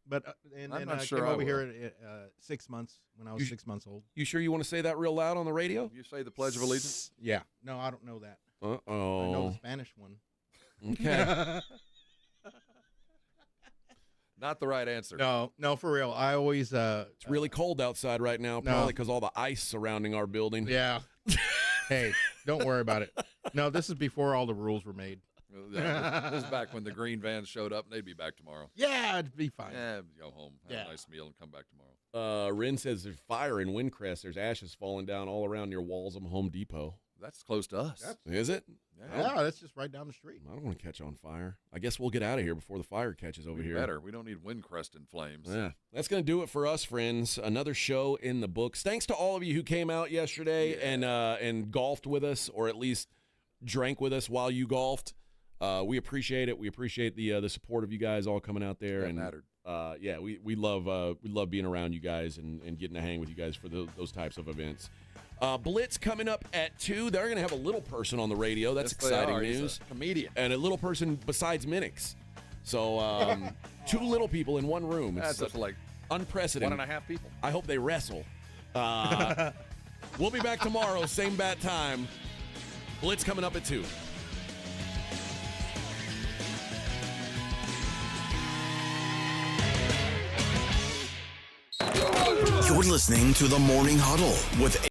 But and I'm I not sure came I over will. here at 6 months when I was 6 months old. You sure you want to say that real loud on the radio? You say the Pledge of Allegiance? Yeah. No, I don't know that. Uh-oh. I know the Spanish one. Okay. Not the right answer. No, for real. I always it's really cold outside right now, probably because all the ice surrounding our building. Yeah. Hey, don't worry about it. No, this is before all the rules were made. This is back when the green vans showed up, and they'd be back tomorrow. Yeah, it'd be fine. Yeah, go home, have a nice meal, and come back tomorrow. Ren says there's fire in Windcrest. There's ashes falling down all around near Walsham Home Depot. That's close to us. Is it? Yeah, that's just right down the street. I don't want to catch on fire. I guess we'll get out of here before the fire catches over here. Better. We don't need Windcrest in flames. Yeah. That's going to do it for us, friends. Another show in the books. Thanks to all of you who came out yesterday and golfed with us, or at least drank with us while you golfed. We appreciate it. We appreciate the support of you guys all coming out there. That mattered. We love being around you guys and getting to hang with you guys for those types of events. Blitz coming up at 2. They're going to have a little person on the radio. That's exciting news. He's a comedian. And a little person besides Minix. So 2 little people in one room. That's just like unprecedented. 1.5 people. I hope they wrestle. We'll be back tomorrow, same bat time. Blitz coming up at 2. You're listening to the Morning Huddle with